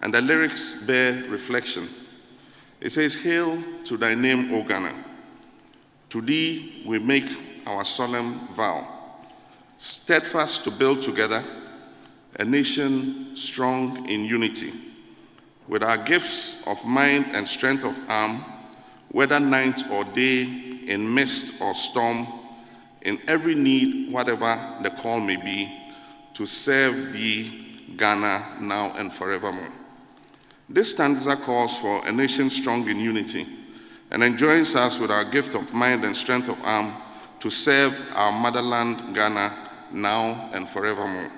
Speaker 2: and the lyrics bear reflection. It says, "Hail to thy name, O Ghana. To thee we make our solemn vow, steadfast to build together a nation strong in unity, with our gifts of mind and strength of arm, whether night or day, in mist or storm, in every need, whatever the call may be, to serve thee, Ghana, now and forevermore." This stanza calls for a nation strong in unity and enjoins us with our gift of mind and strength of arm to serve our motherland, Ghana, now and forevermore.